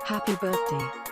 Happy birthday.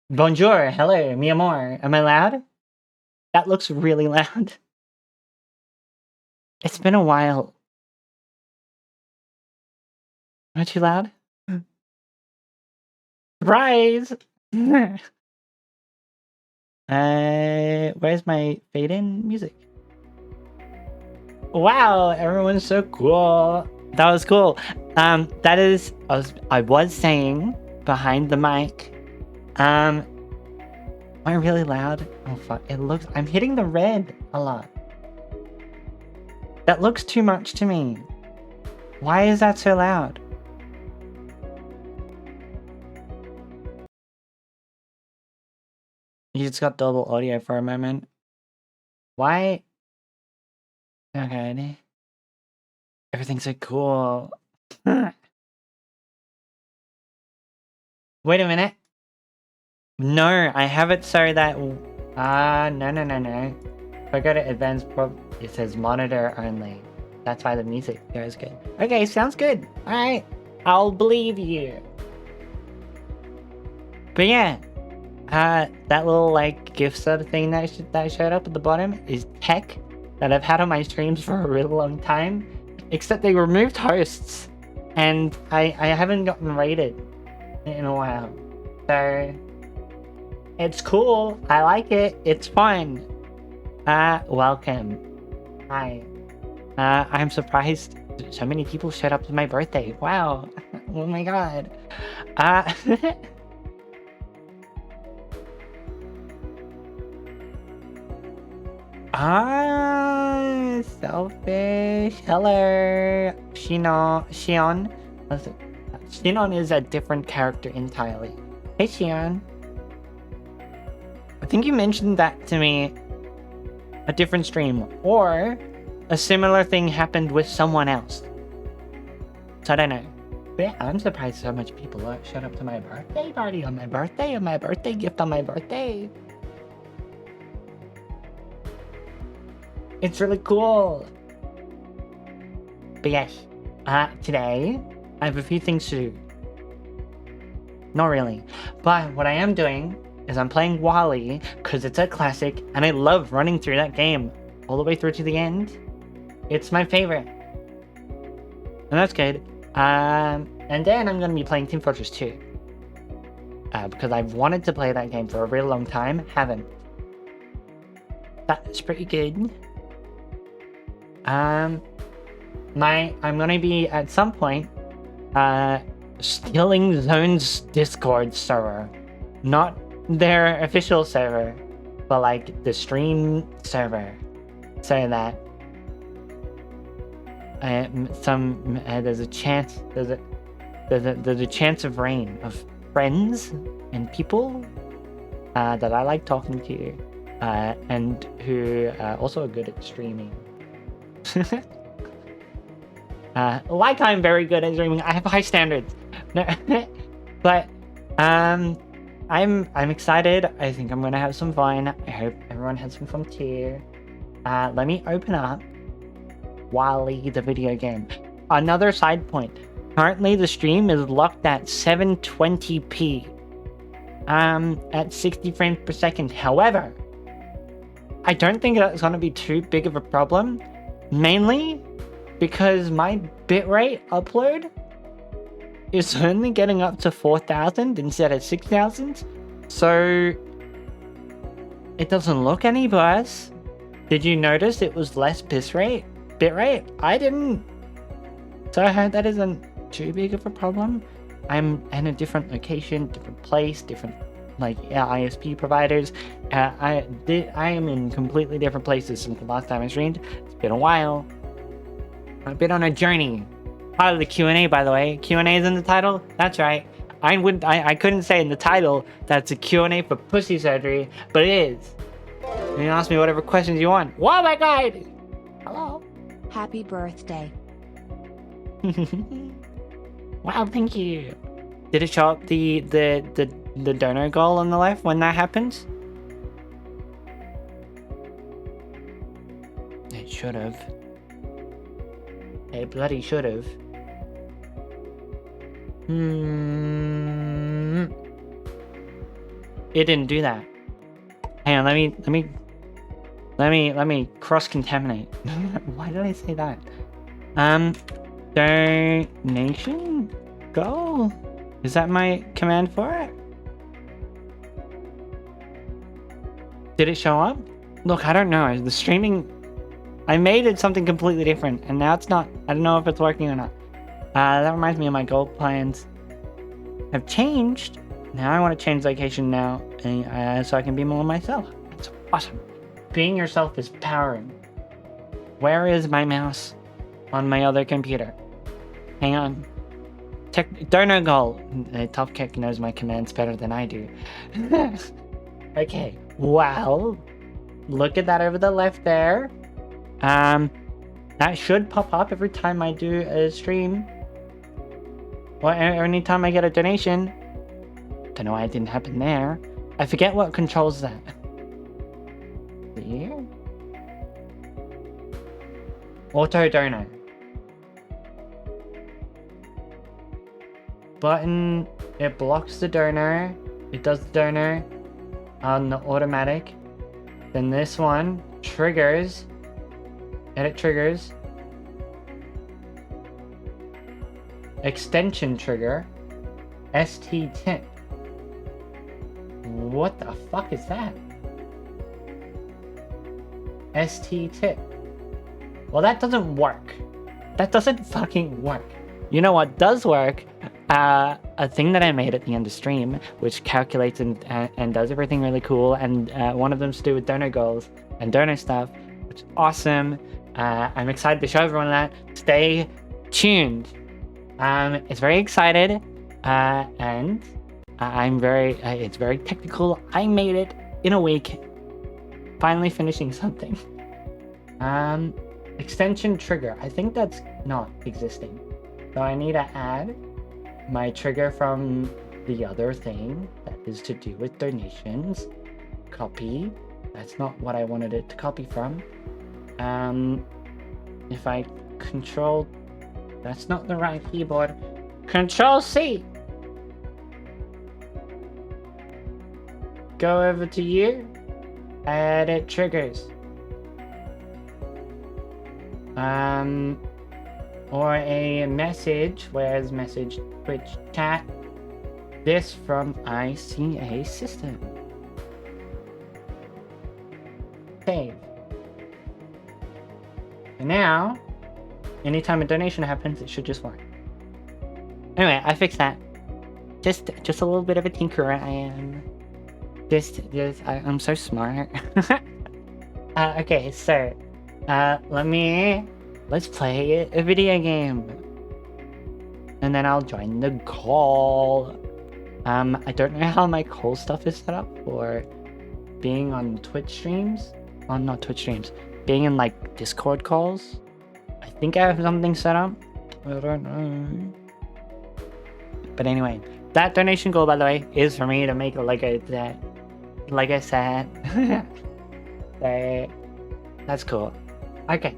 Bonjour, hello, mi amor. Am I loud? That looks really loud. It's been a while. Am I too loud? Surprise! Where's my fade-in music? Wow, everyone's so cool. That was cool. That is, I was saying behind the mic. Am I really loud? Oh fuck! I'm hitting the red a lot. That looks too much to me. Why is that so loud? You just got double audio for a moment. Why? Okay. Everything's so cool. Wait a minute. No, I have it so that... no. If I go to advanced it says monitor only. That's why the music goes good. Okay, sounds good. Alright. I'll believe you. But yeah. That little, like, GIF sort of thing that showed up at the bottom is tech that I've had on my streams for a really long time. Except they removed hosts. And I haven't gotten rated in a while. So... it's cool. I like it. It's fun. Welcome. Hi. I'm surprised so many people showed up to my birthday. Wow. Oh my god. Selfish. Hello. Shion. Shion is a different character entirely. Hey, Shion. I think you mentioned that to me a different stream, or a similar thing happened with someone else. So I don't know. But yeah, I'm surprised so much people showed up to my birthday party on my birthday gift on my birthday. It's really cool. But yes, today I have a few things to do. Not really. But what I am doing is I'm playing Wally because it's a classic and I love running through that game all the way through to the end. It's my favorite. And that's good. And then I'm going to be playing Team Fortress 2. Because I've wanted to play that game for a really long time. Haven't. That's pretty good. I'm going to be at some point stealing Zone's Discord server. Not their official server, but like the stream server, so that there's a chance of rain of friends and people that I like talking to, and who also are good at streaming. Like I'm very good at streaming. I have high standards. No, but I'm excited. I think I'm gonna have some fun. I hope everyone has some fun too. Let me open up Wally the video game. Another side point. Currently the stream is locked at 720p. At 60 frames per second. However, I don't think that's gonna be too big of a problem. Mainly because my bitrate upload is only getting up to 4,000 instead of 6,000, so it doesn't look any worse. Did you notice it was less bitrate? I didn't. So I hope that isn't too big of a problem. I'm in a different location, different place, different ISP providers. I am in completely different places since the last time I streamed. It's been a while. I've been on a journey. Part of the Q&A, by the way. Q&A is in the title? That's right. I couldn't say in the title that's a Q&A for pussy surgery, but it is. You can ask me whatever questions you want. Oh my god! Hello. Happy birthday. Wow, thank you. Did it show up the donor goal on the left when that happens? It should have. It bloody should have. it didn't do that. Hang on, let me cross-contaminate. Why did I say that? Donation goal? Is that my command for it? Did it show up? Look, I don't know. The streaming, I made it something completely different, and now it's not. I don't know if it's working or not. That reminds me of my goal plans have changed. Now I want to change location now, so I can be more myself. That's awesome. Being yourself is powering. Where is my mouse on my other computer? Hang on. Donor goal. Top Kick knows my commands better than I do. Okay. Well, look at that over the left there. That should pop up every time I do a stream. Or anytime I get a donation. Don't know why it didn't happen there. I forget what controls that. Here? Auto donor. Button, it blocks the donor. It does the donor on the automatic. Then this one triggers. Edit triggers. Extension trigger. ST tip. What the fuck is that? ST tip. Well, that doesn't work. That doesn't fucking work. You know what does work? A thing that I made at the end of stream, which calculates and does everything really cool, and one of them's to do with donor goals and donor stuff, which is awesome. I'm excited to show everyone that. Stay tuned. It's very excited, and I'm very. It's very technical. I made it in a week. Finally finishing something. Extension trigger. I think that's not existing. So I need to add my trigger from the other thing that is to do with donations. Copy. That's not what I wanted it to copy from. If I control, that's not the right keyboard. Control C. Go over to you. Edit triggers. Or a message. Where's message? Twitch chat. This from ICA system. Save. And now, anytime a donation happens, it should just work. Anyway, I fixed that. Just a little bit of a tinkerer I am. I'm so smart. Okay, so, let's play a video game. And then I'll join the call. I don't know how my call stuff is set up for being on Twitch streams. Well, not Twitch streams. Being in, like, Discord calls. I think I have something set up. I don't know. But anyway, that donation goal, by the way, is for me to make a Lego set. Lego set. So, that's cool. Okay.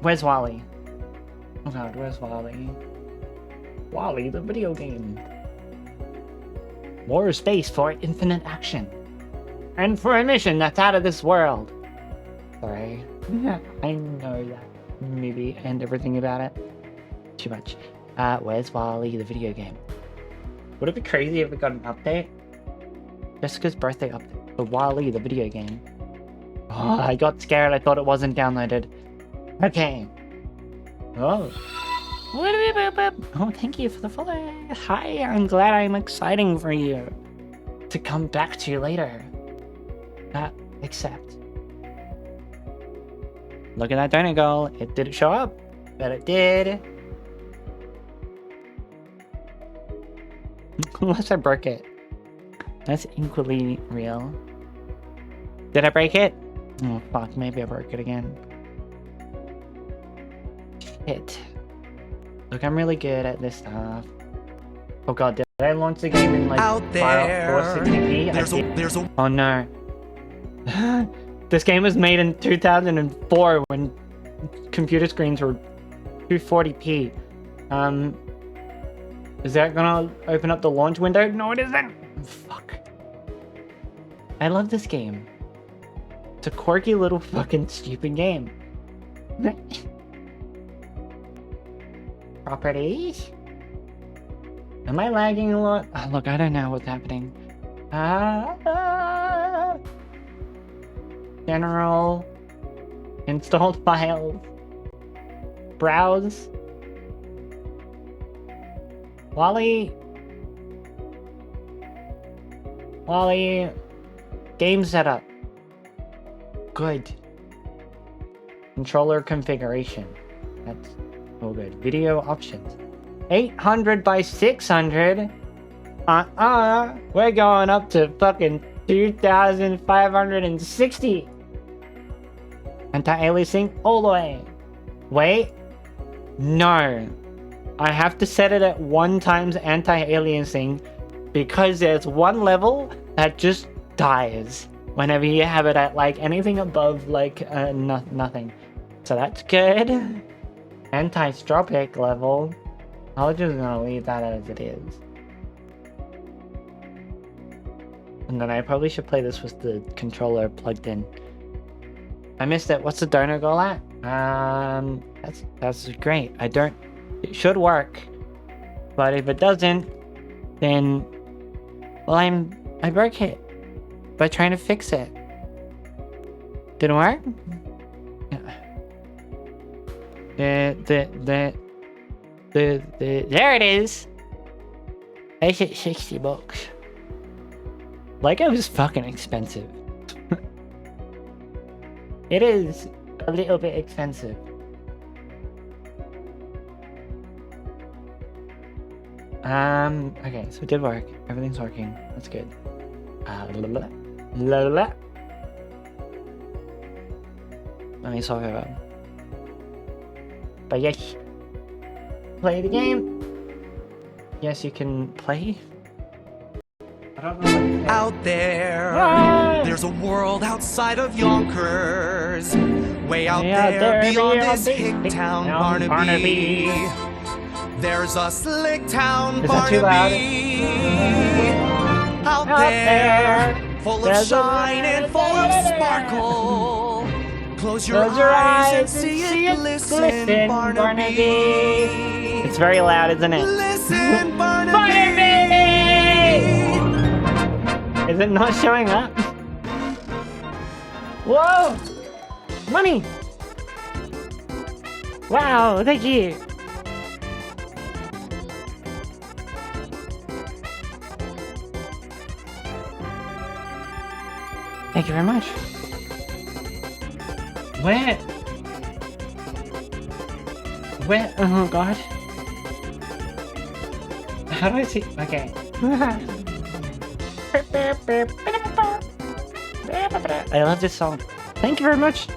Where's Wally? Oh god, where's Wally? Wally, the video game. More space for infinite action. And for a mission that's out of this world. Sorry. I know that movie and everything about it. Too much. Where's Wally, the video game? Would it be crazy if it got an update? Jessica's birthday update. The Wally, the video game. Oh, I got scared. I thought it wasn't downloaded. Okay. Oh. Oh, thank you for the follow. Hi, I'm glad I'm exciting for you to come back to you later. Accept. Look at that donor goal. It didn't show up, but it did. Unless I broke it. That's equally real. Did I break it? Oh fuck, maybe I broke it again. Shit. Look, I'm really good at this stuff. Oh god, did I launch the game in like out there 460p? Oh no. This game was made in 2004 when computer screens were 240p. Is that gonna open up the launch window? No, it isn't. Fuck. I love this game. It's a quirky little fucking stupid game. Properties? Am I lagging a lot? Oh, look, I don't know what's happening. General. Installed files. Browse. Wally. Game setup. Good. Controller configuration. That's all good. Video options. 800 by 600. We're going up to fucking 2560. Anti-aliasing all the way. Wait. No. I have to set it at 1 times anti-aliasing because there's one level that just dies whenever you have it at like anything above like nothing. So that's good. Anti-stropic level. I'm just gonna leave that as it is. And then I probably should play this with the controller plugged in. I missed it. What's the donor goal at? That's great. It should work. But if it doesn't, then well I broke it by trying to fix it. Didn't work? There it is. I hit $60. Lego is fucking expensive. It is a little bit expensive. Okay, so it did work. Everything's working. That's good. Let me solve it up. But yes. Play the game. Yes, you can play. I don't know. Out there, there's a world outside of Yonkers. Way out there beyond this hick town, Barnaby. There's a slick town, Barnaby. Out there, full of shine and full of sparkle. Close your eyes and see it glisten, Barnaby. It's very loud, isn't it? Listen, Barnaby. Barnaby! Is it not showing up? Whoa! Money! Wow, thank you! Thank you very much. Where? Oh god. How do I see? Okay. I love this song. Thank you very much.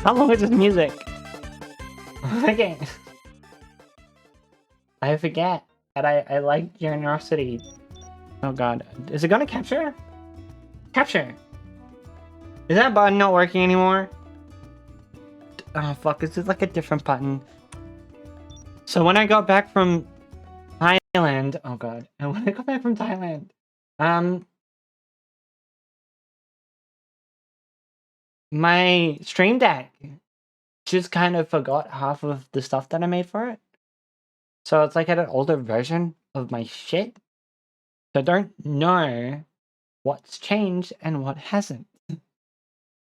How long is this music? Okay. I forget that I like generosity. Oh god. Is it gonna capture? Capture! Is that button not working anymore? Oh fuck, is this like a different button? So when I got back from Thailand, oh god, and when I got back from Thailand, my Stream Deck just kind of forgot half of the stuff that I made for it. So it's like an older version of my shit. So I don't know what's changed and what hasn't.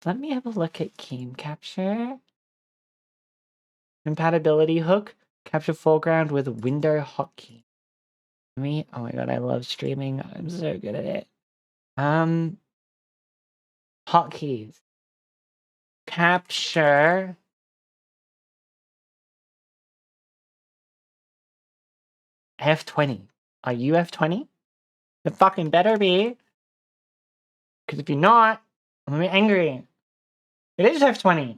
Let me have a look at Game Capture. Compatibility hook. Capture foreground with window hotkey. Oh my god, I love streaming. I'm so good at it. Hotkeys. Capture. F20. Are you F20? It fucking better be. Because if you're not, I'm gonna be angry. It is F20.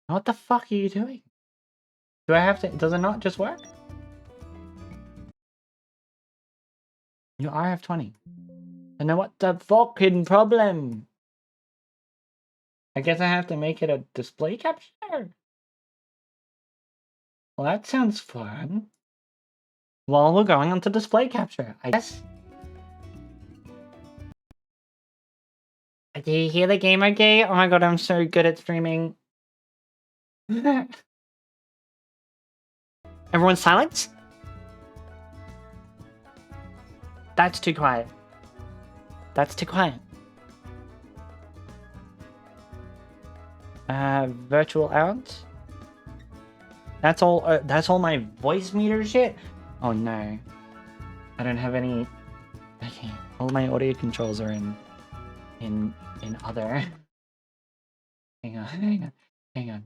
What the fuck are you doing? Do I have to? Does it not just work? You are F20. And then what the fucking problem? I guess I have to make it a display capture? Well, that sounds fun. Well, we're going on to display capture, I guess. Do you hear the gamer gate? Oh my god, I'm so good at streaming. Everyone silent? That's too quiet. That's too quiet. Virtual out. That's all my voice meter shit? Oh no. I don't have any. Okay, all my audio controls are in other. Hang on.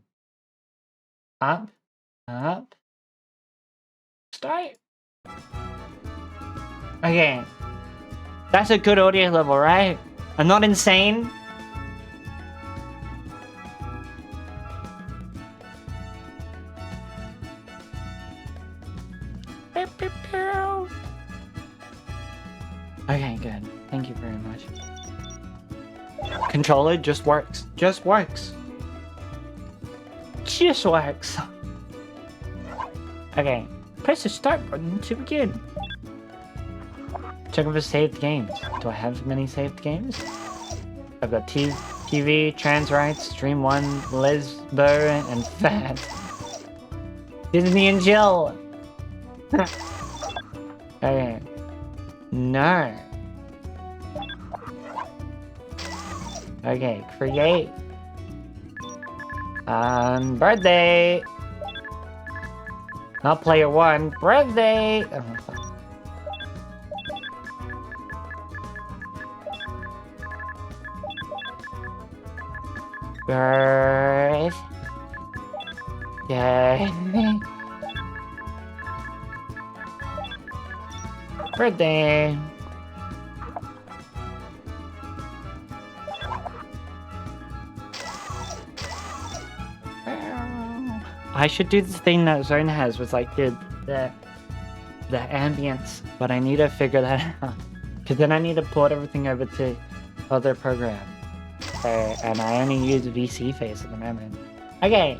Up. Start. Okay. That's a good audio level, right? I'm not insane. Okay, good. Thank you very much. Controller just works. Just works. Okay, press the start button to begin. Check for saved games. Do I have many saved games? I've got TV, Trans Rights, Stream 1, Lesbo, and Fat. Disney and Jill! Okay. No. Okay, create. Birthday! Not player 1, birthday! Oh, fuck. Birthday. Birthday. I should do the thing that Zone has with like the ambience, but I need to figure that out. Because then I need to port everything over to other programs. And I only use VC Face at the moment. Okay.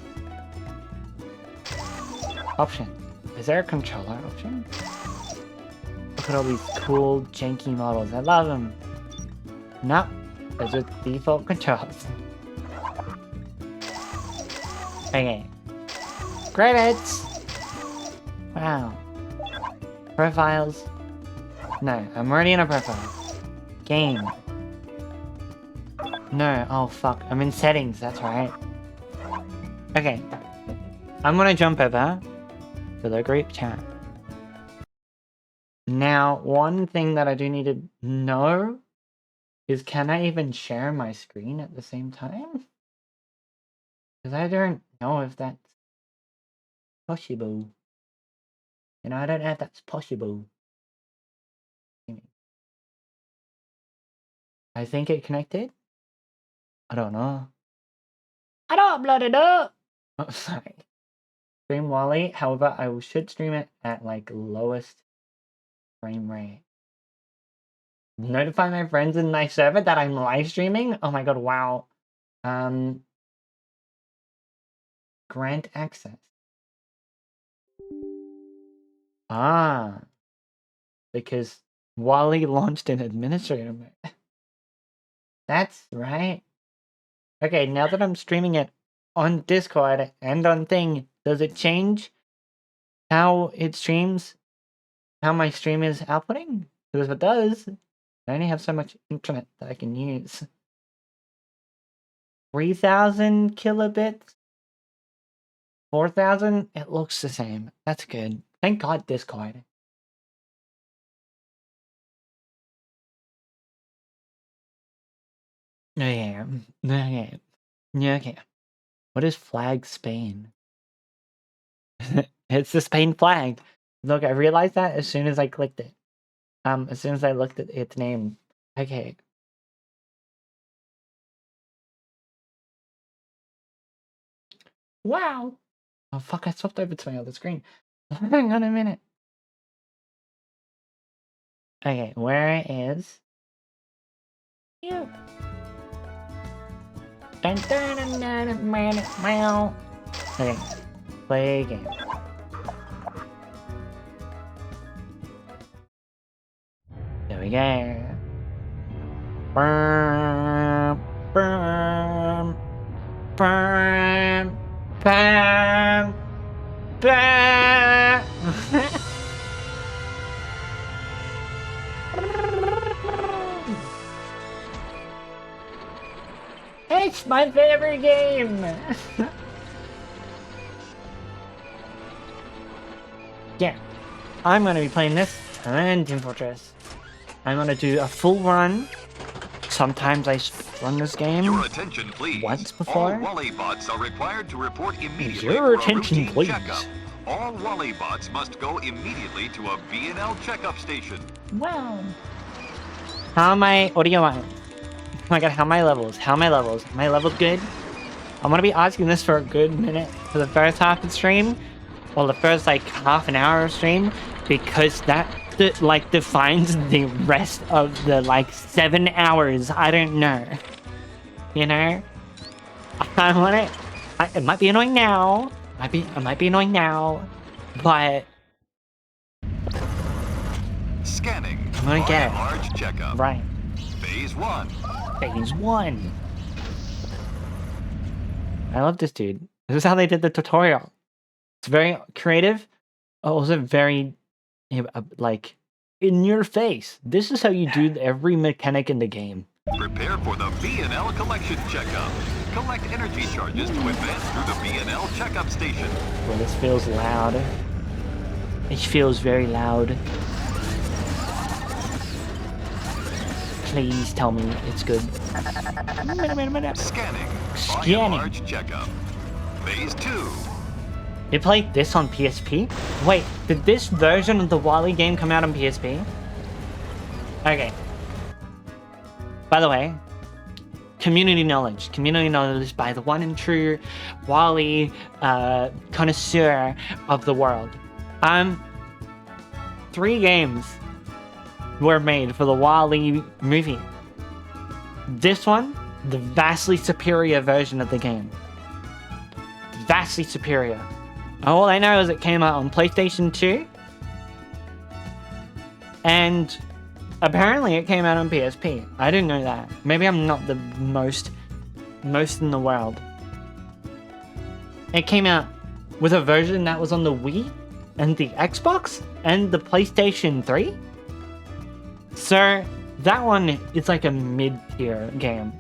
Option. Is there a controller option? Look at all these cool, janky models. I love them. Nope. Those are default controls. Okay. Credits! Wow. Profiles. No, I'm already in a profile. Game. No, oh fuck. I'm in settings, that's right. Okay. I'm gonna jump over to the group chat. Now, one thing that I do need to know is, can I even share my screen at the same time? Because I don't know if that's possible. You know, I don't know if that's possible. I think it connected. I don't know. I don't bloody know! Oh, sorry. Stream Wally, however, I should stream it at like lowest frame rate. Notify my friends in my server that I'm live streaming? Oh my god, wow. Grant access. Ah. Because Wally launched an administrator mode. That's right. Okay, now that I'm streaming it on Discord and on Thing, does it change how it streams? How my stream is outputting? Because if it does, I only have so much internet that I can use. 3,000 kilobits? 4,000? It looks the same. That's good. Thank God Discord. Okay. Okay. What is flag Spain? It's the Spain flag. Look, I realized that as soon as I clicked it. As soon as I looked at its name. Okay. Wow. Oh fuck, I swapped over to my other screen. Hang on a minute. Okay, where is You. Dun, dun, dun, dun, dun, man, meow. Okay, play game. There we go. Bam, bam, bam, bam, bam. It's my favorite game! Yeah, I'm gonna be playing this and Team Fortress. I'm gonna do a full run. Sometimes I run this game Your attention, please. once before. All Wally bots are required to report immediately Your for a attention, routine please. checkup. All Wally bots must go immediately to a B&L checkup station. Wow. How am I audio on? Oh my god, how am I levels? How am I levels? Am I levels good? I'm gonna be asking this for a good minute for the first half of the stream. Well, the first like half an hour of stream, because that like defines the rest of the like 7 hours. I don't know. You know? I want it. It might be annoying now. It might be annoying now, but Scanning. I'm gonna get it. Large checkup. Right. Phase 1. Phase 1. I love this dude. This is how they did the tutorial. It's very creative. Also very, like, in your face. This is how you do every mechanic in the game. Prepare for the B&L collection checkup. Collect energy charges to advance through the B&L checkup station. Well, this feels loud. It feels very loud. Please tell me it's good. Scanning. Scanning. Large checkup. Phase 2. You played this on PSP? Wait, did this version of the Wally game come out on PSP? Okay. By the way, community knowledge by the one and true Wally connoisseur of the world. 3 games were made for the Wally movie. This one, the vastly superior version of the game. Vastly superior. All I know is it came out on PlayStation 2. And apparently it came out on PSP. I didn't know that. Maybe I'm not the most in the world. It came out with a version that was on the Wii and the Xbox and the PlayStation 3. So that one is like a mid-tier game.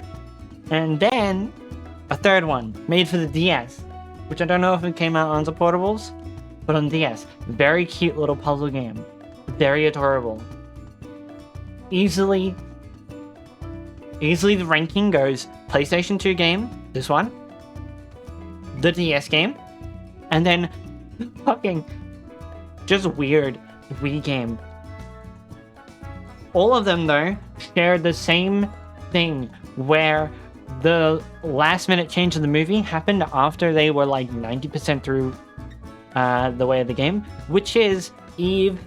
And then a third one made for the DS, which I don't know if it came out on the portables, but on DS. Very cute little puzzle game. Very adorable. Easily the ranking goes PlayStation 2 game, this one, the DS game, and then fucking just weird Wii game. All of them, though, share the same thing, where the last minute change of the movie happened after they were like 90% through the way of the game, which is Eve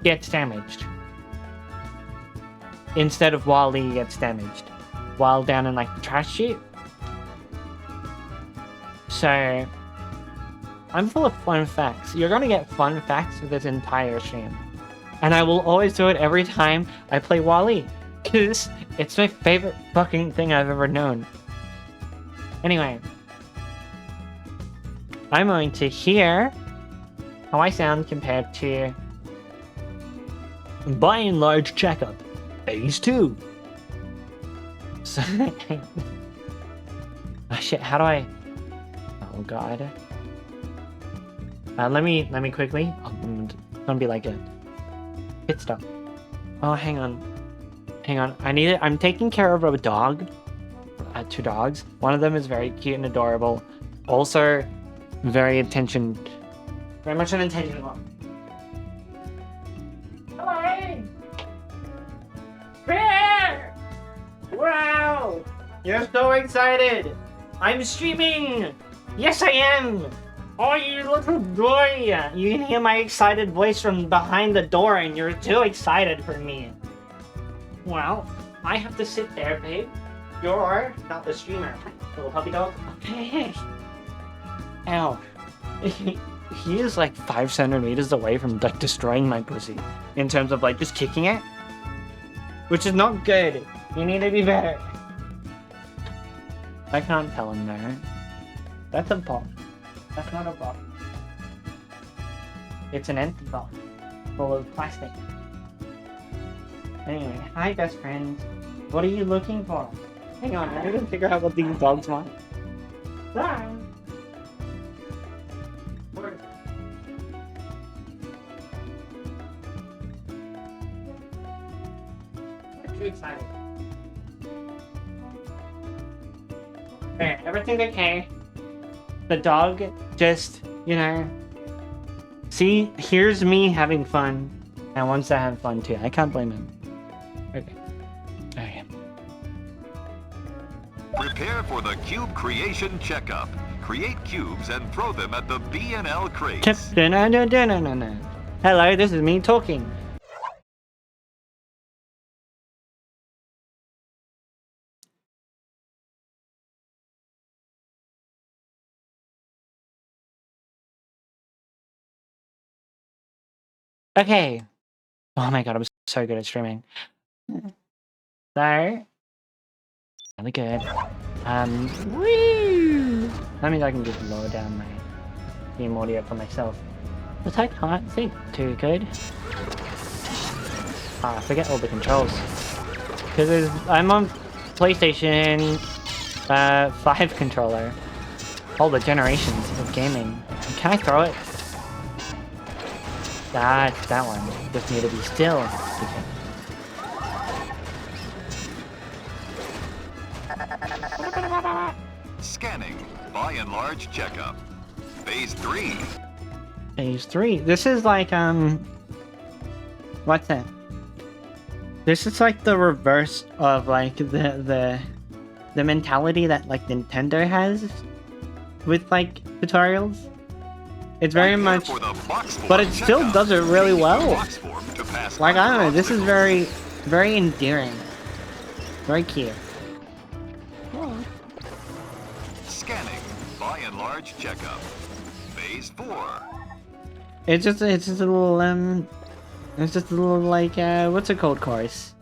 gets damaged instead of Wally gets damaged while down in like the trash chute. So I'm full of fun facts. You're gonna get fun facts for this entire stream. And I will always do it every time I play Wally, because it's my favorite fucking thing I've ever known. Anyway, I'm going to hear how I sound compared to By and Large Checkup, Phase 2. So, oh shit, how do I... Oh god. Let me quickly... I'm gonna be like a pit stop. Oh, hang on. I'm taking care of a dog. 2 dogs. One of them is very cute and adorable. Also, very much an attention one. Hello! Bear! Wow! You're so excited! I'm streaming! Yes, I am! Oh, you little boy! You can hear my excited voice from behind the door and you're too excited for me. Well, I have to sit there, babe. You're not the streamer. Little puppy dog. Okay. Ow. He is like 5 centimeters away from like destroying my pussy. In terms of like just kicking it. Which is not good. You need to be better. I can't tell him there. That's a ball. That's not a ball. It's an empty ball. Full of plastic. Anyway, hi best friend. What are you looking for? Hang on, I need to figure out what these dogs want. Bye. I'm too excited. Okay, everything's okay. The dog just, you know... See, here's me having fun, and wants to have fun too. I can't blame him. Okay. Okay. Prepare for the Cube Creation Checkup. Create cubes and throw them at the B&L crates. Hello, this is me talking. Okay. Oh my god, I'm so good at streaming. So, really good. Woo! That means I can just lower down my game audio for myself. But I can't think too good. I forget all the controls. Because I'm on PlayStation 5 controller. All the generations of gaming. Can I throw it? Ah, it's that one. Just need to be still. Okay. Scanning. By and large checkup. Phase 3. Phase 3. This is like, what's that? This is like the reverse of like the mentality that like Nintendo has with like tutorials. It's very much, but it still does it really well. Like, I don't know, this is very, very endearing. Very cute. Scanning. By and large checkup. Phase 4. It's just a little, it's just a little, like, what's it called, course?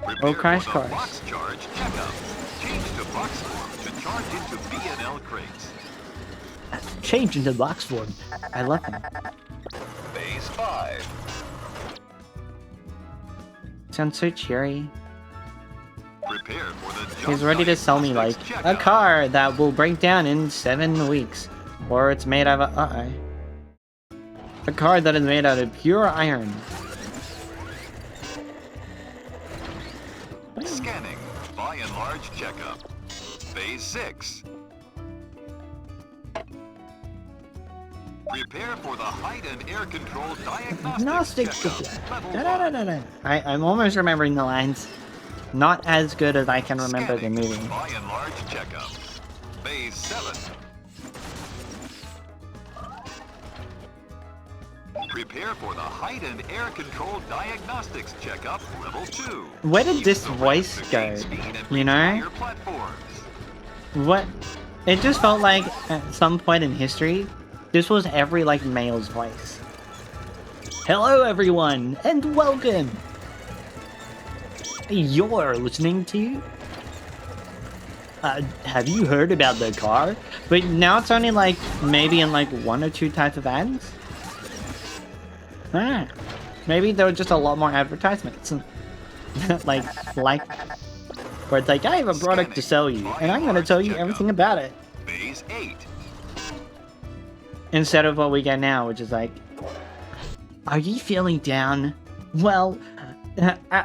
Prepare crash for the course. box charge checkup. Change to box form to charge into B&L crates. Change into box form. I love him. Phase 5. Sounds so cheery. Prepare for the He's ready to sell me, like, diagnostics a checkup. car that will break down in 7 weeks. Or it's made out of, a car that is made out of pure iron. Scanning. By and large checkup. Phase 6. Prepare for the height and air control diagnostics checkup. Level 1. I'm almost remembering the lines. Not as good as I can remember the Scanning. movie. By and large checkup. Phase 7. Prepare for the height and air control diagnostics checkup. Level 2. Where did Use this the voice ramp to go? gain speed and You reach know? higher platforms. What? It just felt like at some point in history, this was every like male's voice. Hello everyone, and welcome! You're listening to... have you heard about the car? But now it's only like, maybe in like 1 or 2 types of ads? Ah, maybe there were just a lot more advertisements. like, where it's like, I have a product to sell you, and I'm gonna tell you everything about it. Phase 8. Instead of what we get now, which is like, are you feeling down? Well,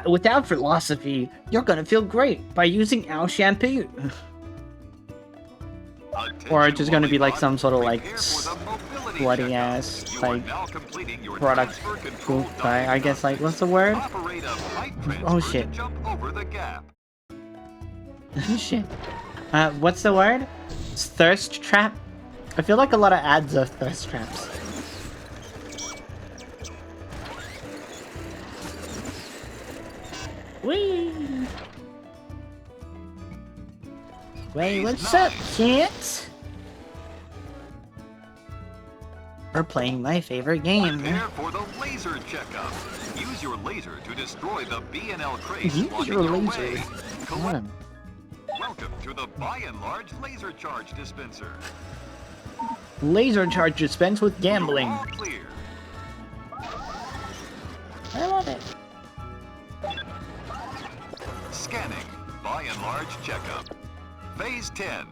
without philosophy, you're gonna feel great by using our shampoo. Or it's just gonna be like some sort of like bloody ass like product. I guess like what's the word? Oh shit. Shit. What's the word? Thirst trap? I feel like a lot of ads are thirst traps. Whee! Wait, Phase what's 9. up, kids? We're playing my favorite game. Prepare for the laser checkup. Use your laser to destroy the B&L crates Use blocking your your laser. way. Come Collect- on. Welcome to the By and Large Laser Charge Dispenser. Laser charge dispense with gambling. You're all clear. I love it. Scanning. By and Large checkup. Phase 10.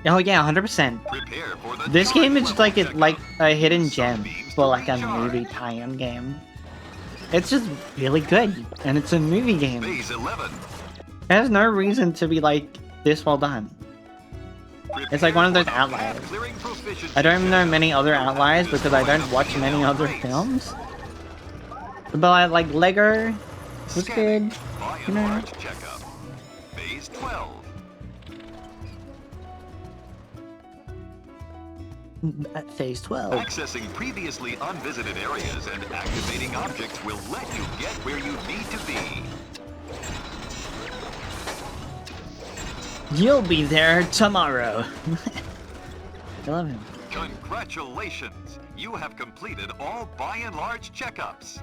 Oh yeah, 100%. Prepare for the This charge game is level like checkup. like a hidden Sun gem beams for to like a recharge. movie tie-in game. It's just really good, and it's a movie game. It Phase 11. has no reason to be like this well done. It's like one of those Prepare for the outliers. path clearing proficiency I don't know checkup. many other You'll have to outliers because I destroy don't the watch many B&L other crates. films. But I like Lego was Scanning. good. By you and know. Large checkup. Phase 12. At phase 12. Accessing previously unvisited areas and activating objects will let you get where you need to be. You'll be there tomorrow. I love him. Congratulations! You have completed all By and Large checkups.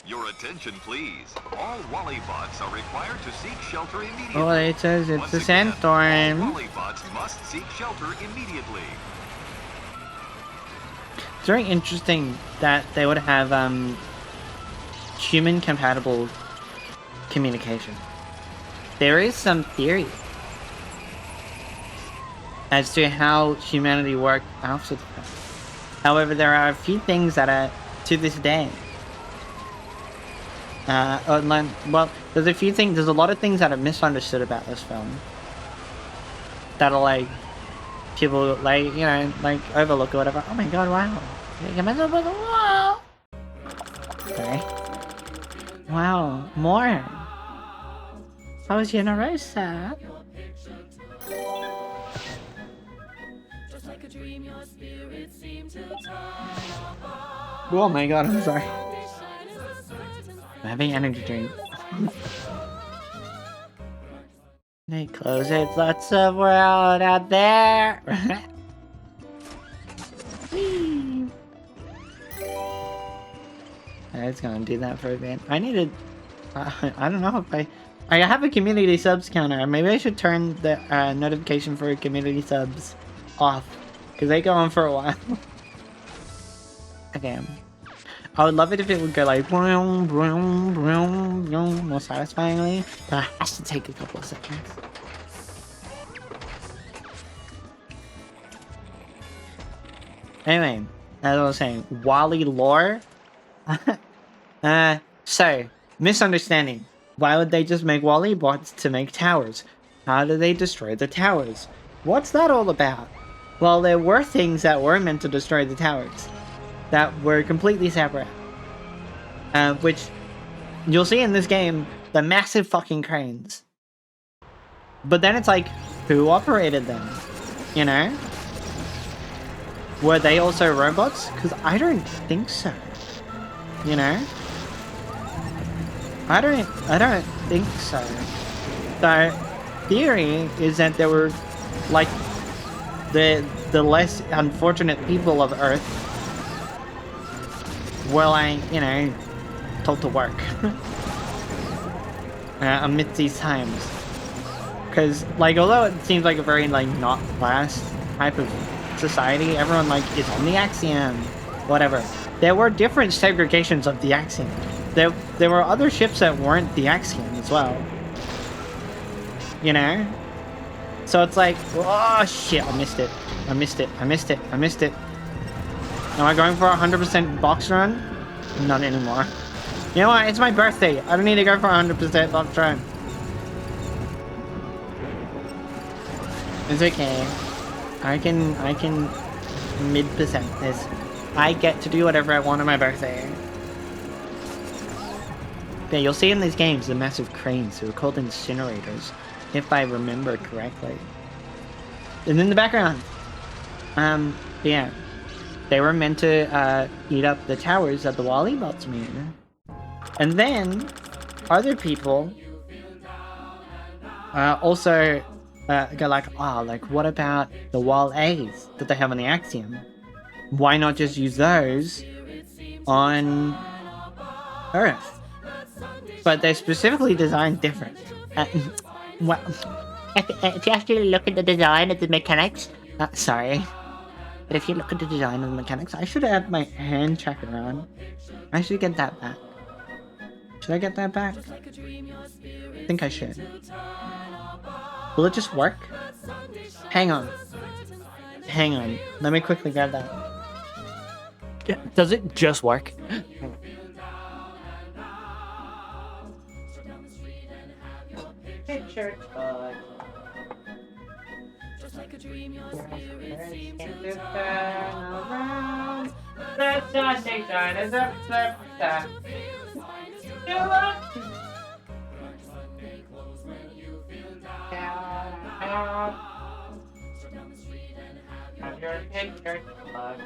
Your attention, please. All Wally bots are required to seek shelter immediately. Oh, it says it's Once a again, sandstorm. all Wally bots must seek shelter immediately. It's very interesting that they would have human compatible communication. There is some theory as to how humanity worked after the fact. However, there are a few things that are to this day. Well, there's a lot of things that are misunderstood about this film. That are like, people like, you know, like overlook or whatever. Oh my god, wow. Okay. Wow, more. How was Generosa? Oh my god, I'm sorry. I'm having energy drink. They close it, lots of world out there. Whee. It's gonna do that for a bit. I needed. I don't know if I have a community subs counter. Maybe I should turn the notification for community subs off, because they go on for a while. Okay. I would love it if it would go like broom, broom, broom, broom, more satisfyingly, but it has to take a couple of seconds. Anyway, as I was saying, Wally lore. So, misunderstanding. Why would they just make Wally bots to make towers? How do they destroy the towers? What's that all about? Well, there were things that were meant to destroy the towers that were completely separate. Which you'll see in this game, the massive fucking cranes. But then it's like, who operated them? You know? Were they also robots? Because I don't think so. You know? I don't think so. The theory is that there were, like, the less unfortunate people of Earth were, like, you know, told to work amidst these times. Because, like, although it seems like a very, like, not class type of society, everyone, like, is on the Axiom, whatever. There were different segregations of the Axiom. There were other ships that weren't the Axiom as well. You know? So it's like, oh shit, I missed it. I missed it. I missed it. I missed it. Am I going for a 100% box run? Not anymore. You know what? It's my birthday. I don't need to go for a 100% box run. It's okay. I can mid-percent this. I get to do whatever I want on my birthday. Yeah, you'll see in these games the massive cranes. They're called incinerators, if I remember correctly. And in the background, yeah, they were meant to eat up the towers that the Wally bots made. And then other people Also, go like, oh, like what about the wall A's that they have on the Axiom? Why not just use those on Earth? But they're specifically designed different. Well, if you actually look at the design of the mechanics, sorry. But if you look at the design of the mechanics, I should add my hand tracker on. I should get that back. Should I get that back? I think I should. Will it just work? Hang on. Hang on. Let me quickly grab that. Does it just work? Picture touch. Just like a dream, your spirit seems to turn around. The Sunday sun is up, have your picture touch.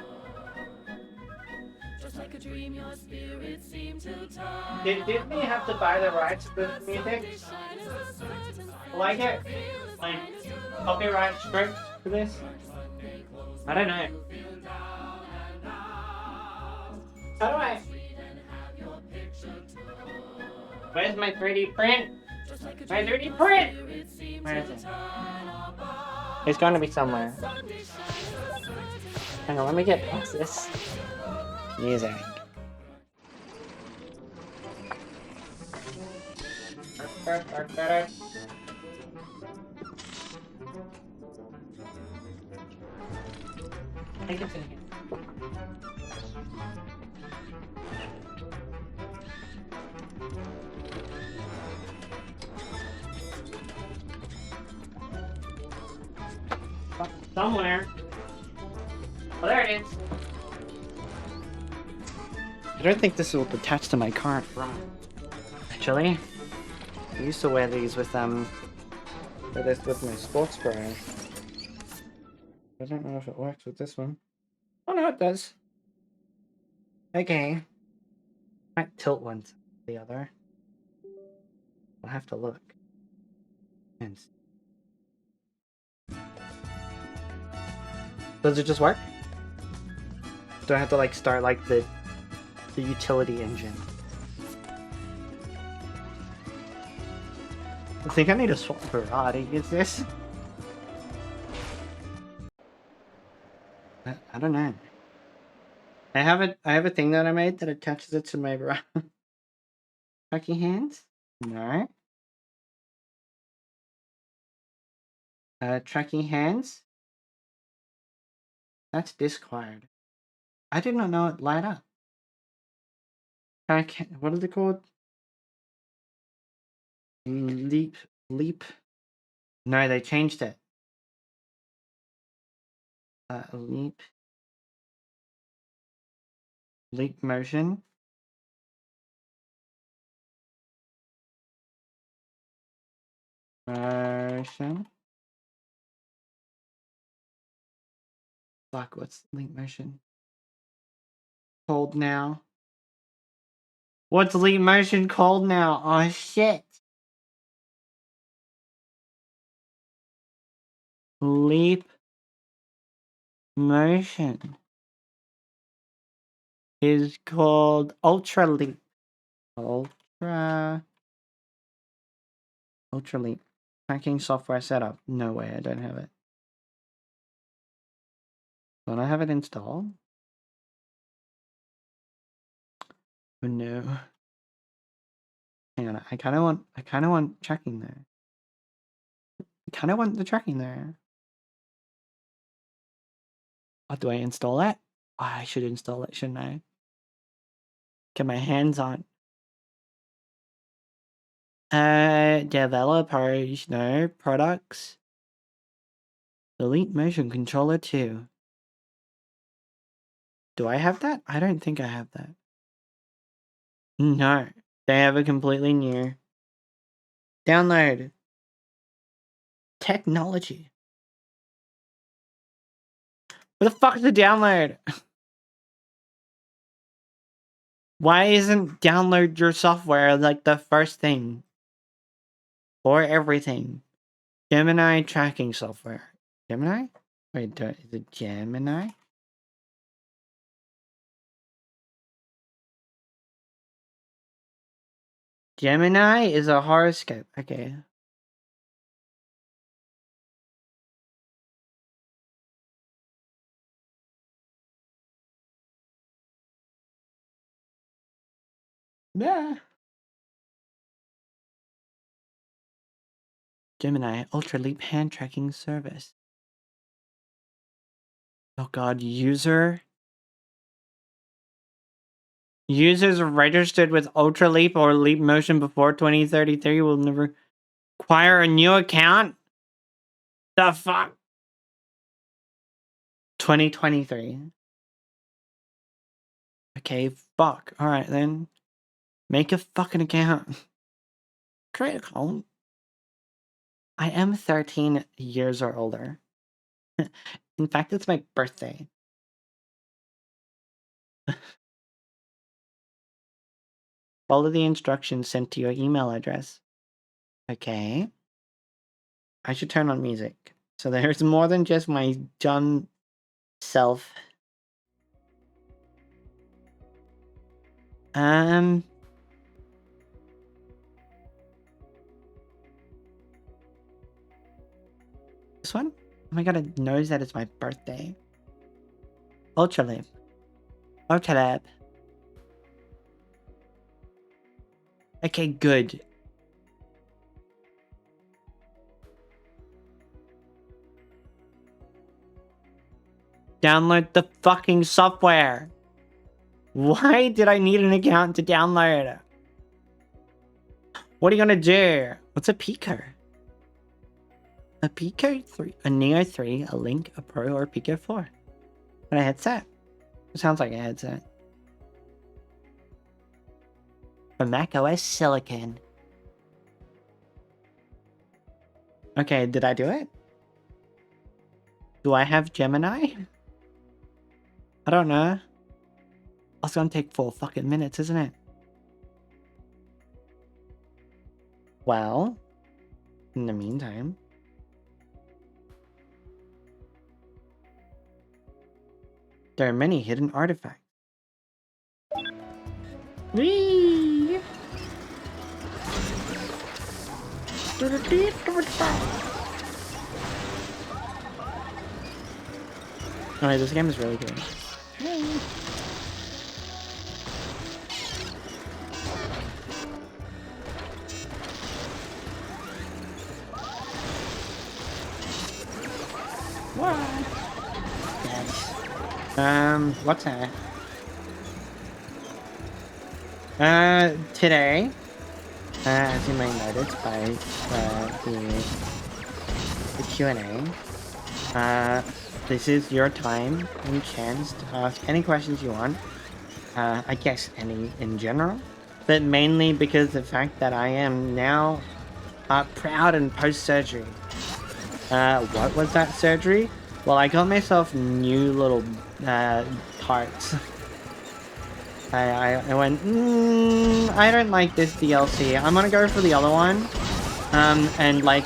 Just like a dream, your spirit seems to turn. Did Disney have to buy the rights to this music? Like it? Like copyright strike for this? I don't know. How do I? Where's my 3D print? My 3D print! Where is it? It's gonna be somewhere. Hang on, let me get past this. Music. I think it's in here. Somewhere. Well, there it is. I don't think this will attach to my current ROM. Actually, I used to wear these with with my sports bra. I don't know if it works with this one. Oh no, it does. Okay. Might tilt one to the other. I'll have to look. And does it just work? Do I have to like start like the utility engine? I think I need to swap variety. Is this? I don't know. I have a thing that I made that attaches it to my tracking hands. No. Tracking hands. That's disquired. I did not know it light up. What is it called? Leap. No, they changed it. Leap motion. Fuck, what's leap motion? Cold now. What's leap motion called now? Oh shit. Leap motion is called Ultra Leap. Ultra Leap. Tracking software setup. No way, I don't have it. Don't I have it installed? Oh no. Hang on, I kinda want tracking there. I kinda want the tracking there. Oh, do I install that? Oh, I should install it, shouldn't I? Get my hands on. Developers, no, products. Delete motion controller 2. Do I have that? I don't think I have that. No, they have a completely new. Download. Technology. What the fuck is the download? Why isn't download your software like the first thing? For everything. Gemini tracking software. Gemini? Wait, is it Gemini? Gemini is a horoscope. Okay. Yeah. Gemini Ultra Leap hand tracking service. Oh god, users registered with Ultra Leap or Leap Motion before 2033 will never acquire a new account? The fuck? 2023. Okay, fuck. Alright then. Make a fucking account. Create an account. I am 13 years or older. In fact, it's my birthday. Follow the instructions sent to your email address. Okay. I should turn on music. So there's more than just my dumb self. This one? Oh my god, it knows that it's my birthday. Ultralab. Ultralab. Okay, good. Download the fucking software. Why did I need an account to download it? What are you gonna do? What's a Pico? A Pico 3, a Neo 3, a Link, a Pro, or a Pico 4? And a headset? It sounds like a headset. A Mac OS Silicon. Okay, did I do it? Do I have Gemini? I don't know. It's gonna take 4 fucking minutes, isn't it? Well, in the meantime... there are many hidden artifacts. Whee! Oh, wait, this game is really good. What? What's that? Today, as you might notice by the Q&A, this is your time and chance to ask any questions you want. I guess any in general, but mainly because the fact that I am now proud and post-surgery. What was that surgery? Well, I got myself new little parts. I went, I don't like this DLC. I'm gonna go for the other one. And like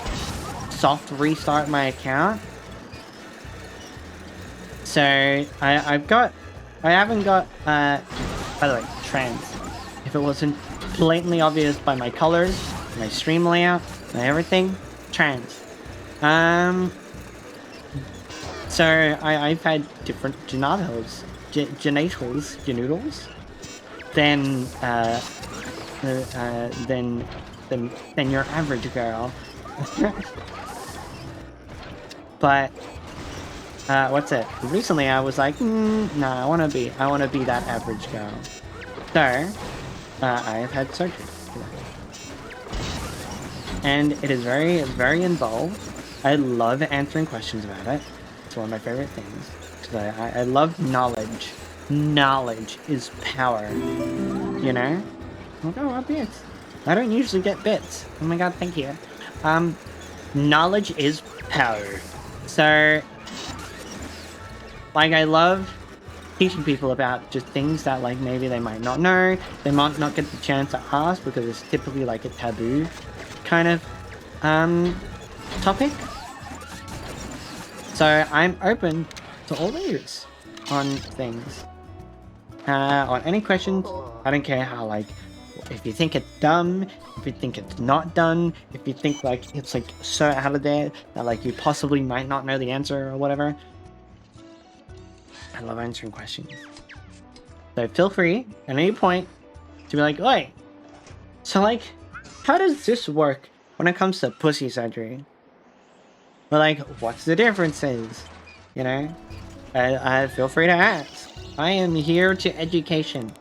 soft restart my account. So I haven't got by the way, trans. If it wasn't blatantly obvious by my colors, my stream layout, and everything, trans. So I've had different genitals than your average girl. But what's it? Recently I was like, nah, I wanna be that average girl. So I have had surgery for that. And it is very, very involved. I love answering questions about it. It's one of my favorite things. Because I love knowledge. Knowledge is power. You know? I'm like, oh, what bits? I don't usually get bits. Oh my god, thank you. Knowledge is power. So, like, I love teaching people about just things that, like, maybe they might not know. They might not get the chance to ask because it's typically, like, a taboo kind of topic. So I'm open to all ears on things. On any questions. I don't care how, like, if you think it's dumb, if you think it's not done, if you think like it's like so out of there that like you possibly might not know the answer or whatever. I love answering questions. So feel free at any point to be like, "Oi, so like, how does this work when it comes to pussy surgery?" Or like, what's the differences? You know, I feel free to ask. I am here to education.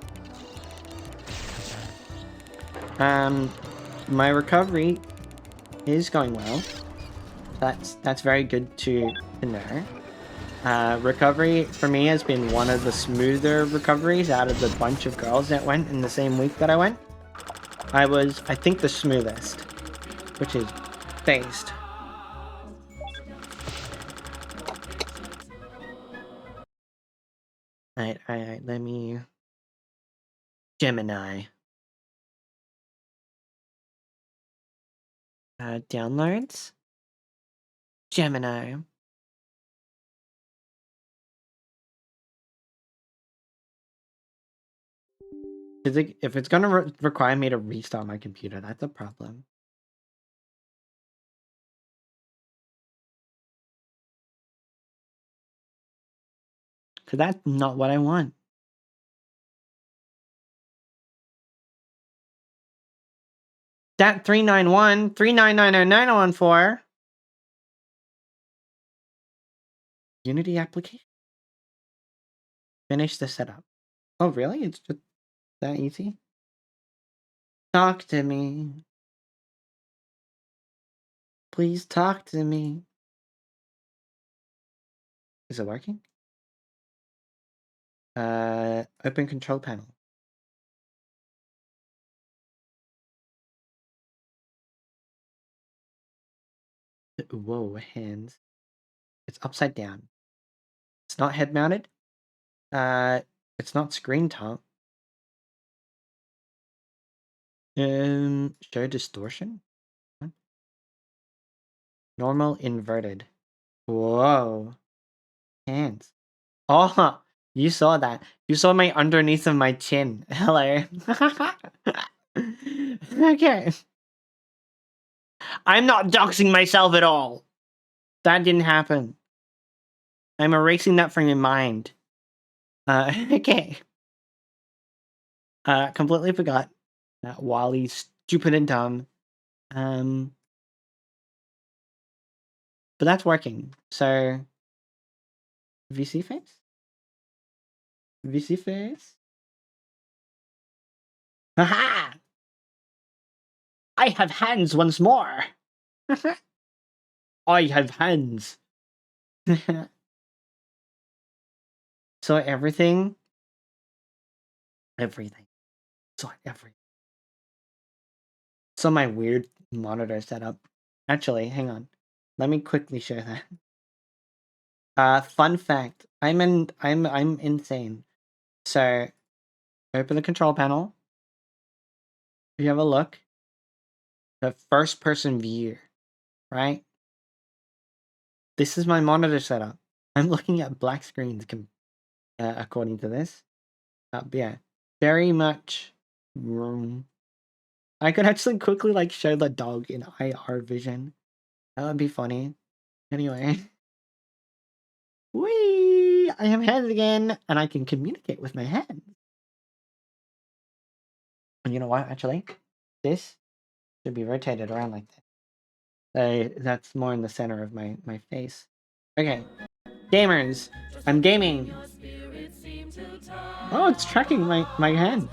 My recovery is going well. That's very good to know. Recovery for me has been one of the smoother recoveries out of the bunch of girls that went in the same week that I went. I think, the smoothest, which is based. Alright, let me... Gemini. Downloads? Gemini. If it's gonna require me to restart my computer, that's a problem. Cause that's not what I want. That 391-3990914. Unity application. Finish the setup. Oh, really? It's just that easy? Talk to me. Please talk to me. Is it working? Open control panel. Whoa, hands. It's upside down. It's not head mounted. It's not screen top. Show distortion? What? Normal inverted. Whoa. Hands. Oh, you saw that. You saw my underneath of my chin. Hello. Okay. I'm not doxing myself at all. That didn't happen. I'm erasing that from your mind. Okay. Completely forgot that Wally's stupid and dumb. But that's working. So, VC face? VC face? Haha! I have hands once more! I have hands! So everything. So everything. So my weird monitor setup. Actually, hang on. Let me quickly share that. Fun fact. I'm insane. So, open the control panel. If you have a look, the first person view, right? This is my monitor setup. I'm looking at black screens, according to this. Yeah, very much. I could actually quickly like show the dog in IR vision. That would be funny. Anyway. Whee! I have hands again, and I can communicate with my hands. And you know what, actually? This should be rotated around like this. That's more in the center of my face. Okay. Gamers! I'm gaming! Oh, it's tracking my hand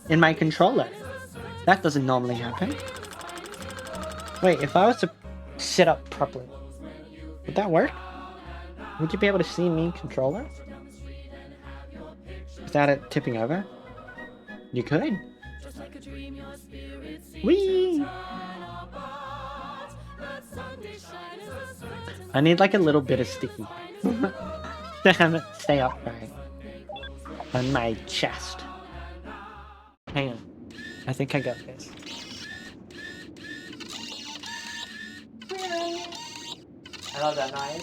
in my controller. That doesn't normally happen. Wait, if I was to sit up properly, would that work? Would you be able to see me controller? Without it tipping over? You could. Whee! I need like a little bit of sticky to have it stay upright on my chest. Hang on. I think I got this. I love that noise.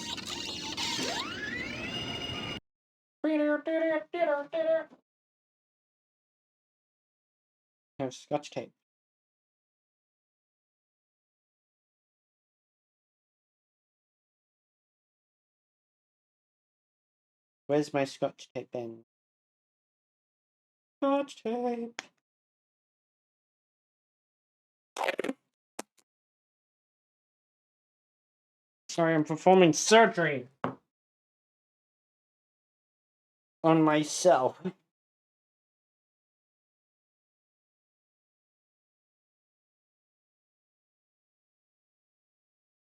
Here's Scotch tape. Where's my Scotch tape then? Scotch tape. Sorry, I'm performing surgery on myself.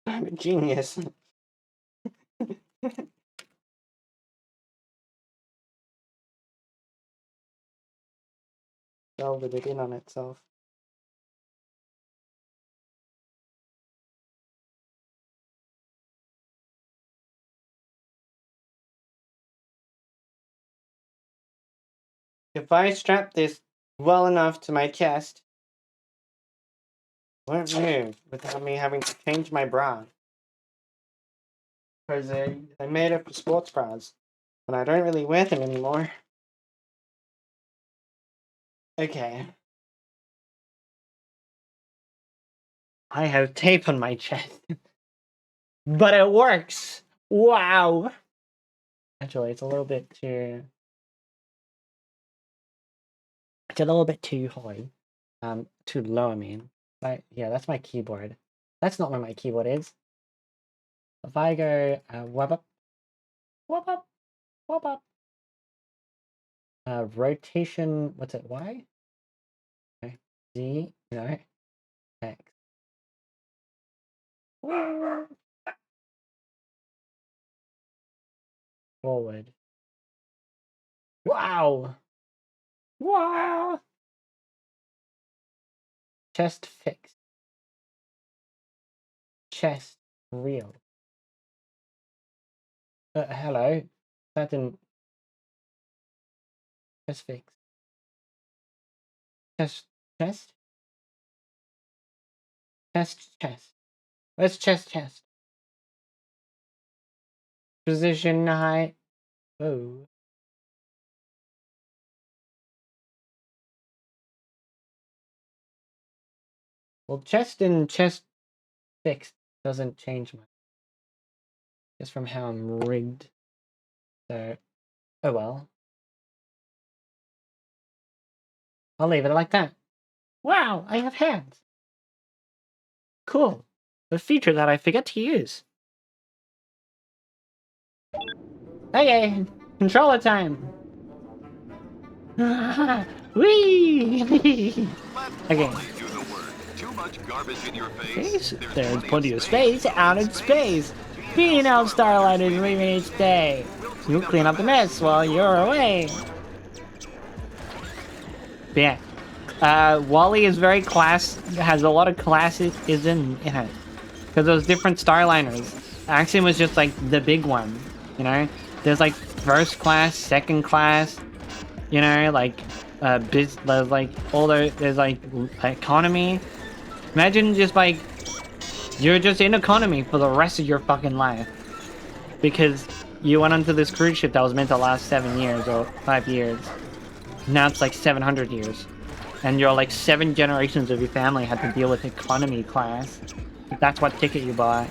I'm a genius. Velvet it in on itself. If I strap this well enough to my chest, it won't move without me having to change my bra. Because I made it for sports bras, and I don't really wear them anymore. Okay. I have tape on my chest. But it works! Wow! Actually, it's a little bit too... It's a little bit too high. Too low, I mean. Yeah, that's my keyboard. That's not where my keyboard is. If I go, whoop up, whoop up, whoop up. Rotation, what's it, Y? Okay. Z, no. X. Forward. Wow! Wow! Chest fixed. Chest real. Hello. That didn't... Chest fixed. Chest. Chest? Chest. Where's chest? Position height. Oh. Well, chest and chest fixed doesn't change much. Just from how I'm rigged. So, oh well. I'll leave it like that. Wow, I have hands. Cool. A feature that I forget to use. Okay, controller time. Whee! Okay. Too much garbage in your face. There's plenty of space out in space. Being out Starlighters leaving each day. You'll clean up the mess while you're away. But yeah. Wally is very has a lot of classism in it. Because those different Starliners. Axiom was just like the big one, you know? There's like first class, second class, you know, like there's like all those, there's like economy. Imagine just like you're just in economy for the rest of your fucking life because you went onto this cruise ship that was meant to last 7 years or 5 years. Now it's like 700 years, and you're like 7 generations of your family had to deal with economy class. That's what ticket you buy.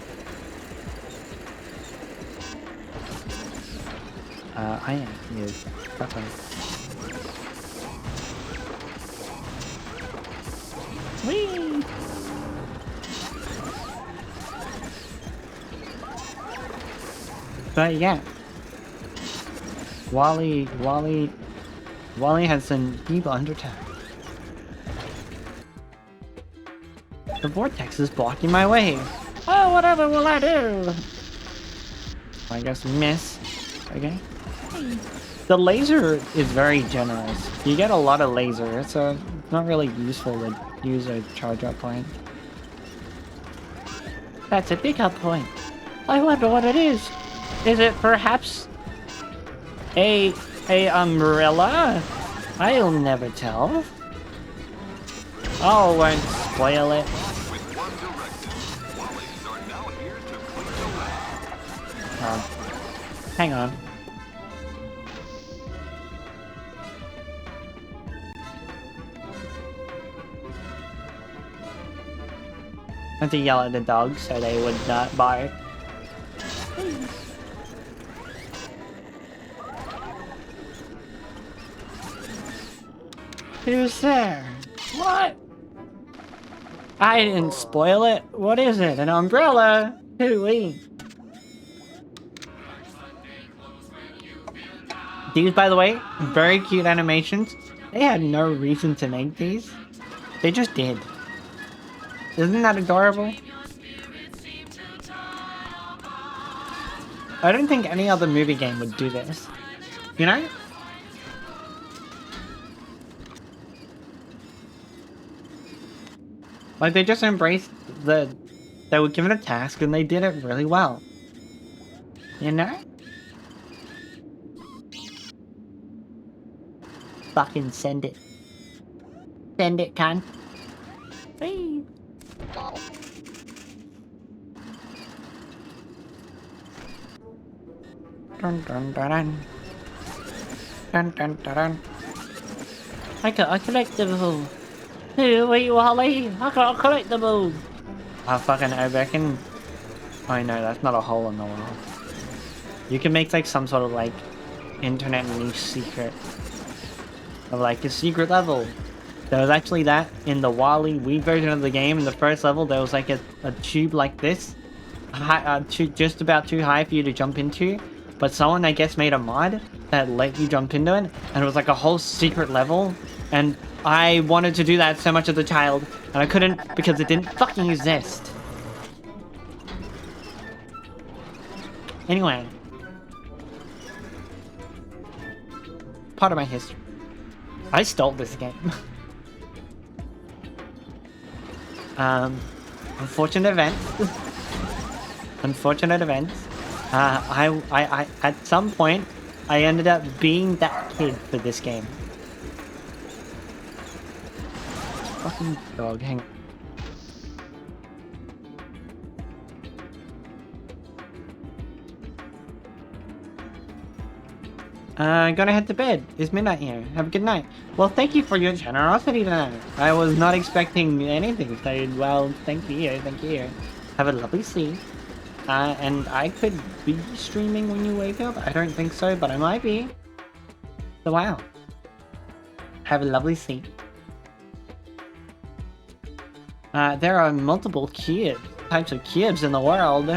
I am is definitely. Whee! But yeah, Wally has some deep under attack. The vortex is blocking my way. Oh, whatever will I do? I guess miss. Okay. The laser is very generous. You get a lot of laser, so it's not really useful to use a charge-up point. That's a pickup point. I wonder what it is. Is it perhaps a umbrella? I'll never tell. Oh, won't spoil it. With one directive, Wallies are now here to clean the way. Hang on. I had to yell at the dogs so they would not bark. Who's there? What? I didn't spoil it. What is it? An umbrella? Hooey. These, by the way, very cute animations. They had no reason to make these. They just did. Isn't that adorable? I don't think any other movie game would do this. You know? Like, they just embraced they were given a task and they did it really well. You know? Fucking send it. Send it, cunt. Whee! Dun dun dun dun. Dun dun dun dun. I got a collectible. Hey, wait, Wally! I got a collectible! I reckon... Oh no, that's not a hole in the wall. You can make like some sort of like internet niche secret. Of like a secret level. There was actually that in the Wally Wii version of the game. In the first level, there was like a tube like this. Just about too high for you to jump into. But someone, I guess, made a mod that let you jump into it. And it was like a whole secret level. And I wanted to do that so much as a child. And I couldn't because it didn't fucking exist. Anyway. Part of my history. I stole this game. Unfortunate event. Unfortunate events. I at some point I ended up being that kid for this game. Fucking dog, hang on. I'm gonna head to bed. It's midnight here. Have a good night. Well, thank you for your generosity tonight. I was not expecting anything, so, well, thank you. Thank you. Have a lovely sleep. And I could be streaming when you wake up. I don't think so, but I might be. So, wow. Have a lovely sleep. There are multiple types of cubes in the world.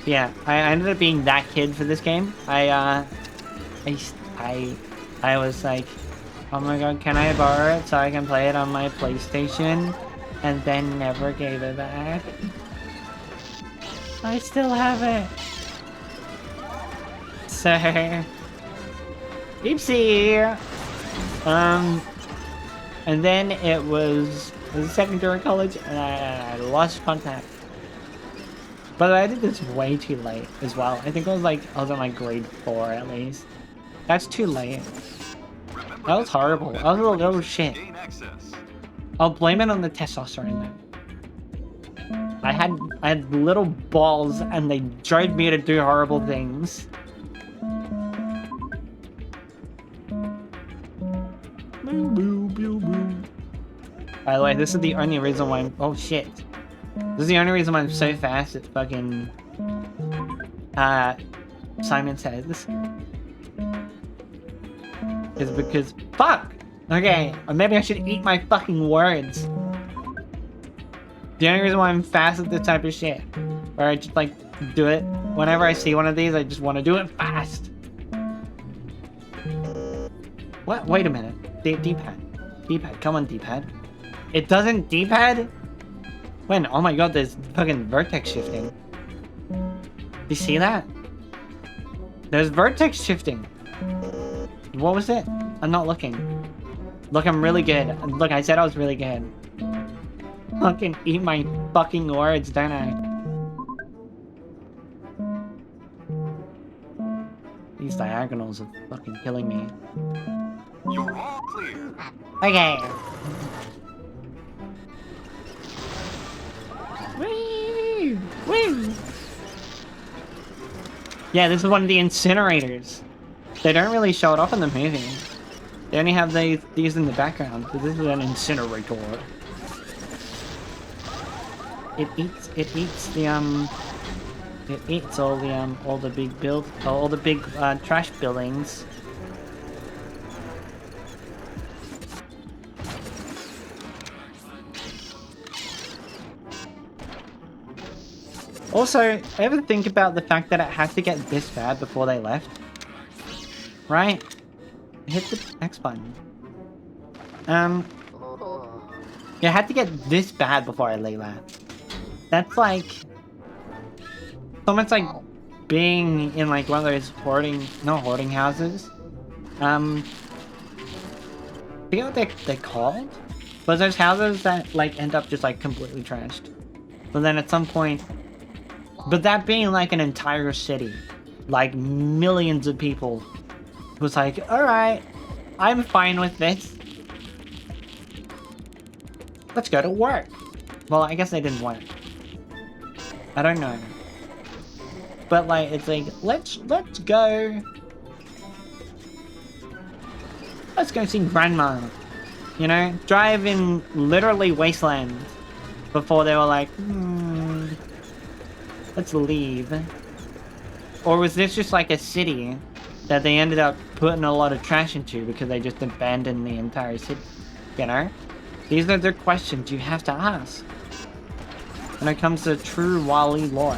Yeah, I ended up being that kid for this game. I was like, oh my god, can I borrow it so I can play it on my PlayStation? And then never gave it back. I still have it. So, oopsie. And then it was the second year of college, and I lost contact. But I did this way too late as well. I think I was in like grade 4 at least. That's too late. That was horrible. I was a little shit. I'll blame it on the testosterone though. I had little balls and they drove me to do horrible things. By the way, this is the only reason why I'm... Oh shit. This is the only reason why I'm so fast at fucking... Simon Says. Is because... Fuck! Okay, or maybe I should eat my fucking words. The only reason why I'm fast at this type of shit. Where I just like, do it. Whenever I see one of these, I just want to do it fast. What? Wait a minute. D-pad. D-pad. Come on, D-pad. It doesn't D-pad? When? Oh my god, there's fucking vertex shifting. You see that? There's vertex shifting. What was it? I'm not looking. Look, I'm really good. Look, I said I was really good. Fucking eat my fucking words, don't I? These diagonals are fucking killing me. You're all clear. Okay. Whee! Woo! Yeah, this is one of the incinerators. They don't really show it off in the movie. They only have these in the background, but this is an incinerator. It eats all the big trash buildings. Also, ever think about the fact that it had to get this bad before they left? Right? Hit the X button. Yeah, I had to get this bad before I left. That's like... It's almost like being in like one of those hoarding houses. I forget what they're called? But those houses that like end up just like completely trashed. But then at some point... But that being like an entire city, like millions of people, was like, alright, I'm fine with this. Let's go to work. Well, I guess they didn't work. I don't know. But like, it's like, let's go. Let's go see Grandma. You know, drive in literally wasteland before they were like, let's leave. Or was this just like a city that they ended up putting a lot of trash into because they just abandoned the entire city? You know? These are the questions you have to ask when it comes to true Wall-E lore.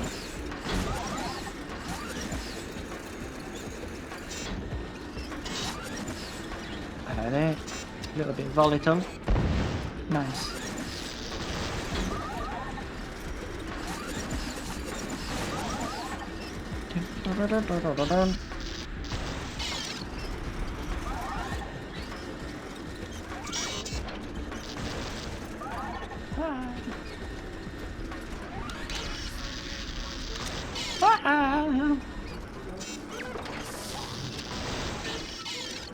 Alright, a little bit volatile. Nice.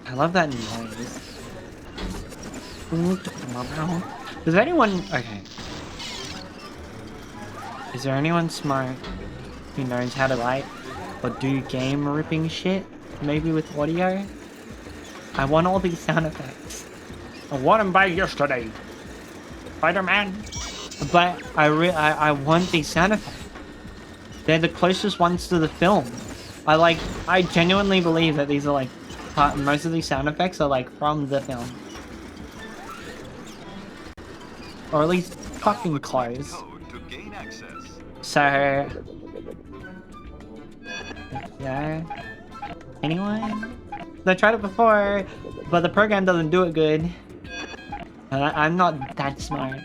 I love that noise. Does anyone... Okay. Is there anyone smart who knows how to write or do game ripping shit? Maybe with audio? I want all these sound effects. I want them by yesterday. Spider-Man. But I want these sound effects. They're the closest ones to the film. I genuinely believe that these are like, most of these sound effects are like from the film. Or at least fucking close. So... Yeah. Anyone? I tried it before, but the program doesn't do it good. And I'm not that smart.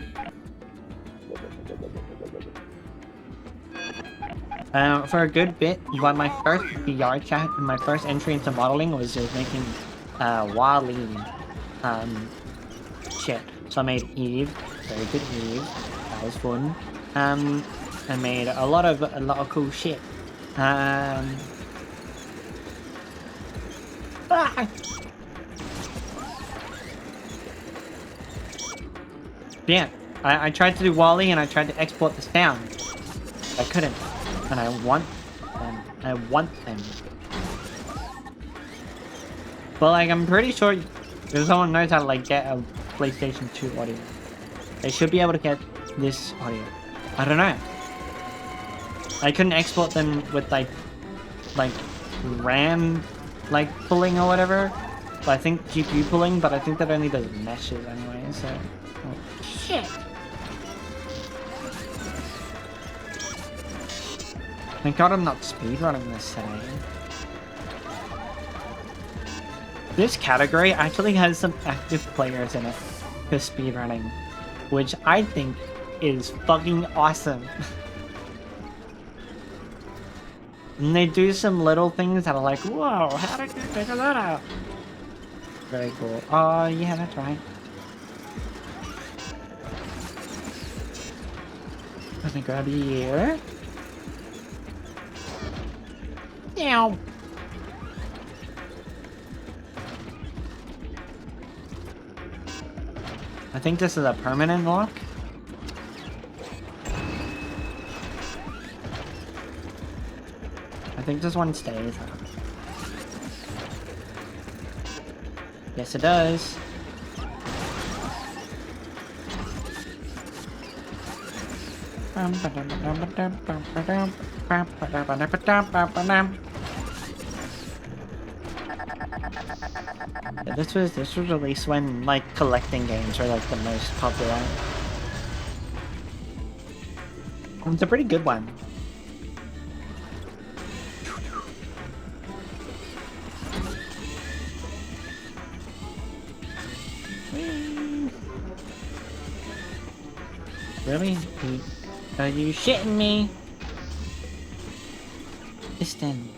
For a good bit, when my first VR chat, my first entry into modeling was just making Wall-E shit. So I made Eve, very good Eve, that was fun. I made a lot of cool shit. Yeah, I tried to do Wall-E and I tried to export the sound. I couldn't. And I want them. I want them. But like, I'm pretty sure if someone knows how to like get a PlayStation 2 audio, they should be able to get this audio. I don't know. I couldn't export them with like RAM like pulling or whatever. But I think GPU pulling, but I think that only does meshes anyway, so... Oh, shit! Thank God I'm not speedrunning this today. This category actually has some active players in it for speedrunning, which I think is fucking awesome. And they do some little things that are like, whoa, how did you figure that out? Very cool. Oh, yeah, that's right. Let me grab you here. Meow. I think this is a permanent lock. I think this one stays. Yes, it does. This was released when like collecting games were like the most popular. It's a pretty good one. Really? Are you shitting me? Piston.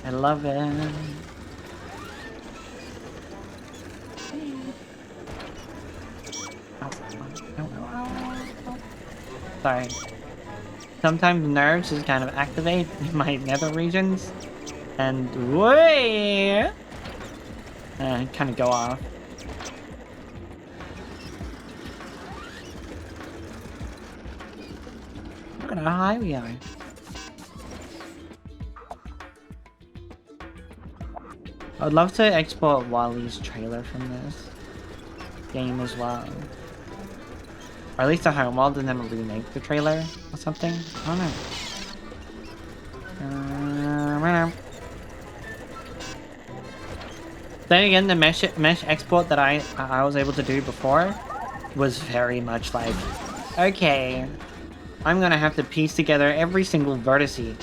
I love it. Sorry. Sometimes nerves just kind of activate in my nether regions. And way kind of go off. Look at how high we are. I'd love to export Wally's trailer from this game as well. Or at least a home world and then remake the trailer or something. I don't know. Then again, the mesh export that I was able to do before was very much like, okay, I'm gonna have to piece together every single vertice,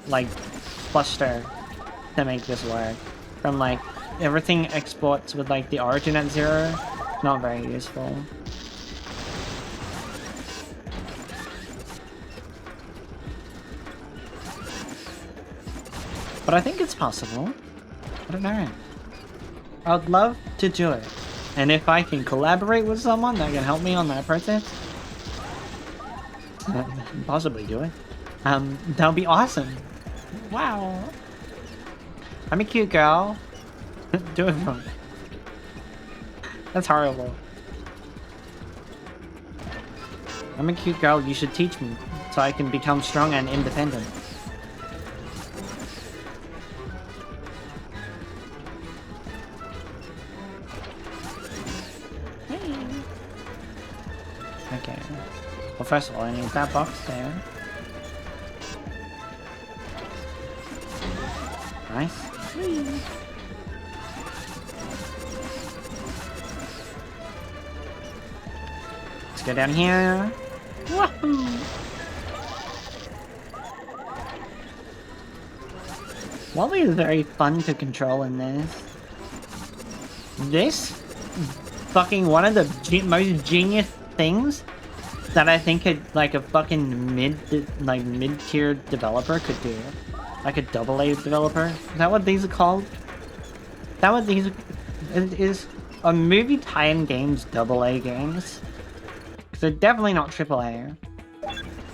like, cluster to make this work. From like, everything exports with like the origin at 0, not very useful. But I think it's possible. I don't know. I'd love to do it. And if I can collaborate with someone that can help me on that process, possibly do it. That'll be awesome. Wow. I'm a cute girl. Do it for me. That's horrible. I'm a cute girl, you should teach me, so I can become strong and independent. Okay. Well, first of all, I need that box there. Nice. Let's go down here. Wahoo! Wally is very fun to control in this. This? Fucking one of the most genius things that I think like a fucking mid-tier developer could do. Like a AA developer. Is that what these are called? Is that what these are? Is a movie tie-in games AA games? Because they're definitely not AAA.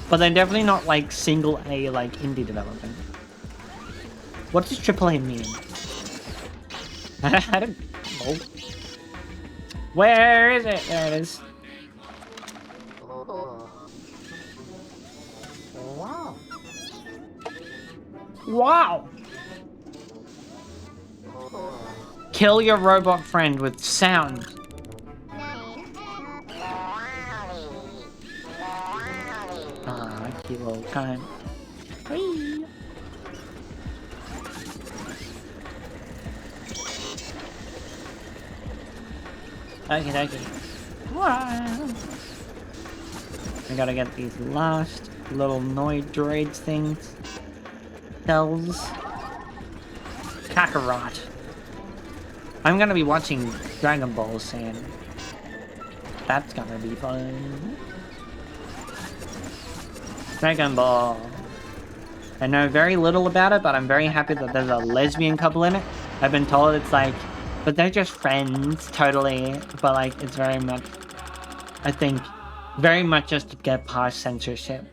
But they're definitely not like single A like indie development. What does AAA mean? I don't know. Where is it? There it is. Wow. Wow! Kill your robot friend with sound. Ah, cute little cunt. Whee! Okay. Wow! I gotta get these last little Noid droids things. Cells. Kakarot. I'm gonna be watching Dragon Ball soon. That's gonna be fun. Dragon Ball. I know very little about it, but I'm very happy that there's a lesbian couple in it. I've been told it's like, but they're just friends, totally. But like, it's very much, I think, very much just to get past censorship.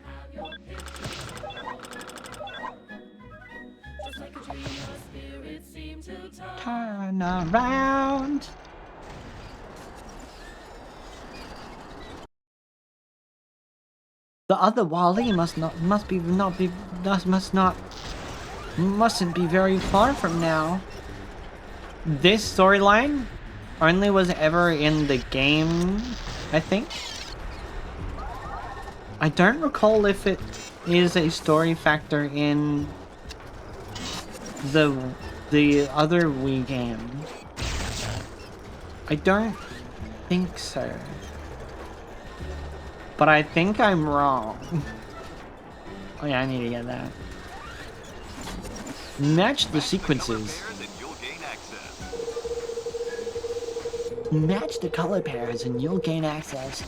Turn around. The other Wally mustn't be very far from now. This storyline only was ever in the game, I think. I don't recall if it is a story factor in the other Wii game. I don't think so. But I think I'm wrong. Oh yeah, I need to get that. Match the sequences. Match the color pairs and you'll gain access.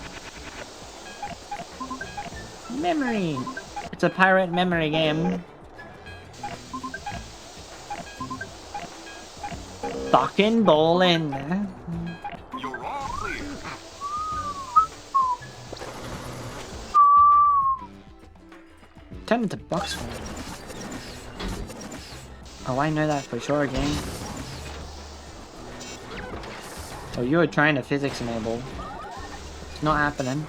Memory. It's a pirate memory game. Fucking bowling. You're all clear. Turn into box form. Oh, I know that for sure, game. Oh, you were trying to physics enable. It's not happening.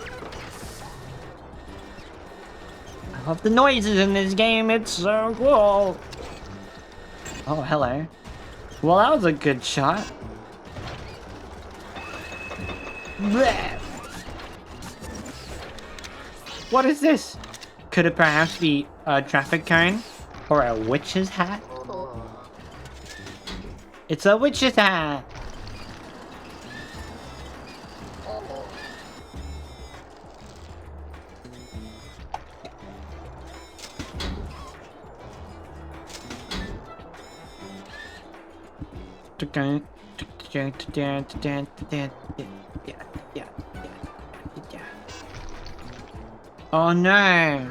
I love the noises in this game, it's so cool! Oh, hello. Well, that was a good shot. Blech. What is this? Could it perhaps be a traffic cone? Or a witch's hat? It's a witch's hat! Oh no!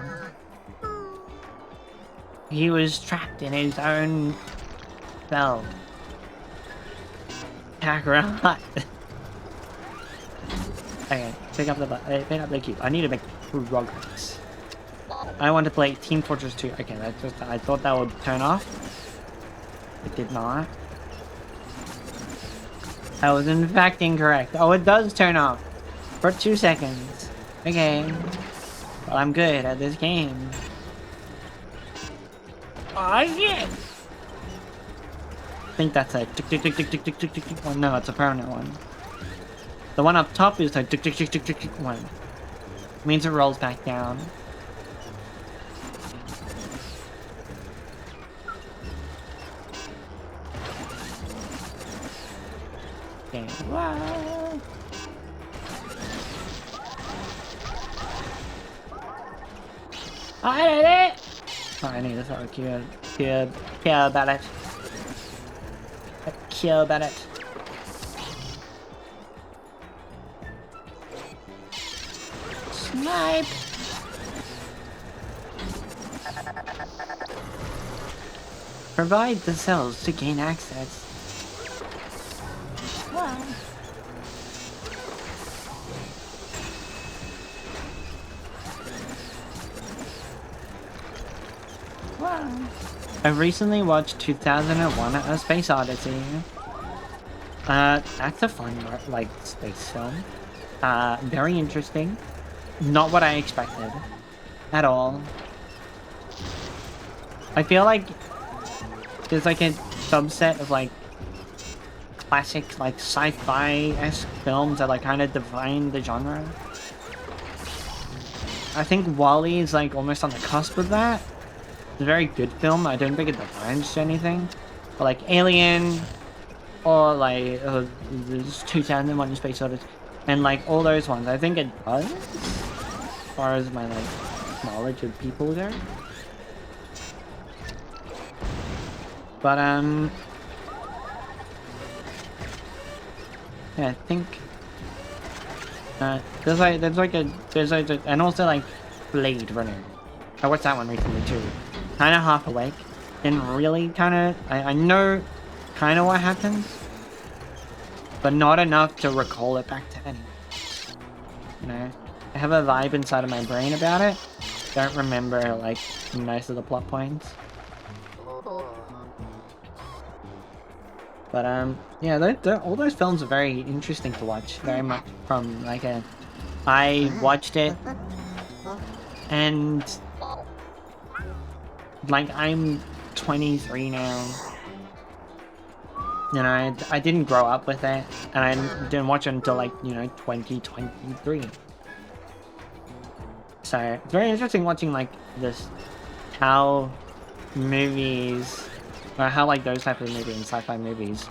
He was trapped in his own cell. Kakarot. Okay, pick up the cube. I need to make progress. I want to play Team Fortress 2. Okay, I thought that would turn off. It did not. I was in fact incorrect. Oh, it does turn off. For 2 seconds. Okay. Well, I'm good at this game. Oh shit! I think that's a tick tick tick tick tick tick tick tick tick one. No, it's a permanent one. The one up top is a tick tick tick tick tick tick one. It means it rolls back down. Okay. Wow. I did it! Oh, I need to throw a cube about it. A cube about it. Snipe! Provide the cells to gain access. Wow. Wow. I recently watched 2001: A Space Odyssey. That's a fun, like, space film. Very interesting. Not what I expected. At all. I feel like there's like a subset of like classic like sci-fi-esque films that like kind of define the genre. I think WALL-E is like almost on the cusp of that. It's a very good film. I don't think it defines anything. But like Alien or like 2001: A Space Odyssey and like all those ones, I think it does. As far as my like knowledge of people go. But yeah, I think there's and also like Blade Runner. I watched that one recently too. Kind of half awake. Didn't really I know kind of what happens, but not enough to recall it back to anything. You know, I have a vibe inside of my brain about it. Don't remember like most of the plot points. But yeah, all those films are very interesting to watch. Very much from like I watched it And like I'm 23 now. You know, I didn't grow up with it, and I didn't watch it until like, you know, 2023. So it's very interesting watching like this, how movies, or how like those type of movies and sci-fi movies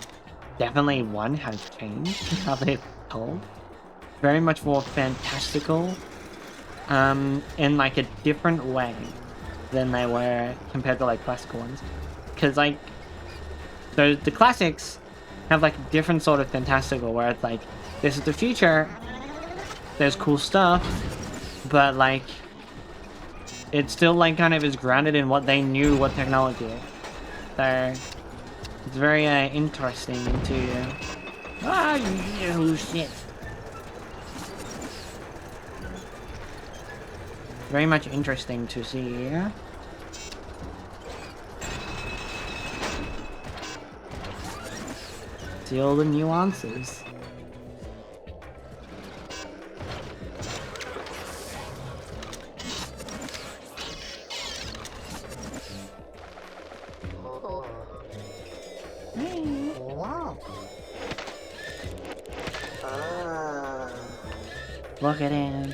definitely one have changed how they're told. Very much more fantastical, in like a different way than they were compared to like classical ones. Because like the classics have like a different sort of fantastical where it's like, this is the future, there's cool stuff, but like it still like kind of is grounded in what they knew what technology is. So it's very interesting to shit. Very much interesting to see. See all the nuances. Wow. Look at him.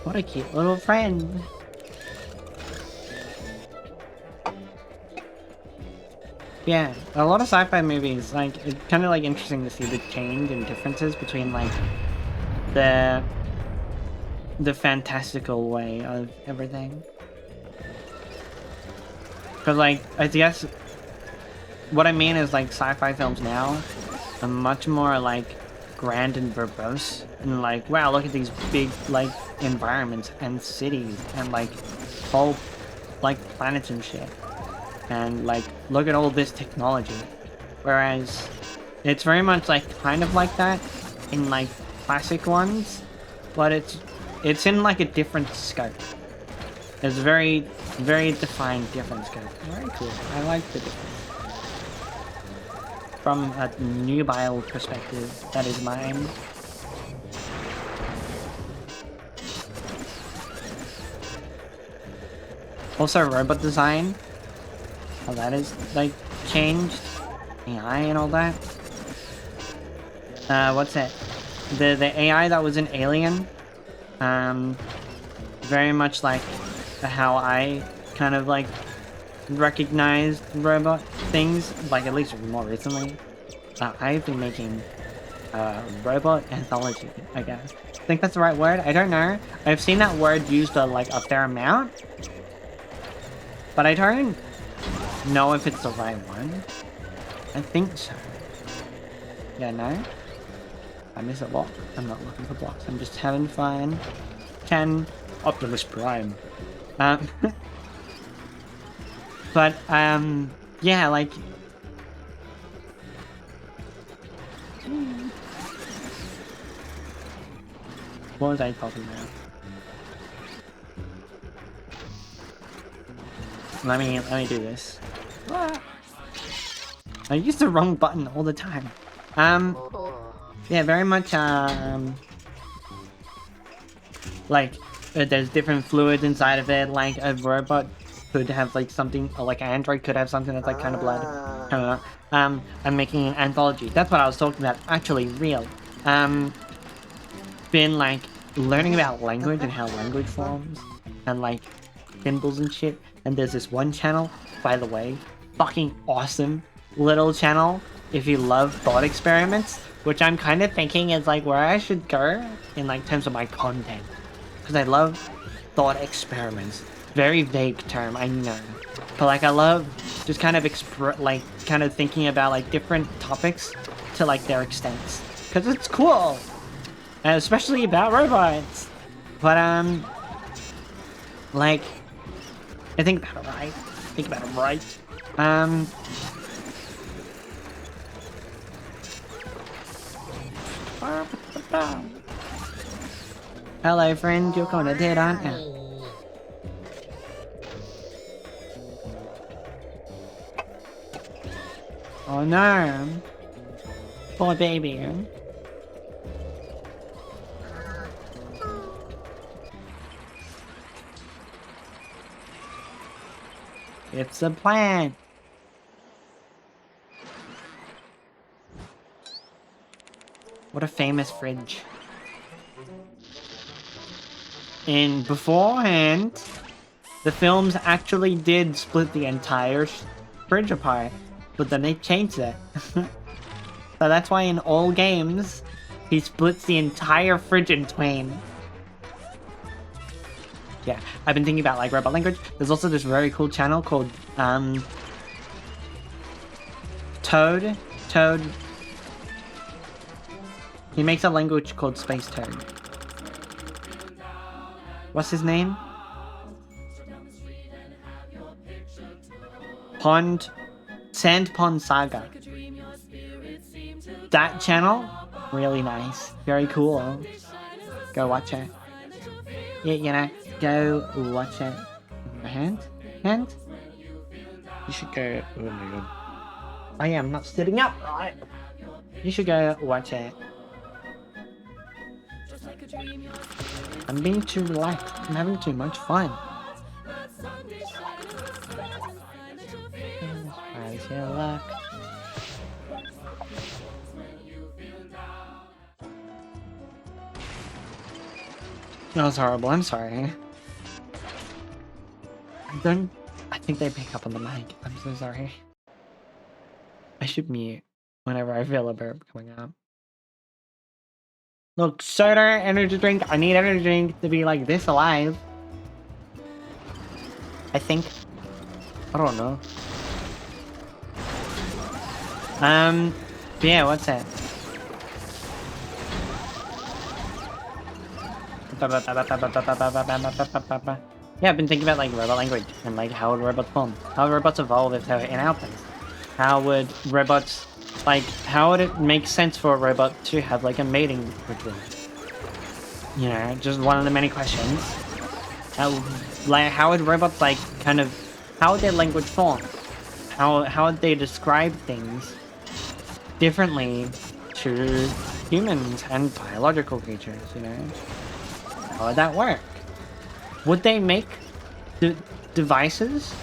What a cute little friend. Yeah, a lot of sci-fi movies, like, it's kind of like interesting to see the change and differences between like the fantastical way of everything. Because like, I guess what I mean is like sci-fi films now are much more like grand and verbose and like, wow, look at these big like environments and cities and like whole like planets and shit, and like look at all this technology. Whereas it's very much like kind of like that in like classic ones, but it's in like a different scope. It's very defined different scope. Very cool. I like the difference. From a nubile perspective, that is mine. Also, robot design. How that is like changed, AI and all that. What's it? The AI that was in Alien. Very much like how I kind of like recognized robot things, like at least more recently. I've been making robot anthology, I guess. I think that's the right word. I don't know. I've seen that word used like a fair amount, but I don't know if it's the right one. I think so. Yeah, no? I miss a block. I'm not looking for blocks. I'm just having fun. 10 Optimus Prime. But, yeah, like... What was I talking about? Let me do this. I use the wrong button all the time. Yeah, very much, like, there's different fluids inside of it, like a robot could have like something, or like an android could have something that's like kind of blood. I don't know. I'm making an anthology. That's what I was talking about. Actually, real. Been like learning about language and how language forms, and like symbols and shit. And there's this one channel, by the way, fucking awesome little channel. If you love thought experiments, which I'm kind of thinking is like where I should go in like terms of my content. Because I love thought experiments. Very vague term, I know. But like I love just kind of like kind of thinking about like different topics to like their extents. Because it's cool. And especially about robots. But like I think about it right. Think about it right. Hello friend, you're kinda dead, aren't you? Oh no. Poor baby. It's a plant. What a famous fridge. And beforehand, the films actually did split the entire fridge apart, but then they changed it. So that's why in all games, he splits the entire fridge in twain. Yeah, I've been thinking about like robot language. There's also this very cool channel called Toad. He makes a language called Space Toad. What's his name? Sand Pond Saga. That channel, really nice, very cool. Go watch it. Yeah, you know, go watch it. Hand? You should go. Oh my god. I am not sitting up, right? You should go watch it. I'm being too relaxed. I'm having too much fun. How's your luck? That was horrible. I'm sorry. I think they pick up on the mic. I'm so sorry. I should mute whenever I feel a burp coming up. Look, soda, energy drink. I need energy drink to be like this alive. I think. I don't know. Yeah, what's that? Yeah, I've been thinking about like robot language and like how would robots form? How would robots evolve if they were in our place? How would robots how would it make sense for a robot to have like a mating ritual? You know, just one of the many questions. How would robots like kind of how would their language form? How would they describe things differently to humans and biological creatures, you know? How would that work? Would they make devices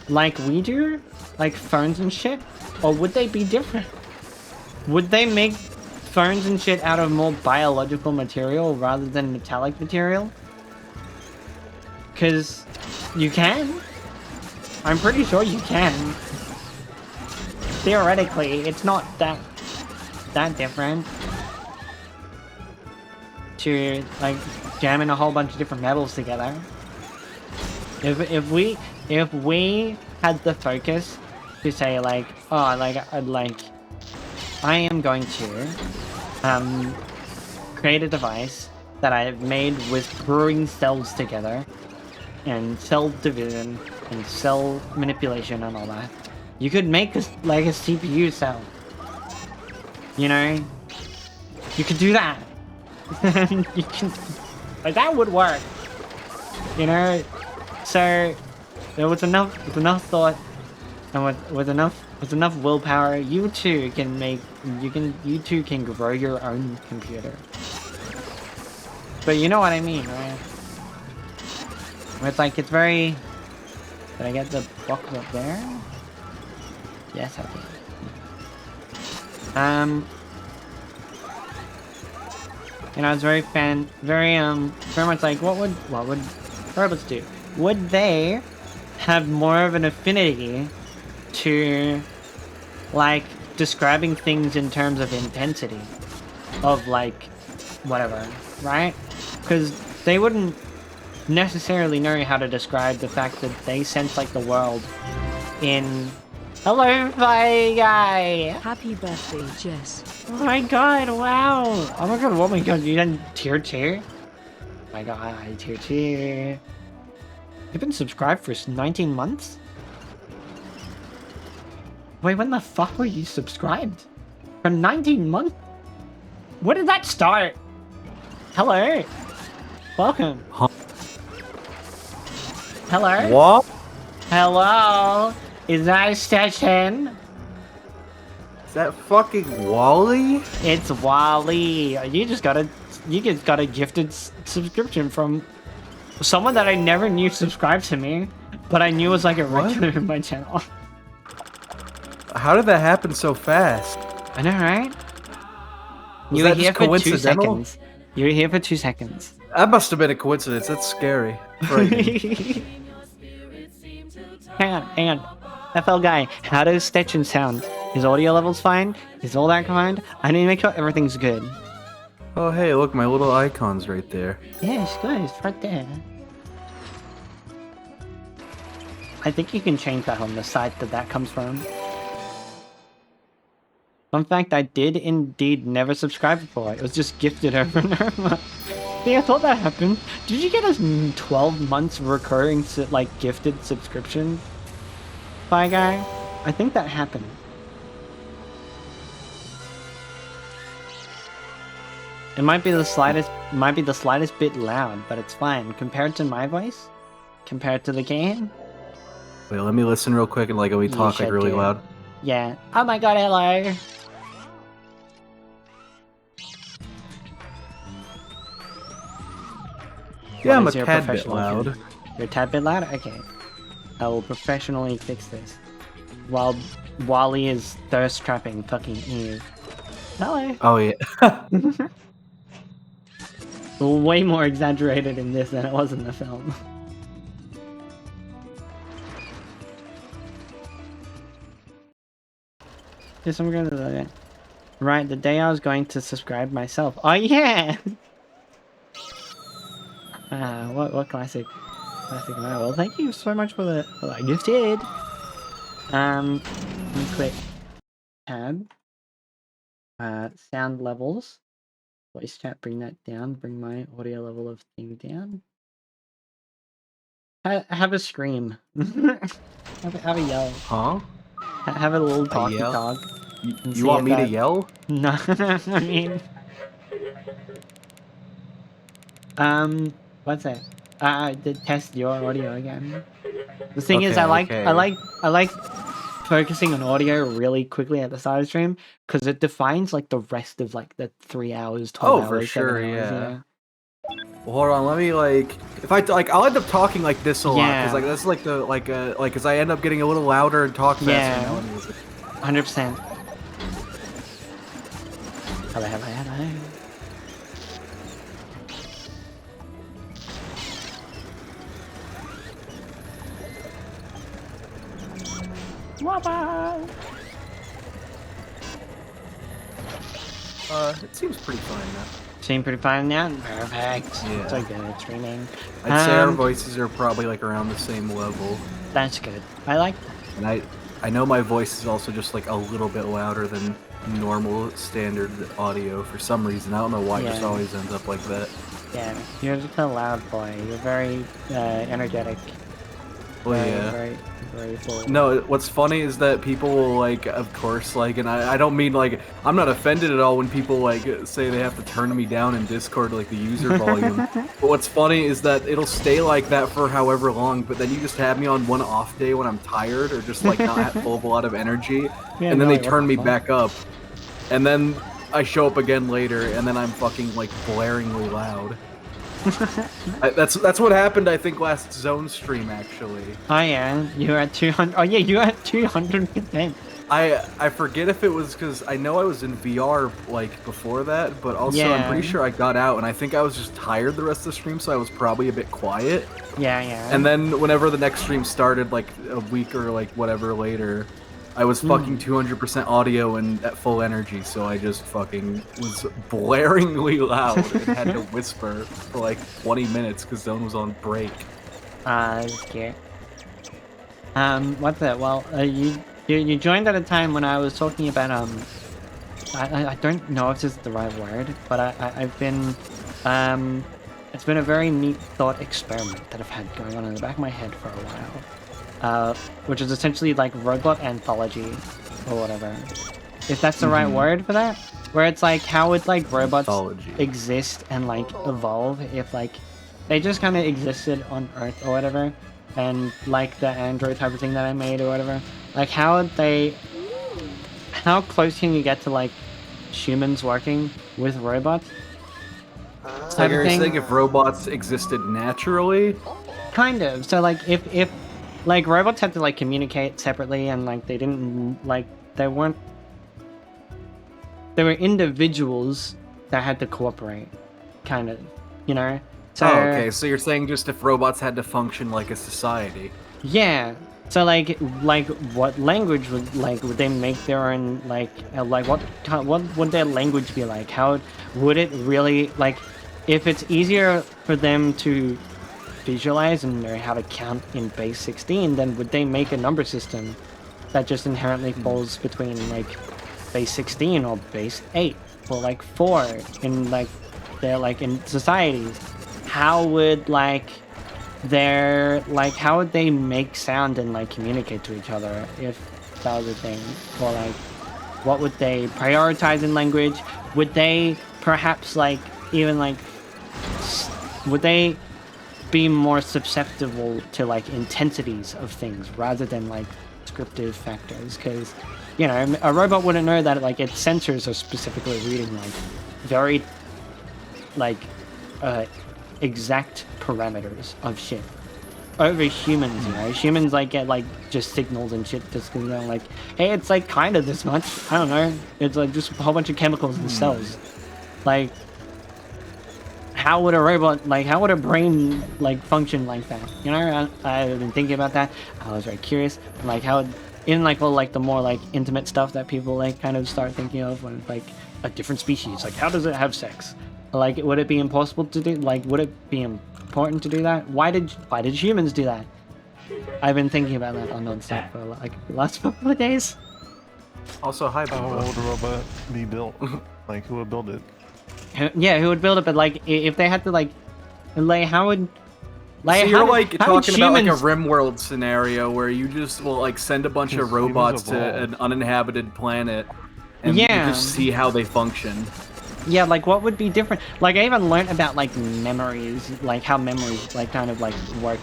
like we do? Like phones and shit? Or would they be different? Would they make phones and shit out of more biological material rather than metallic material? Because you can. I'm pretty sure you can. Theoretically, it's not that different to like jamming a whole bunch of different metals together. If we had the focus to say like, oh, I am going to create a device that I have made with brewing cells together and cell division and cell manipulation and all that. You could make like a CPU cell. You know? You could do that. You can, like, that would work. You know? So there was enough thought and with enough willpower, you two can grow your own computer. But you know what I mean, right? It's like, it's very... Did I get the box up there? Yes, I did. You know, it's very much like, what would robots do? Would they have more of an affinity to, like, describing things in terms of intensity? Of, like, whatever, right? Because they wouldn't necessarily know how to describe the fact that they sense, like, the world in... Hello, bye guy! Happy birthday, Jess. Oh my god, wow! Oh my god, you done tier 2? Oh my god, tier 2. You've been subscribed for 19 months? Wait, when the fuck were you subscribed? For 19 months? When did that start? Hello? Welcome. Huh? Hello? What? Hello? Is that a session? Is that fucking Wally? It's Wally. You just got a gifted subscription from someone that I never knew subscribed to me. But I knew it was like a What? regular in my channel. How did that happen so fast? I know, right? Was You were that here just for 2 coincidental? seconds. You were here for 2 seconds. That must have been a coincidence. That's scary. Frightening. Hang on. FL guy, how does Stetchen sound? His audio level's fine? Is all that fine? I need to make sure everything's good. Oh, hey, look, my little icon's right there. Yeah, it's good. It's right there. I think you can change that on the site that comes from. Fun fact, I did indeed never subscribe before. It was just gifted over and over. See, I thought that happened. Did you get a 12 months recurring, like, gifted subscription? Bye, guy? I think that happened. It might be the slightest bit loud, but it's fine. Compared to my voice? Compared to the game? Wait, let me listen real quick and like, let me talk like should really do. loud. Yeah. Oh my god, hello! Yeah, I'm a What is your tad bit professional loud. opinion? You're a tad bit loud? Okay. I will professionally fix this. While Wally is thirst trapping fucking Eve. Hello! Oh, yeah. Way more exaggerated in this than it was in the film. Yes, I'm gonna do that. Right, the day I was going to subscribe myself. Oh yeah! What classic moment. Well, thank you so much for the gifted. Let me click tab. Sound levels. Voice chat, bring that down. Bring my audio level of thing down. Have a scream. have a yell. Huh? Have a little talky yell? talk. You want me to yell? No, I mean, what's that? I did test your audio again. The thing is, I like focusing on audio really quickly at the start of the stream because it defines like the rest of like the 3 hours, 12 hours, Oh, for 7 sure, hours, yeah. you know? Well, hold on, let me like, if I like, I'll end up talking like this a lot Yeah. because like that's like the like because I end up getting a little louder and talk faster. Yeah. Now anyways. 100%. Hello. Wabba! It seems pretty fine now. Seem pretty fine now? Perfect. Yeah. So good at streaming. I'd say our voices are probably like around the same level. That's good. I like that. And I know my voice is also just like a little bit louder than normal standard audio for some reason. I don't know why it just Yeah. always ends up like that. Yeah, you're just a loud boy. You're very energetic. Well, yeah. Very full. No, what's funny is that people will like, of course, like, and I don't mean like, I'm not offended at all when people like say they have to turn me down in Discord, like the user volume. But what's funny is that it'll stay like that for however long, but then you just have me on one off day when I'm tired or just like not full of a lot of energy, Yeah, and then no, they what turn the me fuck? back up, and then I show up again later, and then I'm fucking like blaringly loud. That's what happened, I think, last Zone stream, actually. Oh yeah, you're at 200. Oh yeah, you're at 200%. I forget if it was because I know I was in VR like before that, but also I'm Yeah. pretty sure I got out and I think I was just tired the rest of the stream, so I was probably a bit quiet. Yeah. And then whenever the next stream started, like a week or like whatever later, I was fucking 200% audio and at full energy, so I just fucking was blaringly loud and had to whisper for like 20 minutes because Zone was on break. That's cute. What's that? Well, you joined at a time when I was talking about I don't know if this is the right word, but I've been it's been a very neat thought experiment that I've had going on in the back of my head for a while, which is essentially like robot anthology or whatever, if that's the right word for that, where it's like how would like robots Anthology. exist and like evolve if like they just kind of existed on Earth or whatever, and like the android type of thing that I made or whatever, like how close can you get to like humans working with robots So type of you're thing? saying if robots existed naturally? Kind of. So like if like robots had to like communicate separately, and like they didn't like they weren't. There were individuals that had to cooperate, kind of, you know. So, oh, okay. So you're saying just if robots had to function like a society? Yeah. So like what language would they make their own what would their language be like? How would it really like if it's easier for them to visualize and know how to count in base 16, then would they make a number system that just inherently falls between like base 16 or base 8 or like 4 in like they're like in societies? How would how would they make sound and like communicate to each other if that was a thing? Or like what would they prioritize in language? Would they perhaps like even like would they be more susceptible to like intensities of things rather than like descriptive factors? Because you know a robot wouldn't know that like its sensors are specifically reading like very like exact parameters of shit over humans. You know, humans like get like just signals and shit just because they're like, hey, it's like kind of this much. I don't know, it's like just a whole bunch of chemicals in cells. Like how would a robot like how would a brain like function like that? You know, I've been thinking about that. I was very curious, like how in like all like the more like intimate stuff that people like kind of start thinking of when like a different species, like how does it have sex? Like, would it be impossible to do? Like, would it be important to do that? Why did humans do that? I've been thinking about that on non-stop for like the last couple of days. Also, hi, how would a robot be built? Like, who would build it? Yeah, who would build it? But like, if they had to like how would like so you're like talking about like a humans... RimWorld scenario where you just will like send a bunch of robots to an uninhabited planet and you just see how they function. Yeah, like what would be different? Like I even learned about like memories, like how memories like kind of like work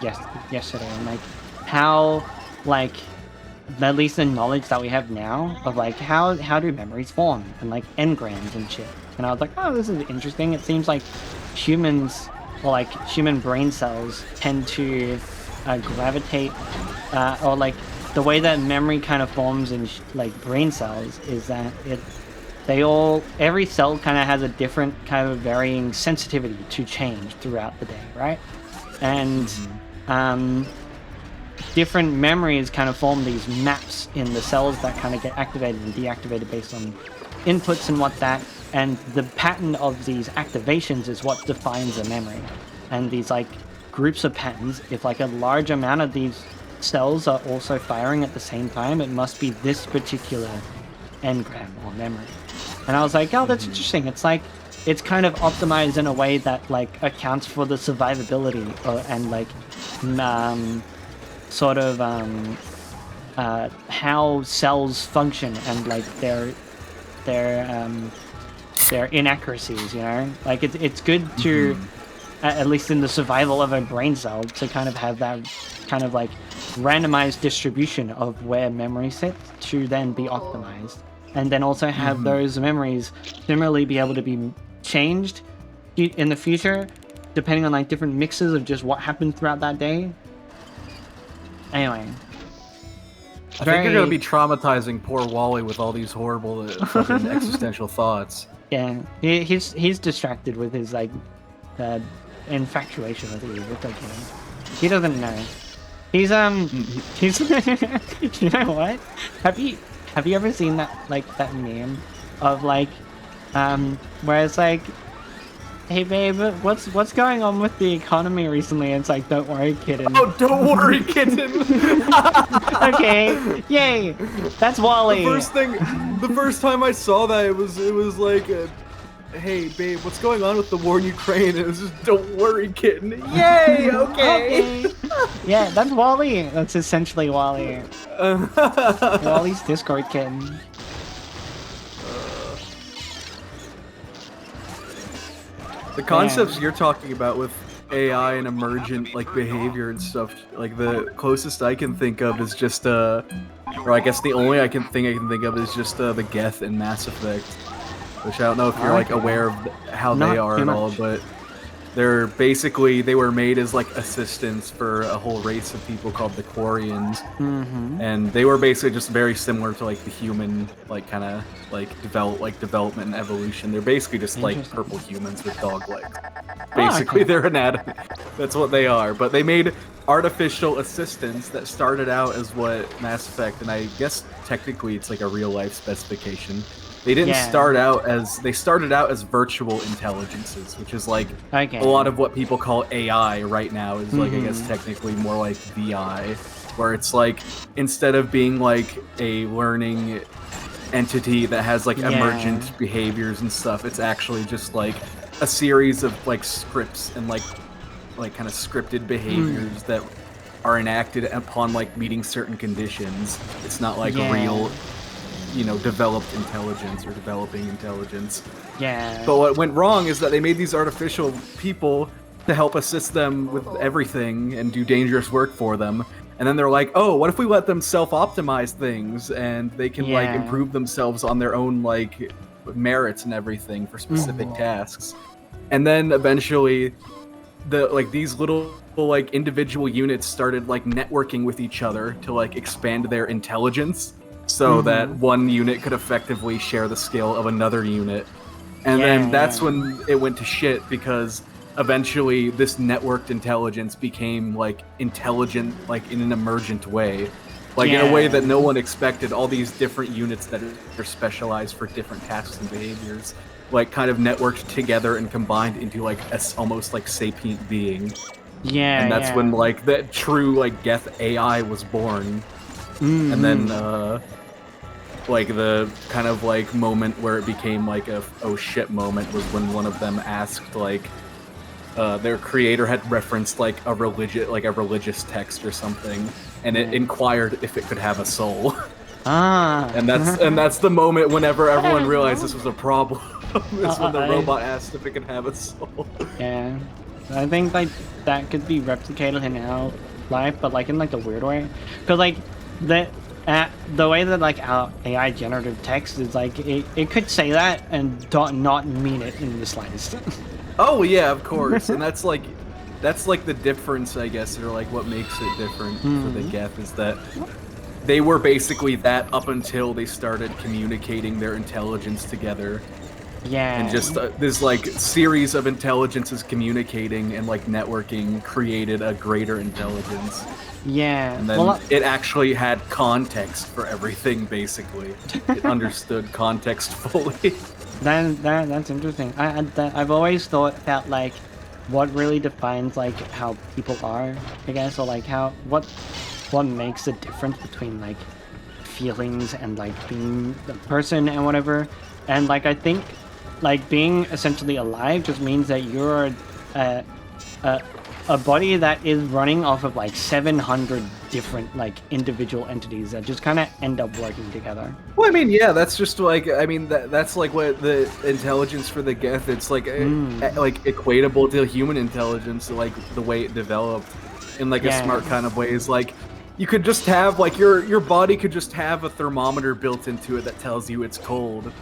yesterday, and like how like at least the knowledge that we have now of like how do memories form and like engrams and shit. And I was like, oh, this is interesting. It seems like humans or like human brain cells tend to gravitate or like the way that memory kind of forms in like brain cells is that every cell kind of has a different kind of varying sensitivity to change throughout the day, right? And different memories kind of form these maps in the cells that kind of get activated and deactivated based on inputs and whatnot. And the pattern of these activations is what defines a memory. And these like groups of patterns, if like a large amount of these cells are also firing at the same time, it must be this particular engram or memory. And I was like, oh, that's interesting. It's like, it's kind of optimized in a way that like accounts for the survivability and like sort of how cells function and like their inaccuracies, you know? Like it's good to, at least in the survival of a brain cell, to kind of have that kind of like randomized distribution of where memory sits to then be optimized. And then also have those memories similarly be able to be changed in the future, depending on like different mixes of just what happened throughout that day. Anyway. I think you're going to be traumatizing poor Wally with all these horrible fucking existential thoughts. Yeah, he's distracted with his like infatuation with you. It's okay. He doesn't know. He's you know what? Have you ever seen that that meme of like where it's like, hey babe, what's going on with the economy recently? And it's like, don't worry, kitten. Oh, don't worry, kitten. Okay, yay, that's Wally. The first time I saw that, it was like, hey babe, what's going on with the war in Ukraine? It was just, don't worry, kitten. Yay, okay. Yeah, that's Wally. That's essentially Wally. Wally's Discord kitten. The concepts you're talking about with AI and emergent like behavior and stuff, like the closest I can think of is just or I guess the only thing I can think of is just the Geth in Mass Effect, which I don't know if you're like aware of how they are at all, but They were made as like assistants for a whole race of people called the Quarians, and they were basically just very similar to like the human, like kind of like development and evolution. They're basically just like purple humans with dog legs. Basically, their anatomy. That's what they are. But they made artificial assistants that started out as what Mass Effect, and I guess technically it's like a real life specification. They didn't start out as, they started out as virtual intelligences, which is like a lot of what people call AI right now is like, I guess technically more like VI, where it's like, instead of being like a learning entity that has like emergent behaviors and stuff, it's actually just like a series of like scripts and like kind of scripted behaviors that are enacted upon like meeting certain conditions. It's not like real, you know, developed intelligence or developing intelligence. Yeah. But what went wrong is that they made these artificial people to help assist them with everything and do dangerous work for them. And then they're like, oh, what if we let them self-optimize things and they can like improve themselves on their own like merits and everything for specific tasks. And then eventually these little like individual units started like networking with each other to like expand their intelligence, so that one unit could effectively share the skill of another unit. And then that's when it went to shit, because eventually this networked intelligence became like intelligent, like in an emergent way, like in a way that no one expected. All these different units that are specialized for different tasks and behaviors, like kind of networked together and combined into like almost like sapient being. And that's when like that true like Geth AI was born. And then like the kind of like moment where it became like a oh shit moment was when one of them asked like their creator had referenced like a religious text or something, and it inquired if it could have a soul. And that's the moment whenever everyone realized this was a problem. Is when the robot asked if it could have a soul. Yeah, I think like that could be replicated in our life, but like in like a weird way, because like the way that like our AI generative text is like it could say that and not mean it in the slightest. Oh yeah, of course, and that's like the difference, I guess, or like what makes it different for the Geth is that they were basically that up until they started communicating their intelligence together. Yeah. And just this like series of intelligences communicating and like networking created a greater intelligence. Yeah. And then it actually had context for everything, basically. It understood context fully. That's interesting. I've always thought that like what really defines like how people are, I guess, or like what makes the difference between like feelings and like being the person and whatever. And like I think like being essentially alive just means that you're a body that is running off of like 700 different like individual entities that just kind of end up working together. Well, I mean, yeah, that's just like, I mean, that's like what the intelligence for the Geth, it's like like equatable to human intelligence, like the way it developed in like a smart kind of way is like you could just have like your body could just have a thermometer built into it that tells you it's cold,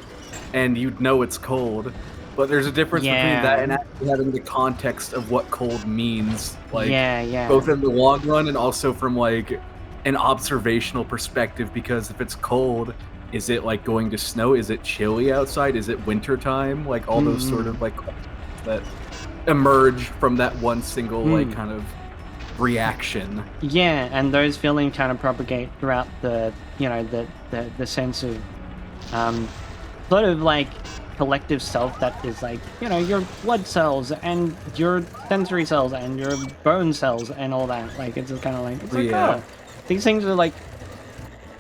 and you'd know it's cold. But there's a difference between that and actually having the context of what cold means, like both in the long run and also from like an observational perspective. Because if it's cold, is it like going to snow? Is it chilly outside? Is it winter time? Like all those sort of like that emerge from that one single like kind of reaction. Yeah, and those feelings kind of propagate throughout the the sense of sort of like collective self that is like, your blood cells and your sensory cells and your bone cells and all that. Like, it's just kind of like, oh, these things are like,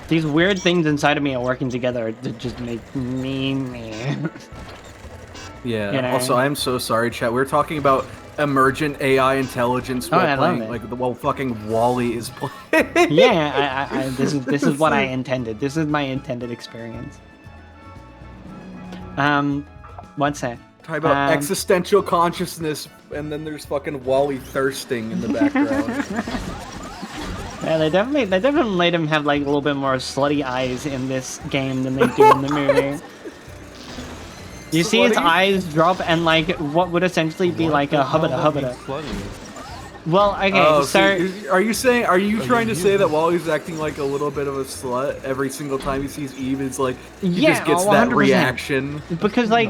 these weird things inside of me are working together to just make me. Yeah. Also, I'm so sorry, chat. We were talking about emergent AI intelligence while playing, like, while fucking Wally is playing. Yeah, this is what I intended. This is my intended experience. What's that? Talk about existential consciousness, and then there's fucking Wally thirsting in the background. Yeah, they definitely made him have like a little bit more slutty eyes in this game than they do in the movie. You see his Slutty? eyes drop and like what would essentially be like a hubbada. Well, okay, Oh, so are you trying to say that Wally's acting like a little bit of a slut every single time he sees Eve? It's like he yeah, just gets 100%. that reaction. Because like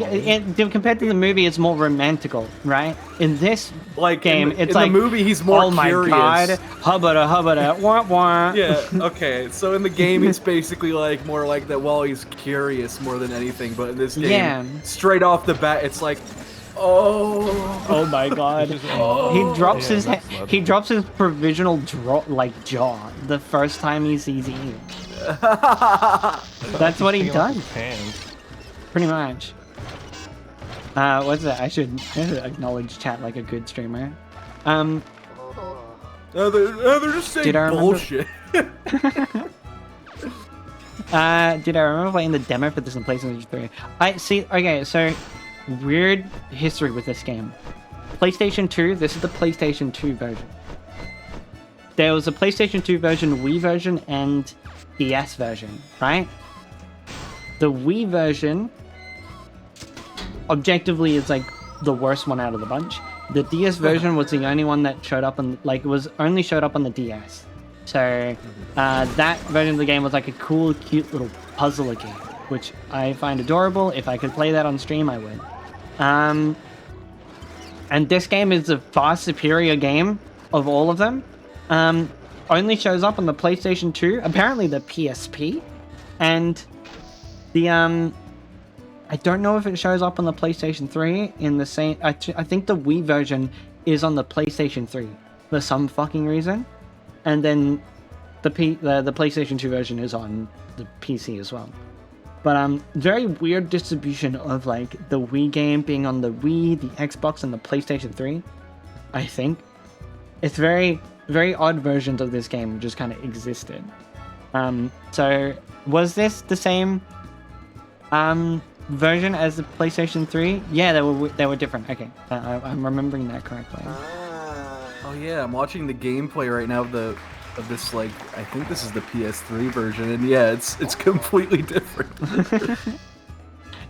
compared to the movie, it's more romantical, right? In this Like game, it's in like the movie, he's more oh my curious. god, hubbada, wah wah. Yeah, okay. So in the game, it's basically like more like that Wally's curious more than anything. But in this game, straight off the bat, it's like, oh my god. He drops his provisional jaw the first time he sees Eve. That's what he does. Pretty much. What's that? I should acknowledge chat like a good streamer. they're just saying bullshit. Did I remember playing the demo for this in PlayStation 3? Okay, so weird history with this game. PlayStation 2, this is the PlayStation 2 version. There was a PlayStation 2 version, Wii version, and DS version, right? The Wii version, objectively, is like the worst one out of the bunch. The DS version was the only one that showed up on, only showed up on the DS. So, that version of the game was like a cool, cute little puzzler game, which I find adorable. If I could play that on stream, I would. And this game is a far superior game of all of them. Only shows up on the PlayStation 2, apparently the PSP, and the I don't know if it shows up on the PlayStation 3 in the same. I think the Wii version is on the PlayStation 3 for some fucking reason, and then the PlayStation 2 version is on the PC as well. But very weird distribution of like the Wii game being on the Wii, the Xbox, and the PlayStation 3. I think it's very odd versions of this game just kind of existed. So was this the same version as the PlayStation 3? Yeah, they were different. Okay, I'm remembering that correctly. Oh yeah, I'm watching the gameplay right now of this, like, I think this is the PS3 version, and yeah, it's completely different.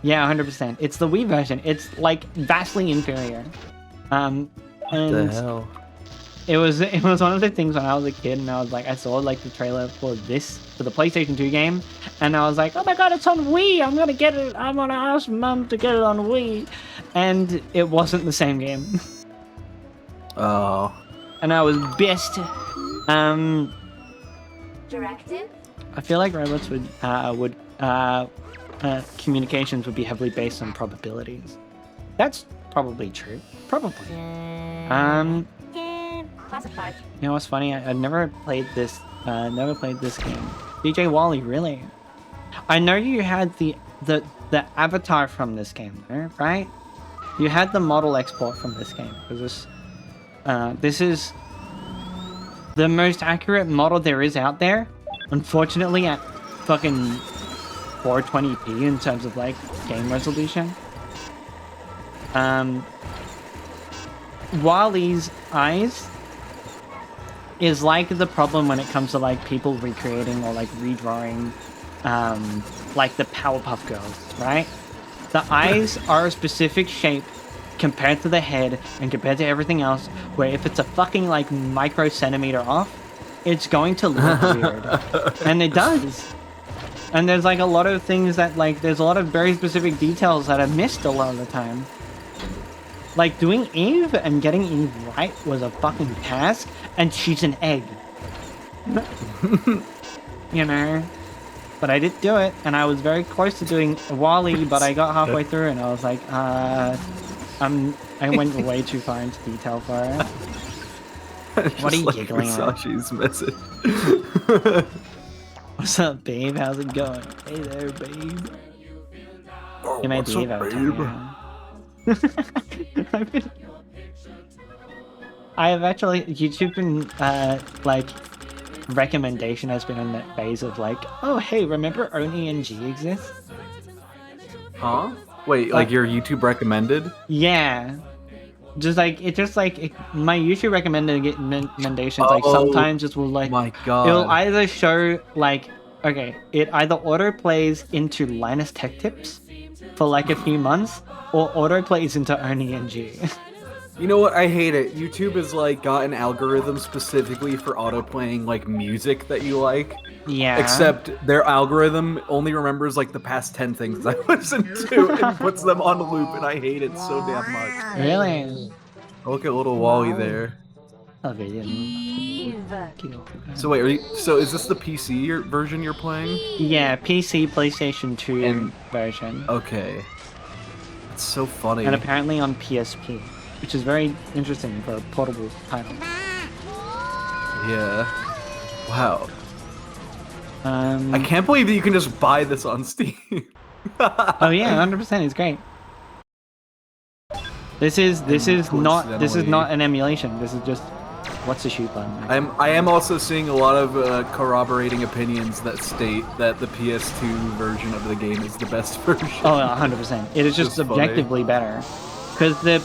Yeah, 100%. It's the Wii version. It's like vastly inferior. And What the hell? It was one of the things when I was a kid, and I was like, I saw like the trailer for the PlayStation 2 game, and I was like, oh my god, it's on Wii! I'm gonna get it. I'm gonna ask Mum to get it on Wii, and it wasn't the same game. Oh. And I was pissed. Directive? I feel like robots would communications would be heavily based on probabilities. That's probably true. Probably. Classified. You know what's funny? I never played this. Never played this game. DJ Wally, really? I know you had the avatar from this game, right? You had the model export from this game because this is the most accurate model there is out there. Unfortunately, at fucking 420p in terms of like game resolution. Wally's eyes is like the problem when it comes to like people recreating or like redrawing like the Powerpuff Girls, right? The eyes are a specific shape compared to the head and compared to everything else, where if it's a fucking like micro-centimeter off, it's going to look weird. And it does. And there's like a lot of things that like, there's a lot of very specific details that are missed a lot of the time. Like doing Eve and getting Eve right was a fucking task, and she's an egg. You know? But I did do it, and I was very close to doing Wally, but I got halfway through and I was like, I went way too far into detail for it. What are you giggling at? Sashi's message. What's up, babe? How's it going? Hey there, babe. Oh, You made what's the Eve up, avatar, babe? yeah. I have actually, YouTube been, like, recommendation has been on that phase of like, oh hey, remember Oni and G exists? Huh? Wait, like your YouTube recommended? Yeah. Just like, my YouTube recommendations, like sometimes it will like, my god. It'll either show like, okay, it either auto plays into Linus Tech Tips, for like a few months, or autoplays into only NG. You know what? I hate it. YouTube has like got an algorithm specifically for auto-playing like music that you like. Yeah. Except their algorithm only remembers like the past 10 things I listened to and puts them on loop, and I hate it so damn much. Really? Look at little Wally there. Okay, So wait, so is this the PC version you're playing? yeah, PC, PlayStation 2 And- version. Okay. It's so funny. And apparently on PSP, which is very interesting for a portable title. Yeah. Wow. Um, I can't believe that you can just buy this on Steam. oh yeah, 100%. It's great. This is not an emulation. This is just what's the shoot button. I am also seeing a lot of corroborating opinions that state that the PS2 version of the game is the best version. Oh, 100%. It is just Funny. objectively better. Because the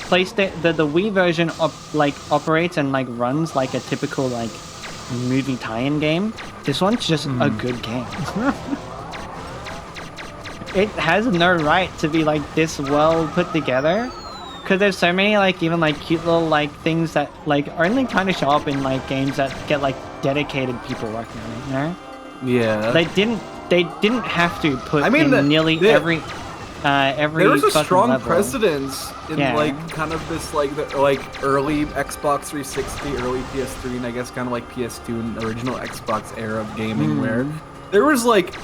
the Wii version operates and like runs like a typical like movie tie-in game. This one's just a good game. It has no right to be like this well put together. Because there's so many like even like cute little like things that like only kind of show up in like games that get like dedicated people working on it, you know? Yeah. They didn't have to put in nearly every there was a fucking strong level. precedence in Yeah. like kind of this like early Xbox 360, early PS3, and I guess kind of like PS2 and original Xbox era of gaming where there was like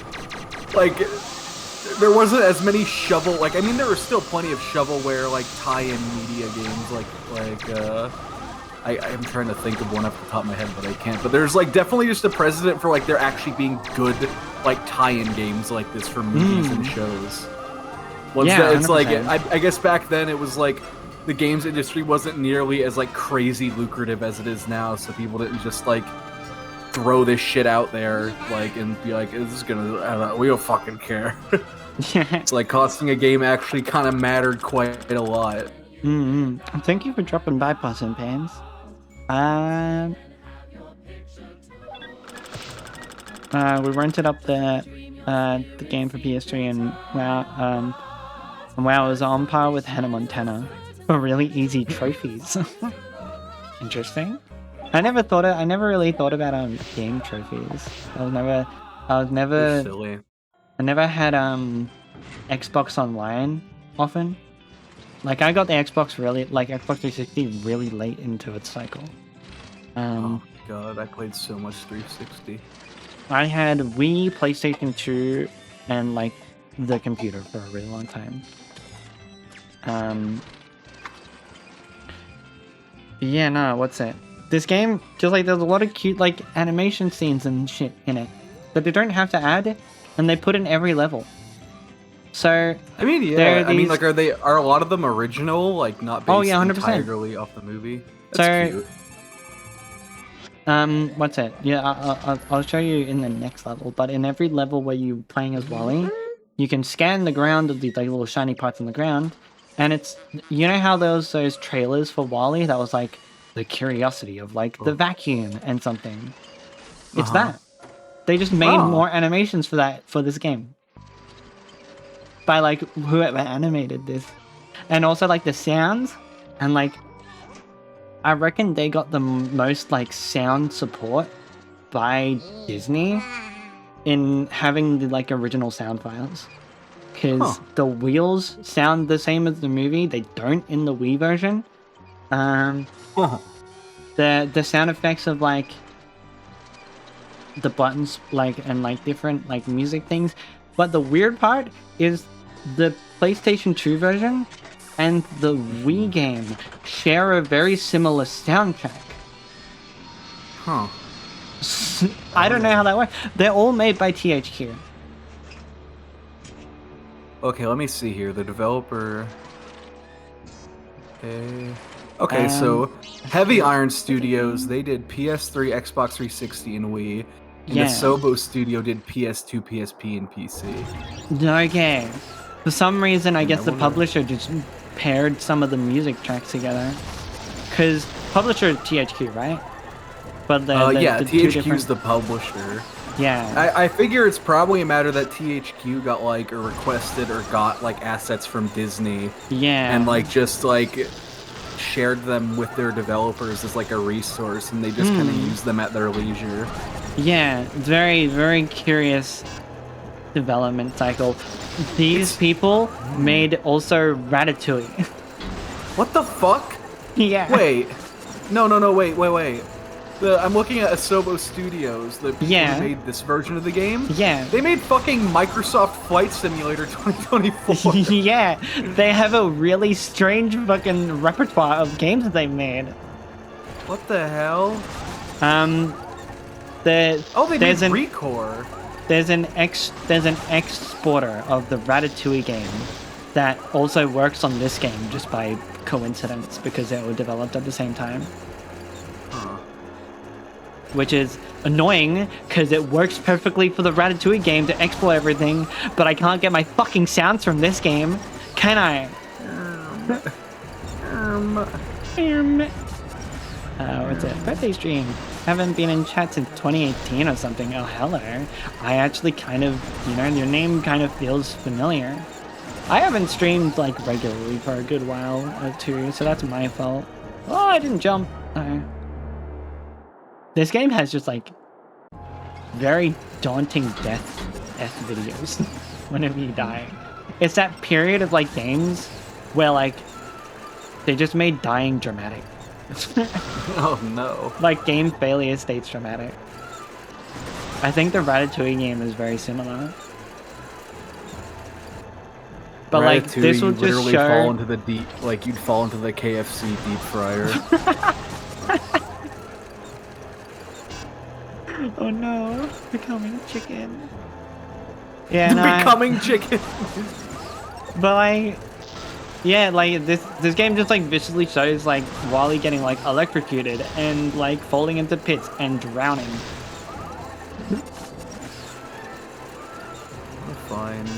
there wasn't as many I mean there were still plenty of shovelware like tie-in media games I'm trying to think of one off the top of my head, but I can't. But there's like definitely just a precedent for like there actually being good like tie-in games like this for movies and shows. It's 100%. like I guess back then it was like the games industry wasn't nearly as like crazy lucrative as it is now, so people didn't just like throw this shit out there like and be like, "This is gonna," I don't know, we don't fucking care. It's like costing a game actually kind of mattered quite a lot. Thank you for dropping by, Pots and Pans. We rented up the game for PS3 and WoW is on par with Hannah Montana for really easy trophies. Interesting. I never really thought about game trophies. I never had Xbox Online often. Like I got the Xbox Xbox 360 really late into its cycle. Oh god, I played so much 360. I had Wii, PlayStation 2, and like the computer for a really long time. Yeah, no, what's it? This game, just like there's a lot of cute like animation scenes and shit in it that they don't have to add, and they put in every level. So I mean, yeah. I mean, like, are a lot of them original, like not based 100%. entirely off the movie? That's cute. What's it? Yeah, I'll show you in the next level. But in every level where you're playing as Wally, you can scan the ground of these like little shiny parts on the ground, and it's, you know how there was those trailers for Wally that was like the curiosity of like the vacuum and something. It's that. They just made more animations for that for this game. By like whoever animated this. And also like the sounds, and like I reckon they got the most like sound support by Disney in having the like original sound files. Because the wheels sound the same as the movie. They don't in the Wii version. The sound effects of like the buttons like and like different like music things. But the weird part is the PlayStation 2 version and the Wii game share a very similar soundtrack. I don't know how that works. They're all made by THQ. Okay, let me see here. The developer. Okay, so Heavy Iron Studios, they did PS3, Xbox 360, and Wii. And the Sobo Studio did PS2, PSP, and PC. Okay. For some reason, I guess the publisher just paired some of the music tracks together. Because publisher is THQ, right? But THQ's the publisher. Yeah. I figure it's probably a matter that THQ got like or requested or got like assets from Disney. Yeah. And like just like shared them with their developers as like a resource, and they just kind of use them at their leisure. Yeah, very, very curious development cycle. These people made also Ratatouille. What the fuck? Yeah. Wait. No, wait. I'm looking at Asobo Studios, the people who made this version of the game. Yeah. They made fucking Microsoft Flight Simulator 2024. Yeah, they have a really strange fucking repertoire of games that they made. What the hell? They made Recore. There's an exporter of the Ratatouille game that also works on this game just by coincidence because they were developed at the same time. Huh. Which is annoying because it works perfectly for the Ratatouille game to export everything, but I can't get my fucking sounds from this game, can I? What's it? Birthday stream. Haven't been in chat since 2018 or something. Oh, hello. I actually kind of, your name kind of feels familiar. I haven't streamed like regularly for a good while or two, so that's my fault. Oh, I didn't jump. This game has just like very daunting death videos whenever you die. It's that period of like games where like they just made dying dramatic. Oh no. Like game failure states dramatic. I think the Ratatouille game is very similar. But like this will just literally show fall into the deep, like you'd fall into the KFC deep fryer. Oh no, becoming chicken. Yeah, no. Becoming chicken. But like, yeah, like this game just like viciously shows like Wally getting like electrocuted and like falling into pits and drowning. Find.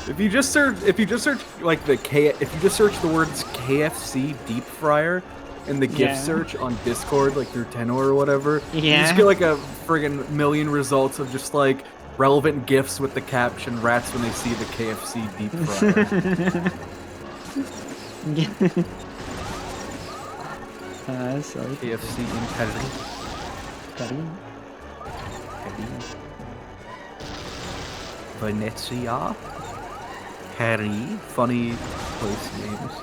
If you just search like if you just search the words KFC deep fryer in the GIF search on Discord, like through Tenor or whatever, you just get like a friggin' million results of just like relevant GIFs with the caption "Rats when they see the KFC deep fryer." Silly. KFC imperative. Venezia. Harry. Funny place names.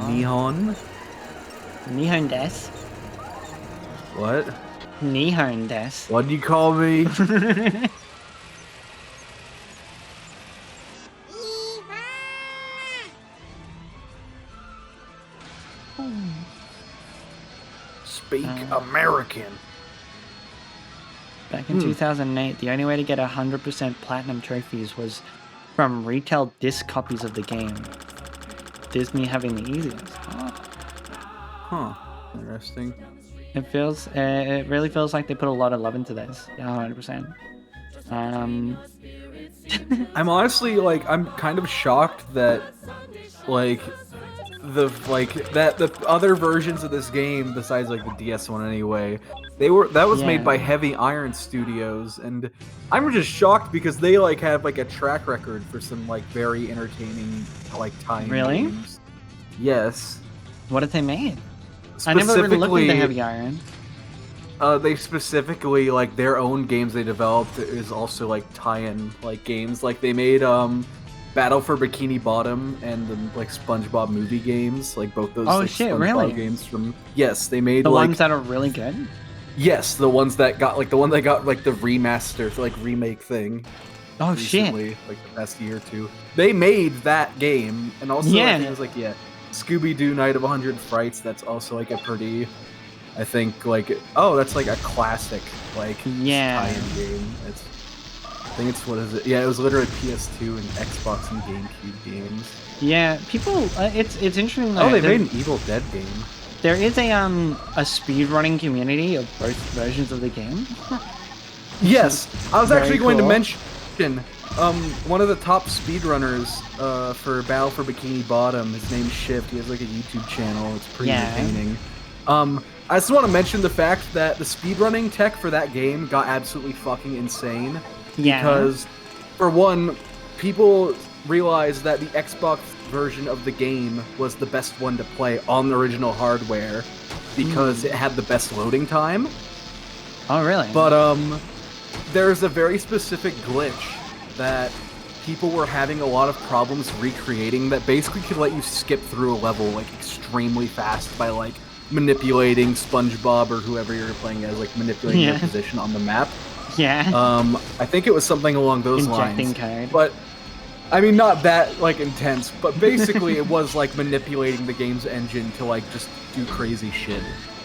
Nihon. Nihon desu. What? Nihon desu. What'd you call me? Speak American. Back in 2008, the only way to get 100% platinum trophies was from retail disc copies of the game. Disney having the easiest. Huh. Interesting. It really feels like they put a lot of love into this. Yeah, 100%. I'm honestly like, I'm kind of shocked that like the other versions of this game besides like the DS one anyway, that was made by Heavy Iron Studios, and I'm just shocked because they like have like a track record for some like very entertaining like tie-in games. Yes. What did they make? I never really looked into Heavy Iron. They specifically like their own games they developed is also like tie-in like games. Like they made Battle for Bikini Bottom and the like SpongeBob movie games, like both those SpongeBob games from they made the like ones that are really good. Yes, the ones that got like the remaster like remake thing. Oh recently, shit! Like the past year or two, they made that game, and also I think it was like Scooby-Doo Night of 100 Frights. That's also like a pretty, I think like that's like a classic like tie-in game. I think it's, what is it? Yeah, it was literally PS2 and Xbox and GameCube games. Yeah, people, it's interesting though. Oh, they made an Evil Dead game. There is a speedrunning community of both versions of the game. Yes, I was actually going to mention one of the top speedrunners for Battle for Bikini Bottom. His name's Shift. He has like a YouTube channel. It's pretty entertaining. I just want to mention the fact that the speedrunning tech for that game got absolutely fucking insane. Yeah. Because, for one, people realized that the Xbox version of the game was the best one to play on the original hardware because it had the best loading time. Oh, really? But there's a very specific glitch that people were having a lot of problems recreating that basically could let you skip through a level like extremely fast by like manipulating SpongeBob or whoever you're playing as, like manipulating their position on the map. Yeah. I think it was something along those Injecting lines. code. But I mean, not that like intense, but basically it was like manipulating the game's engine to like just do crazy shit.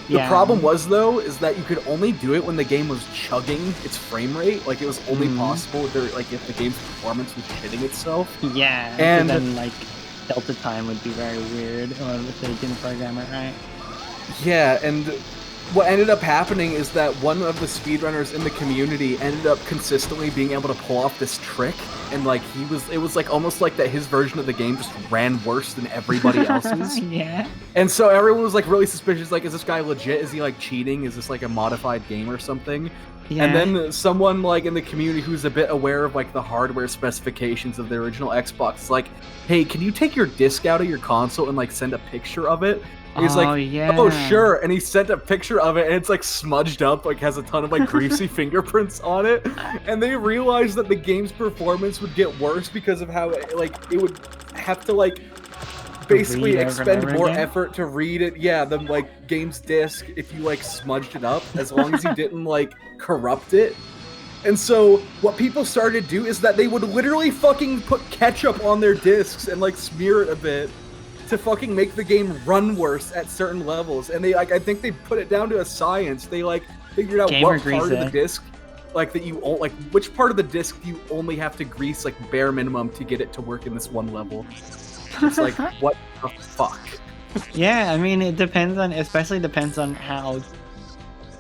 The problem was, though, is that you could only do it when the game was chugging its frame rate. Like, it was only possible like if the game's performance was shitting itself. Yeah, and then, like, delta time would be very weird if they didn't program it right. Yeah, and what ended up happening is that one of the speedrunners in the community ended up consistently being able to pull off this trick, and like it was like almost like that his version of the game just ran worse than everybody else's. Yeah. And so everyone was like really suspicious, like, is this guy legit? Is he like cheating? Is this like a modified game or something? Yeah. And then someone like in the community who's a bit aware of like the hardware specifications of the original Xbox is like, hey, can you take your disc out of your console and like send a picture of it? And he's like, oh, sure. And he sent a picture of it, and it's like smudged up, like has a ton of like greasy fingerprints on it. And they realized that the game's performance would get worse because of how it would have to like basically expend more effort to read it. Yeah, the like game's disc if you like smudged it up, as long as you didn't like corrupt it. And so what people started to do is that they would literally fucking put ketchup on their discs and like smear it a bit to fucking make the game run worse at certain levels. And they like, I think they put it down to a science. They like figured out what part of the disc, like that you like which part of the disc you only have to grease like bare minimum to get it to work in this one level. It's like, what the fuck? Yeah, I mean, it depends on, especially depends on how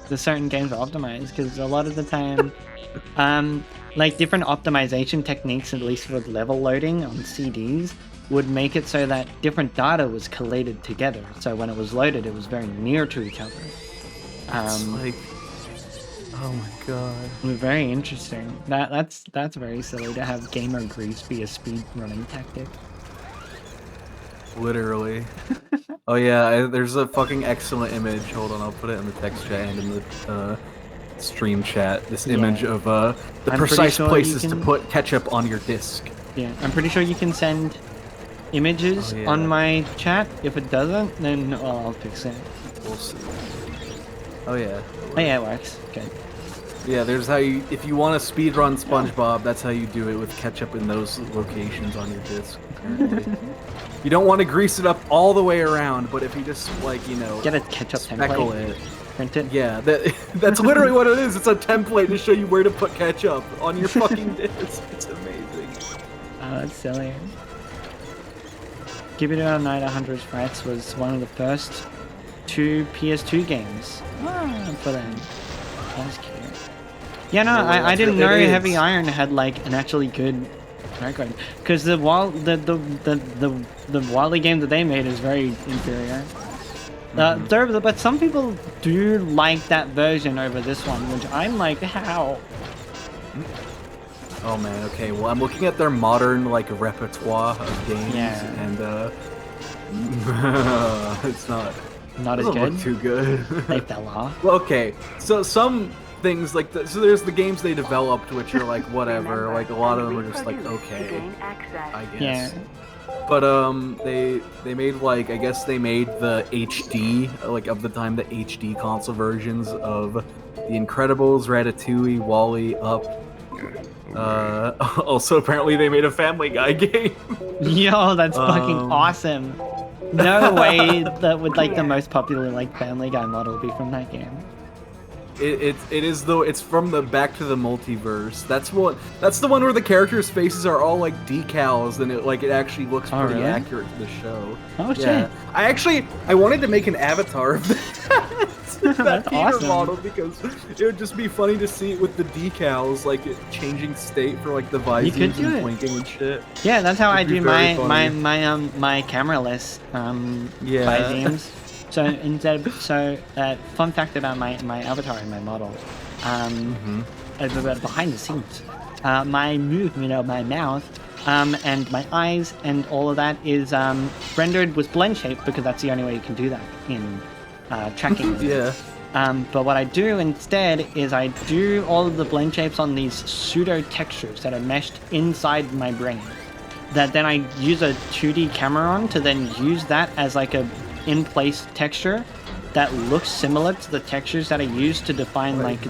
the certain games are optimized, because a lot of the time, like different optimization techniques, at least with level loading on CDs, would make it so that different data was collated together. So when it was loaded, it was very near to each other. It's like, oh my god. Very interesting. That's very silly to have gamer grease be a speed running tactic. Literally. Oh yeah, there's a fucking excellent image. Hold on, I'll put it in the text chat and in the stream chat. This image of the precise places to put ketchup on your disc. Yeah, I'm pretty sure you can send images on my chat. If it doesn't, then I'll fix it. We'll see. Oh yeah. Oh yeah, it works. Good. Yeah, there's how you, if you want to speedrun SpongeBob, that's how you do it with ketchup in those locations on your disc, apparently. You don't want to grease it up all the way around, but if you just, like, you know, get a ketchup speckle template. Print it. Yeah, that's literally what it is. It's a template to show you where to put ketchup on your fucking disc. It's amazing. Oh, that's silly. Give It a Night 100 Sprites was one of the first 2 PS2 games for them. That was cute. Yeah, no, I didn't know Heavy Iron had like an actually good record, because the Wally game that they made is very inferior. But some people do like that version over this one, which I'm like, how? Oh man, okay, well I'm looking at their modern like repertoire of games, and it's not as good. Look too good. They fell off. Well, okay, so some things like so there's the games they developed which are like whatever, like a lot of them are just like okay, I guess. Yeah. But they made like, I guess they made the HD, like of the time, the HD console versions of The Incredibles, Ratatouille, Wall-E, Up. Also apparently they made a Family Guy game. Yo, that's fucking awesome. No way that would like the most popular like Family Guy model be from that game. It is though. It's from the Back to the Multiverse. That's the one where the characters' faces are all like decals, and it actually looks pretty accurate to the show. Oh shit! I wanted to make an avatar of that Peter awesome. model because it would just be funny to see it with the decals, like it changing state for like the visors and blinking and shit. Yeah, that's how I do my camera-less visors. Fun fact about my avatar and my model. Behind the scenes, my movement of my mouth and my eyes and all of that is rendered with blend shape because that's the only way you can do that in tracking. Yeah. But what I do instead is I do all of the blend shapes on these pseudo textures that are meshed inside my brain. That then I use a 2D camera on to then use that as like a in-place texture that looks similar to the textures that I use to define like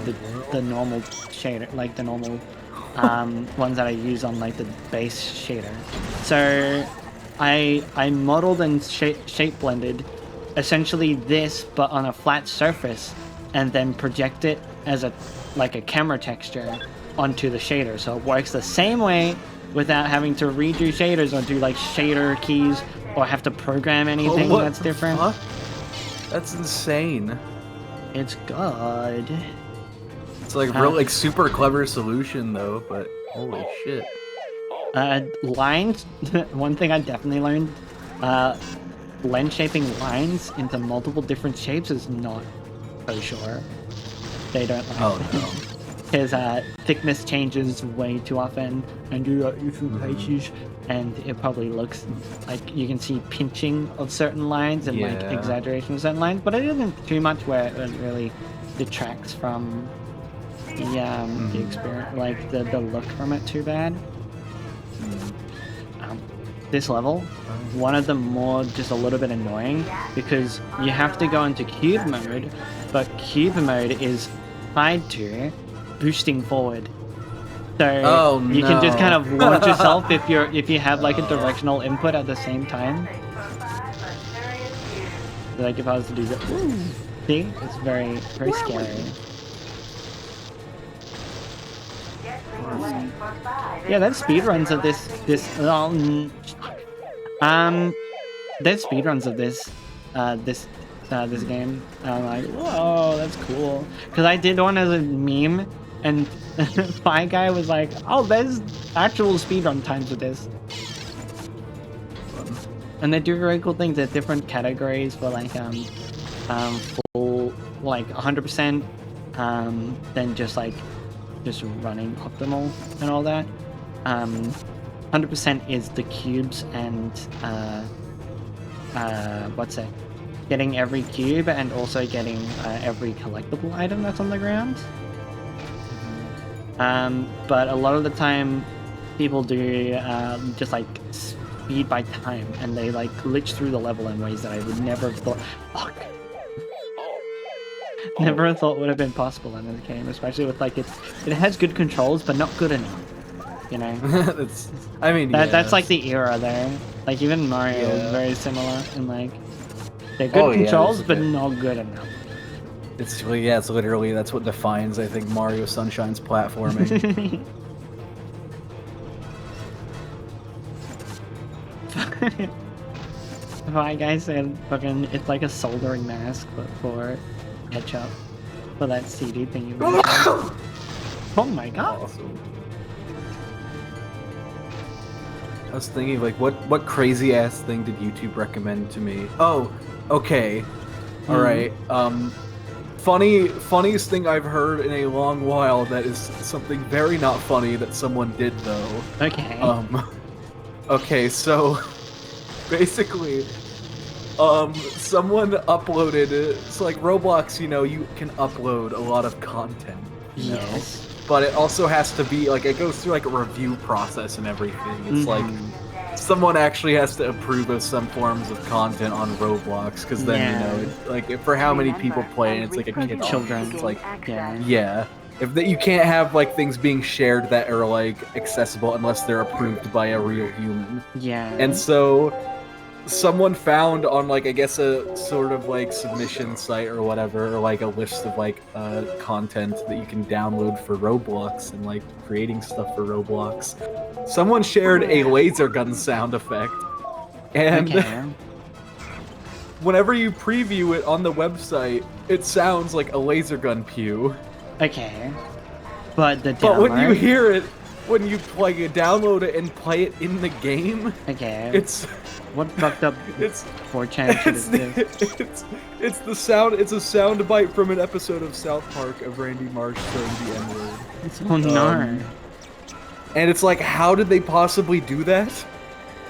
the normal shader, like the normal ones that I use on like the base shader. So I modeled and shape blended essentially this, but on a flat surface, and then project it as a camera texture onto the shader. So it works the same way without having to redo shaders or do like shader keys or have to program anything that's different. Fuck? That's insane. It's good. It's like real, like super clever solution though, but holy shit. Lines. One thing I definitely learned. Blend shaping lines into multiple different shapes is not so sure. They don't like because thickness changes way too often, and and it probably looks like you can see pinching of certain lines and like exaggeration of certain lines, but it isn't too much where it really detracts from the experience, like the look from it too bad. This level, one of them more just a little bit annoying because you have to go into cube mode, but cube mode is tied to boosting forward. So you can just kind of launch yourself if you have like a directional input at the same time. Like if I was to do that, see, it's very scary. Yeah, there's speedruns of this. There's speedruns of this game. I'm like, whoa, that's cool. Because I did one as a meme, and Spy Guy was like, oh, there's actual speedrun times with this. And they do very cool things. There's different categories for like full like 100%, then just running optimal and all that. 100% is the cubes and getting every cube and also getting every collectible item that's on the ground. But a lot of the time people do just like speed by time, and they like glitch through the level in ways that I would never have thought. Never thought would have been possible in this game, especially with like it has good controls, but not good enough. You know, that's like the era there. Like even Mario is very similar, and like they're good controls, but not good enough. It's literally that's what defines, I think, Mario Sunshine's platforming. My guy said fucking it's like a soldering mask, but for ketchup for that CD thing you mentioned. Oh my god. Awesome. I was thinking, like, what crazy ass thing did YouTube recommend to me? Oh, okay. Alright. Funniest thing I've heard in a long while that is something very not funny that someone did though. Okay. Okay, so basically someone uploaded, so like Roblox, you know, you can upload a lot of content. Yes. But it also has to be, like, it goes through, like, a review process and everything. It's like, someone actually has to approve of some forms of content on Roblox, because then, you know, like, for how many people play, and it's like a kid children. It's like, you can't have, like, things being shared that are, like, accessible unless they're approved by a real human. Yeah. And so someone found on, like, I guess a sort of, like, submission site or whatever, or, like, a list of, like, content that you can download for Roblox and, like, creating stuff for Roblox. Someone shared a laser gun sound effect, and whenever you preview it on the website, it sounds like a laser gun pew. Okay. But when you hear it, when you, like, download it and play it in the game, okay, it's What fucked up It's 4chan shit is this? it's the sound. It's a sound bite from an episode of South Park of Randy Marsh saying the N-word. Oh no. And it's like, how did they possibly do that?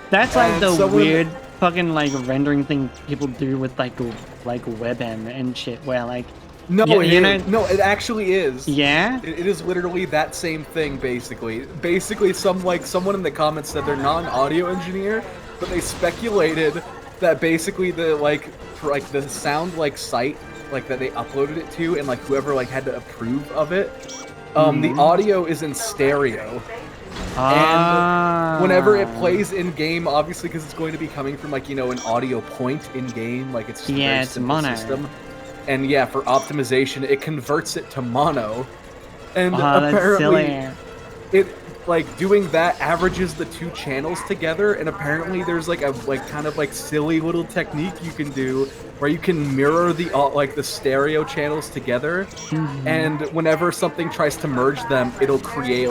That's like and the someone- weird fucking like rendering thing people do with like WebM and shit, where like No, you it actually is. yeah. It is literally that same thing, basically. Basically, someone in the comments said they're not an audio engineer, but they speculated that basically the sound site that they uploaded it to, and like whoever had to approve of it, the audio is in stereo. And whenever it plays in game, obviously because it's going to be coming from an audio point in game, it's just a very it's simple mono. system. And yeah, for optimization, it converts it to mono. And that's apparently, silly. it doing that averages the two channels together. And apparently, there's a kind of silly little technique you can do where you can mirror the stereo channels together. And whenever something tries to merge them, it'll create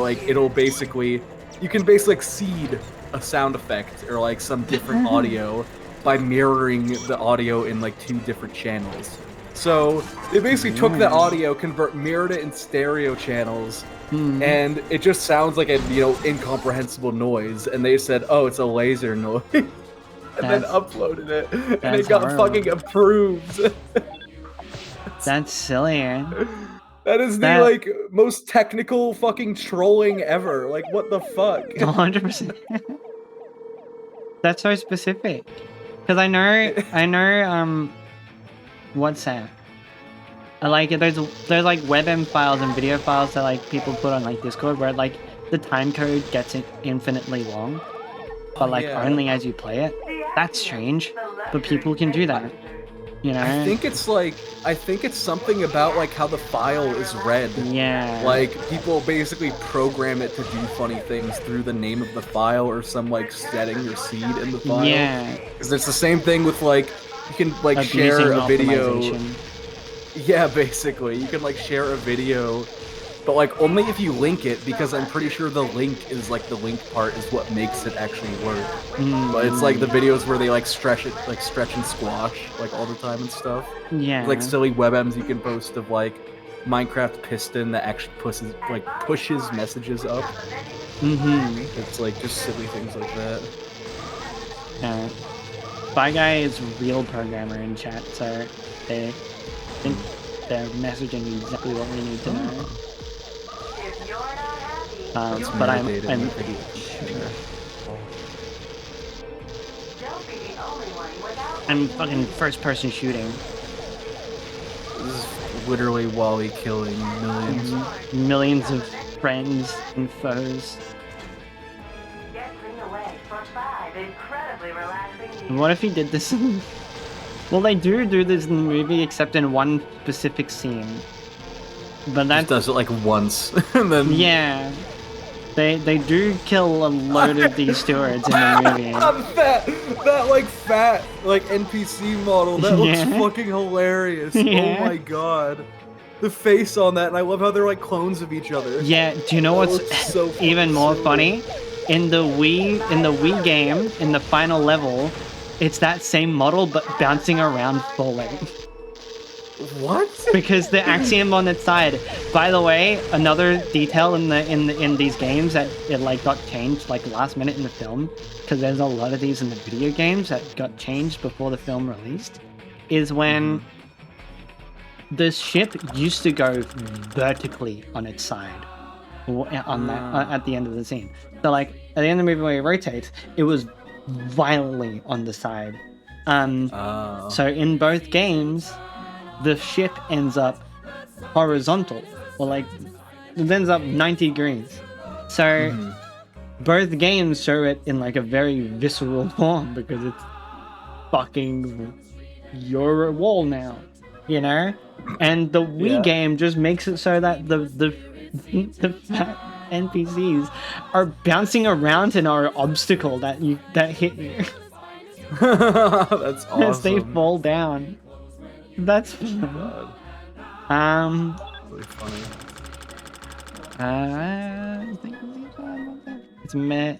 you can basically seed a sound effect or some different audio by mirroring the audio in two different channels. So they basically took the audio, mirrored it in stereo channels, and it just sounds like a incomprehensible noise. And they said, "Oh, it's a laser noise," and then uploaded it, and it got horrible. fucking approved. That's silly. That is the most technical fucking trolling ever. What the fuck? 100%. That's so specific. Because I know, what's that? There's WebM files and video files that people put on Discord where the time code gets infinitely long, but only as you play it. That's strange, but people can do that. You know? I think it's something about how the file is read. Yeah. People basically program it to do funny things through the name of the file or some setting or seed in the file. Yeah. Because it's the same thing with you can share a video. Yeah, basically you can share a video, but only if you link it, because I'm pretty sure the link is the link part is what makes it actually work. But it's the videos where they stretch and squash all the time and stuff. Yeah. Silly WebMs you can post of Minecraft Piston that actually pushes messages up. It's just silly things like that. Yeah. Spy Guy is a real programmer in chat, so they think they're messaging exactly what we need to know. But I'm fucking first-person shooting. This is literally Wally killing millions. Millions of friends and foes. And what if he did this in... Well, they do this in the movie, except in one specific scene. But that does it once, and then yeah, they do kill a load of these stewards in the movie. that fat NPC model that looks fucking hilarious. Yeah. Oh my god, the face on that, and I love how they're clones of each other. Yeah, do you know what's so even more funny? In the Wii game, in the final level, it's that same model but bouncing around full length. What? Because the axiom on its side. By the way, another detail in these games that it got changed last minute in the film, because there's a lot of these in the video games that got changed before the film released, is when the ship used to go vertically on its side at the end of the scene. So at the end of the movie where it rotates, it was violently on the side. So in both games, the ship ends up horizontal, or it ends up 90 degrees. So both games show it in a very visceral form, because it's fucking, you're a wall now, you know? And the Wii game just makes it so that the fat NPCs are bouncing around in our obstacle that hit you. That's awesome. As they fall down. That's fun. Really funny. I think it's meh.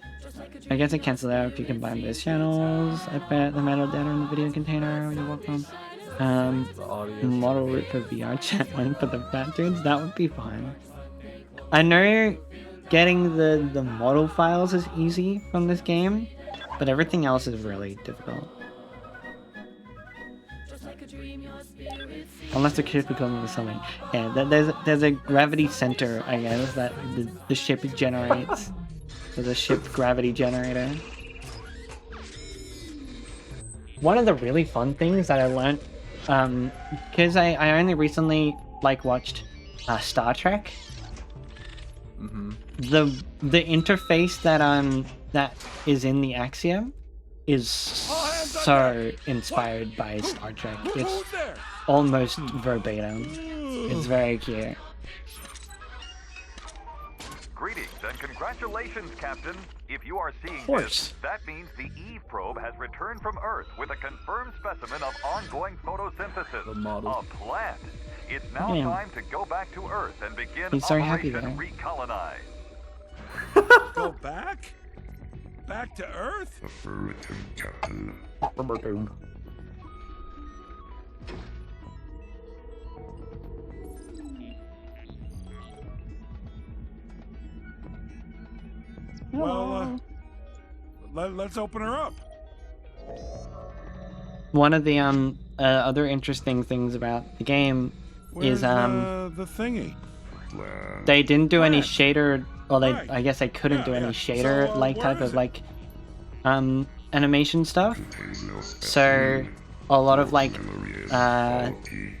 I guess I cancel out if you combine those channels. I bet the metadata in the video container. You're welcome. The audio. Model root for VR chat one for the fat dudes. That would be fine. I know getting the model files is easy from this game, but everything else is really difficult. Unless the ship becomes something. Yeah, there's a gravity center, I guess, that the ship generates. There's a ship gravity generator. One of the really fun things that I learned, because I only recently watched Star Trek. Mm-hmm. The interface that is in the Axiom is so inspired by Star Trek. It's almost verbatim. It's very cute. Greetings and congratulations, Captain. If you are seeing course. this, that means the Eve probe has returned from Earth with a confirmed specimen of ongoing photosynthesis. The model. A plant. It's now Damn. time to go back to Earth and begin He's so happy Operation there. Recolonize. Go back? Back to Earth? Affirmative, Captain. Well, let's open her up. One of the other interesting things about the game Where's is the thingy? they didn't do any Right. shader, or they Right. I guess they couldn't Yeah, do any yeah. shader So, type where of is it? animation stuff. Contains no So specimen. a lot of Memory is faulty.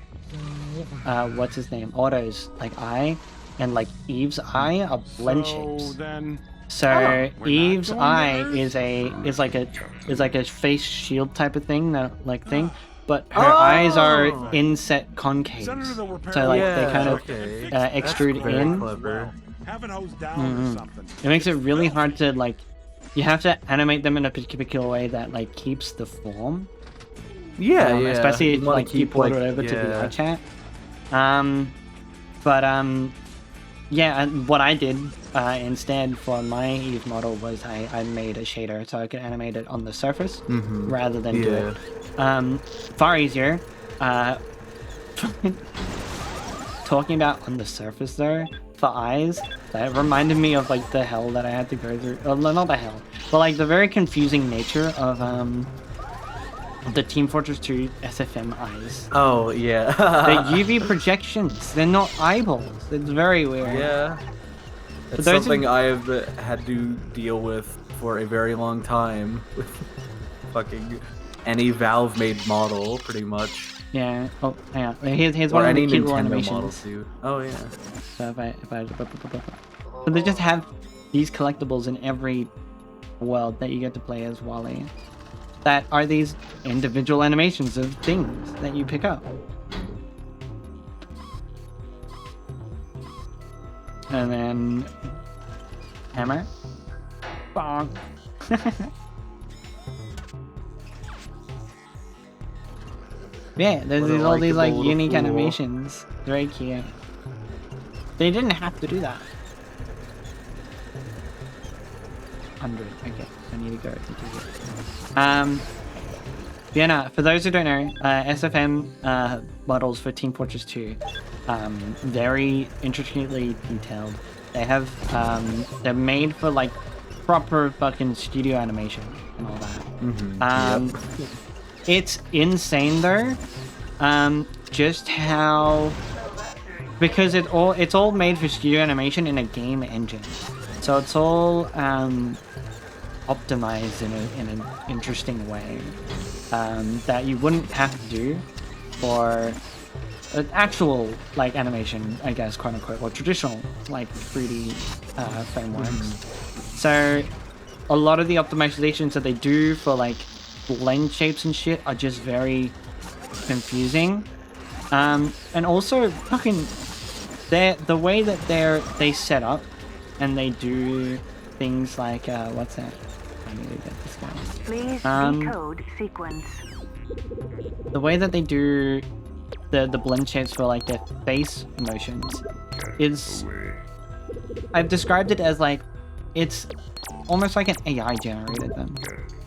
what's his name, autos eye and Eve's eye are blend So shapes. then, So we're not Eve's going to eye Earth? is like a face shield type of thing, but her eyes are inset concave. Senator, that we're So they Yeah, kind of okay. extrude That's very in. clever. having hose down Mhm. or something. It makes it really hard to you have to animate them in a particular way that keeps the form. Yeah, yeah. Especially You wanna if you port it over to VR chat. Yeah, and what I did instead for my Eve model was I made a shader so I could animate it on the surface rather than do it. Far easier. Talking about on the surface though, for eyes, that reminded me of the hell that I had to go through. Not the hell, but the very confusing nature of the Team Fortress 2 SFM eyes. Oh, yeah. They're UV projections. They're not eyeballs. It's very weird. Yeah. It's those something I've had to deal with for a very long time. With fucking any Valve-made model, pretty much. Yeah. Oh, hang on. Here's Or one of any the cute little Nintendo animations. model too. Oh, yeah. So so they just have these collectibles in every world that you get to play as Wally. That are these individual animations of things that you pick up. And then hammer. Bonk. Yeah, there's What a all these likable little unique fool. animations. Very cute. They didn't have to do that. 100. Okay, I need to go to do it. Yeah, no, for those who don't know, SFM models for Team Fortress 2, very intricately detailed. They have, they're made for proper fucking studio animation and all that. It's insane though, just how, because it's all made for studio animation in a game engine, so it's all optimized in an interesting way that you wouldn't have to do for an actual animation, I guess, quote unquote, or traditional 3D frameworks. So a lot of the optimizations that they do for blend shapes and shit are just very confusing, and also fucking the way that they set up and they do things like what's that? I need to get this guy. Please decode sequence. The way that they do the blend shapes for their face motions is, I've described it as it's almost like an AI generated them.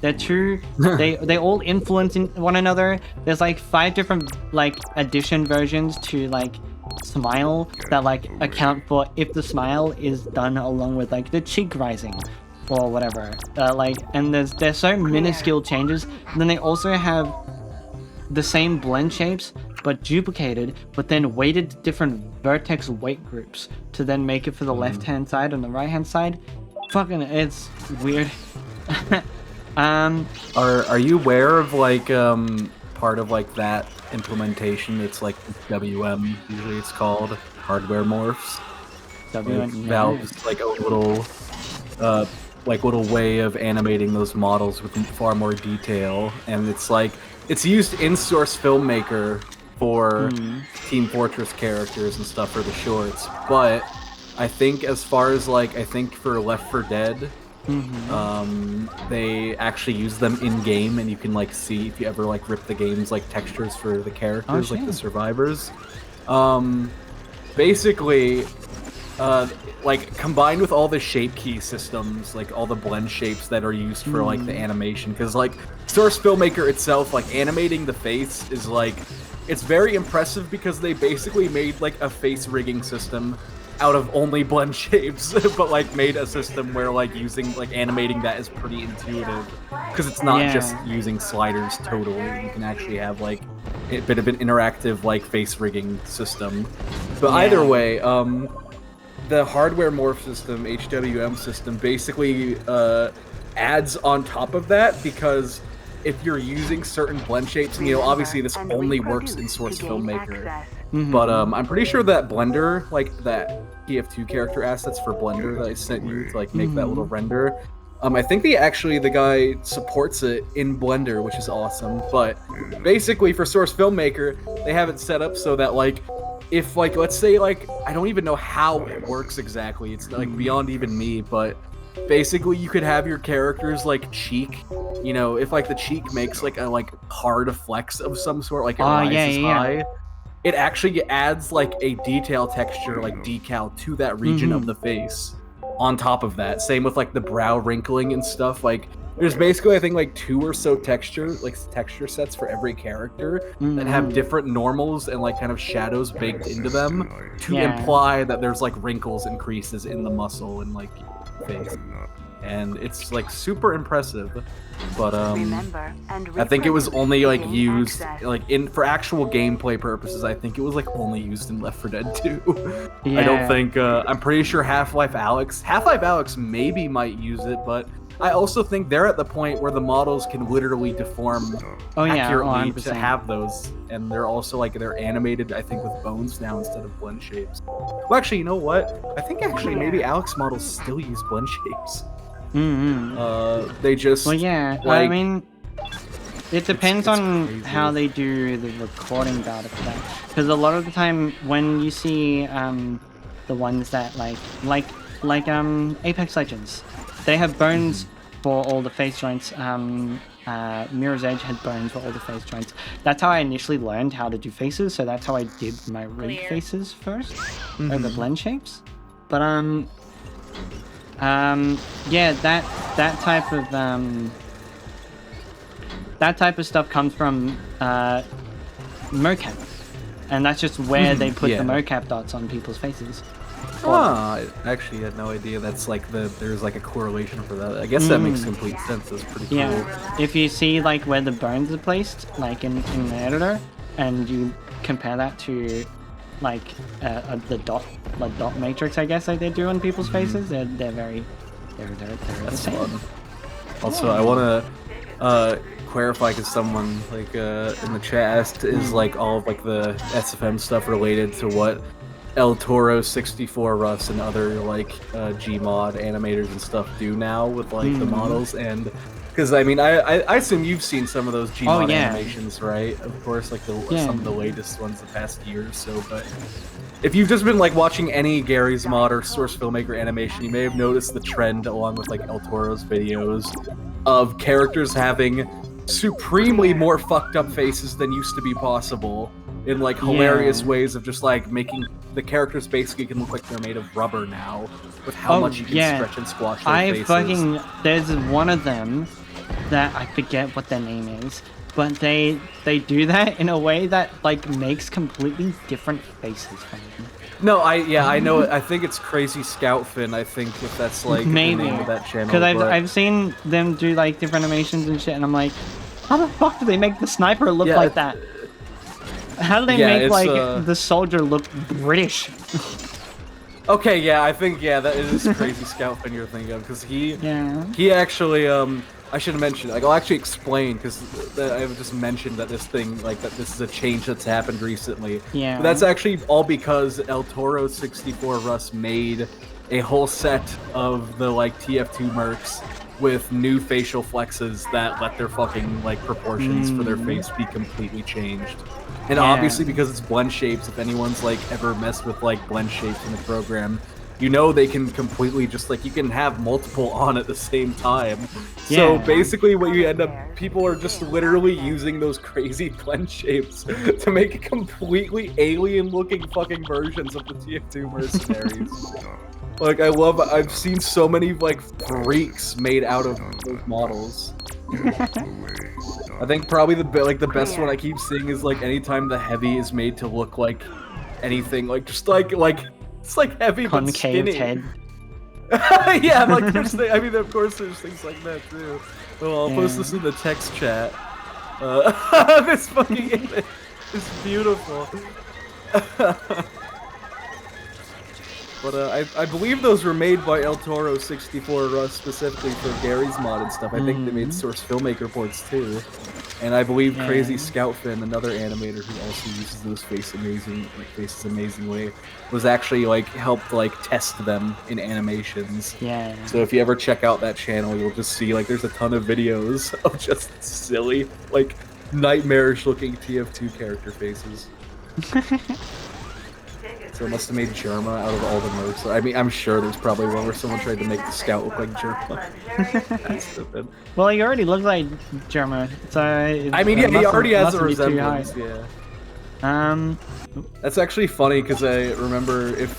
They're two, they all influence one another. There's like 5 different like addition versions to like smile that like account for if the smile is done along with like the cheek rising or whatever. Like, and there's so minuscule changes. And then they also have the same blend shapes but duplicated, but then weighted to different vertex weight groups to then make it for the left hand side and the right hand side. Fucking, it's weird. Are you aware of like part of like that implementation? It's like WM, usually it's called hardware morphs. Valve's like a little little way of animating those models with far more detail, and it's like it's used in Source Filmmaker for Team Fortress characters and stuff for the shorts, but I think as far as like for Left 4 Dead, they actually use them in game, and you can like see if you ever like rip the game's like textures for the characters, like the survivors. Basically, like combined with all the shape key systems, like all the blend shapes that are used for like the animation, because like Source Filmmaker itself, like animating the face is like, it's very impressive because they basically made like a face rigging system out of only blend shapes, but like made a system where like animating that is pretty intuitive, because it's not just using sliders totally. You can actually have like a bit of an interactive like face rigging system. But either way, the hardware morph system, HWM system, basically adds on top of that, because if you're using certain blend shapes, and obviously this only works in Source Filmmaker, but I'm pretty sure that Blender, like that TF2 character assets for Blender that I sent you to like make that little render, I think the guy supports it in Blender, which is awesome. But basically for Source Filmmaker, they have it set up so that like, if like, let's say like, I don't even know how it works exactly, it's like beyond even me, but basically you could have your characters like cheek, if like the cheek makes like a like hard flex of some sort, like it rises high, it actually adds like a detail texture, like decal, to that region of the face on top of that. Same with like the brow wrinkling and stuff. Like there's basically, I think, like 2 or so texture sets for every character that have different normals and like kind of shadows baked into them to imply that there's like wrinkles and creases in the muscle and like face. And it's like super impressive. But I think it was only like used like for actual gameplay purposes. I think it was like only used in Left 4 Dead 2. I don't think I'm pretty sure Half-Life Alyx maybe might use it, but I also think they're at the point where the models can literally deform accurately to have those, and they're also like they're animated, I think, with bones now instead of blend shapes. Well, actually, you know what? I think actually maybe Alyx models still use blend shapes. They just like, I mean, it depends on how they do the recording data for that, because a lot of the time when you see the ones that like Apex Legends, they have bones for all the face joints. Mirror's Edge had bones for all the face joints. That's how I initially learned how to do faces, so that's how I did my rig faces first, over blend shapes. But yeah, that type of stuff comes from mocap, and that's just where they put the mocap dots on people's faces. I actually had no idea that's like there's like a correlation for that. I guess that makes complete sense. That's pretty cool. Yeah, if you see like where the bones are placed, like in the editor, and you compare that to like the dot matrix, I guess, like they do on people's faces, they're very the same. Fun. Also, I want to clarify, because someone like in the chat asked, is like all of like the SFM stuff related to what El Toro 64 Russ and other like Gmod animators and stuff do now with like the models? And because I mean I assume you've seen some of those Gmod animations, right? Of course, like some of the latest ones the past year or so. But if you've just been like watching any Gary's Mod or Source Filmmaker animation, you may have noticed the trend along with like El Toro's videos of characters having supremely more fucked up faces than used to be possible in like hilarious ways of just like making the characters basically can look like they're made of rubber now with how much you can stretch and squash their faces. There's one of them that I forget what their name is, but they do that in a way that like makes completely different faces from them. No, I know it. I think it's Crazy Scoutfin. I think if that's like the name of that channel. Because I've seen them do like different animations and shit, and I'm like, how the fuck do they make the sniper look like that? How do they make like the soldier look British? Okay, yeah, I think that it is Crazy Scoutfin you're thinking of, because he actually I should have mentioned, like, I'll actually explain, because I've just mentioned that this thing, like, that this is a change that's happened recently. Yeah. But that's actually all because El Toro 64 Russ made a whole set of the, like, TF2 mercs with new facial flexes that let their fucking, like, proportions for their face be completely changed. And obviously, because it's blend shapes, if anyone's, like, ever messed with, like, blend shapes in the program, you know they can completely just, like, you can have multiple on at the same time. So basically what you end up, people are just literally using those crazy blend shapes to make completely alien-looking fucking versions of the TF2 mercenaries. Like, I've seen so many, like, freaks made out of those models. I think probably the best one I keep seeing is, like, anytime the heavy is made to look like anything, like, just like it's like heavy but skinny. Head. Yeah, like I mean, of course, there's things like that too. Well, I'll post this in the text chat. This fucking image is beautiful. But I believe those were made by El Toro 64 Russ specifically for Gary's mod and stuff. I think they made Source Filmmaker ports too. And I believe Crazy Scoutfin, another animator who also uses those faces amazingly, was actually like helped like test them in animations. Yeah. So if you ever check out that channel, you'll just see like there's a ton of videos of just silly, like nightmarish looking TF2 character faces. So it must have made Jerma out of all the mercs. I mean, I'm sure there's probably one where someone tried to make the scout look like Jerma. That's stupid. Well, he already looks like Jerma. So I mean, yeah, he already has a resemblance. Yeah. That's actually funny because I remember if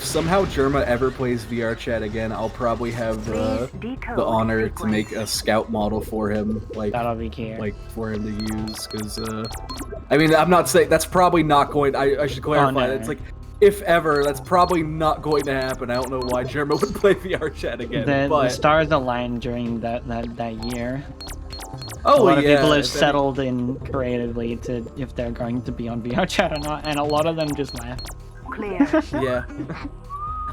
somehow Jerma ever plays VR chat again, I'll probably have the honor to make a scout model for him, like that'll be cute. Like for him to use, because I mean, I'm not saying that's probably not going. I should clarify. It's like if ever, that's probably not going to happen. I don't know why Jerma would play VR chat again. The stars aligned during that year. Oh, a lot of people have settled in creatively to if they're going to be on VR chat or not, and a lot of them just left. Yeah.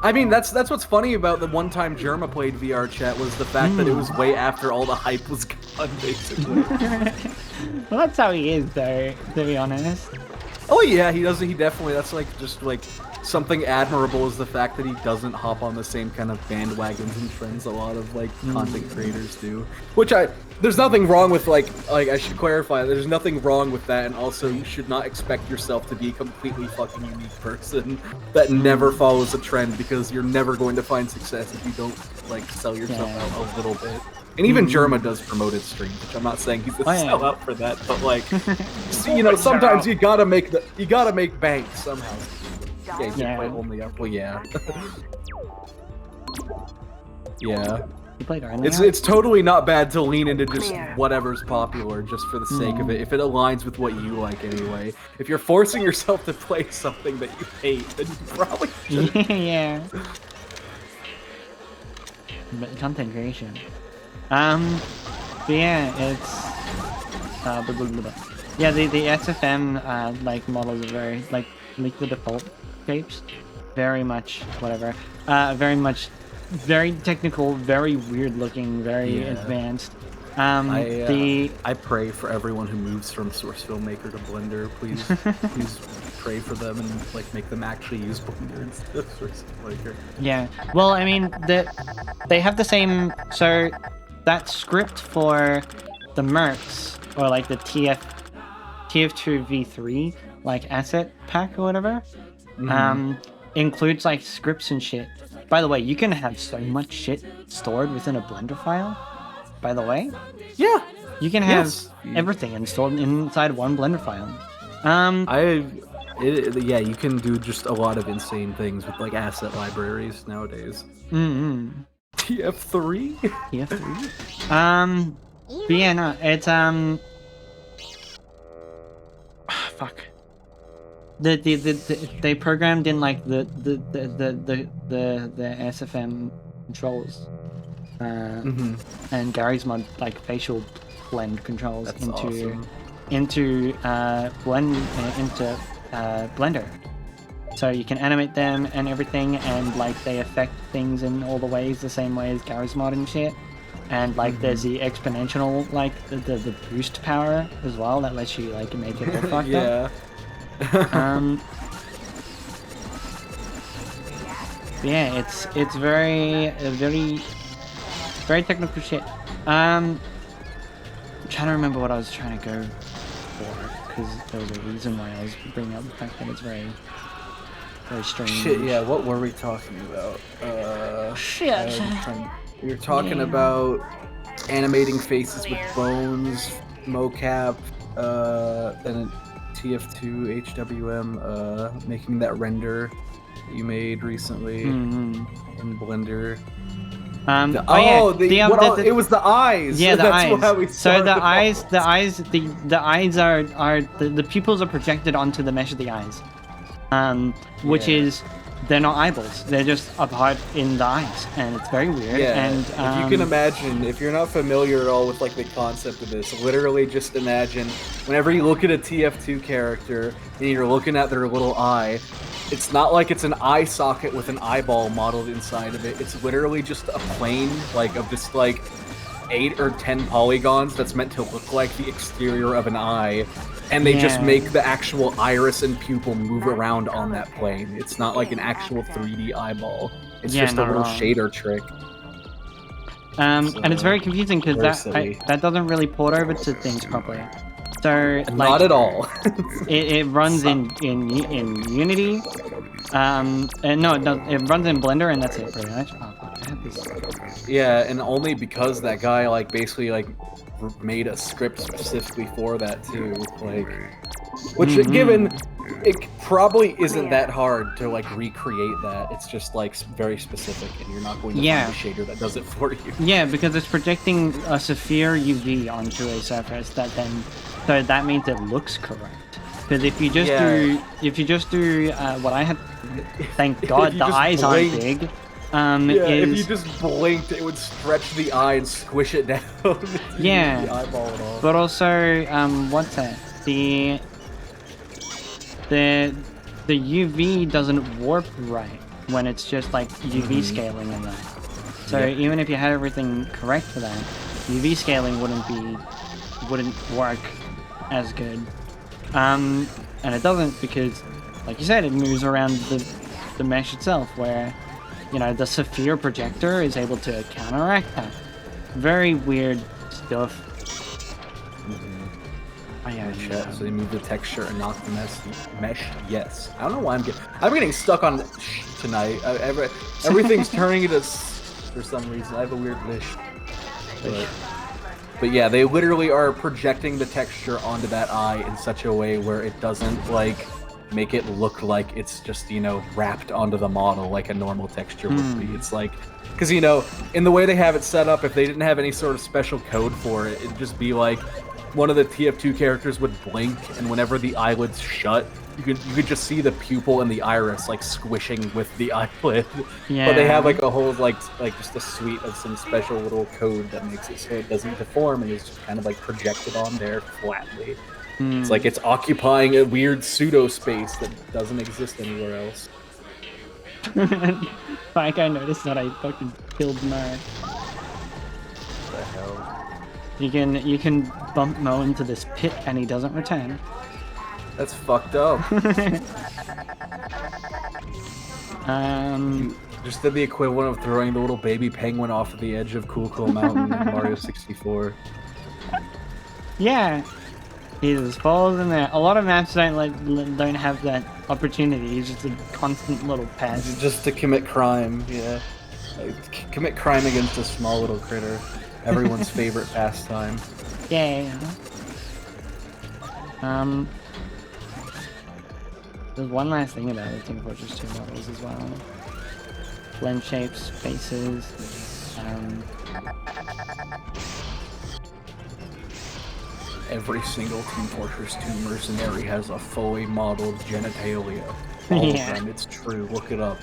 I mean, that's what's funny about the one time Jerma played VR chat was the fact that it was way after all the hype was gone, basically. Well, that's how he is, though, to be honest. Oh yeah, he definitely, that's like, just like, something admirable is the fact that he doesn't hop on the same kind of bandwagons and trends a lot of, like, content creators do. Which there's nothing wrong with, like, I should clarify, there's nothing wrong with that, and also you should not expect yourself to be a completely fucking unique person that never follows a trend, because you're never going to find success if you don't, like, sell yourself out a little bit. And even Jerma does promoted streams, which I'm not saying he's a sellout for that, but like, you know, sometimes you gotta make bank somehow. Yeah, you can play only up. Well, yeah. Yeah. You played only it's totally not bad to lean into just whatever's popular, just for the sake of it, if it aligns with what you like anyway. If you're forcing yourself to play something that you hate, then you probably shouldn't. Yeah. But content creation. But yeah, it's yeah, the SFM like models are very like the default shapes, very much whatever, very technical, very weird looking, very advanced. I pray for everyone who moves from Source Filmmaker to Blender. Please pray for them and like make them actually use Blender instead of Source Filmmaker. Yeah, well, I mean, they have the same. So that script for the mercs or like the TF2 V3 like asset pack or whatever, includes like scripts and shit. By the way, you can have so much shit stored within a Blender file. By the way, yeah, You can have Yes. everything installed inside one Blender file. Yeah, you can do just a lot of insane things with like asset libraries nowadays. TF3? TF3? But yeah, no, it's fuck. They programmed in like the SFM controls, and Gary's mod like facial blend controls That's into awesome. into Blender, so you can animate them and everything, and like they affect things in all the ways the same way as Gary's mod and shit. And like there's the exponential like the boost power as well that lets you like make it all fucked up. Yeah, it's very technical shit. I'm trying to remember what I was trying to go for, because there was a reason why I was bringing up the fact that it's very strange. Shit, yeah, what were we talking about? Shit. We were talking about animating faces with bones, mocap, and TF2 HWM, making that render that you made recently in Blender. It was the eyes. Yeah, the That's eyes. why we So the started eyes, the eyes are the pupils are projected onto the mesh of the eyes, which is. They're not eyeballs. They're just a part in the eyes, and it's very weird. Yeah, and if you can imagine, if you're not familiar at all with like the concept of this, literally just imagine whenever you look at a TF2 character and you're looking at their little eye, it's not like it's an eye socket with an eyeball modeled inside of it. It's literally just a plane like of just like 8 or 10 polygons that's meant to look like the exterior of an eye. And they just make the actual iris and pupil move around on that plane. It's not like an actual 3D eyeball. It's just a little shader trick. And it's very confusing because that doesn't really port over to things properly. So like, not at all. it runs in Unity. And no, it runs in Blender, and that's it pretty much. Oh, fuck, I have this. Yeah, and only because that guy like basically like made a script specifically for that too, like, which given it probably isn't that hard to like recreate that. It's just like very specific, and you're not going to find a shader that does it for you. Yeah, because it's projecting a sphere UV onto a surface so that means it looks correct. Because if you just do what I had, thank God the eyes aren't big. If you just blinked, it would stretch the eye and squish it down. Yeah, the eyeball at all. but also, what's that? The UV doesn't warp right when it's just like UV scaling in that. So even if you had everything correct for that, UV scaling wouldn't work as good. And it doesn't because, like you said, it moves around the mesh itself, where you know the sphere projector is able to counteract that. Very weird stuff. Oh yeah, so they move the texture and not the mesh. Yes. I don't know why I'm getting stuck on tonight. Everything's turning into for some reason. I have a weird lish. But yeah, they literally are projecting the texture onto that eye in such a way where it doesn't like make it look like it's just, you know, wrapped onto the model like a normal texture would be. It's like, because, you know, in the way they have it set up, if they didn't have any sort of special code for it, it'd just be like one of the TF2 characters would blink, and whenever the eyelids shut, you could just see the pupil and the iris like squishing with the eyelid. Yeah. But they have like a whole like just a suite of some special little code that makes it so it doesn't deform and is just kind of like projected on there flatly. It's like it's occupying a weird pseudo space that doesn't exist anywhere else. Like I noticed that I fucking killed Mara. What the hell? You can bump Mo into this pit and he doesn't return. That's fucked up. You just did the equivalent of throwing the little baby penguin off of the edge of Cool Mountain in Mario 64. Yeah. He just falls in there. A lot of maps don't have that opportunity. He's just a constant little pest. Just to commit crime, yeah. Commit crime against a small little critter. Everyone's favorite pastime. Yeah. There's one last thing about the Team Fortress 2 models as well. Blend shapes, faces. Every single Team Fortress 2 mercenary has a fully modeled genitalia. All Yeah. of them, it's true. Look it up.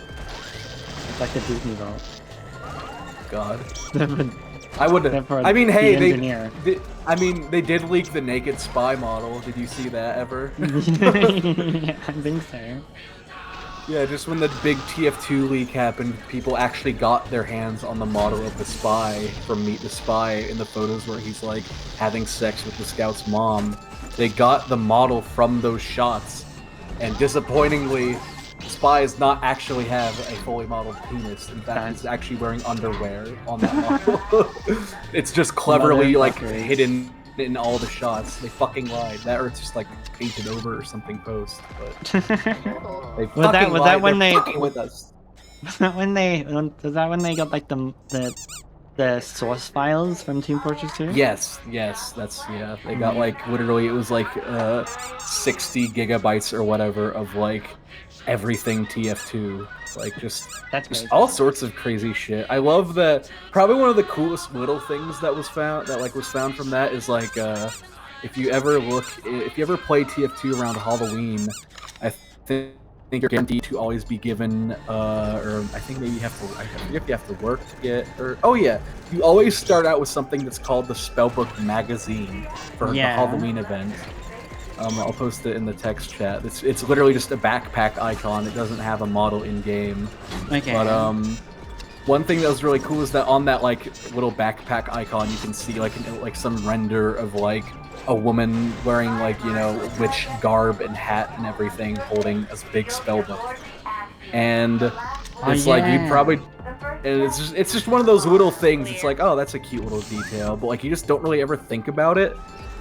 It's like the Disney vault. God. I would. Therefore, I mean, hey, the engineer. they did leak the naked spy model. Did you see that ever? Yeah, I think so. Yeah, just when the big TF2 leak happened, people actually got their hands on the model of the spy from Meet the Spy in the photos where he's like having sex with the scout's mom. They got the model from those shots, and disappointingly, Spy does not actually have a fully modeled penis. In fact, he's actually wearing underwear on that model. It's just cleverly like hidden in all the shots. They fucking lied. That or it's just like painted over or something post. But they fucking lied. that when They're they fucking with us. was that when they got like the source files from Team Fortress 2? Yes, that's yeah. They got like literally it was like 60 gigabytes or whatever of like everything TF2. Like just all sorts of crazy shit. I love that. Probably one of the coolest little things that was found from that is like if you ever play TF2 around Halloween, I think you're guaranteed to always be given or I think maybe you have to, I forget if you have to work to get, or oh yeah, you always start out with something that's called the Spellbook magazine for the Halloween event. I'll post it in the text chat. It's literally just a backpack icon. It doesn't have a model in game. Okay. But one thing that was really cool is that on that like little backpack icon, you can see like some render of like a woman wearing like, you know, witch garb and hat and everything, holding a big spellbook. And it's like you'd probably, and it's just one of those little things. It's like, oh, that's a cute little detail, but like you just don't really ever think about it.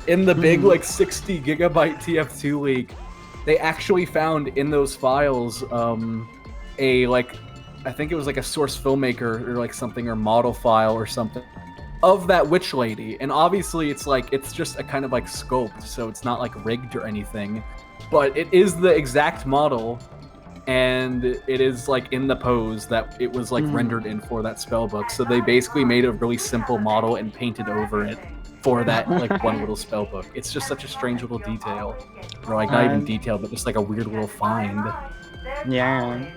In the big like 60 gigabyte TF2 leak, they actually found in those files a like, I think it was like a source filmmaker or like something, or model file or something of that witch lady. And obviously it's like, it's just a kind of like sculpt, so it's not like rigged or anything, but it is the exact model, and it is like in the pose that it was like rendered in for that spellbook. So they basically made a really simple model and painted over it for that like one little spellbook. It's just such a strange little detail, or like not even detail, but just like a weird little find. Yeah.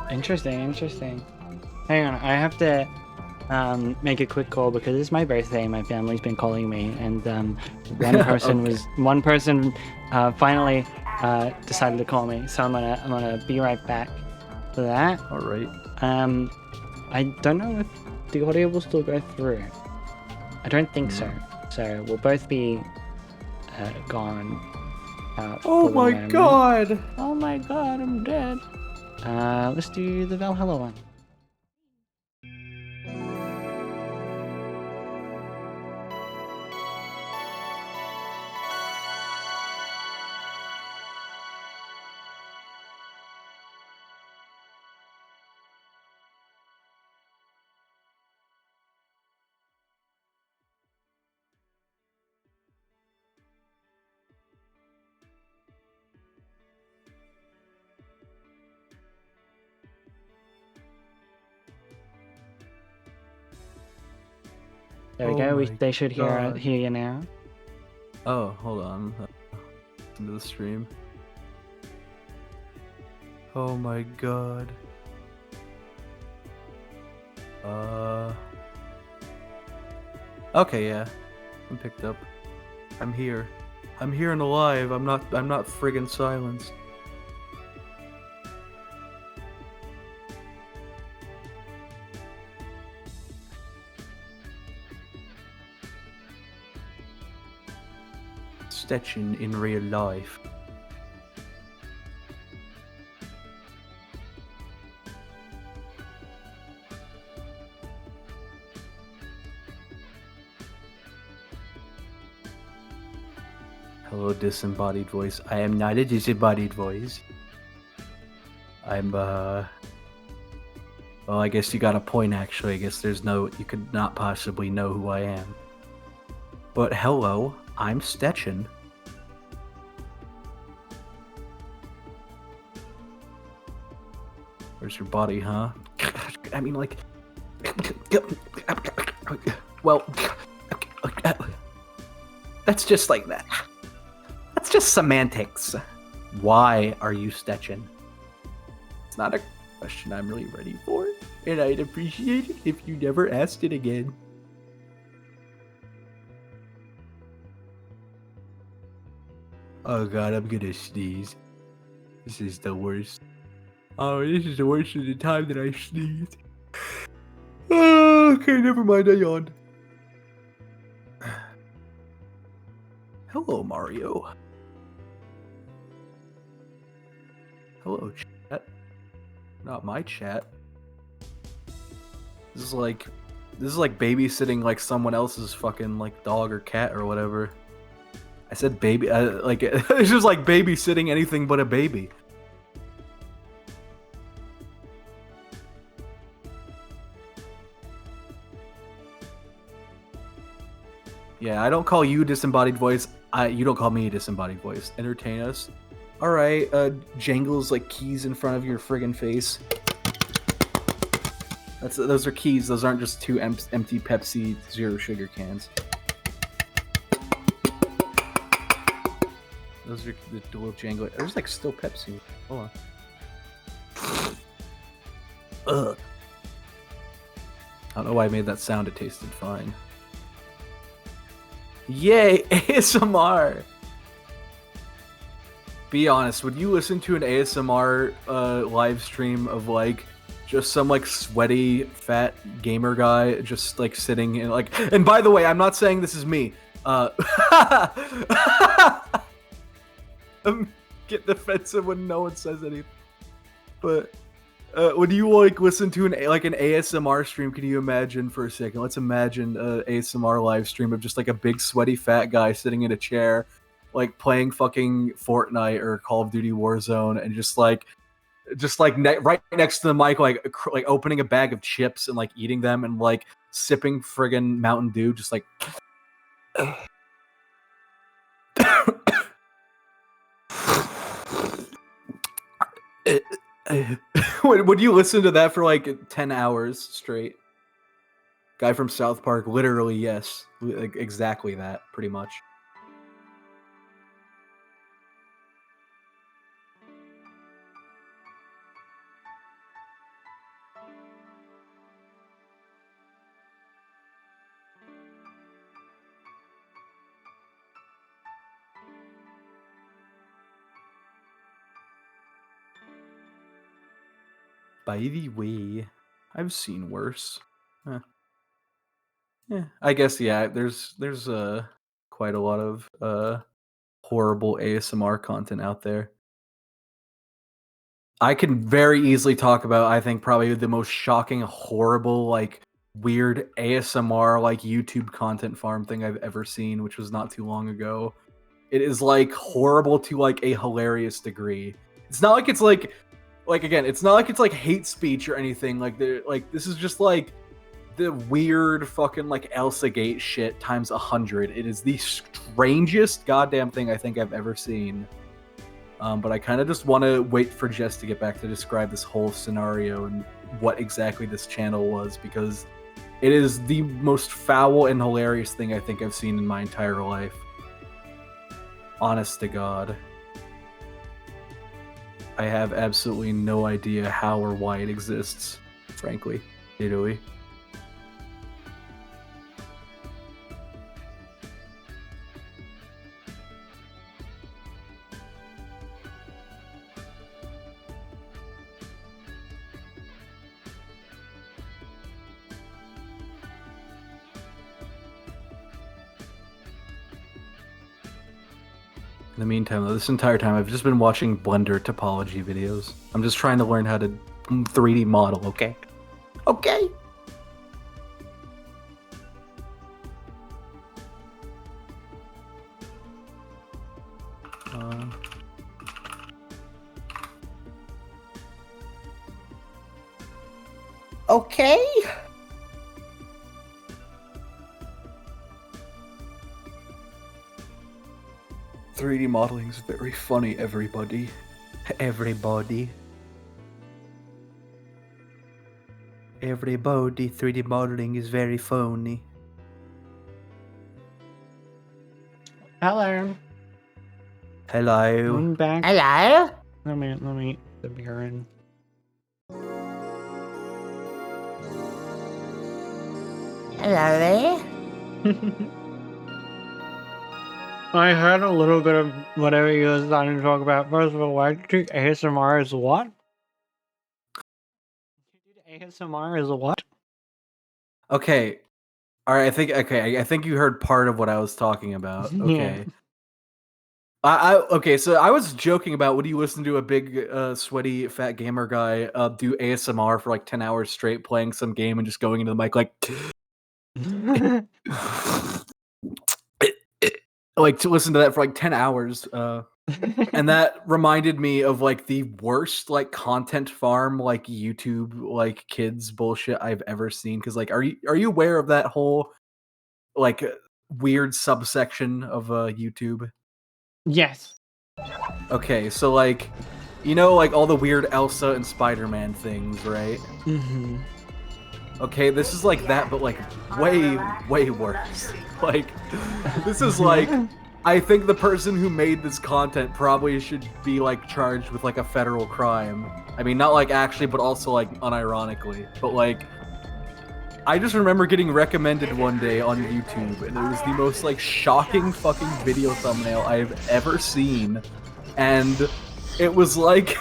Interesting. Hang on, I have to make a quick call because it's my birthday. My family's been calling me, and one person finally decided to call me, so I'm gonna be right back for that. All right. I don't know if the audio will still go through. I don't think so. So we'll both be gone. Oh my god! Oh my god, I'm dead. Let's do the Valhalla one. There we go. They should hear you now. Oh, hold on. Into the stream. Oh my god. Okay, yeah. I'm picked up. I'm here. I'm here and alive. I'm not friggin' silenced. Stetchen in real life. Hello, disembodied voice. I am not a disembodied voice. I'm, well, I guess you got a point, actually. I guess you could not possibly know who I am. But hello, I'm Stetchen. Where's your body, huh? I mean, like... Well... That's just like that. That's just semantics. Why are you Stetchen? It's not a question I'm really ready for, and I'd appreciate it if you never asked it again. Oh god, I'm gonna sneeze. This is the worst. Oh, this is the worst of the time that I sneezed. Oh, okay, never mind, I yawned. Hello, Mario. Hello, chat. Not my chat. This is like babysitting like someone else's fucking like dog or cat or whatever. I said baby, like it's just like babysitting anything but a baby. Yeah, I don't call you disembodied voice. You don't call me a disembodied voice. Entertain us. All right, jangles like keys in front of your friggin' face. Those are keys. Those aren't just two empty Pepsi Zero Sugar cans. Those are the dual jangle. There's like still Pepsi. Hold on. Ugh. I don't know why I made that sound. It tasted fine. Yay, ASMR! Be honest, would you listen to an ASMR live stream of like just some like sweaty fat gamer guy just like sitting in like, and by the way, I'm not saying this is me. Get defensive when no one says anything. But when you like listen to an ASMR stream, can you imagine for a second? Let's imagine an ASMR live stream of just like a big sweaty fat guy sitting in a chair, like playing fucking Fortnite or Call of Duty Warzone, and just like right next to the mic, like opening a bag of chips and like eating them and like sipping friggin' Mountain Dew, just like. Would you listen to that for like 10 hours straight? Guy from South Park, literally, yes. Like, exactly that, pretty much. By the way, I've seen worse. Huh. Yeah, I guess yeah. There's quite a lot of horrible ASMR content out there. I can very easily talk about, I think, probably the most shocking, horrible, like weird ASMR like YouTube content farm thing I've ever seen, which was not too long ago. It is like horrible to like a hilarious degree. It's not like it's like again, it's not like it's like hate speech or anything. Like this is just like the weird fucking like Elsa Gate shit times 100. It is the strangest goddamn thing I think I've ever seen. But I kind of just want to wait for Jess to get back to describe this whole scenario and what exactly this channel was, because it is the most foul and hilarious thing I think I've seen in my entire life. Honest to God. I have absolutely no idea how or why it exists, frankly. Italy. In the meantime, though, this entire time, I've just been watching Blender topology videos. I'm just trying to learn how to 3D model, okay? Okay! Okay? 3D modeling is very funny, everybody. Everybody. Everybody, 3D modeling is very funny. Hello. Hello. I'm back. Hello? Let me the beer in. Hello there? I heard a little bit of whatever you were starting to talk about. First of all, why did you ASMR as what? You did ASMR as a what? Okay. All right. I think you heard part of what I was talking about. Okay. Yeah. Okay. So I was joking about would you listen to a big, sweaty, fat gamer guy do ASMR for like 10 hours straight, playing some game and just going into the mic like, like to listen to that for like 10 hours. And that reminded me of like the worst like content farm like YouTube like kids bullshit I've ever seen. Because like, are you aware of that whole like weird subsection of YouTube? Yes. Okay, so like, you know, like all the weird Elsa and Spider-Man things, right? Mm-hmm. Okay, this is like that, but like way worse. Like, this is like, I think the person who made this content probably should be like charged with like a federal crime. I mean, not like actually, but also like unironically. But like, I just remember getting recommended one day on YouTube, and it was the most like shocking fucking video thumbnail I've ever seen. And it was like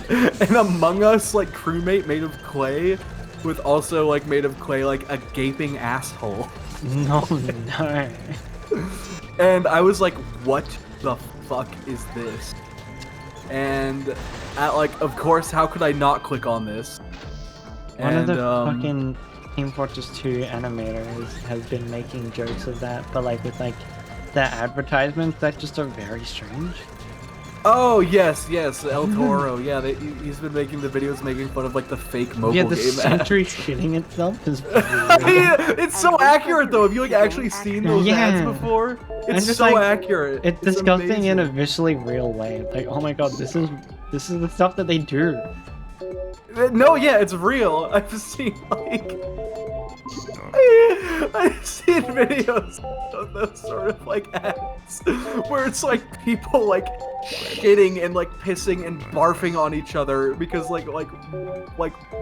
an Among Us like crewmate made of clay, with also like made of clay like a gaping asshole. No, no. And I was like, what the fuck is this? And at like, of course, how could I not click on this? One of the fucking Team Fortress 2 animators has been making jokes of that, but like with like the advertisements that just are very strange. Oh yes, El Toro. Yeah, he's been making the videos making fun of like the fake mobile Yeah, the game Sentry shitting itself is It's so accurate though. Have you like actually seen those ads before? It's just, so like, accurate. It's disgusting amazing. in a visually real way. Like, oh my god, this is the stuff that they do. No, yeah, it's real. I've seen like I've seen videos of those sort of like ads where it's like people like shitting and like pissing and barfing on each other because like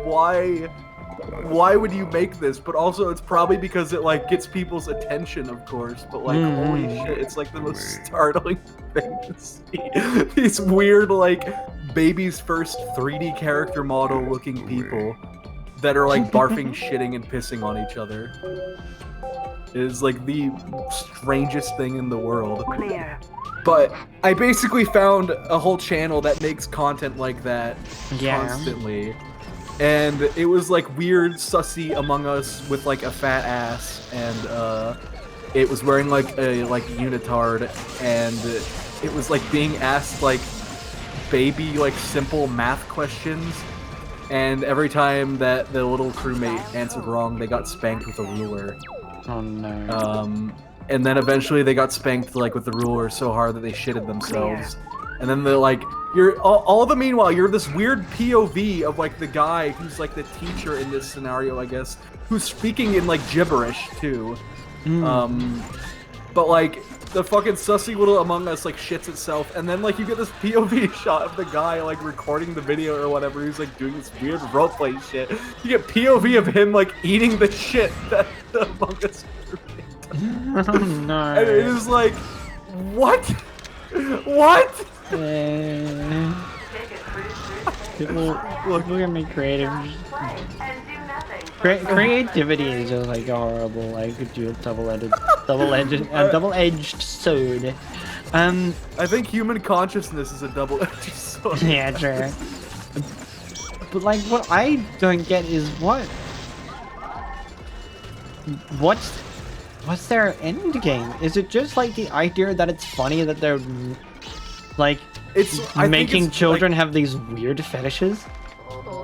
why would you make this? But also it's probably because it like gets people's attention, of course. But like holy shit, it's like the most startling thing to see. These weird like baby's first 3D character model looking people that are like barfing, shitting, and pissing on each other. It is like the strangest thing in the world. Clear. But I basically found a whole channel that makes content like that Yeah. constantly. And it was like weird, sussy Among Us with like a fat ass, and it was wearing like a unitard, and it was like being asked like baby like simple math questions. And every time that the little crewmate answered wrong, they got spanked with a ruler. Oh no. And then eventually they got spanked like with the ruler so hard that they shitted themselves. And then they're like, you're all the meanwhile, you're this weird POV of like the guy who's like the teacher in this scenario, I guess, who's speaking in like gibberish too. But like the fucking sussy little Among Us like shits itself, and then like you get this POV shot of the guy like recording the video or whatever. He's like doing this weird roleplay shit. You get POV of him like eating the shit that the Among Us made. Oh no. And it is like, what? What? People can be creative. Creativity is just like horrible. Like a double-edged sword. I think human consciousness is a double-edged sword. Yeah, sure. But like, what I don't get is what's their end game? Is it just like the idea that it's funny that they're like making children have these weird fetishes?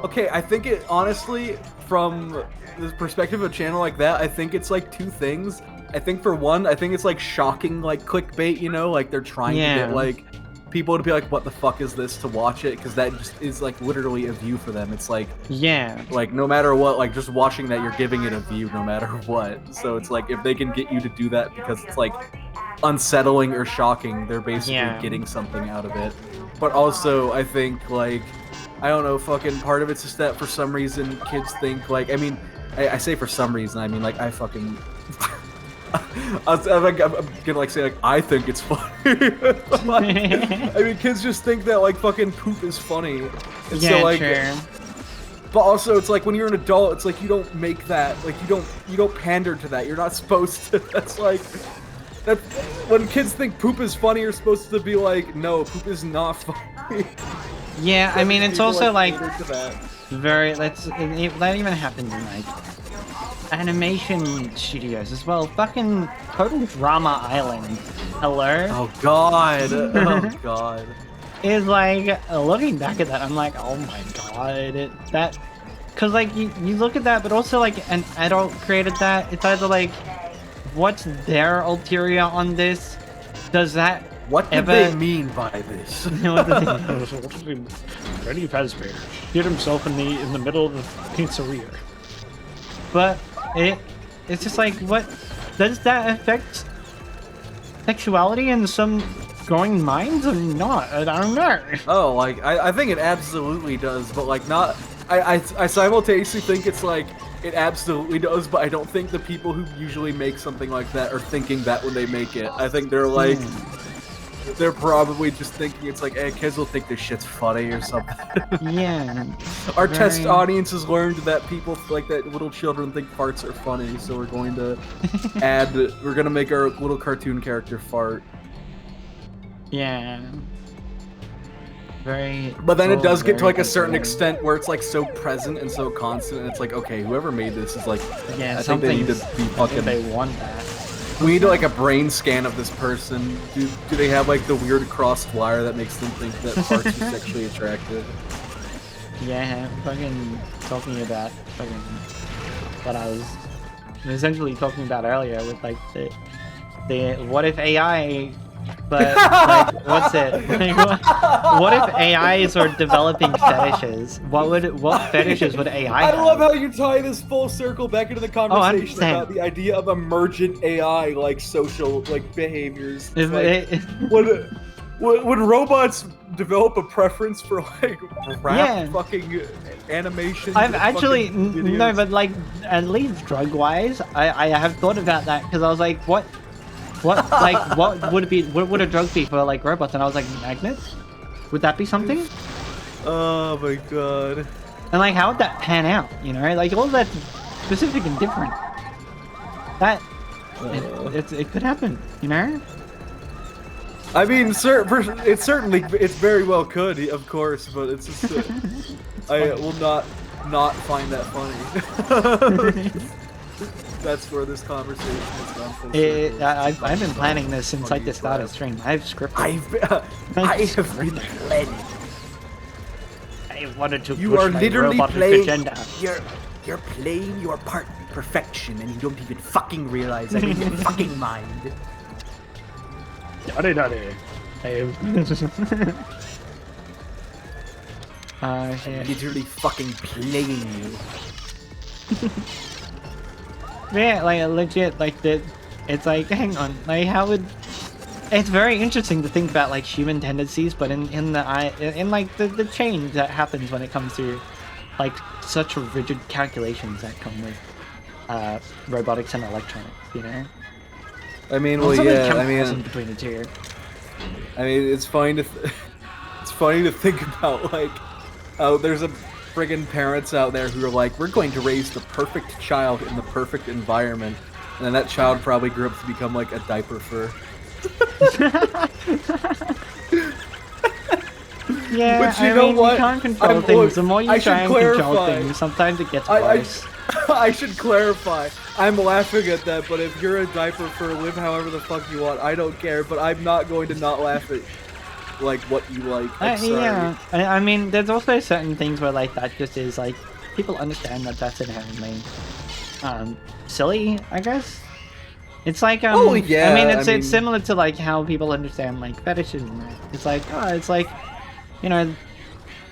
Okay, I think it honestly, from the perspective of a channel like that, I think it's like two things, I think for one, I think it's like shocking, like clickbait, you know, like they're trying to get like people to be like, what the fuck is this, to watch it, because that just is like literally a view for them. It's like, like no matter what, like just watching that, you're giving it a view no matter what. So it's like if they can get you to do that because it's like unsettling or shocking, they're basically getting something out of it. But also, I think like, I don't know, fucking part of it's just that for some reason kids think like, I mean, I say for some reason, I mean like I fucking I'm gonna like say like I think it's funny. I mean, kids just think that like fucking poop is funny. And so, like, but also it's like when you're an adult, it's like you don't make that, like you don't pander to that. You're not supposed to. That's like that when kids think poop is funny, you're supposed to be like, no, poop is not funny. Yeah, I mean it's also like very that even happens in like animation studios as well. Fucking Total Drama Island. Hello? Oh god. Oh god. Is like looking back at that, I'm like, oh my god, that because like you look at that, but also like an adult created that. It's either like, what's their ulterior on this? Does that what did they mean by this? Freddy Fazbear hit himself in the middle of the pizzeria. But it's just like, what does that affect sexuality in some growing minds or not? I don't know. Oh, like I think it absolutely does, but like not. I simultaneously think it's like it absolutely does, but I don't think the people who usually make something like that are thinking that when they make it. I think they're like. They're probably just thinking it's like, hey, kids will think this shit's funny or something. Yeah. Our test audiences learned that people like that little children think farts are funny, so we're going to we're gonna make our little cartoon character fart. Yeah. Very. But then it does get to like a certain extent where it's like so present and so constant, and it's like, okay, whoever made this is like, I think they need to be fucking. They want that. We need like a brain scan of this person. Do they have like the weird crossed wire that makes them think that farts are sexually attractive? Yeah, fucking talking about fucking what I was essentially talking about earlier with like the what if AI, but like what's it? What if AIs are developing fetishes? What fetishes would AI have? I love how you tie this full circle back into the conversation about the idea of emergent AI like social like behaviors. Would robots develop a preference for like rap fucking animation? I've actually no, but like at least drug wise, I have thought about that because I was like, what like what would it be? What would a drug be for like robots? And I was like, magnets? Would that be something? Oh my god! And like, how would that pan out? You know, like all that's specific and different. That it could happen. You know. I mean, it's very well could, of course, but it's just I will not find that funny. That's where this conversation has gone full circle. I've been planning this since like the start of stream. I've scripted. I have been planning. I wanted to You push are my literally robotic playing. agenda. You're playing your part to perfection, and you don't even fucking realize that in your fucking mind. Daddy. Literally fucking playing you. Yeah, like legit, like that. It's like, hang on, like how would? It's very interesting to think about like human tendencies, but in like the change that happens when it comes to like such rigid calculations that come with robotics and electronics, you know. I mean, well, yeah. I mean, between the two. I mean, it's funny to think about like how there's a friggin' parents out there who are like, we're going to raise the perfect child in the perfect environment, and then that child probably grew up to become like a diaper fur. Yeah, which, you know what? You can't control things. The more you try and control things, sometimes it gets worse. I should clarify. I'm laughing at that, but if you're a diaper fur, live however the fuck you want. I don't care, but I'm not going to not laugh at like what you like. I'm sorry. Yeah, I mean, there's also certain things where like that just is like people understand that that's inherently silly, I guess. It's like Oh, yeah, I mean, it's I mean- it's similar to like how people understand like fetishes. Right? It's like you know,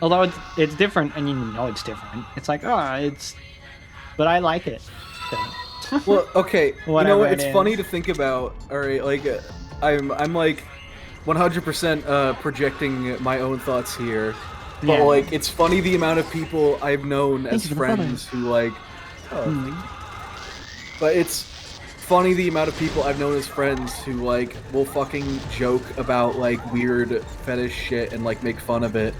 although it's different and you know it's different. It's like but I like it. So. Well, okay, you know Whatever what? it It's funny is. to think about. All right, like I'm like 100% projecting my own thoughts here, but Yeah. like it's funny the amount of people I've known Thank as you for the follow. friends who like. Oh, Hmm. thank you. But it's funny the amount of people I've known as friends who like will fucking joke about like weird fetish shit and like make fun of it,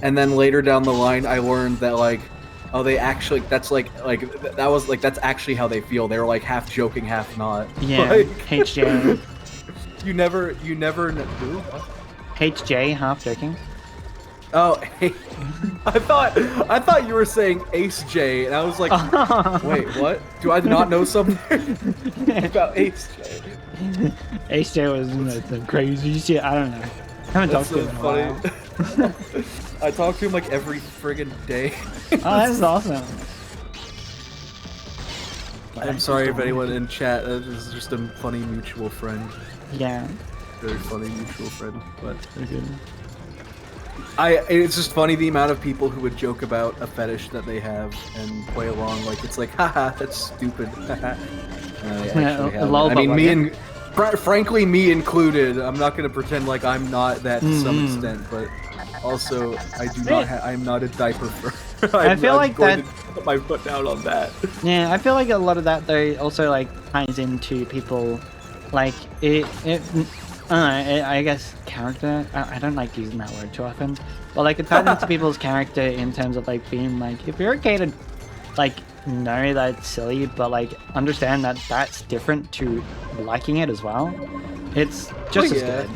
and then later down the line I learned that like, oh, they actually that's that was like that's actually how they feel. They were like half joking, half not. Yeah. Like, HJ. you never who? HJ, half joking. Oh, hey. I thought you were saying Ace J, and I was like, wait, what? Do I not know something about Ace J? HJ was some crazy shit. I don't know. I haven't That's talked to so him in a funny. while. I talk to him like every friggin' day. Oh, that's awesome. I'm sorry if anyone in chat. This is just a funny mutual friend. Yeah. Very funny mutual friend, but. Very good. It's just funny the amount of people who would joke about a fetish that they have and play along like it's like, haha, that's stupid. I mean, frankly, me included. I'm not gonna pretend like I'm not that to some extent, but also I'm not a diaper for. I feel like going that. to put my foot down on that. Yeah, I feel like a lot of that though also like ties into people, like I guess character. I don't like using that word too often, but like it ties into people's character in terms of like being like, if you're okay to like know that it's silly, but like understand that that's different to liking it as well. It's just as good.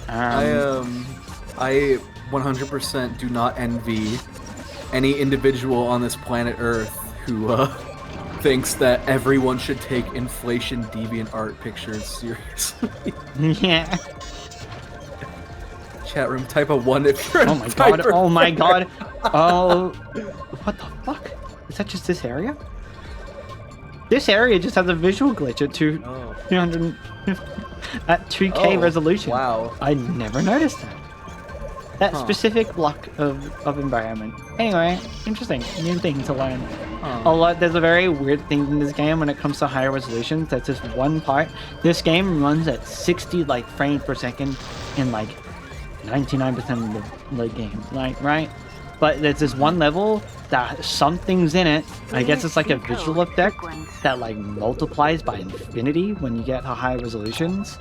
I 100% do not envy any individual on this planet Earth who thinks that everyone should take inflation deviant art pictures seriously. Yeah. Chat room, type a 1 if you're Oh my god, oh my god. Oh, what the fuck? Is that just this area? This area just has a visual glitch at 200 at 2K resolution. Wow. I never noticed that. That specific block of environment. Anyway, interesting. New thing to learn. There's a very weird thing in this game when it comes to higher resolutions. That's just one part. This game runs at 60 like frames per second in like 99% of the game. Like, right? But there's this one level that something's in it. I guess it's like a visual effect that like multiplies by infinity when you get to high resolutions.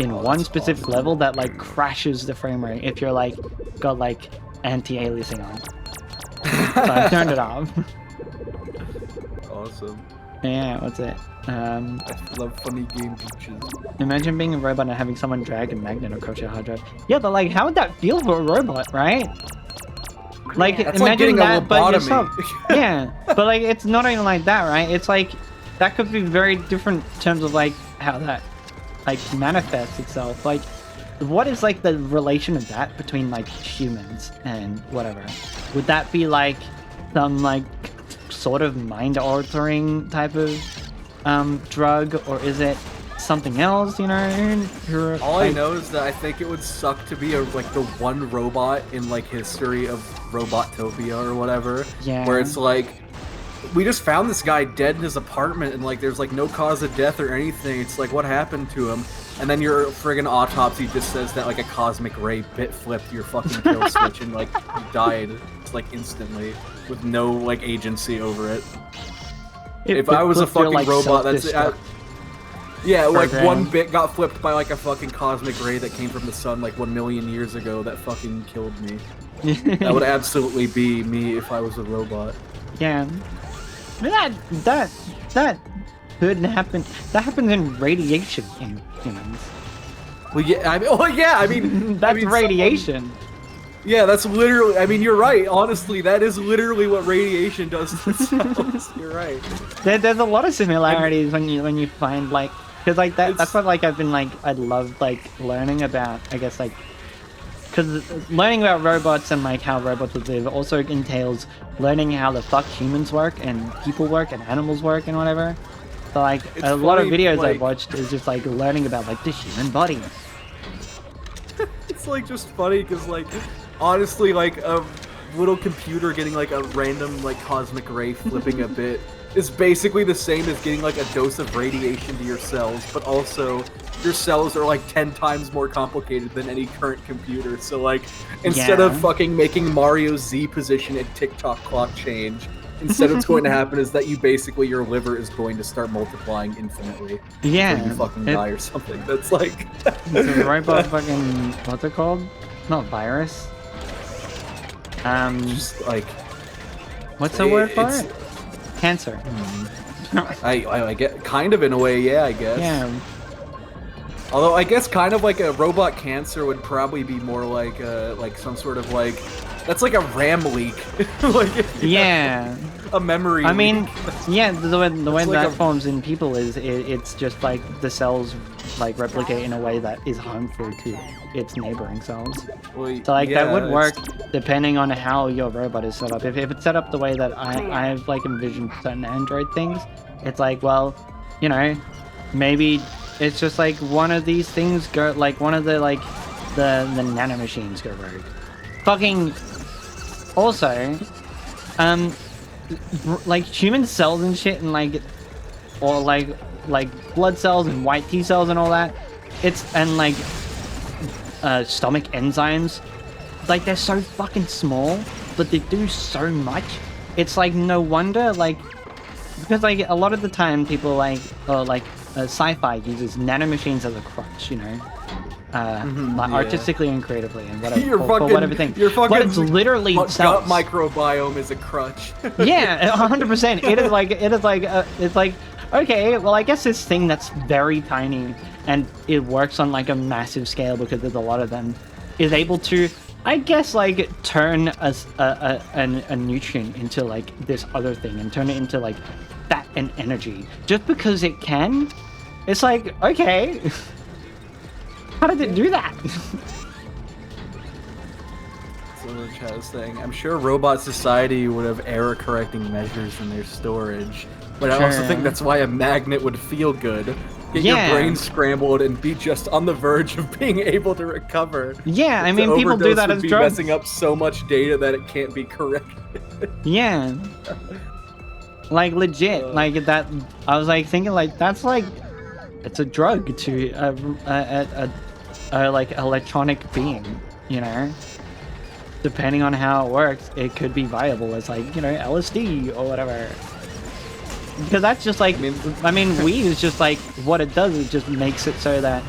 In one specific level that like crashes the frame rate if you're like got like anti-aliasing on. So I turned it off. Awesome. Yeah, what's it? I love funny game features. Imagine being a robot and having someone drag a magnet across your hard drive. Yeah, but like, how would that feel for a robot, right? Like, That's imagine like getting that, a but lobotomy. yourself. Yeah, but like, it's not even like that, right? It's like that could be very different in terms of like how that like manifests itself. Like, what is like the relation of that between like humans and whatever? Would that be like some like sort of mind-altering type of drug, or is it something else? You know? All I know is that I think it would suck to be like the one robot in like history of Robotopia or whatever. Yeah. Where it's like, we just found this guy dead in his apartment and like there's like no cause of death or anything. It's like, what happened to him? And then your friggin' autopsy just says that like a cosmic ray bit flipped your fucking kill switch and like you died. It's like instantly with no like agency over it. If I was a fucking like, robot, that's it. Yeah, like program. one bit got flipped by like a fucking cosmic ray that came from the sun like 1 million years ago that fucking killed me. That would absolutely be me if I was a robot. Yeah. That could happen. That happens in radiation in humans. Well, yeah, I mean, That's radiation. Yeah, that's literally. I mean, you're right. Honestly, that is literally what radiation does to cells. You're right. There's a lot of similarities when you find like, because like that's what like I've been like I love like learning about. I guess like, because learning about robots and like how robots live also entails learning how the fuck humans work and people work and animals work and whatever. So like It's a lot of funny, videos like- I've watched is just like learning about like the human body. It's like just funny because like honestly like a little computer getting like a random like cosmic ray flipping a bit is basically the same as getting like a dose of radiation to your cells, but also your cells are like 10 times more complicated than any current computer. So like instead of Yeah. fucking making Mario's Z position and TikTok clock change, instead what's going to happen is that you basically your liver is going to start multiplying infinitely. Yeah. Until you fucking die or something. That's like It's a robot fucking what's it called? Not virus. just like What's the word for it's- it? Cancer. I get kind of in a way, yeah, I guess. Yeah. Although I guess kind of like a robot cancer would probably be more like some sort of like that's like a RAM leak. Like if you Yeah. have a memory. I mean, leak. yeah, the way It's that like a- forms in people is it's just like the cells like replicate in a way that is harmful to its neighboring cells. Well, So like that yeah, would work it's- depending on how your robot is set up. If it's set up the way that I've like envisioned certain Android things, it's like, well, you know, maybe it's just like one of these things go like one of the like the nanomachines go rogue. Fucking also, like human cells and shit and like or like blood cells and white T cells and all that. It's and like stomach enzymes, like they're so fucking small, but they do so much. It's like no wonder, like because like a lot of the time people like sci-fi uses nanomachines as a crutch, you know, like yeah. artistically and creatively and whatever Your for fucking, whatever thing. your fucking But it's literally gut cells. microbiome is a crutch. Yeah, 100%. It's like okay, well I guess this thing that's very tiny and it works on like a massive scale because there's a lot of them is able to, I guess, like turn a nutrient into like this other thing and turn it into like fat and energy just because it can. It's like, okay, how did it do that? So the chat is saying, I'm sure robot society would have error correcting measures in their storage, but I also Sure. think that's why a magnet would feel good. Get Yeah. your brain scrambled and be just on the verge of being able to recover. Yeah, I The mean people do overdose that would as be drugs. messing up so much data that it can't be corrected. Yeah. Like legit, like that. I was like thinking, like that's like, it's a drug to a like electronic being, you know. Depending on how it works, it could be viable as like, you know, LSD or whatever. Because that's just like, I mean, weed is just like what it does. It just makes it so that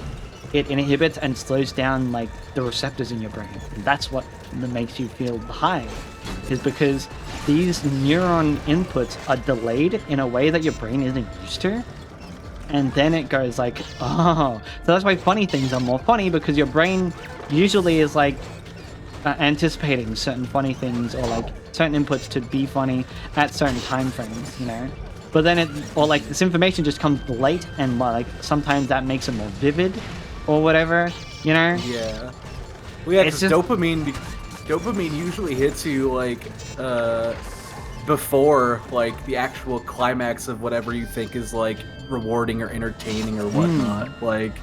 it inhibits and slows down like the receptors in your brain. That's what makes you feel high, is because these neuron inputs are delayed in a way that your brain isn't used to. And then it goes like, oh. So that's why funny things are more funny, because your brain usually is like anticipating certain funny things or like certain inputs to be funny at certain time frames, you know. But then it, or like this information just comes late, and like sometimes that makes it more vivid or whatever, you know. Yeah. Well, yeah, It's because just- dopamine usually hits you like before like the actual climax of whatever you think is like rewarding or entertaining or whatnot. Like,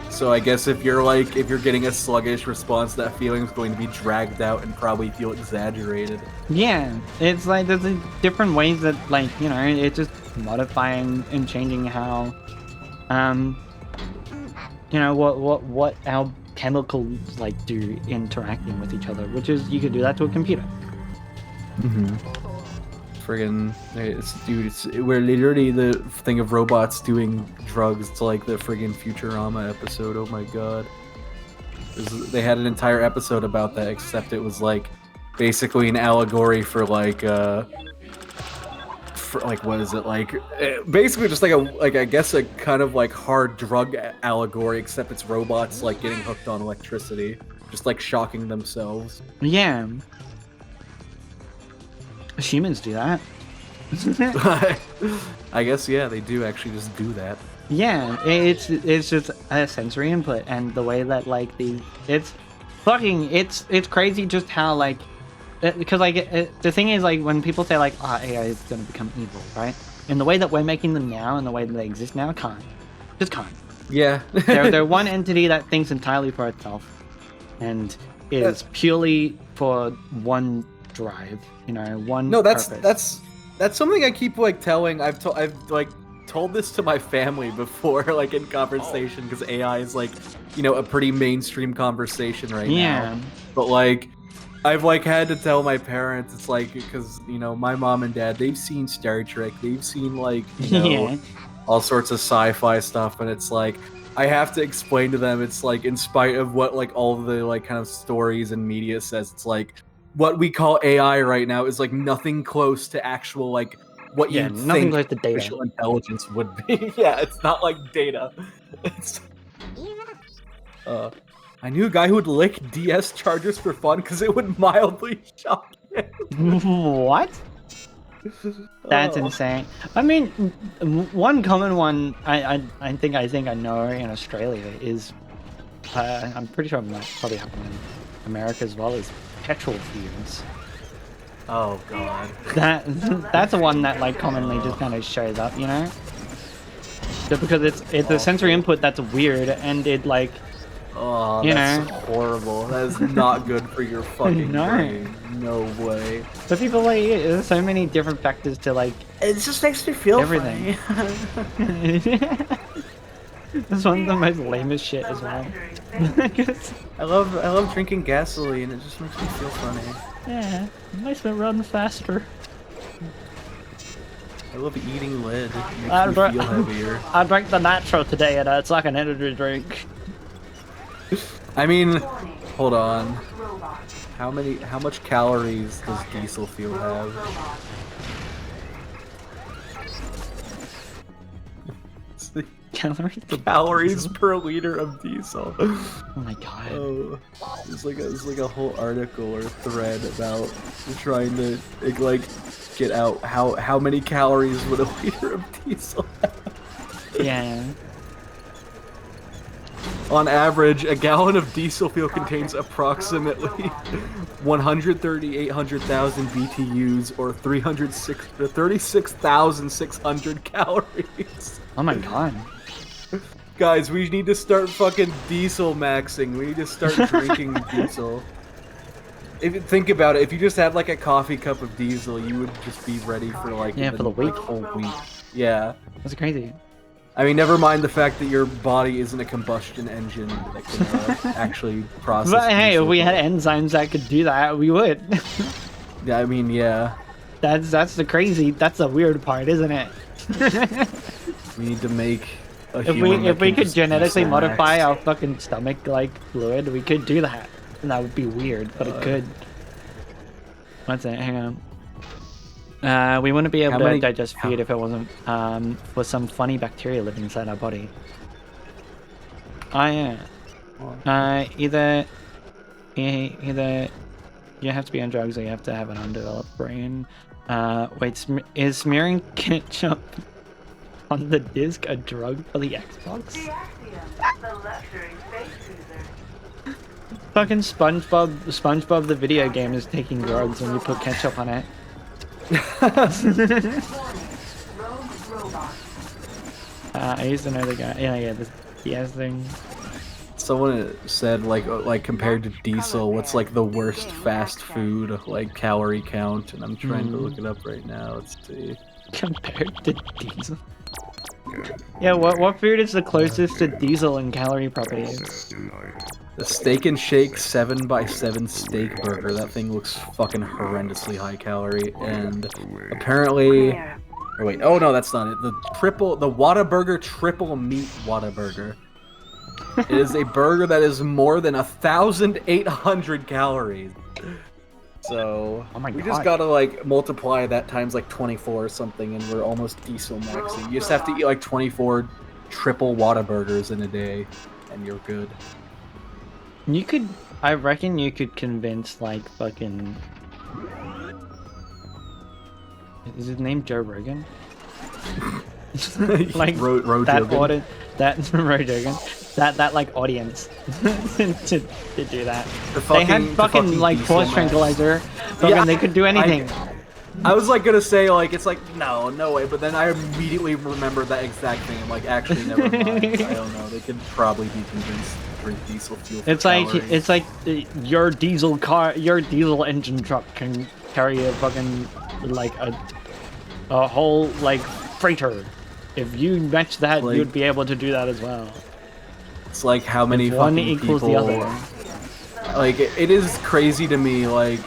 so I guess if you're getting a sluggish response, that feeling is going to be dragged out and probably feel exaggerated. Yeah, it's like there's different ways that, like, you know, it's just modifying and changing how, you know, what our chemicals like do interacting with each other, which is you could do that to a computer. Friggin', we're literally the thing of robots doing drugs. It's like the friggin' Futurama episode. Oh my god. They had an entire episode about that, except it was like basically an allegory for like what is it, like basically just like I guess a kind of like hard drug allegory, except it's robots like getting hooked on electricity, just like shocking themselves. Yeah. Humans do that. I guess, yeah, they do actually just do that. Yeah, it's just a sensory input, and the way that like it's crazy just how like, because like the thing is, like when people say like, oh, AI is gonna become evil, right? in the way that we're making them now, in the way that they exist now, can't. Just can't. Yeah. They're one entity that thinks entirely for itself, and is purely for one drive. You know, one. No, purpose. that's something I keep like telling. I've like told this to my family before, like in conversation, because AI is like, you know, a pretty mainstream conversation right now. But like, I've like had to tell my parents, it's like, because you know, my mom and dad, they've seen Star Trek, they've seen like, you know, all sorts of sci-fi stuff, and it's like, I have to explain to them, it's like, in spite of what like all the like kind of stories and media says, it's like, what we call AI right now is like nothing close to actual like what you think close to data. artificial intelligence would be. Yeah, it's not like data. It's I knew a guy who would lick DS chargers for fun because it would mildly shock him. What? That's insane. I mean, one common one I think I know in Australia is I'm pretty sure it might probably happen in America as well, is petrol fumes. Oh god. That's the one that like commonly just kind of shows up, you know? Just because it's a sensory input that's weird, and it like, oh, you that's know, horrible. That is not good for your fucking brain. No way. But people like, there's so many different factors to like. It just makes me feel everything. That's one of the most lamest shit as well. I love drinking gasoline. It just makes me feel funny. Yeah, it makes me run faster. I love eating lead. It makes me feel heavier. I drank the nitro today, and it's like an energy drink. I mean, hold on. How much calories does diesel fuel have? Calories per liter of diesel. Oh my god. Oh, there's like a whole article or thread about trying to like get out how many calories would a liter of diesel have. Yeah. On average, a gallon of diesel fuel contains approximately 138,000 BTUs, or 36,600 calories. Oh my god. Guys, we need to start fucking diesel maxing. We need to start drinking diesel. If you think about it, if you just had like a coffee cup of diesel, you would just be ready for like for the week. Whole week. Yeah. That's crazy. I mean, never mind the fact that your body isn't a combustion engine that can actually process. But hey, diesel. if we had enzymes that could do that, we would. Yeah, I mean, yeah. That's the weird part, isn't it? We need to make a if we could genetically modify our fucking stomach like fluid, we could do that. And that would be weird, but it could. What's it? Hang on. We wouldn't be able to digest food if it wasn't for some funny bacteria living inside our body. Oh yeah. Either you have to be on drugs or you have to have an undeveloped brain. Wait, is smearing ketchup on the disc a drug for the Xbox? Fucking SpongeBob the video game is taking drugs when you put ketchup on it. I used to know the guy. Yeah, the DS thing. Someone said like compared to diesel, what's like the worst fast food like calorie count? And I'm trying to look it up right now. Let's see. Compared to diesel. Yeah, what food is the closest to diesel in calorie properties? The Steak and Shake 7x7 steak burger. That thing looks fucking horrendously high calorie, and apparently, or wait, oh no, that's not it. The Whataburger triple meat Whataburger. It is a burger that is more than 1,800 calories. So we just gotta like multiply that times like 24 or something, and we're almost diesel maxing. You just have to eat like 24 triple Whataburgers in a day, and you're good. I reckon you could convince like fucking. Is his name Joe Rogan? Like Rogan. That Rogan. That like audience to do that. The they had fucking like horse tranquilizer. Fucking, they could do anything. I was like gonna say like it's like no way, but then I immediately remembered that exact thing. I'm like, actually, never mind. I don't know. They could probably be convinced to drink diesel fuel. It's like your diesel engine truck can carry a fucking like a whole like freighter. If you match that, like, you'd be able to do that as well. It's like how many if one fucking equals people, the other. Like it is crazy to me like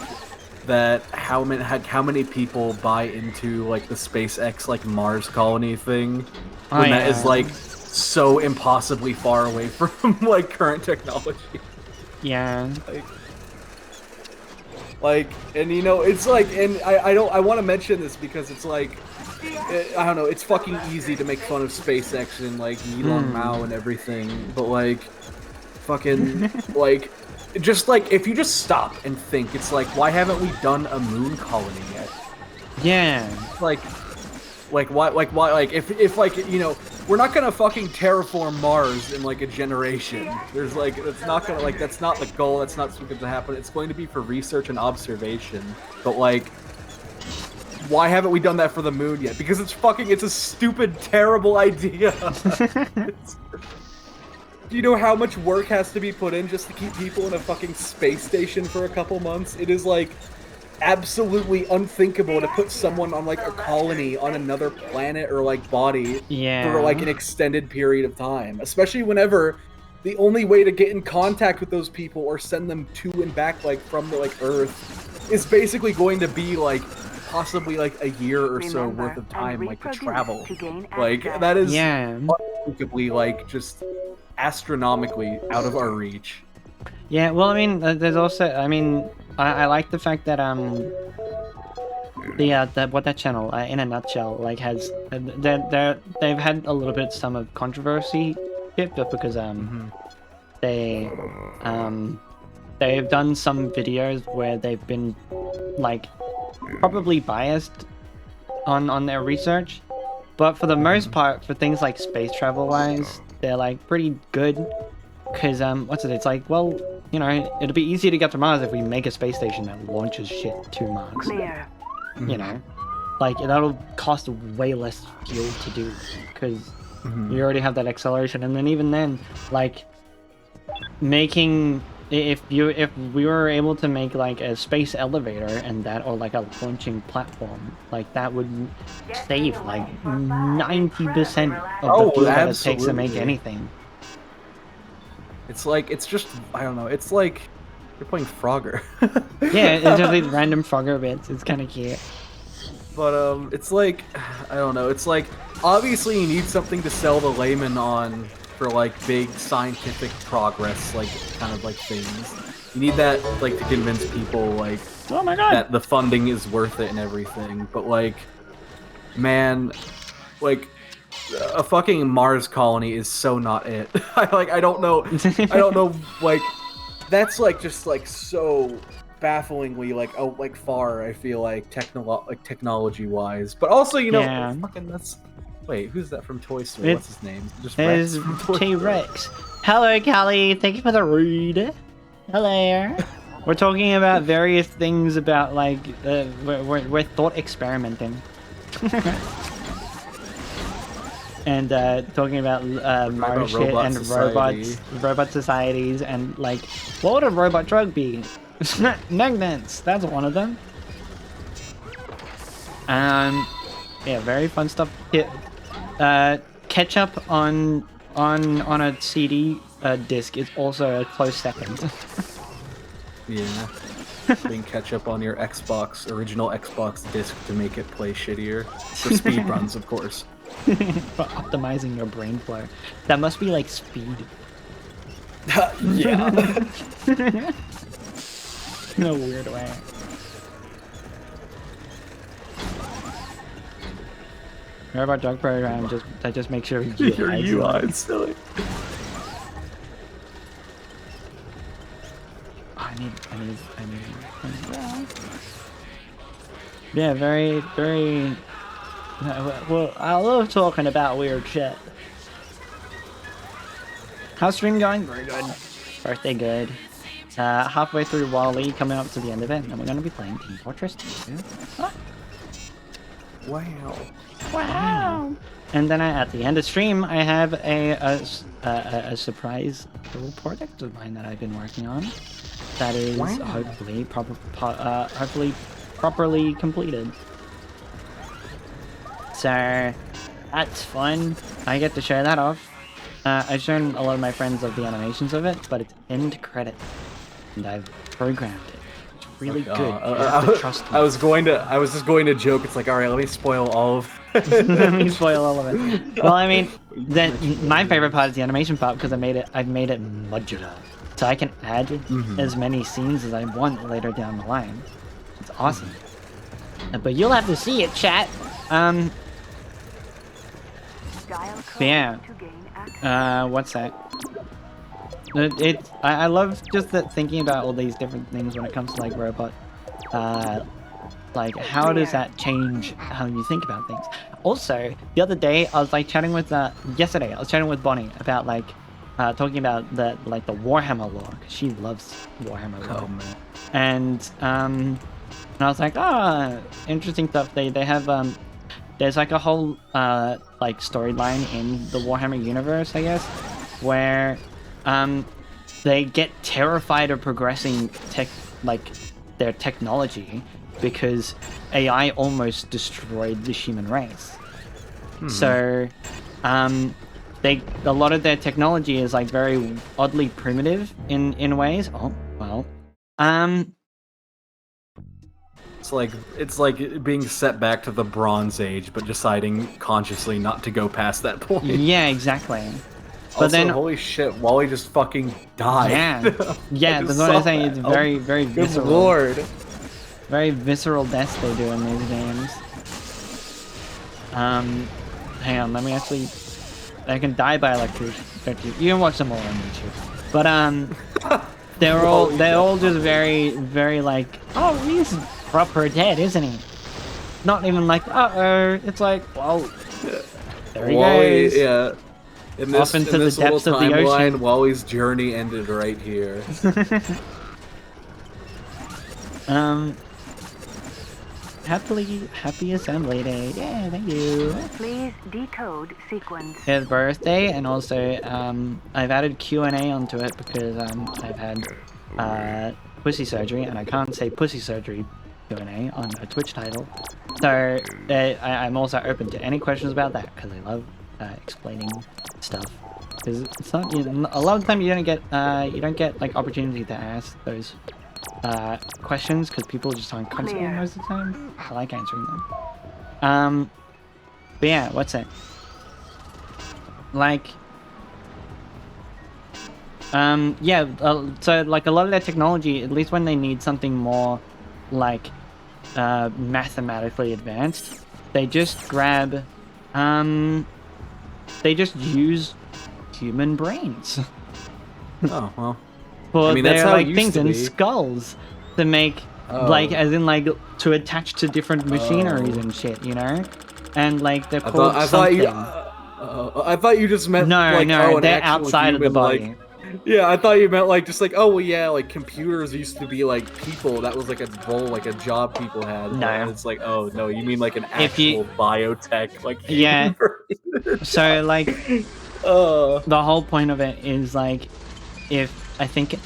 that how many people buy into like the SpaceX like Mars colony thing when that is like so impossibly far away from like current technology. Yeah. Like and you know it's like and I want to mention this because it's like I don't know, it's fucking easy to make fun of SpaceX and like Elon Mao and everything, but like fucking like just like if you just stop and think, it's like why haven't we done a moon colony yet? Yeah. Like why like if like you know we're not gonna fucking terraform Mars in like a generation. There's like it's not gonna like that's not the goal. That's not what's going to happen. It's going to be for research and observation. But like. Why haven't we done that for the moon yet? Because it's a stupid, terrible idea. Do you know how much work has to be put in just to keep people in a fucking space station for a couple months? It is like absolutely unthinkable to put someone on like a colony on another planet or like body for like an extended period of time. Especially whenever the only way to get in contact with those people or send them to and back like from the like Earth is basically going to be like possibly like a year or so worth of time like to travel. Like that is unthinkably like just astronomically out of our reach. Yeah, well I mean there's also I mean I like the fact that that channel in a nutshell like has they've had a little bit some of controversy just because they've done some videos where they've been like probably biased on their research, but for the most part for things like space travel wise they're like pretty good because it's like, well, you know, it'll be easier to get to Mars if we make a space station that launches shit to Mars. You know, like that'll cost way less fuel to do because you already have that acceleration, and then even then like making if we were able to make like a space elevator and that, or like a launching platform, like that would save like 90% of the fuel that it takes to make anything. It's like it's just I don't know. It's like you're playing Frogger. Yeah, it's just these random Frogger bits. It's kind of cute. But it's like I don't know. It's like obviously you need something to sell the layman on. For like big scientific progress, like kind of like things. You need that like to convince people like oh my God. That the funding is worth it and everything. But like, man, like a fucking Mars colony is so not it. I don't know, like that's like just like so bafflingly like far. I feel like technology wise, but also you know fucking that's. Wait, who's that from Toy Story? What's his name? Just Rex from Toy T-Rex. Hello, Callie. Thank you for the read. Hello. We're talking about various things about, like, we're thought experimenting. And talking about Mars shit and robot societies, and, like, what would a robot drug be? Magnets. That's one of them. Yeah, very fun stuff. Ketchup on a CD disc is also a close second. Yeah. Putting ketchup on your original Xbox disc to make it play shittier. For speed runs, of course. For optimizing your brain flow. That must be like speed. Yeah. In a weird way. Robot drug program just makes sure your UI is silly. I need. Yeah, very. Well, I love talking about weird shit. How's stream going? Very good. Birthday good. Halfway through Wall-E, coming up to the end of it, and we're gonna be playing Team Fortress 2. Huh? Wow. Wow. And then at the end of stream, I have a surprise little project of mine that I've been working on. That is hopefully properly completed. So that's fun. I get to show that off. I've shown a lot of my friends of the animations of it, but it's end credit, and I've programmed it. It's really good. You have to trust me. I was just going to joke. It's like, all right, let me spoil all of. Let me spoil all of it. Well, I mean, my favorite part is the animation part because I've made it modular, so I can add as many scenes as I want later down the line. It's awesome. But you'll have to see it, chat. Yeah. What's that? I love just that thinking about all these different things when it comes to like robot. Like how does that change how you think about things? Also, the other day I was like chatting with yesterday I was chatting with Bonnie about like talking about the Warhammer lore, 'cause she loves Warhammer lore. And I was like, interesting stuff. They have there's like a whole like storyline in the Warhammer universe, I guess, where they get terrified of progressing their technology because AI almost destroyed the human race. So a lot of their technology is like very oddly primitive in ways. Oh well. It's like being set back to the Bronze Age, but deciding consciously not to go past that point. Yeah, exactly. But Also, then, holy shit, Wally just fucking died. Yeah, that's what I'm saying. It's very, very visceral. Good lord. Very visceral deaths they do in these games. Hang on, let me actually... I can die by electricity. You can watch them all on YouTube. But, they're all just very, very like, oh, he's proper dead, isn't he? Not even like, uh-oh. It's like, well, there he goes. Yeah. In this, off into the depths of the ocean. Wally's journey ended right here. Happy assembly day. Yeah, thank you. Please decode sequence. His birthday, and also I've added Q&A onto it because I've had pussy surgery, and I can't say pussy surgery Q&A on a Twitch title. So I'm also open to any questions about that because I love explaining stuff. Because it's not a lot of the time you don't get like opportunity to ask those questions because people just aren't comfortable most of the time. I like answering them. But yeah, what's it? Like, yeah, so like a lot of their technology, at least when they need something more like mathematically advanced, they just grab, they just use human brains. Oh, well. For I mean, that's their how like it things used to and be. skulls to make like as in like to attach to different machineries and shit, you know? And like they're called I thought you just meant no, like, no, an they're actual outside of the human, body. like, yeah, I thought you meant like just like, oh well, yeah, like computers used to be like people. That was like a role, like a job people had. No. And it's like, oh no, you mean like an If you- actual biotech, like Yeah. universe. So like the whole point of it is like if I think the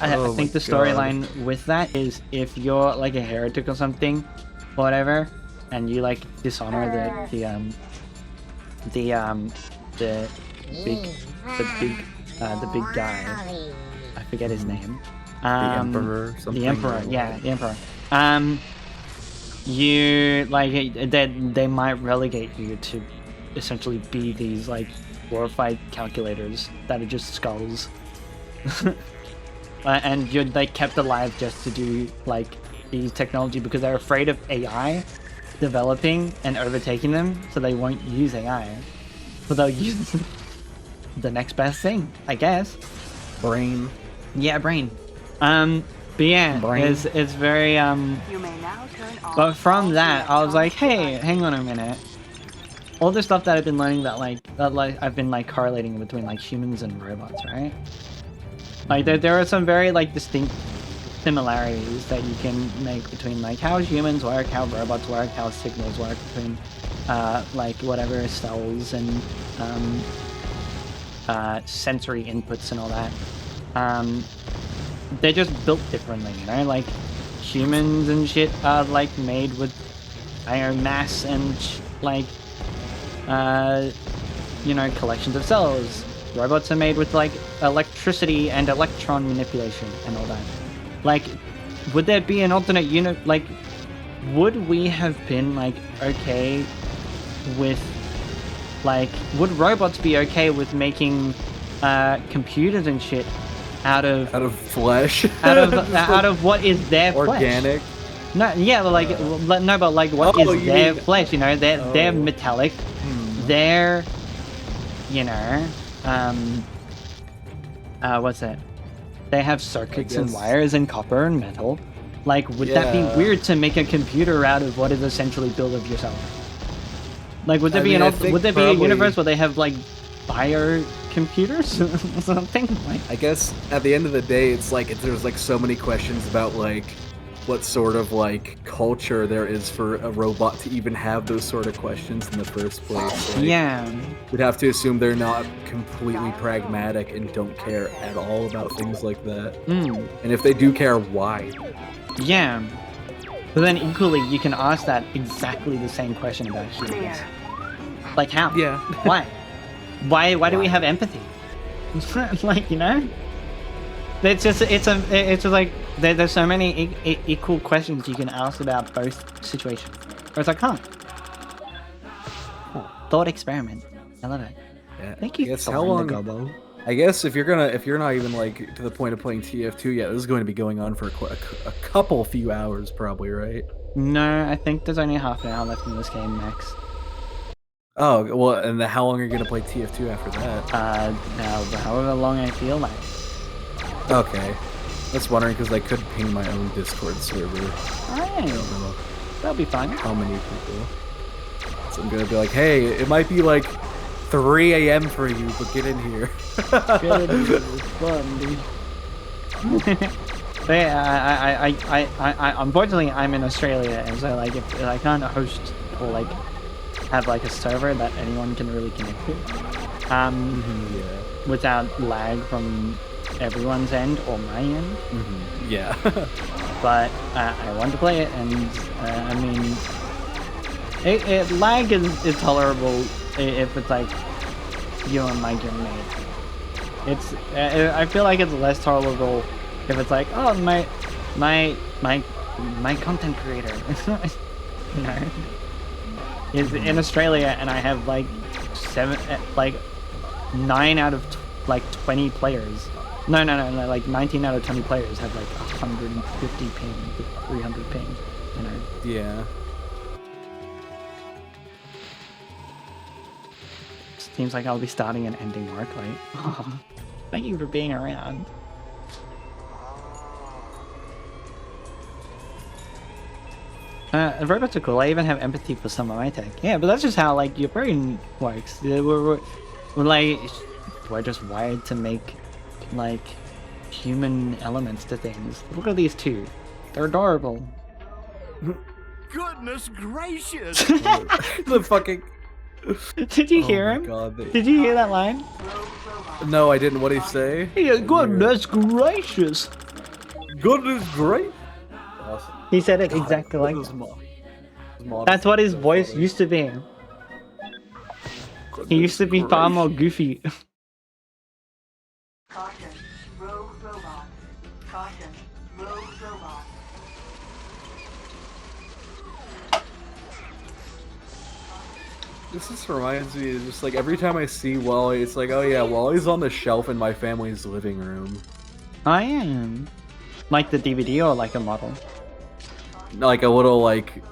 storyline with that is if you're like a heretic or something or whatever and you like dishonor the big guy, I forget his name, the Emperor or something. the Emperor, yeah, the Emperor. You like they might relegate you to essentially be these like glorified calculators that are just skulls. And you're like kept alive just to do like these technology because they're afraid of AI developing and overtaking them, so they won't use AI. But they'll use the next best thing, I guess. Brain. Yeah, brain. But yeah, it's very You may now turn off But from all that, I was like, electronic hey, hang on a minute. All the stuff that I've been learning that I've been like correlating between like humans and robots, right? Like there are some very like distinct similarities that you can make between like how humans work, how robots work, how signals work between like whatever cells and sensory inputs and all that. They're just built differently, you know, like humans and shit are like made with mass and like you know, collections of cells. Robots are made with like electricity and electron manipulation and all that. Like, would there be an alternate unit? Like, would we have been like okay with like, would robots be okay with making computers and shit out of flesh, out of what is their organic? Flesh? No, yeah, like no, but like what is their flesh? You know, they're metallic. They're, you know, what's that? They have circuits and wires and copper and metal. Like, would that be weird to make a computer out of what is essentially built of yourself? Like, would there be would there be a universe where they have like bio computers or something? Like, I guess at the end of the day, it's like there's like so many questions about like what sort of like culture there is for a robot to even have those sort of questions in the first place. Like, yeah, we'd have to assume they're not completely pragmatic and don't care at all about things like that. And if they do care, why? Yeah. But then equally, you can ask that exactly the same question about humans. Like how? Yeah. Why? Why do we have empathy? Like, you know? It's just like there's so many equal questions you can ask about both situations. Or it's like, huh? Thought experiment. I love it. Yeah. Thank you. How long? I guess if you're not even like to the point of playing TF2 yet, this is going to be going on for a few hours probably, right? No, I think there's only half an hour left in this game max. Oh, well, and how long are you going to play TF2 after that? However long I feel like. Okay. Just wondering because I could ping my own Discord server. I don't know. That'll be fine. How many people? So I'm gonna be like, hey, it might be like 3 a.m. for you, but get in here. Get in here. It's fun, dude. But yeah, I unfortunately I'm in Australia, and so like if I can't host or like have like a server that anyone can really connect to, without lag from everyone's end or my end. Yeah. But I want to play it, and I mean, lag is tolerable if it's like you and my roommate. It's I feel like it's less tolerable if it's like, oh, my content creator, you know, is in Australia, and I have like 9 out of 20 players. No, like 19 out of 20 players have like 150 ping, 300 ping, you know. Yeah. Seems like I'll be starting and ending work late. Oh, thank you for being around. Robots are cool. I even have empathy for some of my tech. Yeah, but that's just how like your brain works. We're like, we're just wired to make like human elements to things. Look at these two. They're adorable. Goodness gracious! The fucking... Did you hear him? God, Did you hear that line? No, I didn't. What did he say? Yeah, goodness gracious. Goodness great. Awesome. He said it exactly like that. That's what his voice used to be. He used to be far more goofy. Caution, rogue robot. Caution, rogue robot. This just reminds me of just like every time I see Wally, it's like, oh yeah, Wally's on the shelf in my family's living room. I am. Like the DVD or like a model? Like a little like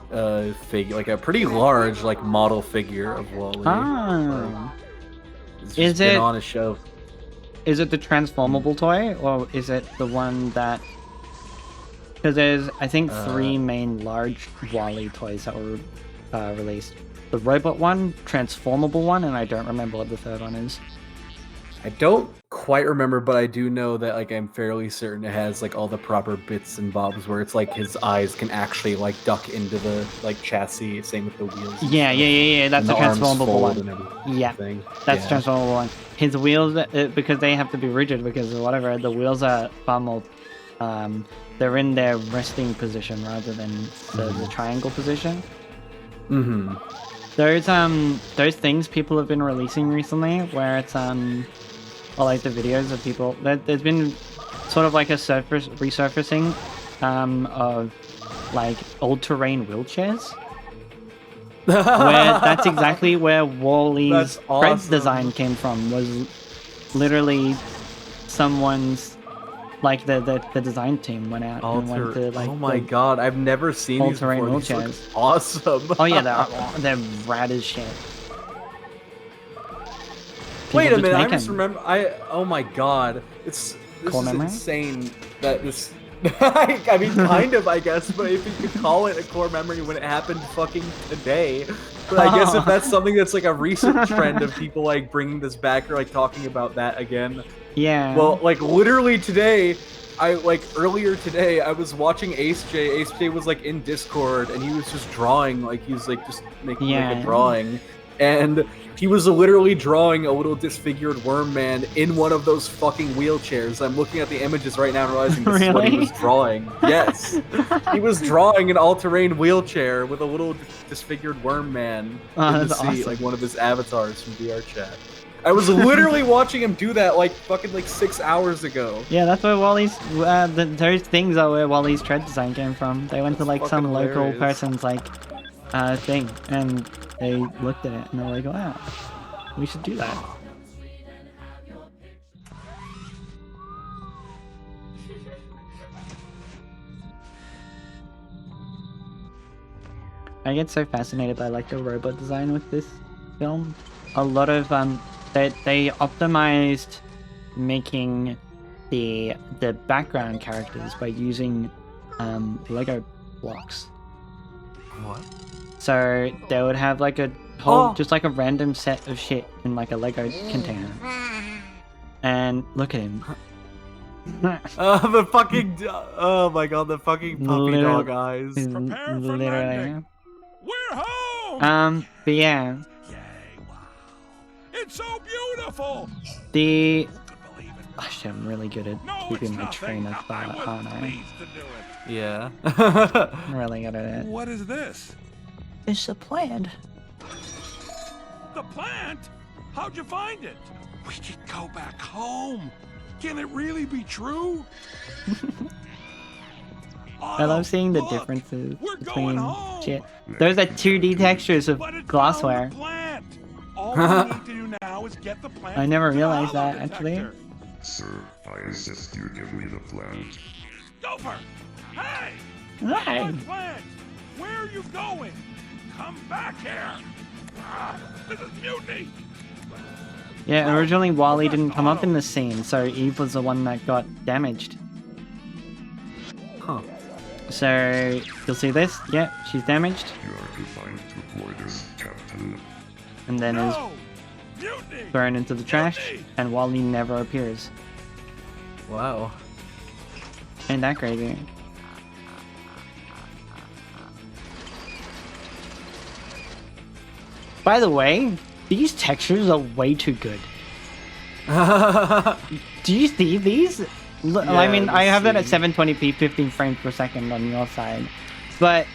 figure, like a pretty large like model figure of Wally. Ah. It's just been on a shelf. Is it the transformable toy, or is it the one that... Because there's, I think, 3 main large Wally toys that were released. The robot one, transformable one, and I don't remember what the third one is. I don't quite remember, but I do know that like I'm fairly certain it has like all the proper bits and bobs where it's like his eyes can actually like duck into the like chassis. Same with the wheels. and Yeah, stuff. yeah. That's And a the arms transformable fold one. and everything. Yeah, that's Yeah. transformable one. His wheels, because they have to be rigid, because whatever, the wheels are far more. They're in their resting position rather than the triangle position. Mm-hmm. Those things people have been releasing recently, where it's or like the videos of people. There's been sort of like a resurfacing of like all-terrain wheelchairs. Where that's exactly where Wally's That's tread awesome. design came from. Was literally someone's like the design team went out and went to like oh my the god, I've never seen these all-terrain before. These look wheelchairs. awesome. Oh yeah, they're rad as shit. Wait People a minute, I make just 'em. remember. Oh my god, this Core is memory? insane. That this. I mean, kind of, I guess, but if you could call it a core memory when it happened fucking today. But I guess if that's something that's like a recent trend of people like bringing this back or like talking about that again. Yeah. Well, like literally today, earlier today, I was watching Ace J. Ace J was like in Discord and he was just drawing, like he was like just making like a drawing. And he was literally drawing a little disfigured worm man in one of those fucking wheelchairs. I'm looking at the images right now and realizing this is what he Really? was drawing. Yes. He was drawing an all-terrain wheelchair with a little disfigured worm man in the that's seat, awesome. like one of his avatars from VR chat. I was literally watching him do that like fucking like 6 hours ago. Yeah, that's where Wally's those things are where Wally's tread design came from. They went to like some fucking local hilarious. person's like thing and they looked at it and they're like, wow, we should do that. I get so fascinated by like the robot design with this film. A lot of they optimized making the background characters by using Lego blocks. What? So they would have like a whole just like a random set of shit in like a Lego container. And look at him. The fucking oh my god, the fucking puppy dog eyes. He's Prepare for literally. landing. We're home! But yeah, It's so beautiful! Actually, I'm really good at No, keeping it's my nothing. train of thought, I was aren't I? pleased to do it. Yeah. I'm really good at it. What is this? It's a plant. The plant? How'd you find it? We should go back home. Can it really be true? I love seeing the Look, differences we're between going home. shit. Those are 2D textures of But it glassware. found the plant. All we need to do now is get the plant. I never to the realized hollow that, actually. detector. Sir, I insist you give me the plant. Gopher! Hey! Hey! My plant! Where are you going? Come back here! Ah, this is mutiny! Yeah, originally Wally didn't come up in the scene, so Eve was the one that got damaged. Huh. So, you'll see this. Yeah, she's damaged. You are defined to orders, Captain. And then is No! Mutiny! thrown into the trash, Mutiny! and Wally never appears. Wow. Ain't that crazy? By the way, these textures are way too good. Do you see these? I mean, I have that at 720p, 15 frames per second on your side. But,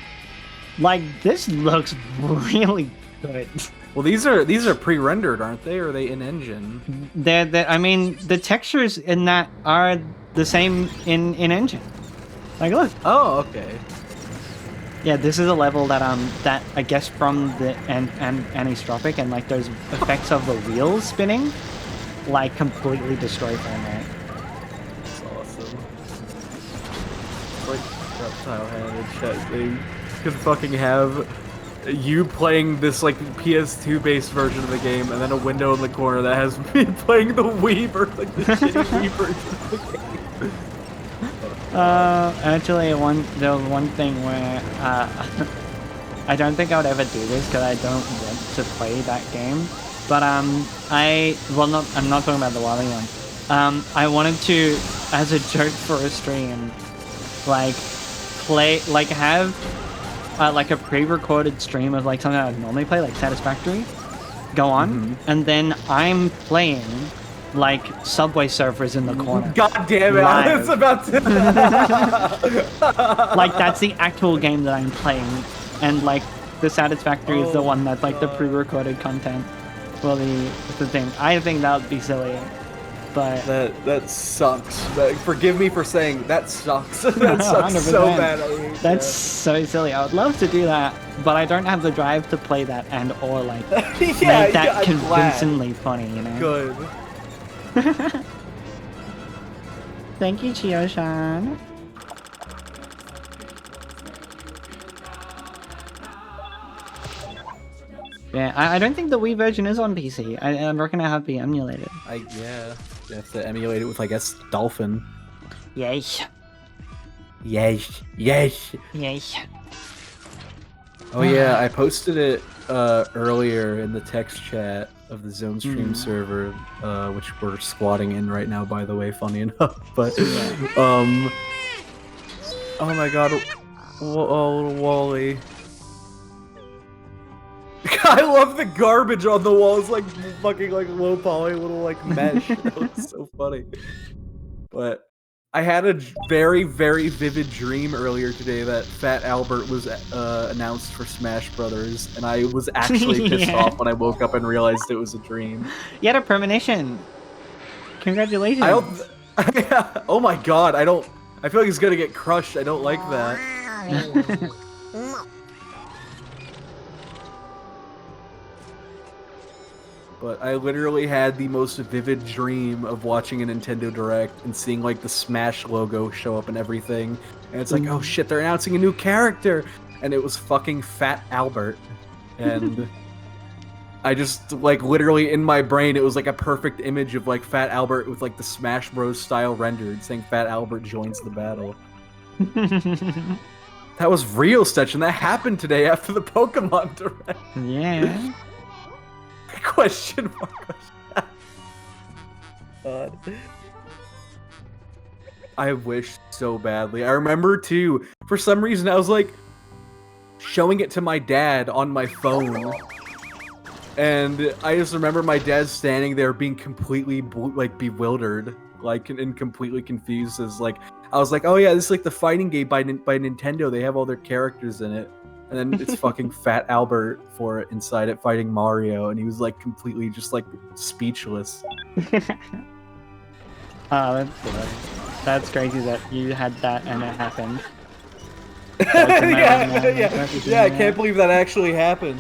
like, this looks really good. Well, these are pre-rendered, aren't they? Or are they in engine? I mean, the textures in that are the same in engine. Like, look. Oh, okay. Yeah, this is a level that that I guess from the anisotropic and like those effects of the wheels spinning, like completely destroy frame rate. That's awesome. It's like reptile hand and chat. They could fucking have you playing this like PS2 based version of the game, and then a window in the corner that has me playing the Wii version, like the shitty Wii version of the game. Actually, there was one thing where I don't think I would ever do this because I don't want to play that game. But I'm not talking about the Wally one. I wanted to, as a joke for a stream, like have like a pre-recorded stream of like something I'd normally play, like Satisfactory, go on, and then I'm playing like Subway Surfers in the corner. God damn it! I was about to. Like that's the actual game that I'm playing, and like the Satisfactory is the one that's like the pre-recorded content for the thing. I think that would be silly. But that sucks. Forgive me for saying that sucks. That sucks 100%. so bad. I hate That's so silly. I would love to do that, but I don't have the drive to play that and or like make that convincingly funny. You know. Good. Thank you, Chio-chan. Yeah, I don't think the Wii version is on PC. I reckon it have to be emulated. Yeah. You have to emulate it with, I guess, Dolphin. Yes. Yes. Yes. Yes. Oh yeah, I posted it earlier in the text chat of the Zone Stream server, which we're squatting in right now, by the way, funny enough. But, oh my god, little Wally. I love the garbage on the walls, like fucking like low poly little like mesh. That was so funny. But I had a very, very vivid dream earlier today that Fat Albert was announced for Smash Brothers, and I was actually pissed off when I woke up and realized it was a dream. You had a premonition. Congratulations. Oh my god, I feel like he's gonna get crushed. I don't like that. But I literally had the most vivid dream of watching a Nintendo Direct and seeing like the Smash logo show up and everything. And it's like, oh shit, they're announcing a new character! And it was fucking Fat Albert. And I just, like, literally in my brain, it was like a perfect image of like Fat Albert with like the Smash Bros style rendered, saying Fat Albert joins the battle. That was real, Stetch, and that happened today after the Pokemon Direct. Yeah. Question mark. God. I wish so badly. I remember too, for some reason I was like showing it to my dad on my phone. And I just remember my dad standing there being completely like bewildered, like and completely confused as like I was like, "Oh yeah, this is like the fighting game by Nintendo. They have all their characters in it." And then it's fucking Fat Albert for it inside it fighting Mario, and he was like completely just like speechless. Oh, that's crazy that you had that and it happened. Yeah, I can't believe that actually happened.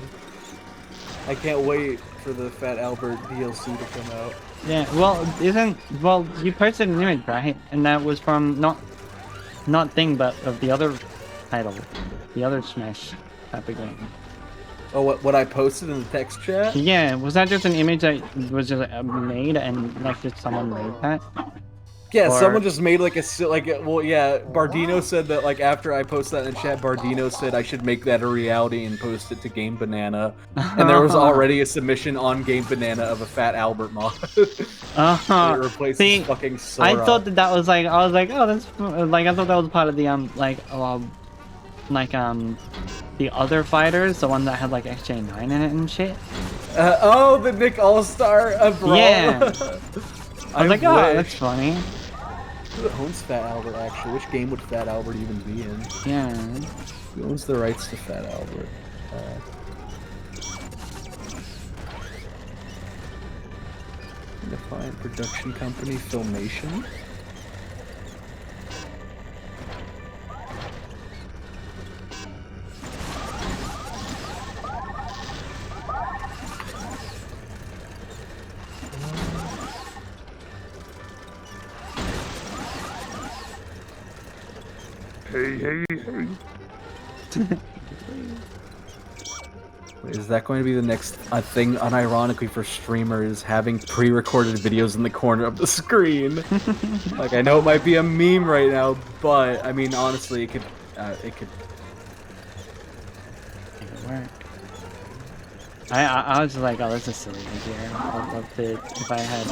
I can't wait for the Fat Albert DLC to come out. Yeah, well, you posted an image, right? And that was from not Thing, but of the other title. The other Smash type of game. Oh, what I posted in the text chat? Yeah, was that just an image that was just made and like just someone made that? Yeah, someone just made like well, yeah, Bardino said that like after I posted that in the chat, Bardino said I should make that a reality and post it to Game Banana. And there was already a submission on Game Banana of a Fat Albert mod. It replaces fucking Sora. I thought that was like, I was like, oh, that's like, I thought that was part of the the other fighters, the one that had like XJ9 in it and shit. Oh, the Nick All-Star Brawl. Yeah. I was like, oh, that's funny. Who owns Fat Albert, actually? Which game would Fat Albert even be in? Yeah. Who owns the rights to Fat Albert? Defiant Production Company, Filmation? Hey. Is that going to be the next thing, unironically, for streamers, having pre-recorded videos in the corner of the screen? Like, I know it might be a meme right now, but, I mean, honestly, it could work. I was just like, oh, this is silly idea. I'd love to, if I had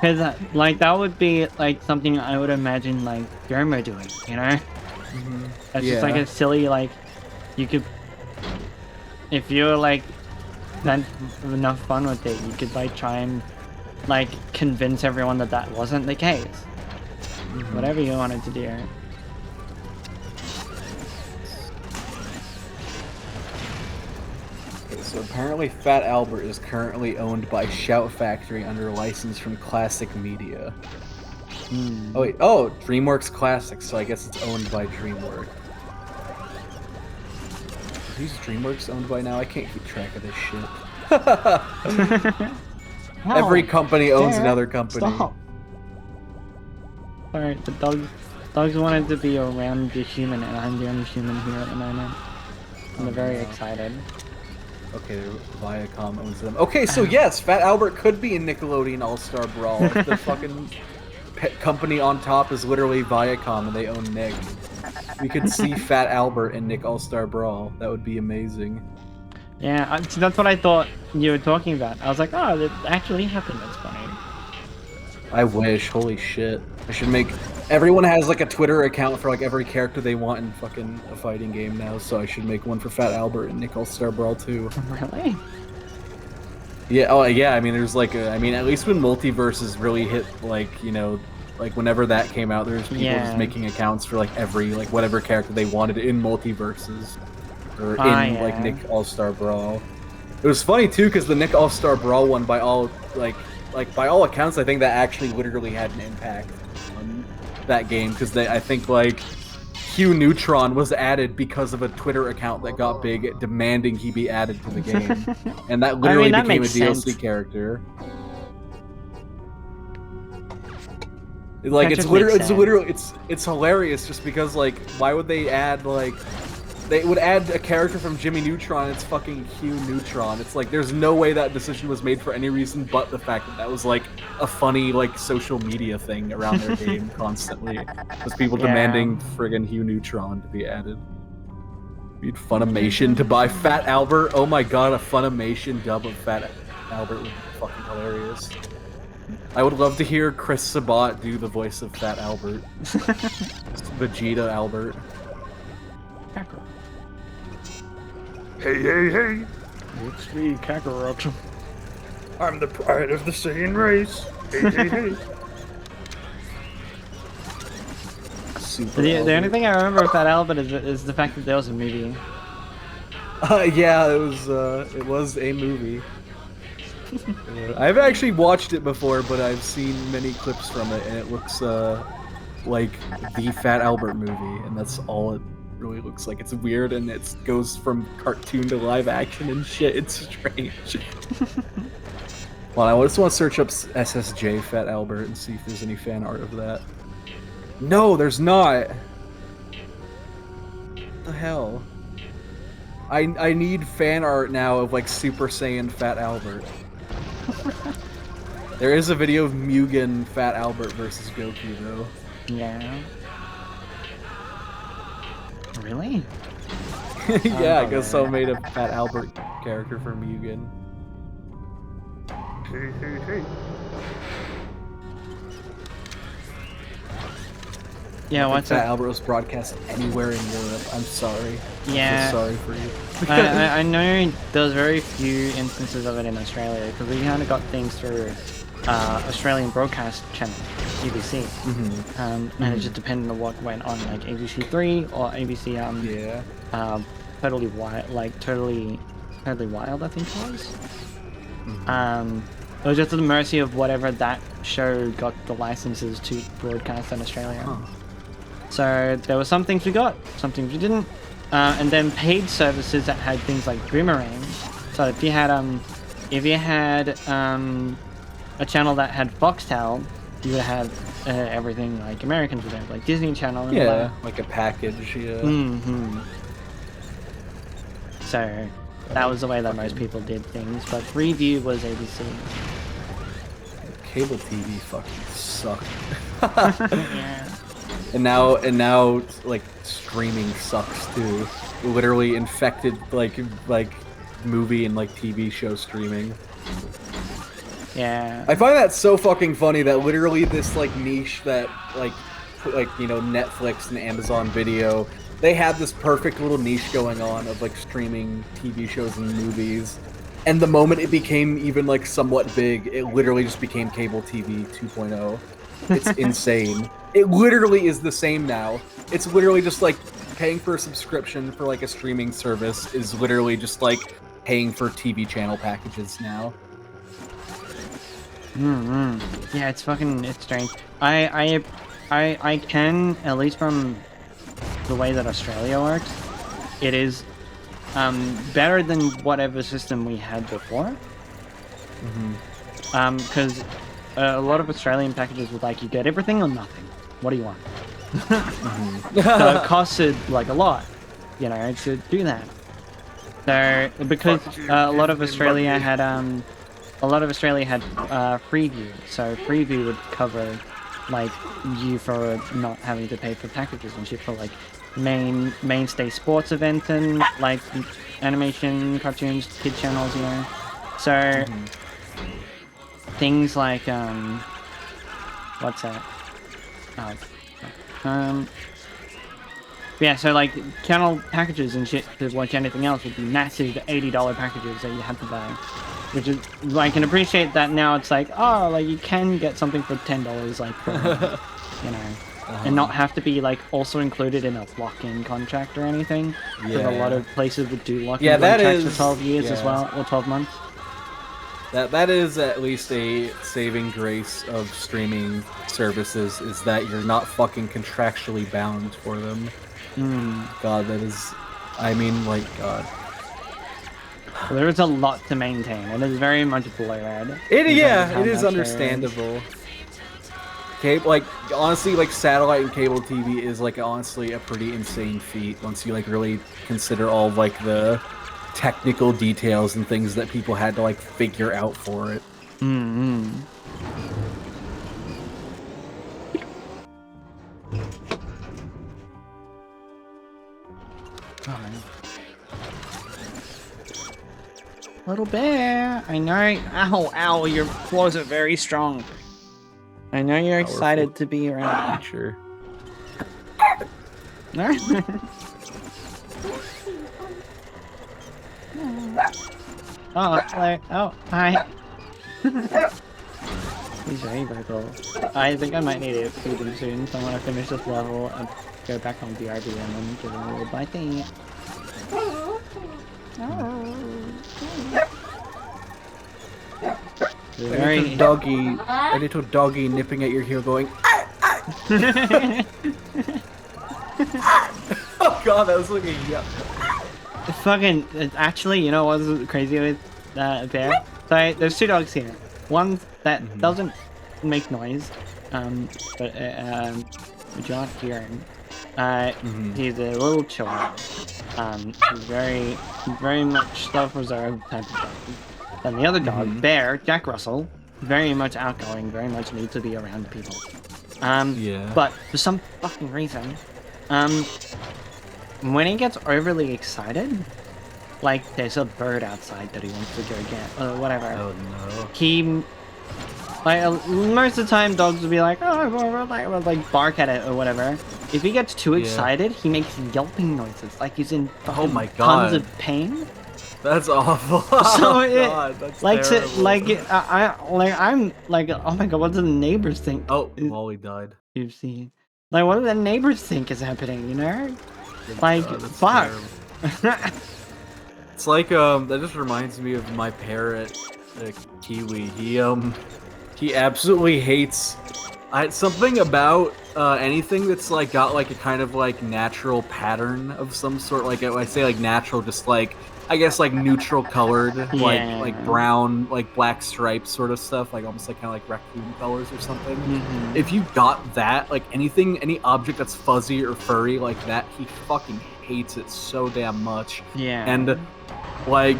Because, like, that would be, like, something I would imagine, like, Jermo doing, you know? It's just, like, a silly, like, you could... If you're, like, had enough fun with it, you could, like, try and, like, convince everyone that that wasn't the case. Whatever you wanted to do. So apparently Fat Albert is currently owned by Shout Factory under license from Classic Media. Oh wait, DreamWorks Classics, so I guess it's owned by DreamWorks. Who's DreamWorks owned by now? I can't keep track of this shit. Every company owns another company. Stop. Sorry, the dogs wanted to be around the human, and I'm the only human here at the moment. And they're very excited. Okay, Viacom owns them. Okay, so yes, Fat Albert could be in Nickelodeon All-Star Brawl. If the fucking company on top is literally Viacom and they own Nick. We could see Fat Albert in Nick All-Star Brawl. That would be amazing. Yeah, that's what I thought you were talking about. I was like, oh, that actually happened. That's funny. I wish. Holy shit. I should make... Everyone has like a Twitter account for like every character they want in fucking a fighting game now, so I should make one for Fat Albert and Nick All-Star Brawl too. Really? Yeah, oh yeah, I mean there's like I mean at least when Multiverses really hit, like, you know, like whenever that came out, there's people just making accounts for like every, like, whatever character they wanted in Multiverses. Or in like Nick All-Star Brawl. It was funny too, because the Nick All-Star Brawl one, by all by all accounts, I think that actually literally had an impact on that game, because I think like Hugh Neutron was added because of a Twitter account that got big demanding he be added to the game, and that literally became a DLC character. Like it's hilarious just because, like, why would they add, like, they would add a character from Jimmy Neutron, it's fucking Hugh Neutron. It's like, there's no way that decision was made for any reason but the fact that that was, like, a funny, like, social media thing around their game constantly. With people demanding friggin' Hugh Neutron to be added. Need Funimation to buy Fat Albert. Oh my god, a Funimation dub of Fat Albert would be fucking hilarious. I would love to hear Chris Sabat do the voice of Fat Albert. Vegeta Albert. Hey, hey, hey! It's me, Kakarot. I'm the pride of the Saiyan race. Hey, hey, hey! The only thing I remember of Fat Albert is the fact that there was a movie. Yeah, it was a movie. I've actually watched it before, but I've seen many clips from it, and it looks like the Fat Albert movie, and that's all it really looks like. It's weird, and it goes from cartoon to live action and shit. It's strange. Well, I just want to search up SSJ Fat Albert and see if there's any fan art of that. No, there's not. What the hell? I need fan art now of, like, Super Saiyan Fat Albert. There is a video of Mugen Fat Albert versus Goku, though. Yeah. Really? Yeah, I guess so made a Fat Albert character for Mugen. Hey, hey, hey. Yeah, what's Fat Albert was broadcast anywhere in Europe. I'm sorry. Yeah. I'm so sorry for you. I know there's very few instances of it in Australia, because we kind of got things through Australian broadcast channel, ABC. And it just depended on what went on, like ABC3 or ABC Totally Wild, like Totally Wild, I think it was. It was just at the mercy of whatever that show got the licenses to broadcast in Australia. So there were some things we got, some things we didn't, and then paid services that had things like Boomerang. So if you had a channel that had Foxtel, you would have everything like Americans would have, like Disney Channel. And like a package. Yeah. So that was the way that most people did things, but Freeview was ABC. Cable TV fucking sucked. Yeah. And now, like, streaming sucks too. Literally infected, like movie and like TV show streaming. Yeah. I find that so fucking funny that literally this like niche that like you know Netflix and Amazon Video, they had this perfect little niche going on of like streaming TV shows and movies. And the moment it became even like somewhat big, it literally just became cable TV 2.0. It's insane. It literally is the same now. It's literally just like paying for a subscription for like a streaming service is literally just like paying for TV channel packages now. Yeah, it's strange. I can, at least from the way that Australia works, it is better than whatever system we had before. Because a lot of Australian packages were like, you get everything or nothing. What do you want? So it costed like a lot, you know, to do that. So because a lot of Australia had Freeview, so Freeview would cover like you for not having to pay for packages and shit for like mainstay sports events and like animation, cartoons, kid channels, you know. So things like what's that? Yeah, so like channel packages and shit to watch anything else would be massive $80 packages that you had to buy. Which is, I can appreciate that now. It's like, oh, like you can get something for $10, like, for, you know, and not have to be like also included in a lock-in contract or anything. Because a lot of places would do lock-in contracts for 12 years as well, or 12 months. That is at least a saving grace of streaming services, is that you're not fucking contractually bound for them. God, that is, I mean, like, God. Well, there is a lot to maintain. It is very much blurred. It is understandable. Like, honestly, like, satellite and cable TV is, like, honestly a pretty insane feat once you, like, really consider all of, like, the technical details and things that people had to, like, figure out for it. Little bear, I know. Ow, your claws are very strong. I know you're excited to be around. Sure. Oh, hello. Oh, hi. He's very vocal. I think I might need to feed him soon, so I'm gonna finish this level and go back on BRB and then give him a little bitey. A little doggy nipping at your heel going, oh god, that was looking Fucking, actually, you know what's crazy with Bear? So, there's two dogs here. One that doesn't make noise, but you don't hear him. He's a little chihuahua. He's very much self-reserved type of dog. And the other dog, Bear, Jack Russell, very much outgoing, very much needs to be around people. But for some fucking reason, when he gets overly excited, like there's a bird outside that he wants to go get, or whatever. Oh no. He, like, most of the time dogs will be like, oh, like bark at it or whatever. If he gets too excited, he makes yelping noises, like he's in fucking tons of pain. That's awful. So God, that's like terrible. I'm like, oh my god, what do the neighbors think? Oh, Wally died. You see, like, what do the neighbors think is happening? You know, like, fuck. It's like that just reminds me of my parrot, Kiwi. He absolutely hates something about anything that's like got like a kind of like natural pattern of some sort. Like I say, like natural, just like I guess like neutral colored, like brown, like black stripes sort of stuff, like almost like kind of like raccoon colors or something. If you got that, like any object that's fuzzy or furry like that, he fucking hates it so damn much. Yeah. And like,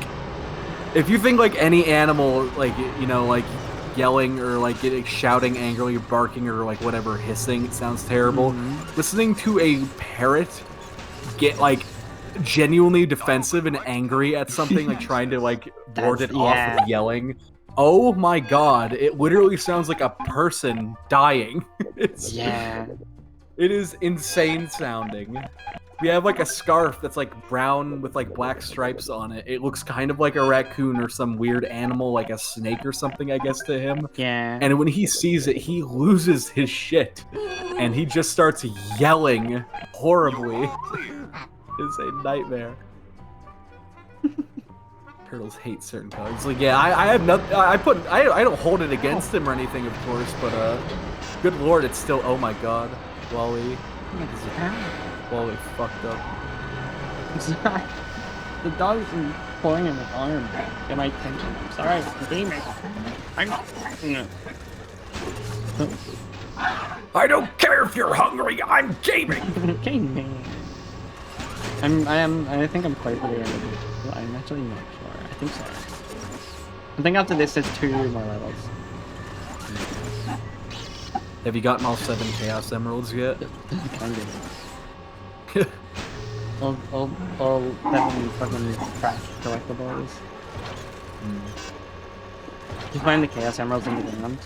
if you think like any animal, like, you know, like yelling or like shouting angrily or barking or like whatever, hissing, it sounds terrible. Listening to a parrot get like genuinely defensive and angry at something, like trying to like ward it off with yelling, Oh my god, it literally sounds like a person dying. Yeah. It is insane sounding. We have like a scarf that's like brown with like black stripes on it. It looks kind of like a raccoon or some weird animal, like a snake or something, I guess, to him. Yeah. And when he sees it, he loses his shit. And he just starts yelling horribly. It's a nightmare. Turtles hate certain colors. It's like, yeah, I have nothing. I don't hold it against him or anything, of course, but good lord, it's still. Oh my god, Wally. Wally fucked up. The dog's pulling in his arm. Get my attention. I'm sorry, I'm gaming. I don't care if you're hungry. I'm gaming. Gaming. I think I'm quite pretty. I'm actually not sure. I think so. I think after this, there's 2 more levels. Have you gotten all 7 Chaos Emeralds yet? Kind of. all 7 fucking trash collectibles. You find the Chaos Emeralds in the ground.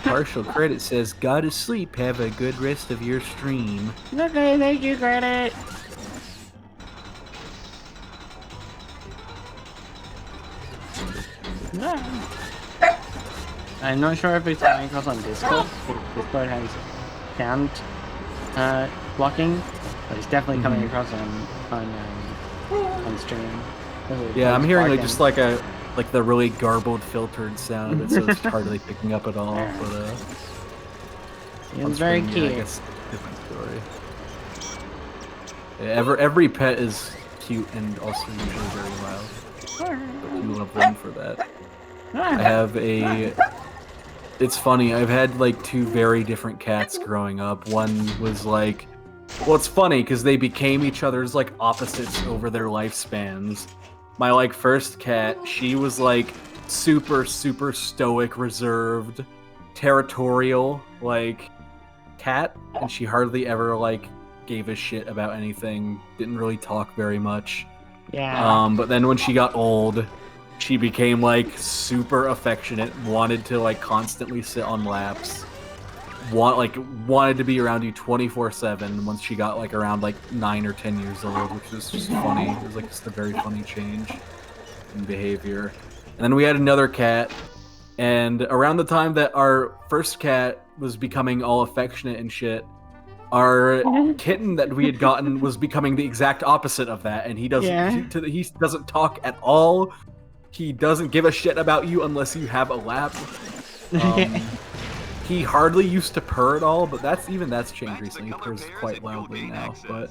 Partial credit says, "Gotta sleep. Have a good rest of your stream." Okay, thank you, credit. I'm not sure if it's coming across on Discord. Discord has canned blocking, but it's definitely coming across on stream. Yeah, I'm hearing like just like the really garbled filtered sound of it, so it's hardly picking up at all. But it's very cute. I guess different story. Yeah, every pet is cute and also usually very loud. But you love them for that. I have a. It's funny. I've had like 2 very different cats growing up. One was like, well, it's funny because they became each other's like opposites over their lifespans. My like first cat, she was like super stoic, reserved, territorial like cat, and she hardly ever like gave a shit about anything. Didn't really talk very much. Yeah. But then when she got old, she became like super affectionate, wanted to like constantly sit on laps, wanted to be around you 24/7 once she got like around like 9 or 10 years old, which was just funny. It was like just a very funny change in behavior. And then we had another cat, and around the time that our first cat was becoming all affectionate and shit, our kitten that we had gotten was becoming the exact opposite of that, and he doesn't talk at all. He doesn't give a shit about you unless you have a lap. He hardly used to purr at all, but that's changed recently. He purrs quite loudly now, but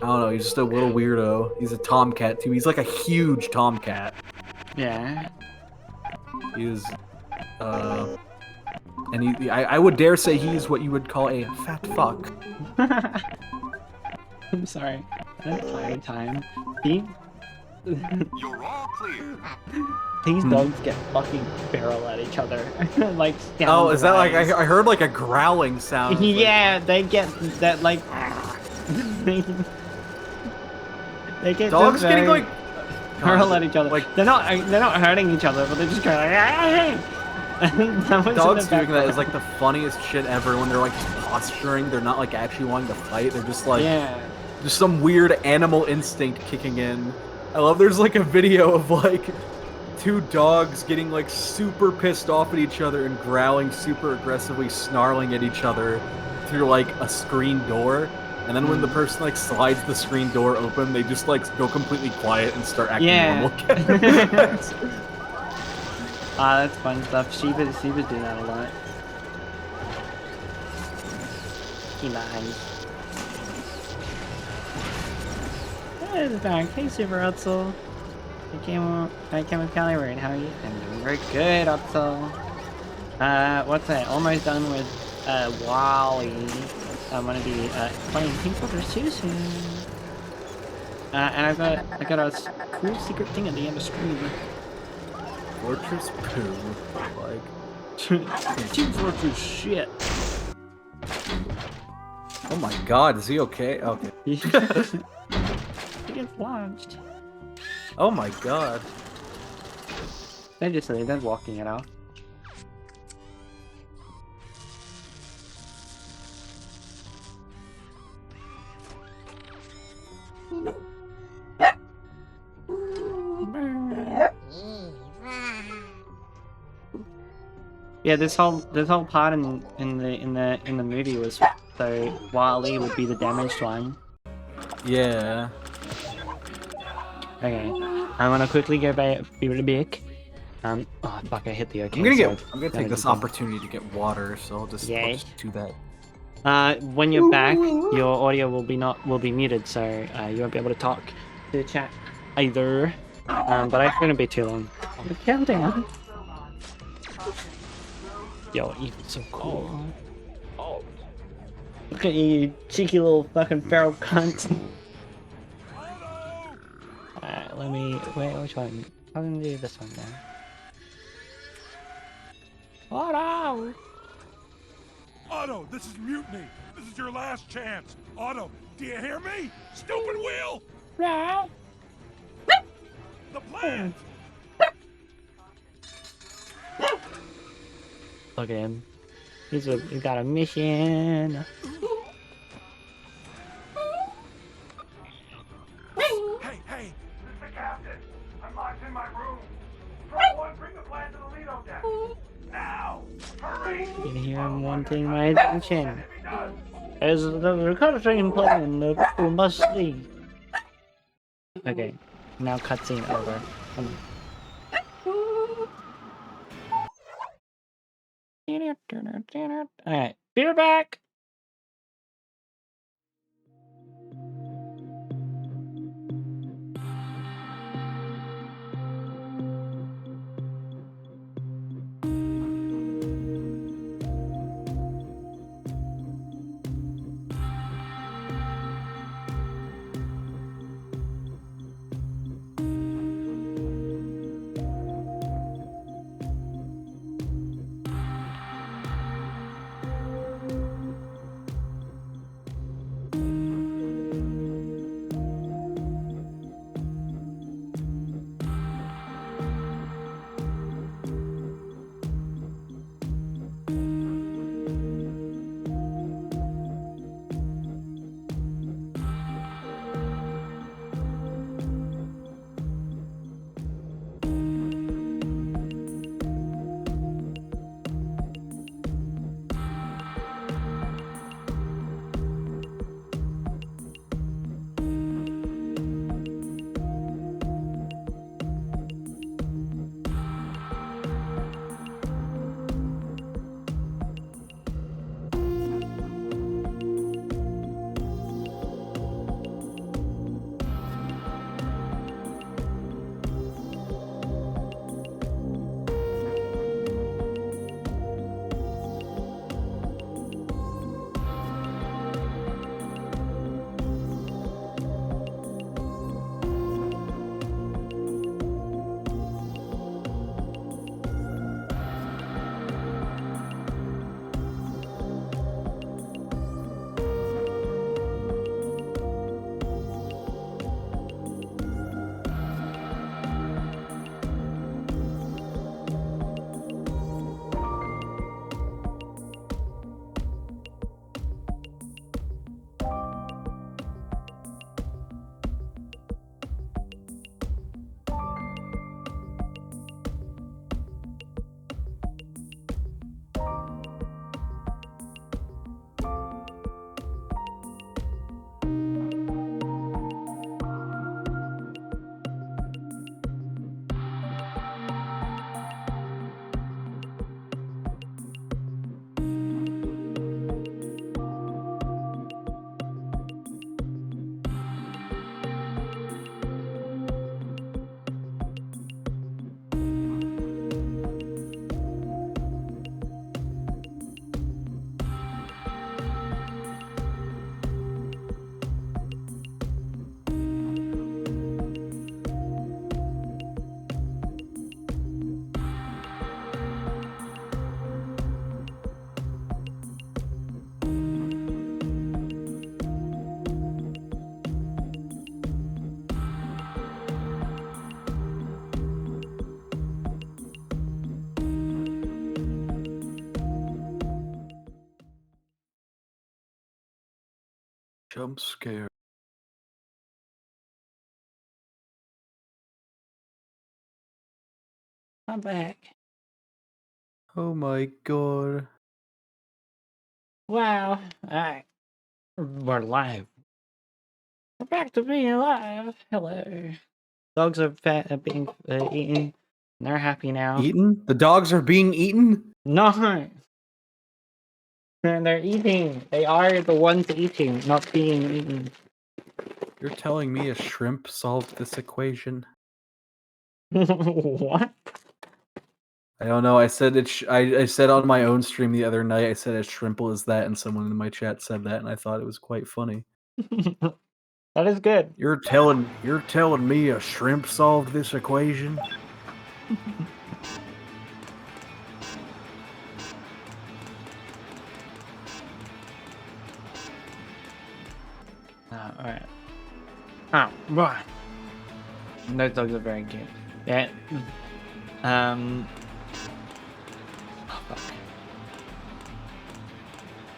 I don't know, he's just a little weirdo. He's a tomcat too. He's like a huge tomcat. Yeah. He is, and I would dare say he's what you would call a fat fuck. I'm sorry. I had plenty of time. You're all clear. These dogs get fucking barrel at each other. Like, oh, is that like, I heard like a growling sound. Yeah, they get that like... they get dogs getting like... barrel at each other. Like, they're not hurting each other, but they're just going like... Dogs doing that is like the funniest shit ever when they're like just posturing. They're not like actually wanting to fight. They're just like... Yeah. Just some weird animal instinct kicking in. I love there's like a video of like 2 dogs getting like super pissed off at each other and growling super aggressively, snarling at each other through like a screen door. And then when the person like slides the screen door open, they just like go completely quiet and start acting normal again. That's fun stuff. Shiva's doing that a lot. He lies. Hey, it's back. Hey, Super Utzel. I came with Callie Raid. How are you? I'm doing very good, Utzel. What's that? Almost done with Wally. I'm gonna be playing Pink Fortress 2 soon. And I got a cool secret thing at the end of stream. Fortress poo, like Team Fortress shit. Oh my god, is he okay? Okay. He gets launched. Oh my god. They're walking it off. Yeah, this whole part in the movie was so Wally would be the damaged one. Yeah. Okay, I'm gonna quickly go back oh fuck, I hit the OK. I'm gonna take this opportunity to get water, so I'll just do that. When you're back, your audio will be muted, so you won't be able to talk to the chat either. But it shouldn't be too long. The countdown. Yo, Eva's so cool. Oh. Look at you, cheeky little fucking feral cunt. Alright, let me wait. Which one? I'm gonna do this one now. Otto! Otto, this is mutiny. This is your last chance. Otto, do you hear me? Stupid wheel! Yeah. The plant! Look at him. He's got a mission. Hey! This is the captain. I'm locked in my room. Drop one, bring the plant to the Lido deck. Now! Hurry! You can hear him wanting my attention. As the recording plan, the people must leave. Okay, now cutscene over. Alright, be back! Jump scare. I'm back. Oh my god. Wow. Alright. We're live. We're back to being live. Hello. Dogs are being eaten. They're happy now. Eaten? The dogs are being eaten? No. They're eating. They are the ones eating, not being eaten. You're telling me a shrimp solved this equation? What? I don't know. I said it. I said on my own stream the other night. I said as shrimple as that, and someone in my chat said that, and I thought it was quite funny. That is good. You're telling me a shrimp solved this equation? Alright. Oh, right. Those dogs are very cute. Yeah. Oh, fuck.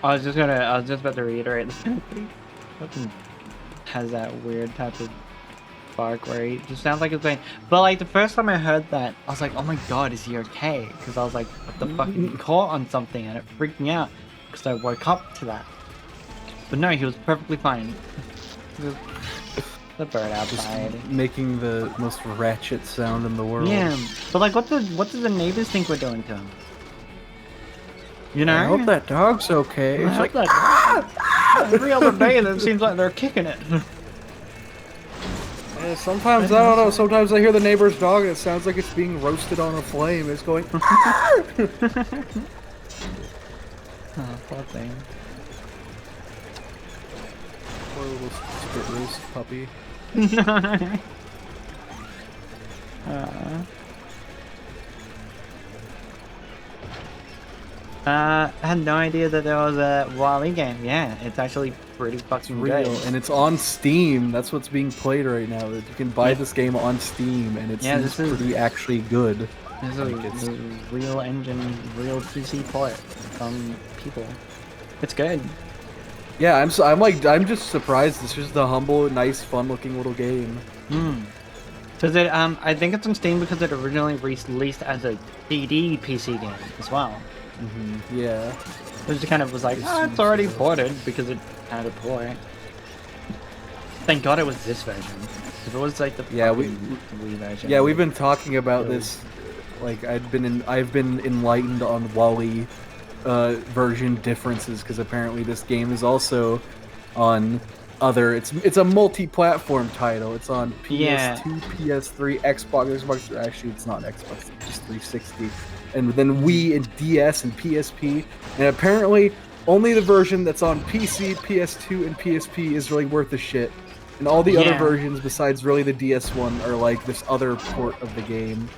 I was just about to reiterate this. Fucking has that weird type of bark where he just sounds like it's pain. But like the first time I heard that, I was like, oh my god, is he okay? Because I was like, what the fuck? He caught on something and it freaked me out because I woke up to that. But no, he was perfectly fine. The bird outside. Just making the most ratchet sound in the world. Yeah, but like, what do the neighbors think we're doing to him? You know? I hope that dog's okay. It's like every other day, it seems like they're kicking it. Yeah, sometimes I don't know. Sometimes I hear the neighbor's dog and it sounds like it's being roasted on a flame. It's going. Oh, poor thing. Poor little spit roast puppy. I had no idea that there was a Wally game. Yeah, it's actually pretty fucking Real, good. and it's on Steam. That's what's being played right now. You can buy this game on Steam, and it's pretty actually good. This is a real engine, real PC port from people. It's good. Yeah, I'm just surprised. It's just a humble, nice, fun-looking little game. Because it I think it's on Steam because it originally released as a CD PC game as well. Yeah. It just kind of was like, it's already ported because it had a port. Thank God it was this version. If it was like the Wii version. Yeah, we've been talking about this. Like I've been enlightened on Wally version differences because apparently this game is also on other. It's a multi-platform title. It's on PS2, PS3, Xbox. Actually, it's not Xbox. It's just 360. And then Wii and DS and PSP, and apparently only the version that's on PC, PS2, and PSP is really worth the shit. And all the other versions besides really the DS one are like this other port of the game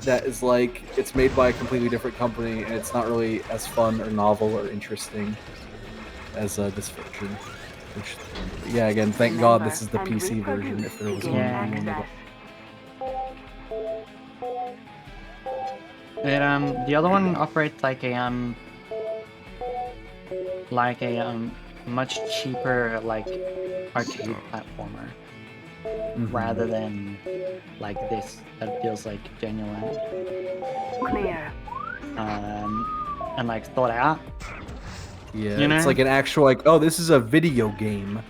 that is like, it's made by a completely different company, and it's not really as fun or novel or interesting as this version. Which, yeah, again, thank God this is the PC version if there was one. The other one operates like a much cheaper like arcade platformer rather than like this that feels like genuine. Clear. And like thought out. Yeah, you know? It's like an actual like, oh, this is a video game.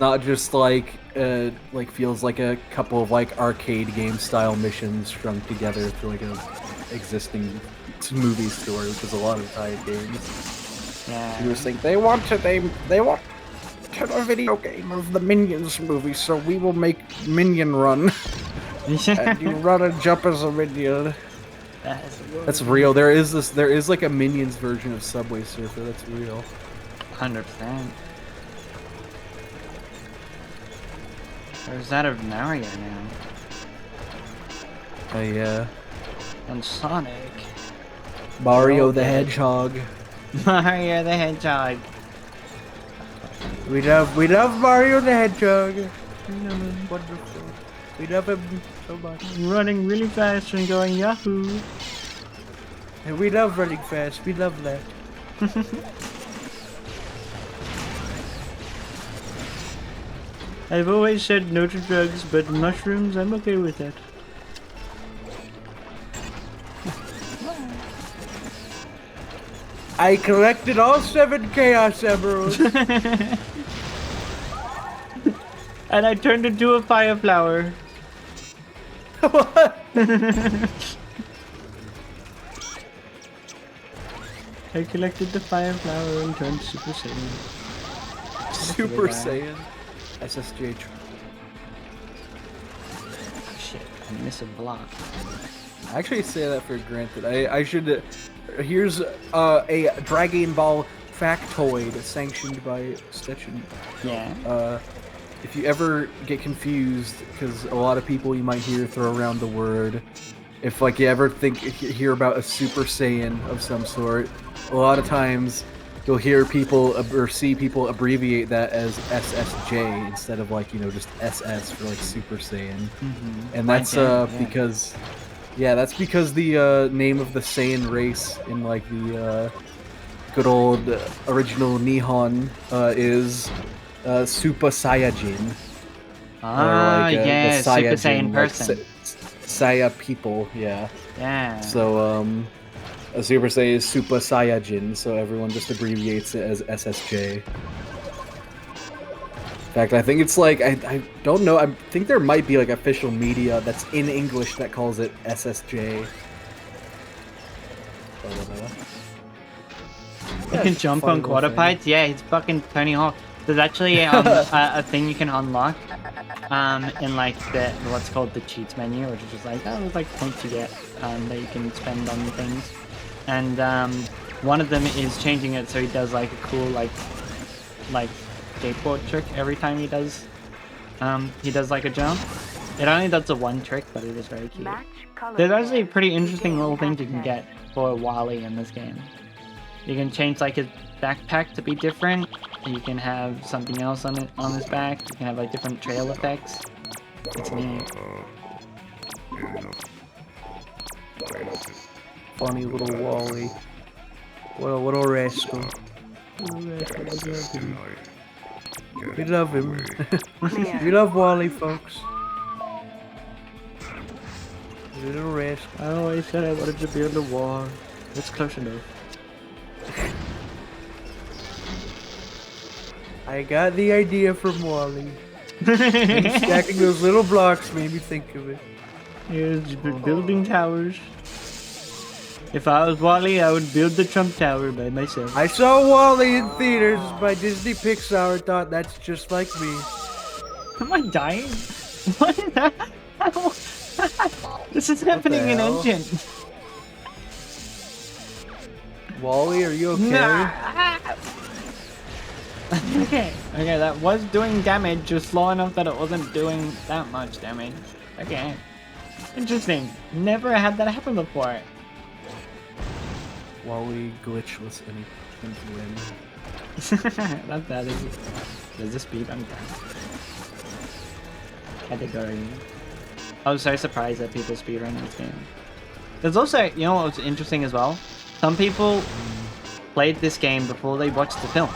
Not just like feels like a couple of like arcade game style missions strung together through like a existing movie story, which is a lot of tied games. Yeah. You were saying they want a video game of the Minions movie, so we will make Minion Run. And you run and jump as a minion. That's real. There is like a Minions version of Subway Surfer. That's real. 100%. There's that of Mario now. Oh yeah. And Sonic. Mario the Hedgehog. Mario the Hedgehog. We love Mario the Hedgehog. Wonderful. We love him so much. Running really fast and going Yahoo. And we love running fast. We love that. I've always said no to drugs, but mushrooms, I'm okay with that. I collected all 7 Chaos Emeralds. And I turned into a fire flower. What? I collected the fire flower and turned Super Saiyan. Super Saiyan. SSJ. Shit, I missed a block. I actually say that for granted. I should. Here's a Dragon Ball factoid sanctioned by Stetchen. Yeah. If you ever get confused, because a lot of people you might hear throw around the word, if like you ever hear about a Super Saiyan of some sort, a lot of times you'll hear people or see people abbreviate that as SSJ instead of like, you know, just SS for like Super Saiyan. And that's because, yeah, that's because the name of the Saiyan race in like the good old original Nihon is Super Saiyajin. Ah, yeah, the Super Saiyan person. Saya people, yeah. Yeah. So, a Super Saiyan is Super Saiyajin, so everyone just abbreviates it as SSJ. In fact, I think it's like, I don't know, I think there might be like official media that's in English that calls it SSJ. You can jump on quarter pipes? Yeah, it's fucking Tony Hawk. There's actually a thing you can unlock in like the what's called the cheats menu, which is just like like points you get that you can spend on things. And one of them is changing it so he does like a cool like skateboard trick every time he does like a jump. It only does the one trick, but it is very cute. There's actually pretty interesting little things you can get for Wally in this game. You can change like his backpack to be different. You can have something else on his back. You can have like different trail effects. It's neat. Funny little Wally. What a little rascal. We love him. We love Wally, folks. Little rascal. I always said I wanted to be on the war. It's close enough. I got the idea from Wally. Stacking those little blocks made me think of it. Here's building towers. If I was Wally, I would build the Trump Tower by myself. I saw Wally in theaters by Disney Pixar and thought that's just like me. Am I dying? What is that? This is happening in Engine. Wally, are you okay? Nah. Okay, that was doing damage, just slow enough that it wasn't doing that much damage. Okay. Interesting. Never had that happen before. Wally glitchless and win. That is. There's a speed on that. Category. I was so surprised that people speedrun this game. There's also, you know what was interesting as well? Some people played this game before they watched the film.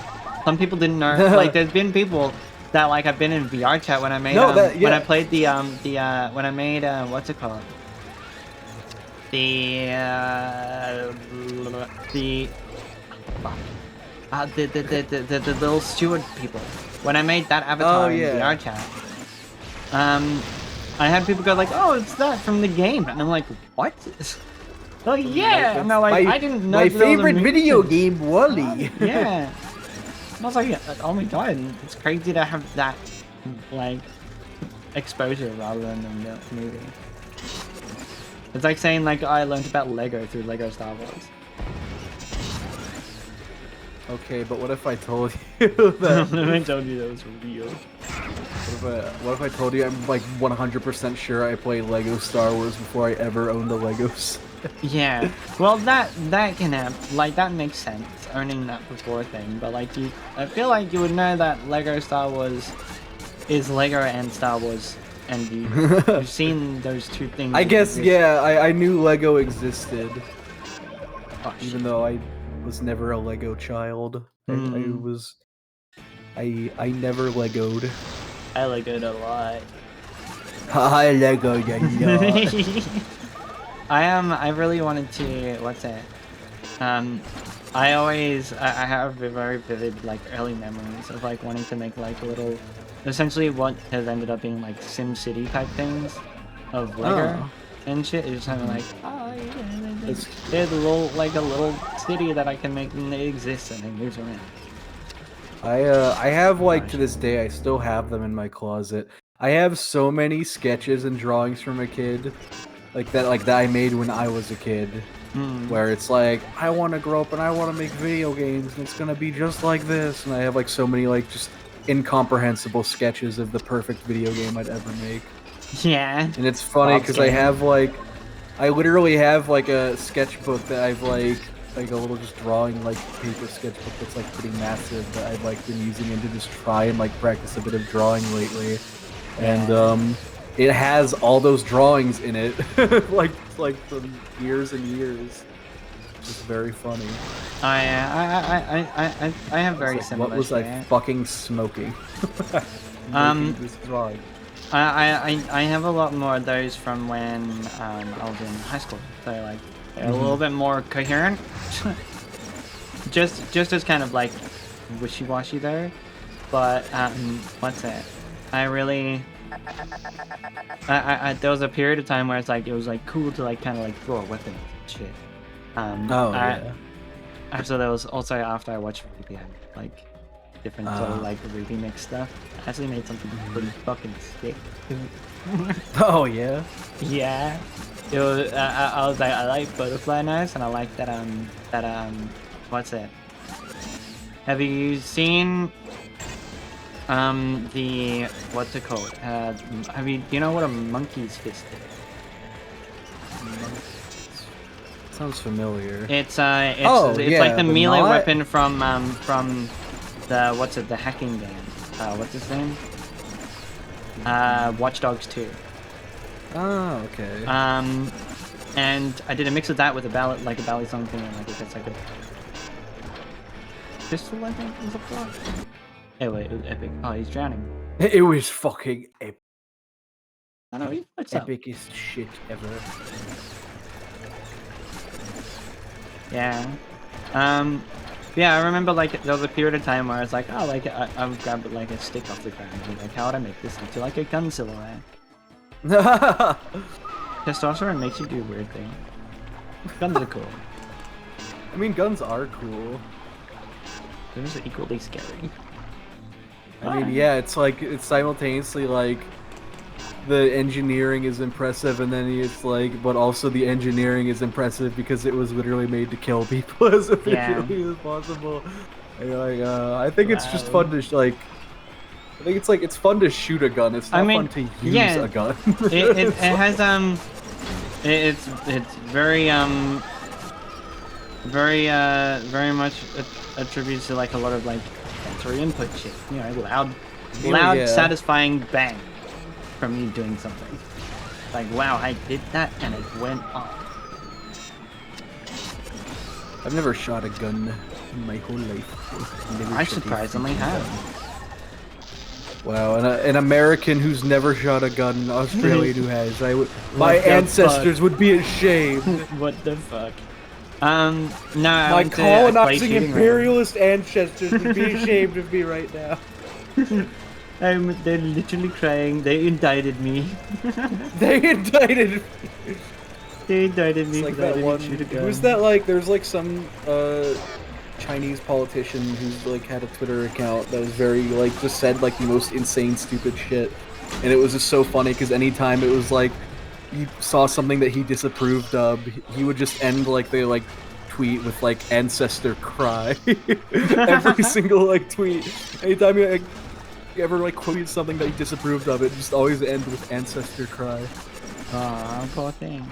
Some people didn't know. Like, there's been people that like I've been in VR chat when I made when I played the when I made what's it called? The little steward people. When I made that avatar in VR chat, I had people go like, "Oh, it's that from the game," and I'm like, "What?" Oh yeah, and they're like, "I didn't know." My favorite video game, Wally. Yeah. And I was like, "Oh my god, it's crazy to have that like exposure rather than in the movie." It's like saying like I learned about Lego through Lego Star Wars. Okay, but what if I told you that? What if I told you that was real? What if I told you I'm like 100% sure I played Lego Star Wars before I ever owned a Legos? Yeah, well that can happen. Like that makes sense, owning that before thing. But like I feel like you would know that Lego Star Wars is Lego and Star Wars, and you've seen those two things. I guess I knew Lego existed, even though I was never a Lego child. I never Legoed. I like it a lot. I Lego a lot. I really wanted to. What's it? I have very vivid like early memories of like wanting to make like little, essentially what has ended up being like Sim City type things of Lego and shit. It's kind of like, oh yeah, there's a little city that I can make and it exists and it moves around. I have like to this day I still have them in my closet. I have so many sketches and drawings from a kid like that I made when I was a kid. Where it's like, I want to grow up and I want to make video games and it's gonna be just like this, and I have like so many like just incomprehensible sketches of the perfect video game I'd ever make. Yeah. And it's funny because I literally have like a sketchbook that I've like a little just drawing like paper sketchbook that's like pretty massive that I've like been using and to just try and like practice a bit of drawing lately. And it has all those drawings in it, like from years and years. It's very funny. I have very similar. What was I fucking smoking? This drawing. I have a lot more of those from when I was in high school. So like they're a little bit more coherent. just as kind of like wishy-washy there, but what's it? I really. There was a period of time where it's like it was like cool to like kind of like throw a weapon and shit. Yeah. So there was also after I watched Ruby, like different sort of like Ruby mix stuff. I actually made something pretty fucking sick. Oh yeah. Yeah. It was. I was like, I like butterfly knives, and I like that what's it? Have you seen the what's it called? Do you know what a monkey's fist is? Sounds familiar. It's like the melee weapon from the the hacking game. What's his name? Watch Dogs 2. Oh, okay. And I did a mix of that with a ballad song thing, and like it's like a pistol, I think was a plot. Anyway, it was epic. Oh, he's drowning. It was fucking epic. I know, what's up? Epicest shit ever. Yeah. Yeah, I remember like there was a period of time where I was like, oh, like I would grab like a stick off the ground and be like, how would I make this into like a gun silhouette? Testosterone makes you do weird things. Guns are cool. I mean, guns are cool. They're just equally scary. I mean, yeah, it's like, it's simultaneously like, the engineering is impressive, and then it's like, but also the engineering is impressive because it was literally made to kill people as efficiently as possible. And like, I think it's just fun to like. I think it's like it's fun to shoot a gun. It's not fun to use a gun. it has it's very very much attributes to like a lot of like sensory input shit. You know, loud, satisfying bang from you doing something. Like, wow, I did that and it went off. I've never shot a gun in my whole life. I surprisingly have. Wow, an American who's never shot a gun, an Australian who has. My ancestors would be ashamed. What the fuck? No, my colonizing imperialist ancestors would be ashamed of me right now. They're literally crying. They indicted me. They indicted me. They indicted me. It's like that one. Who's that? Like, there's like some Chinese politician who's like had a Twitter account that was very like just said like the most insane, stupid shit, and it was just so funny because anytime it was like you saw something that he disapproved of, he would just end like the like tweet with like ancestor cry. Every single like tweet. Anytime you ever like quoted something that he disapproved of, it just always end with ancestor cry. Aw, poor thing.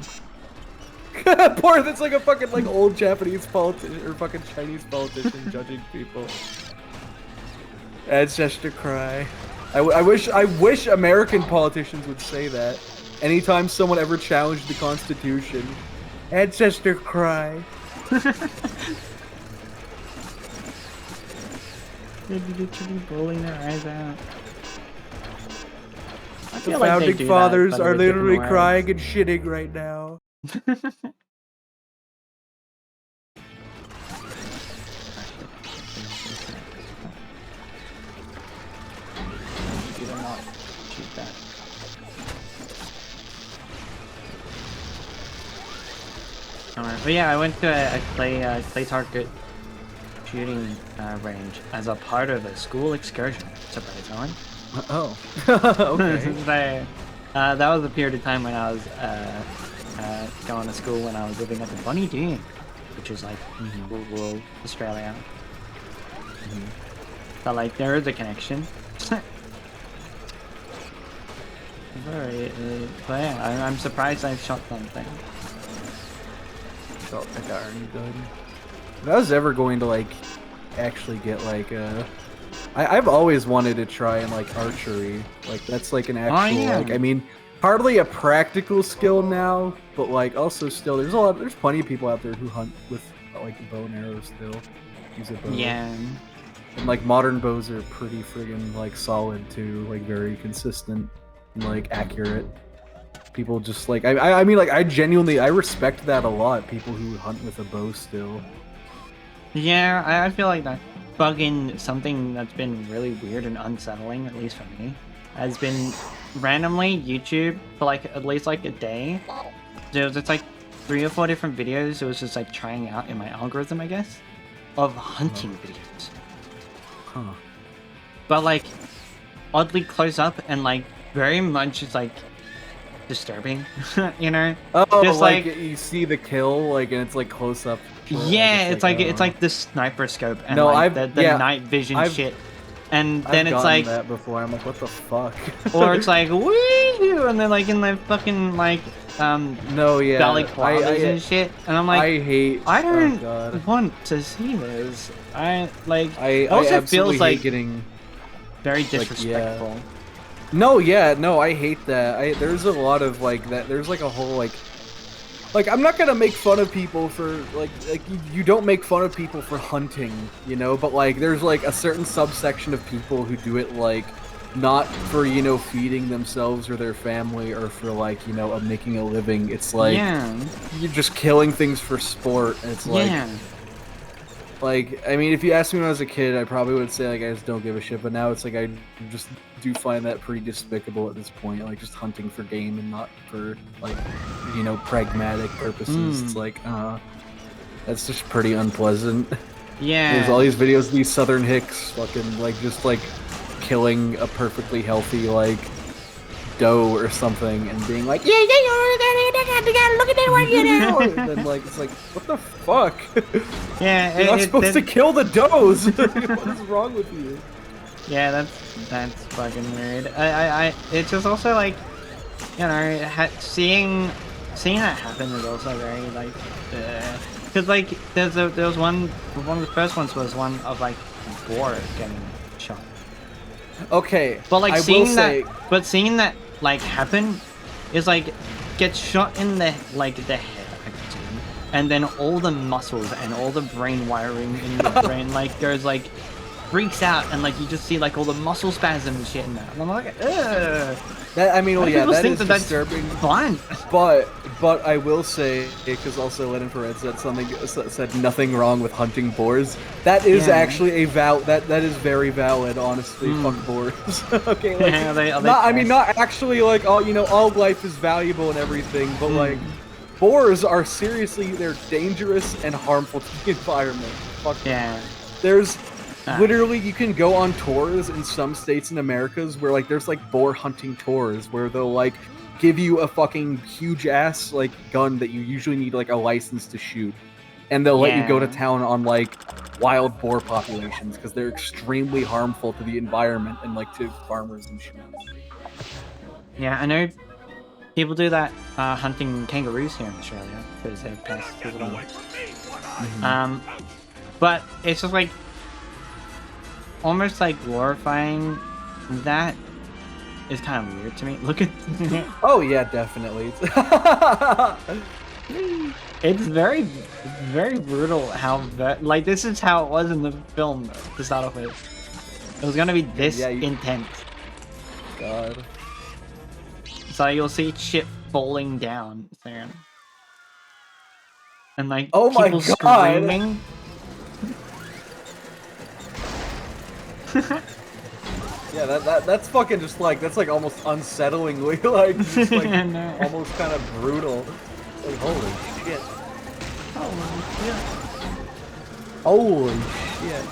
Poor, that's like a fucking like old Japanese politician or fucking Chinese politician judging people. Ancestor cry. I wish American politicians would say that. Anytime someone ever challenged the Constitution. Ancestor cry. They'd be literally bawling their eyes out. feel like they founding do that, fathers but are with different literally words. crying and shitting right now. Do not shoot that. Alright, but yeah, I went to a clay target shooting range as a part of a school excursion. Surprise, Owen. Oh. Okay. That was a period of time when I was going to school when I was living up in Bunny, which is like rural Australia. So like there is a connection. Very, but yeah, I'm surprised I shot something. Shot a darn gun. If I was ever going to like actually get like I've always wanted to try and like archery. Like that's like an actual like I mean hardly a practical skill now, but like also still there's plenty of people out there who hunt with like a bow and arrow still. Use a bow. Yeah. And like modern bows are pretty friggin' like solid too, like very consistent and like accurate. People just like I mean like I respect that a lot. People who hunt with a bow still. Yeah, I feel like that fucking something that's been really weird and unsettling, at least for me, has been randomly YouTube for like at least like a day. There's just like 3 or 4 different videos. It was just like trying out in my algorithm, I guess, of hunting videos. Huh. But like oddly close up and like very much just like disturbing, you know? Oh, just like you see the kill, like, and it's like close up. Yeah, it's like the sniper scope and no, like the night vision shit, and then I've it's like that before. I'm like, what the fuck? or it's like woo, and then like in the fucking like no, yeah, balaclavas and shit, and I'm like, I don't want to see this. I also feels like getting very disrespectful. Like, No, I hate that. There's a lot of like that. There's like a whole like I'm not gonna make fun of people for like you don't make fun of people for hunting, you know, but like there's like a certain subsection of people who do it like not for, you know, feeding themselves or their family or for like, you know, making a living. It's like you're just killing things for sport, and it's like I mean, if you asked me when I was a kid, I probably would say like I just don't give a shit, but now it's like I just do find that pretty despicable at this point, like just hunting for game and not for like, you know, pragmatic purposes. It's like that's just pretty unpleasant. Yeah, there's all these videos of these southern hicks fucking like just like killing a perfectly healthy like doe or something and being like, yeah, look at that one, you know. And then like it's like, what the fuck? Yeah, you're not supposed to kill the does. What is wrong with you? Yeah, that's fucking weird. It's just also like, you know, seeing that happen is also very like, because like there was one of the first ones was one of like boar getting shot. Okay, but like seeing that like happen is like get shot in the head, I presume, and then all the muscles and all the brain wiring in the brain like goes like freaks out, and like you just see like all the muscle spasm and shit in that. And I'm like, ugh. That I mean, well, yeah, that is disturbing. Fine, but I will say, because also Len Infrared said nothing wrong with hunting boars. That is actually that is very valid, honestly. Fuck boars. Okay, like, I mean, not actually like all, you know, all life is valuable and everything, but like boars are seriously, they're dangerous and harmful to the environment. Fuck yeah. There's literally, you can go on tours in some states in Americas where like there's like boar hunting tours where they'll like give you a fucking huge ass like gun that you usually need like a license to shoot, and they'll let you go to town on like wild boar populations because they're extremely harmful to the environment and like to farmers and shit. Yeah, I know people do that hunting kangaroos here in Australia because they're pests as well. But it's just like almost like glorifying that is kind of weird to me. Look at oh yeah, definitely. It's very, very brutal how like this is how it was in the film to start off with. It was gonna be this intense. God. So you'll see shit falling down soon. And like Oh my people God. screaming. Yeah, that's fucking just like, that's like almost unsettlingly like, just like No. almost kind of brutal. It's like, holy shit. Holy shit.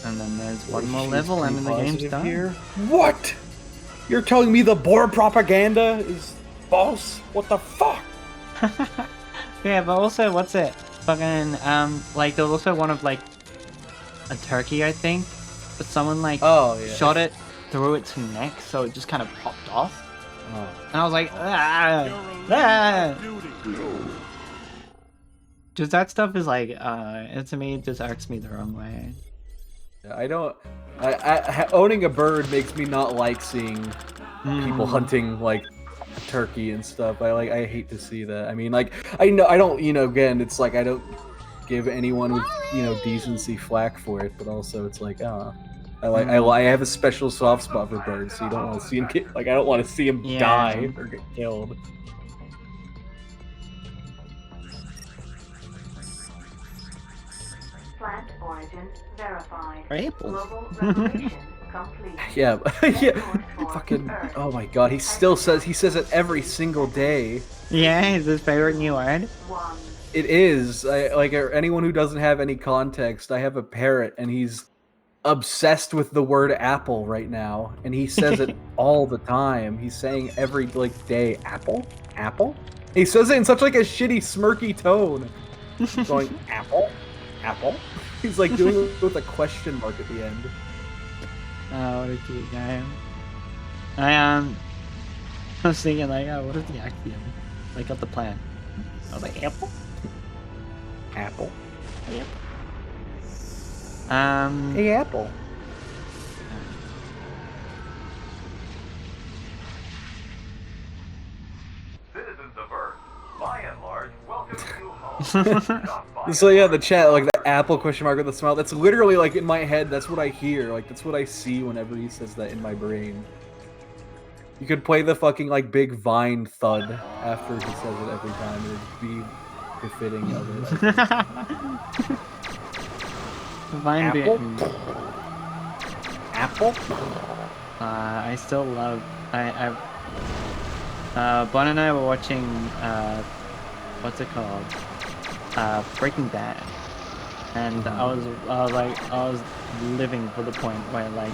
And then there's one more level and then the game's done. Here. What? You're telling me the Boer propaganda is false? What the fuck? Yeah, but also, what's it? Fucking, like, there was also one of, like, a turkey, I think. But someone, like, shot it through its neck, so it just kind of popped off. Oh. And I was like, ah! Just that stuff is like, to me, it just irks me the wrong way. I don't. Owning a bird makes me not like seeing people hunting like turkey and stuff. I hate to see that. I mean, like, I don't, again, it's like I don't give anyone with decency flack for it, but also it's like, I have a special soft spot for birds, so you don't want to see him get, like, I don't want to see him die or get killed. Plant origin verified. Apples. Global revolution complete. Yeah, fucking, oh my god, he says it every single day. Yeah, is his favorite new word? It is. Like, anyone who doesn't have any context, I have a parrot, and he's obsessed with the word apple right now, and he says it all the time. He's saying every, like, day, apple? Apple? He says it in such, like, a shitty, smirky tone. Going, apple? Apple? He's, like, doing it with a question mark at the end. Oh, what a cute guy. I was thinking, like, oh, what is the axiom? Like, of the plan. I was like, apple? Apple? Yep. Hey, apple. Citizens of Earth, by and large, welcome to home. So yeah, the chat, like the apple question mark with the smile, that's literally like in my head, that's what I hear, like that's what I see whenever he says that in my brain. You could play the fucking like big Vine thud after he says it every time, it would be befitting of it. Vine Apple? Apple? I still love, Bon and I were watching, what's it called? Breaking Bad. And I was living for the point where, like,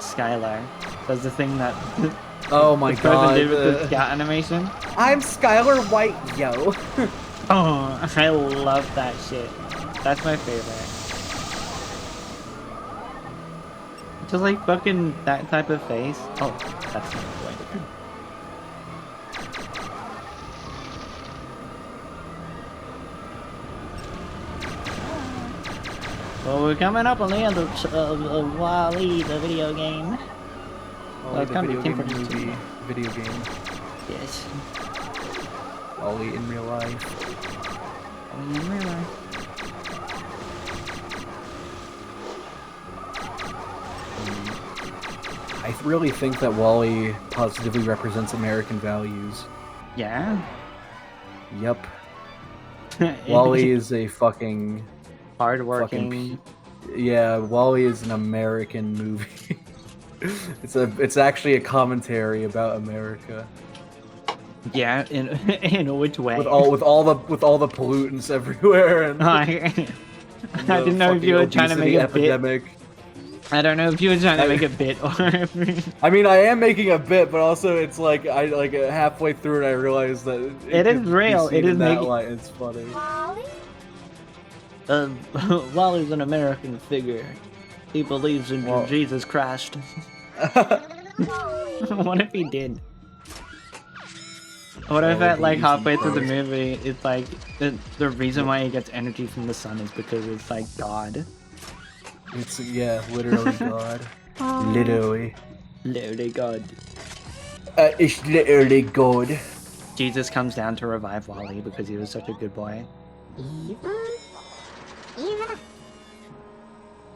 Skylar does the thing that oh my god, did with the scout animation. I'm Skylar White, yo. Oh, I love that shit. That's my favorite. Just like fucking that type of face. Oh, that's not the way. Well, we're coming up on the end of WALL-E, the video game. WALL-E, the video game movie, video game. Yes. WALL-E in real life. WALL-E in real life. I really think that WALL-E positively represents American values. Yeah? Yep. WALL-E is a fucking... hardworking. Yeah, WALL-E is an American movie. It's actually a commentary about America. Yeah, in which way? With all the pollutants everywhere and, I didn't know if you were trying to make a epidemic. bit. I don't know if you were trying to make a bit or if... I mean, I am making a bit, but also it's like halfway through it, I realized that it is real. It is making. It's funny. WALL-E's an American figure. He believes in Jesus Christ. What if he did? What if at like halfway through the movie, it's like the reason why he gets energy from the sun is because it's like God. It's literally God. Literally. Literally God. It's literally God. Jesus comes down to revive Wally because he was such a good boy.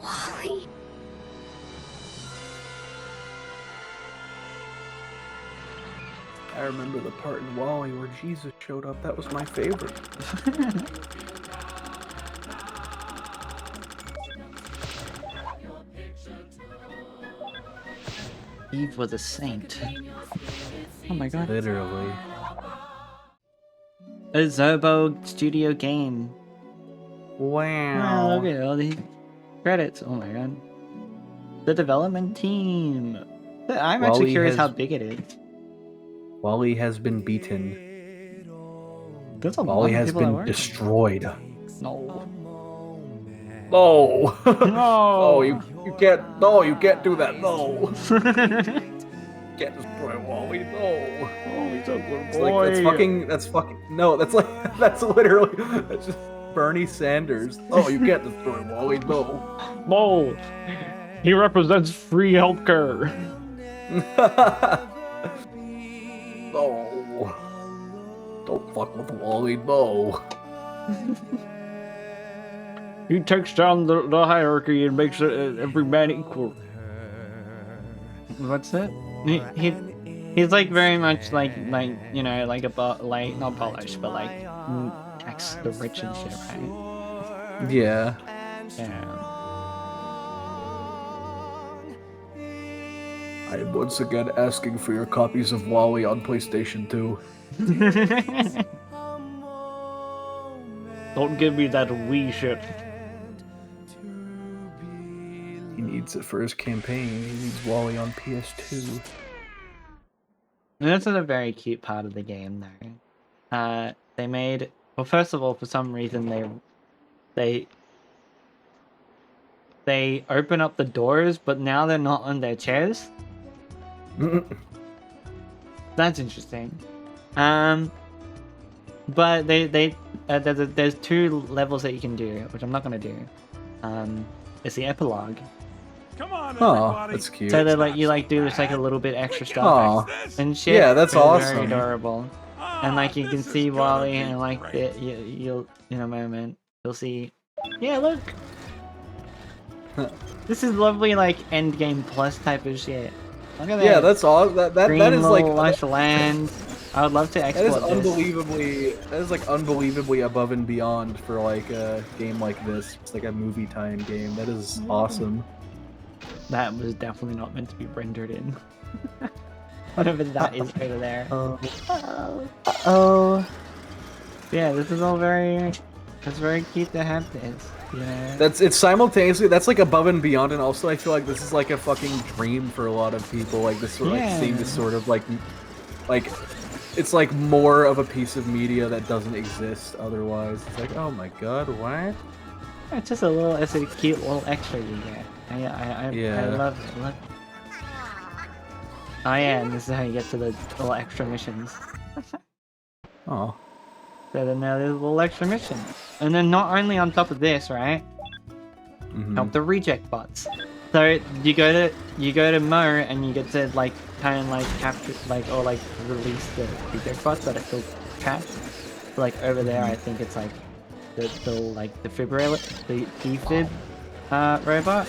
Wally. I remember the part in Wally where Jesus showed up. That was my favorite. Eve was a saint. Oh my god. Literally. A Zobo Studio game. Wow. Oh, look at all these credits. Oh my god. The development team. I'm actually Wally curious has- how big it is. Wally has been beaten. There's a lot Wally of has people that been work. destroyed. No. No. No. No, you can't. No, you can't do that. No. Can't destroy Wally. No. Oh, he's a good It's like that's fucking. No, that's like that's literally that's just Bernie Sanders. Oh, you can't destroy Wally. No. No. He represents free healthcare. No. Don't fuck with Wally. No. He takes down the hierarchy and makes every man equal. What's that? He's like very much like you know like like not abolish but like tax the rich and shit, right? Yeah. Yeah. I am once again asking for your copies of Wally on PlayStation 2. Don't give me that Wii shit. He needs it for his campaign. He needs Wally on PS2. And this is a very cute part of the game, though. They made well. First of all, for some reason they open up the doors, but now they're not on their chairs. That's interesting. But there's two levels that you can do, which I'm not gonna do. It's the epilogue. Come on, Oh, everybody. that's cute. So that like you like do just like a little bit extra stuff Aw. and shit. Yeah, that's It's Very awesome. adorable. And like you can this is see gonna Wally be and like great. you'll in a moment you'll see. Yeah, look. This is lovely like end game plus type of shit. Look at that. Yeah, that's all. That Green is like little lush land. I would love to that is export this. unbelievably. That is like unbelievably above and beyond for like a game like this. It's like a movie time game. That is awesome. That was definitely not meant to be rendered in. Whatever that is over there. Oh. Yeah, this is all very. It's very cute to have this. Yeah. It's simultaneously that's like above and beyond, and also I feel like this is like a fucking dream for a lot of people. Like this sort of like seeing this sort of like it's like more of a piece of media that doesn't exist otherwise. It's like, oh my god, what? It's just it's a cute little extra you get. I love it. Look. Oh yeah, and this is how you get to the little extra missions. Oh. So then there's a little extra mission. And then not only on top of this, right? Help the reject bots. So you go to Mo and you get to like kind of like capture like or like release the reject bots that are still trapped. So, like over there I think it's like the defibrillator, the defib robot.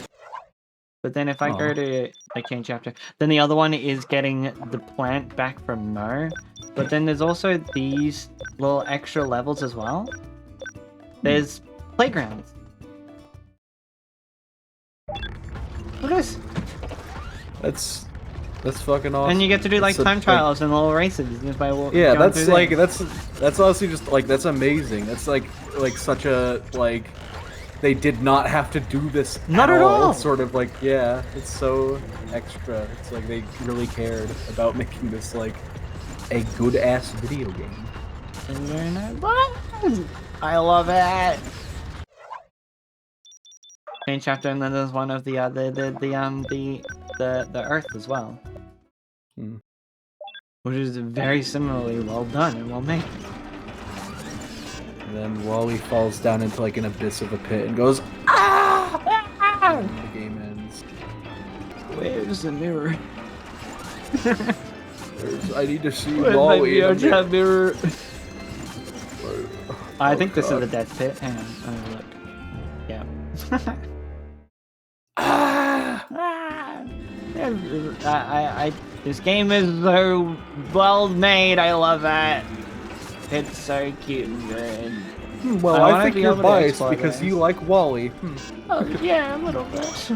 But then if I go to like change chapter, then the other one is getting the plant back from Mo. But then there's also these little extra levels as well. There's playgrounds. Look at this. That's fucking awesome. And you get to do like It's time such, trials and little races just by yeah, going that's through like this. that's honestly just like that's amazing. That's like such a like they did not have to do this Not at all. It's sort of like yeah, it's so extra. It's like they really cared about making this like a good ass video game. I love it. Main chapter, and then there's one of the Earth as well, which is very similarly well done and well made. And then Wally falls down into like an abyss of a pit and goes ah! And the game ends. Where's the mirror? I need to see Where's my Wally in a VR mirror. chat mirror? I think this is the death pit. Hang on, let me look. Yeah. This game is so well made. I love it. It's so cute and good. Well, I think be you're able to biased explore because this. you like Wally. Oh, yeah, a little bit.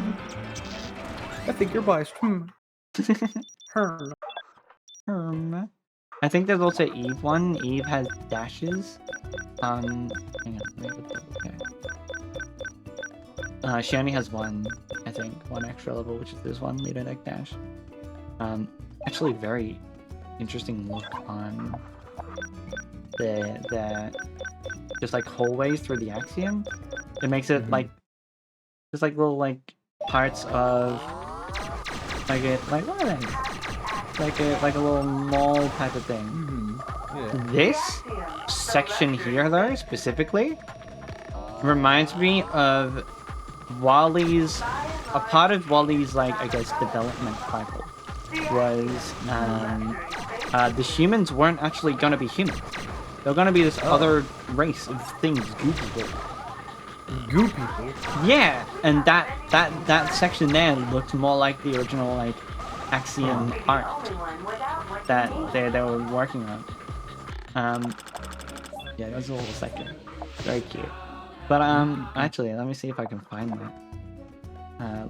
I think you're biased. Herm. I think there's also Eve one. Eve has dashes. Hang on, let me double check. She only has one, I think, one extra level, which is this one, Leader Deck Dash. Actually very interesting look on the just like hallways through the Axiom. It makes it like just like little like parts of like what are they? Like a little mall type of thing. This section here though, specifically, reminds me of Wally's a part of Wally's like I guess development cycle was the humans weren't actually gonna be humans. They're gonna be this other race of things, goo people. Goo people? Yeah, and that section there looked more like the original like Axiom art that they were working on. Yeah, that was a little second. Very cute. But actually, let me see if I can find that.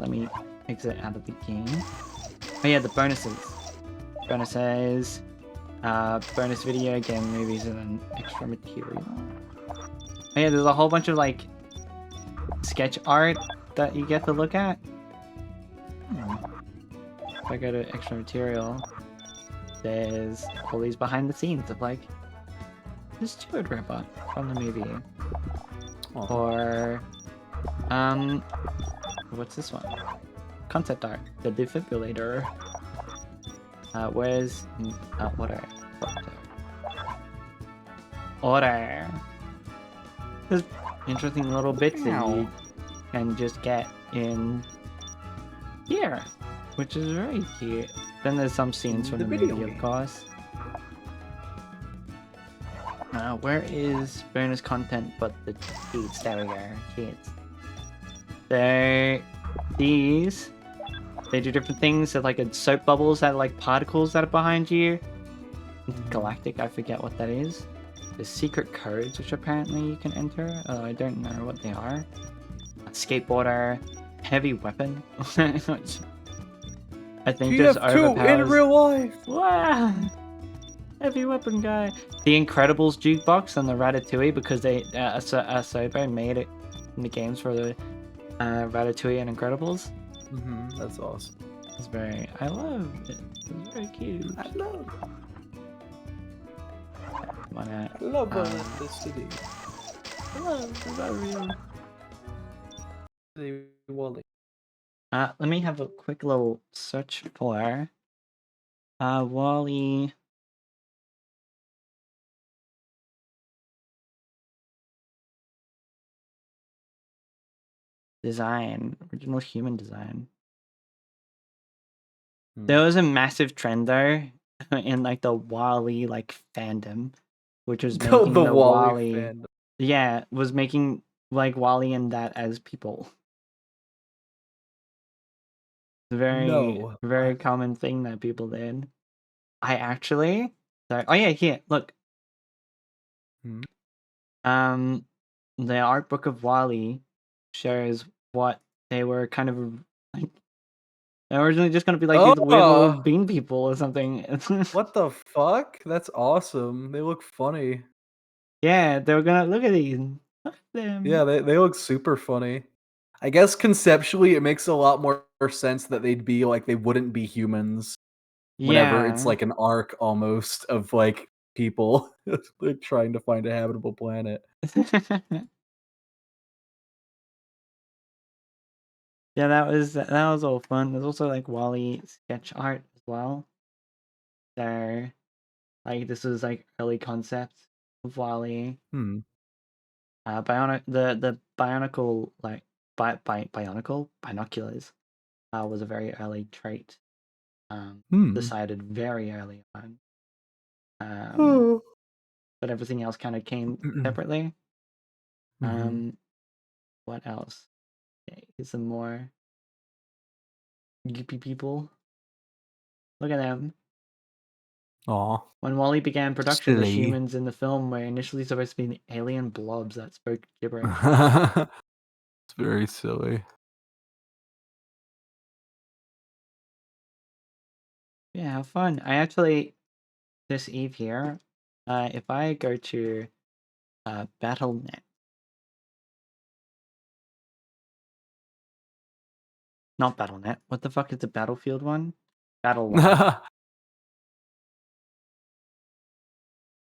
Let me exit out of the game. Oh yeah, the bonuses. Bonuses. Bonus video, game, movies, and then extra material. Oh yeah, there's a whole bunch of like sketch art that you get to look at. If I go to extra material, there's all these behind the scenes of like this Steward robot from the movie. Or what's this one? Concept art, the defibrillator. Where's order? Order. There's interesting little bits that you can just get in here, which is very cute. Then there's some scenes from the movie, of course. Where is bonus content but the cheats? There we go, cheats. These, they do different things. They're like soap bubbles that are like particles that are behind you. Galactic, I forget what that is. There's secret codes which apparently you can enter. I don't know what they are. A skateboarder, heavy weapon. I think this overpowers. In real life. Wow. Heavy weapon guy. The Incredibles jukebox and the Ratatouille because they Asobo made it in the games for the Ratatouille and Incredibles. That's awesome. It's very. I love it. It's very cute. I love. I love the city. I love Wally. Let me have a quick little search for Wally. Design, original human design. There was a massive trend though in like the Wally like fandom, which was making the Wally fandom. Yeah, was making like Wally and that as people. Very common thing that people did. I actually oh yeah, here, look. The art book of Wally shows what they were kind of like. They're originally just gonna be like these weird little bean people or something. What the fuck? That's awesome. They look funny. Yeah, they were gonna look at these. Look at them. Yeah, they look super funny. I guess conceptually it makes a lot more sense that they'd be like they wouldn't be humans. Whenever it's like an arc almost of like people like trying to find a habitable planet. Yeah, that was all fun. There's also like Wally sketch art as well. So, like this was like early concepts of Wally. The bionicle like bionicle binoculars was a very early trait decided very early on. Hmm. But everything else kind of came separately. What else? Okay, here's some more yippee people. Look at them. Aw. When Wall-E began production, the Silly. humans in the film were initially supposed to be alien blobs that spoke gibberish. It's very silly. Yeah, have fun. I actually, this Eve here, if I go to Battle.net, not Battle.net, what the fuck is the Battlefield one? Battlelog.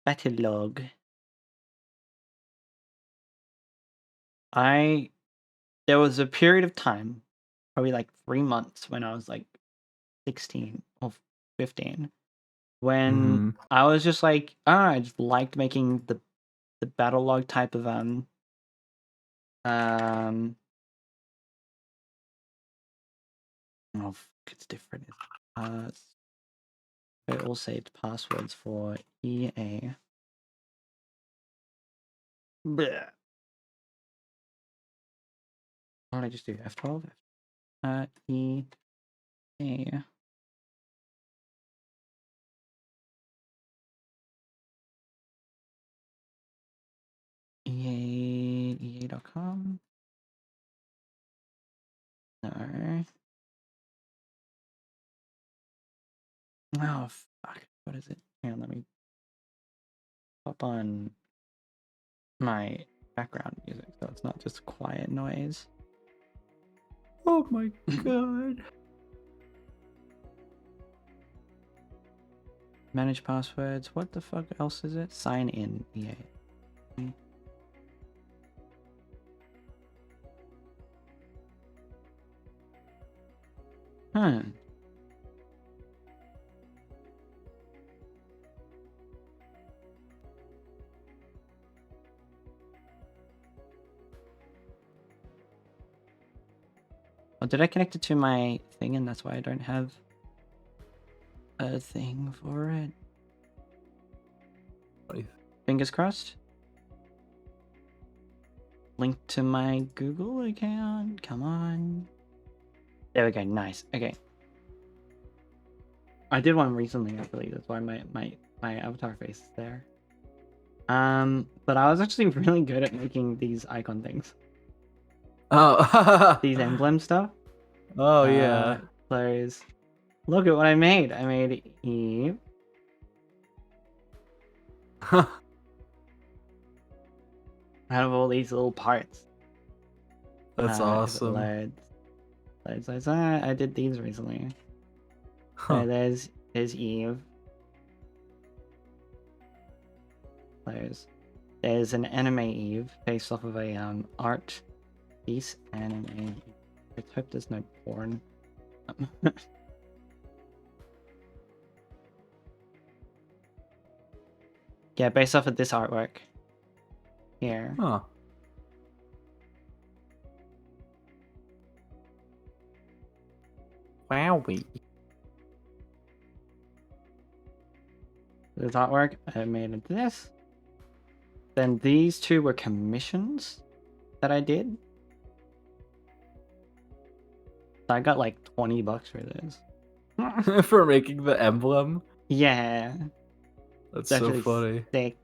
Battlelog. There was a period of time, probably like 3 months when I was like 16 or 15, when I was just like, I just liked making the battle log type of oh fuck, it's different. I all saved passwords for EA. Bleh. What did I just do? F12? EA. EA.com. No. Oh fuck. What is it? Hang on, let me pop on my background music so it's not just quiet noise. Oh my god. Manage passwords. What the fuck else is it? Sign in. EA. Huh. Oh, did I connect it to my thing and that's why I don't have a thing for it? Fingers crossed. Link to my Google account. Come on. There we go. Nice. Okay. I did one recently, I believe. That's why my avatar face is there. But I was actually really good at making these icon things. Oh. These emblem stuff. Oh yeah. Players. Look at what I made. I made Eve. Out of all these little parts. That's awesome. Loads. I did these recently. Huh. So there's Eve. There's an anime Eve based off of a art piece anime. I hope there's no porn. Yeah, based off of this artwork. Here. Huh. Wowie. This artwork, I made into this. Then these two were commissions that I did. So I got like $20 for this. For making the emblem? Yeah. That's so funny. Sick.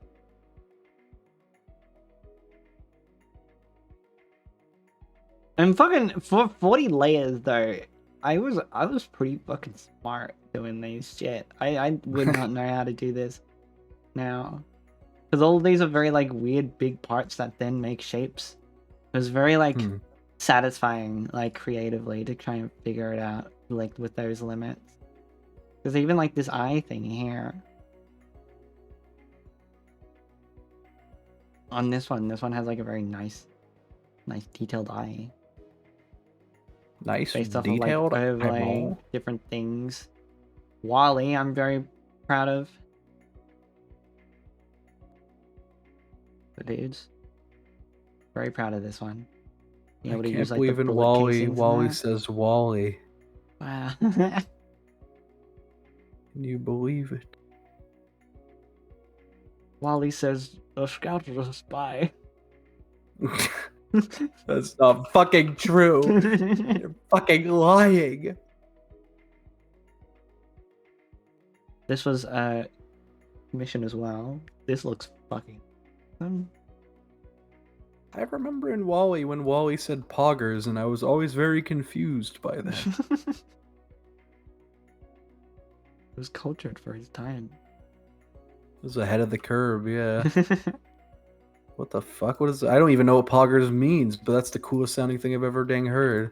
And fucking for 40 layers though, I was pretty fucking smart doing these shit. I would not know how to do this now. Because all of these are very like weird big parts that then make shapes. It was very like satisfying, like creatively, to try and figure it out like with those limits. Because even like this eye thing here. On this one has like a very nice detailed eye. Nice Based off detailed of like overlaying different things. Wall-E, I'm very proud of. The dudes. Very proud of this one. I can't believe in Wall-E says Wall-E. Wow. Can you believe it? Wally says the scout is a spy. That's not fucking true. You're fucking lying. This was a mission as well. This looks fucking. I remember in Wally when Wally said poggers, and I was always very confused by that. It was cultured for his time. It was ahead of the curve, yeah. What the fuck? What is? I don't even know what poggers means, but that's the coolest sounding thing I've ever dang heard.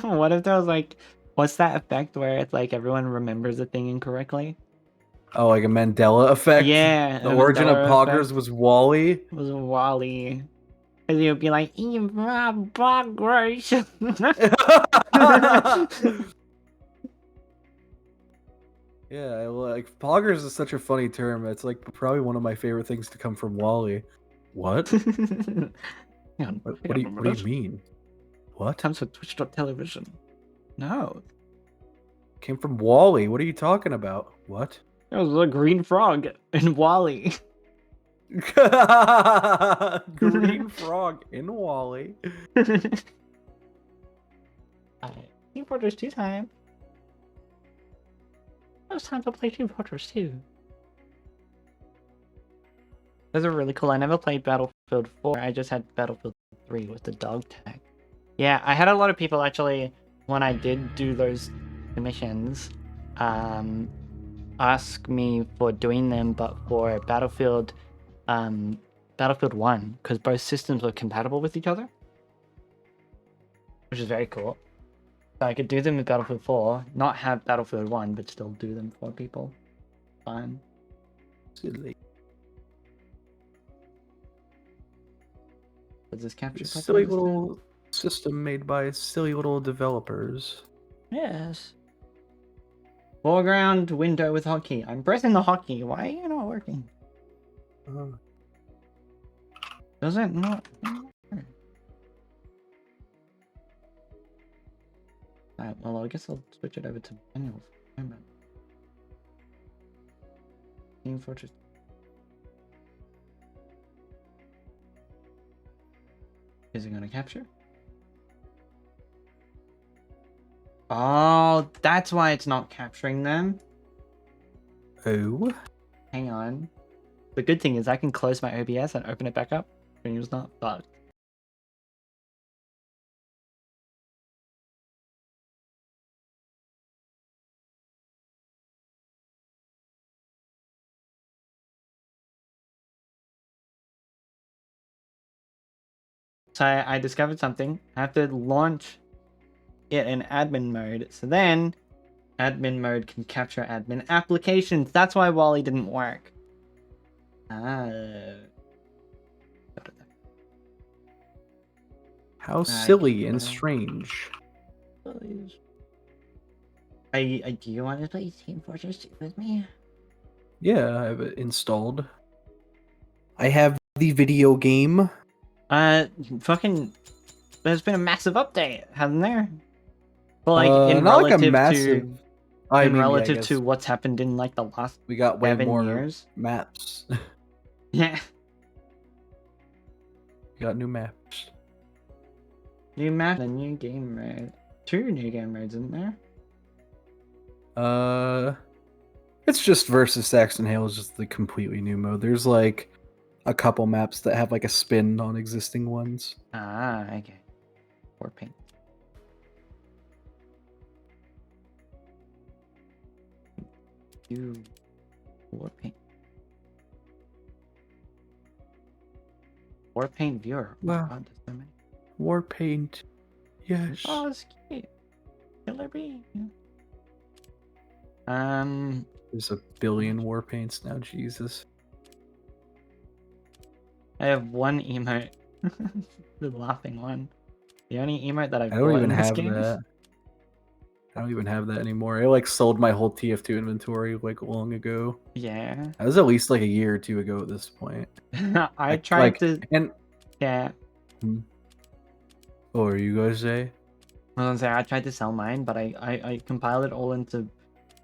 What if there was like, what's that effect where it's like everyone remembers a thing incorrectly? Oh, like a Mandela effect? Yeah. The a origin of Mandela poggers effect was Wally? was Wally. Because he would be like, poggers. Yeah, like poggers is such a funny term. It's like probably one of my favorite things to come from Wally. What? What do you mean? What? Comes with Twitch.television. No. Came from Wally. What are you talking about? What? It was a green frog in Wally. Green frog in Wally. Team Fortress 2 time. It was time to play Team Fortress 2. Those are really cool. I never played Battlefield 4. I just had Battlefield 3 with the dog tag. Yeah, I had a lot of people actually, when I did do those missions, ask me for doing them, but for Battlefield 1, because both systems were compatible with each other, which is very cool. So I could do them with Battlefield 4, not have Battlefield 1, but still do them for people. Fine. Silly. Does this capture? Silly little system made by silly little developers. Yes. Foreground window with hotkey. I'm pressing the hotkey. Why are you not working? Does it not? Alright, well, I guess I'll switch it over to manual for a moment. Team Fortress. Is it going to capture? Oh, that's why it's not capturing them. Oh. Hang on. The good thing is I can close my OBS and open it back up. And it's not bugged. So I discovered something. I have to launch it in admin mode. So then admin mode can capture admin applications. That's why Wally didn't work. How silly and strange. Do you want to play Team Fortress 2 with me? Yeah, I have it installed. I have the video game. Fucking, there's been a massive update, hasn't there? Well, like in not relative like a massive. to, I mean, relative yeah, I to guess what's happened in like the last we got way 7 more years. maps. Yeah, We got new maps. new map, a new game mode, 2 new game modes, isn't there? It's just versus Saxon Hale is just the completely new mode. There's like a couple maps that have like a spin on existing ones. Ah, okay. War paint. Do war paint. War paint viewer. Oh my Wow. God, there's so many. Warpaint. Yes. Oh, it's cute. Killer bee. There's a billion Warpaints now, Jesus. I have one emote. The laughing one. The only emote that I've I don't bought even in this have game. that. I don't even have that anymore. I like sold my whole TF2 inventory like long ago. Yeah. That was at least like a year or two ago at this point. I tried to. And Yeah. what were you gonna say? I was gonna say I tried to sell mine, but I compiled it all into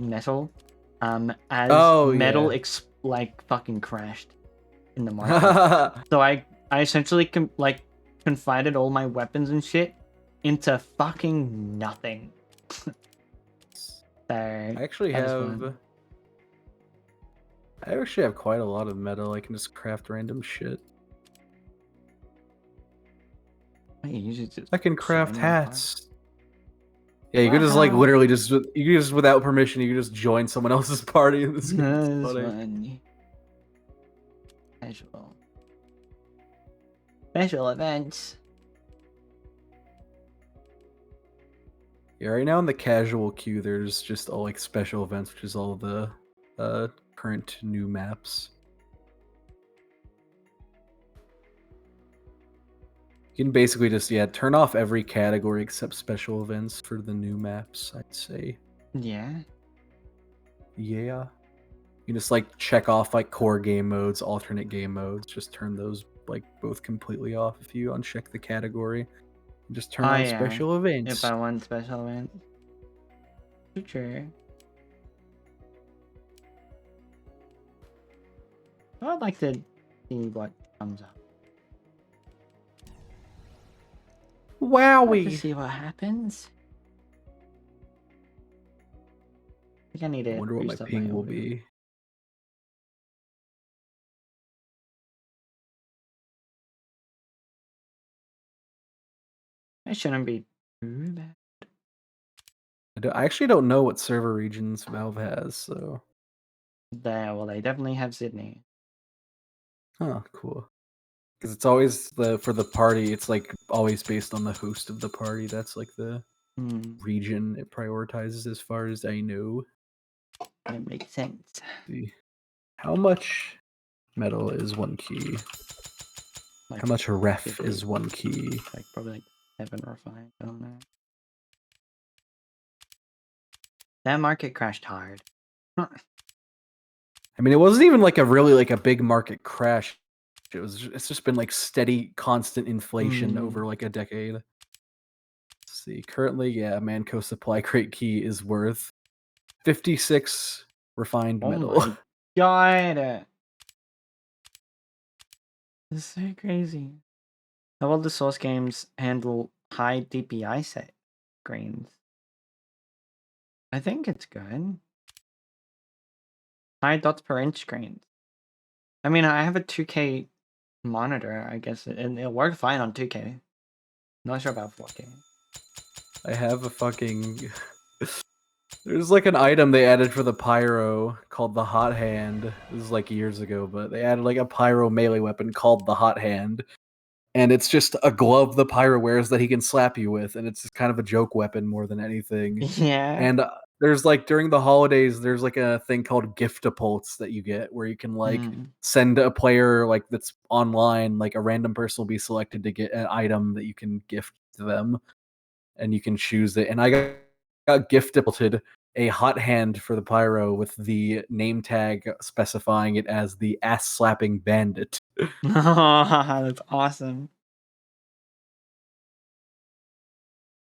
metal, as Oh, metal yeah. like fucking crashed in the market. So I essentially confided all my weapons and shit into fucking nothing. So I actually that was have. fun. I actually have quite a lot of metal. I can just craft random shit. You usually just I can craft join the party. hats. Yeah, you could just like Wow. literally just without permission, you could just join someone else's party in this game. It's That's funny. fun. Casual. Special events. Yeah, right now in the casual queue, there's just all like special events, which is all the current new maps. You can basically just turn off every category except special events for the new maps, I'd say. Yeah. Yeah. You just like check off like core game modes, alternate game modes, just turn those like both completely off if you uncheck the category. And just turn on special events. If I want special events. Sure. I'd like to see what comes up. Wowie! To see what happens. I think I need to I wonder what my boost up ping will audio. be. It shouldn't be too bad. I actually don't know what server regions Valve has, so. Well, they definitely have Sydney. Oh, cool. Because it's always for the party, it's like always based on the host of the party. That's like the region it prioritizes as far as I know. That makes sense. See. How much metal is one key? Like How much ref 50. is one key? Like probably like 7 or 5. I don't know. That market crashed hard. I mean, it wasn't even like a really like a big market crash. It's just been like steady, constant inflation over like a decade. Let's see, currently, Manco supply crate key is worth 56 refined metal. Oh my god! This is so crazy. How will the source games handle high DPI set screens? I think it's good. High dots per inch screens. I mean, I have a 2K monitor, I guess, and it'll work fine on 2K. Not sure about 4K. I have a fucking... There's like an item they added for the pyro called the hot hand. This is like years ago, but they added like a pyro melee weapon called the hot hand. And it's just a glove the pyro wears that he can slap you with, and it's kind of a joke weapon more than anything. Yeah. And there's like during the holidays, there's like a thing called gift-a-pulse that you get where you can like send a player like that's online, like a random person will be selected to get an item that you can gift to them, and you can choose it. And I got gift-a-pulted a hot hand for the pyro with the name tag specifying it as the ass-slapping bandit. That's awesome.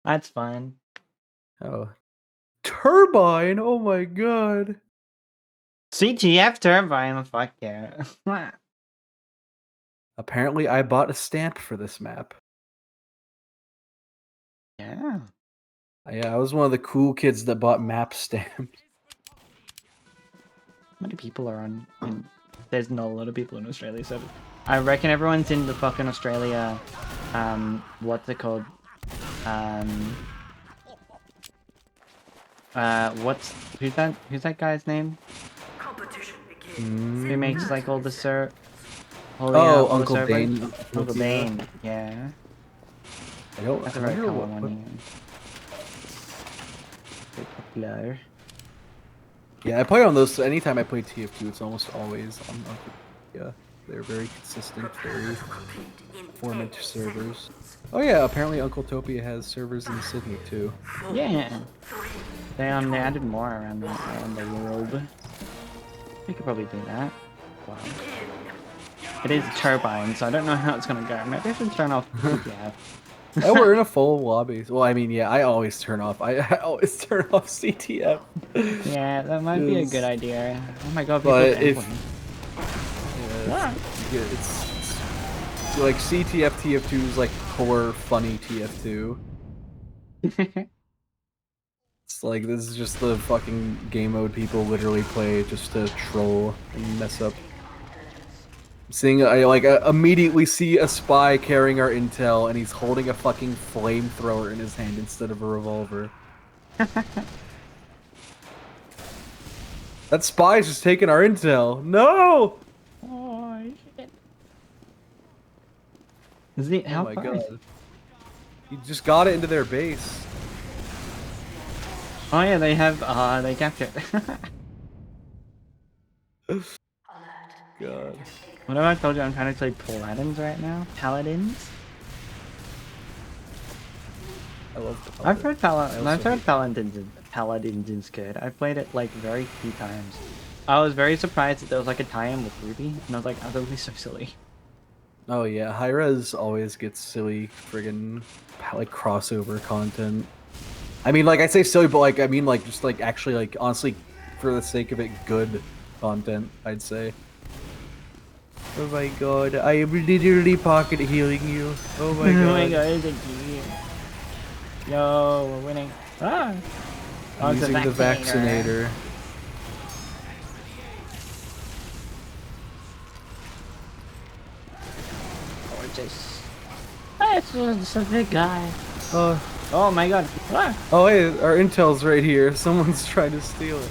That's fun. Oh. Turbine! Oh my god. CTF Turbine, fuck yeah. Apparently I bought a stamp for this map. Yeah. Yeah, I was one of the cool kids that bought map stamps. How many people are on? There's not a lot of people in Australia, so I reckon everyone's in the fucking Australia. What's it called? Who's that guy's name? Who makes like all the Uncle Bane. Uncle Bane, yeah. That's a very common one here. Very popular. Yeah, I play on those. Anytime I play TF2, it's almost always on Uncle. Yeah, they're very consistent, very performant servers. Oh yeah, apparently Uncle Topia has servers in Sydney too. Yeah. They added more around the world. We could probably do that. Wow. It is turbine, so I don't know how it's gonna go. Maybe I should turn off. Yeah. Oh, we're in a full lobby. Well, I mean, yeah, I always turn off. I always turn off CTF. Yeah, that might be a good idea. Oh my god, people But with if Ah. it's like CTF TF2 is like core funny TF2. It's like this is just the fucking game mode people literally play just to troll and mess up. I immediately see a spy carrying our intel, and he's holding a fucking flamethrower in his hand instead of a revolver. That spy's just taking our intel. No! Oh shit. Is he, how Oh my far god. is it? You just got it into their base. Oh yeah, they have, they captured. God. What have I told you? I'm trying to play Paladins right now? Paladins? I love I've heard hate Paladins is good. I played it like very few times. I was very surprised that there was like a tie-in with Ruby, and I was like, oh, that would be so silly. Oh yeah, Hi-Rez always gets silly friggin' like crossover content. I mean, like I say silly, but like I mean like just like actually like honestly for the sake of it, good content, I'd say. Oh my god, I am literally pocket healing you. Oh my god. Oh my god, thank you. Yo, we're winning. Ah! Oh, I'm it's a using the vaccinator. Gorgeous. It's just a big guy. Oh my god. Ah! Oh hey, our intel's right here. Someone's trying to steal it.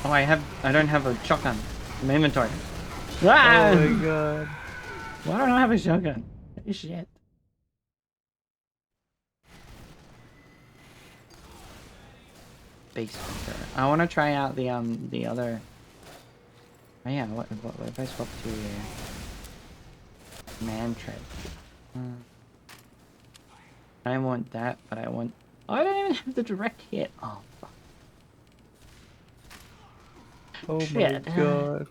Oh, I don't have a shotgun in my inventory. Ah! Oh my god. Why don't I have a shotgun? Holy shit. Base bunker. I want to try out the other. Oh yeah, what if I swap to man tread? I want that, but I want. Oh, I don't even have the direct hit. Oh fuck. Oh Shit. my god.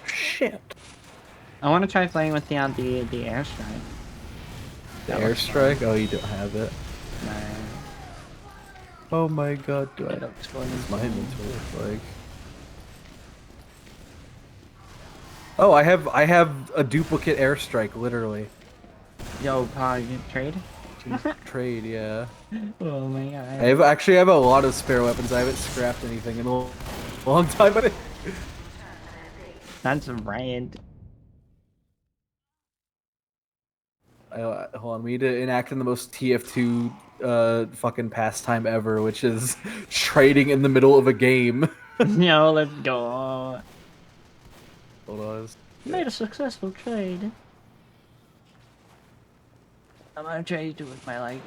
Shit. I want to try playing with the airstrike. The airstrike? Oh, you don't have it. Nah. Oh my god, do I It looks fun. my inventory look like? Oh, I have a duplicate airstrike, literally. Yo, you trade? Trade, yeah. Oh my god. I have a lot of spare weapons. I haven't scrapped anything in a long time, but That's right. hold on, we need to enact in the most TF2 fucking pastime ever, which is trading in the middle of a game. Yo, let's go. Hold on. Made a successful trade. I'm gonna trade it with my like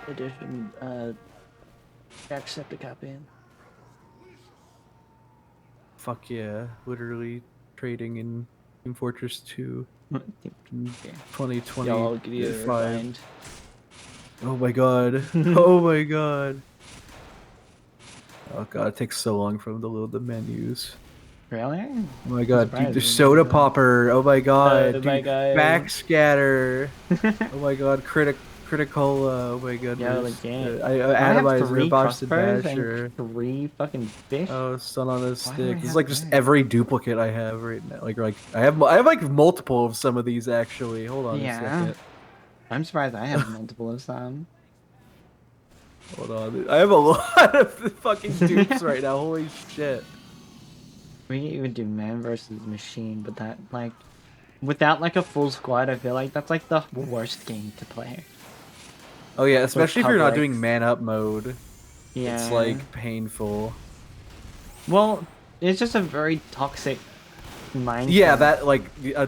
edition Jacksepticeye in. Fuck yeah, literally trading in Team Fortress 2 2025. Yo, I'll give you a remind. Oh my god. Oh my god. Oh god, it takes so long for them to load the menus. Really? Oh my god, dude, the soda popper. Oh my god, dude, backscatter. Oh my god, criticola. Oh my god. Yeah, like game. Atomizer, Bob the crossbows Basher. and 3 fucking fish. Oh, sun on a Why do I stick. This is have like just that? every duplicate I have right now. Like I have like multiple of some of these actually. Hold on a second. I'm surprised I have multiple of some. Hold on, I have a lot of fucking dupes right now. Holy shit. We can even do man versus machine, but that like without like a full squad, I feel like that's like the worst game to play. Oh yeah, especially if you're not public. doing man up mode. Yeah. It's like painful. Well, it's just a very toxic mindset. Yeah, that like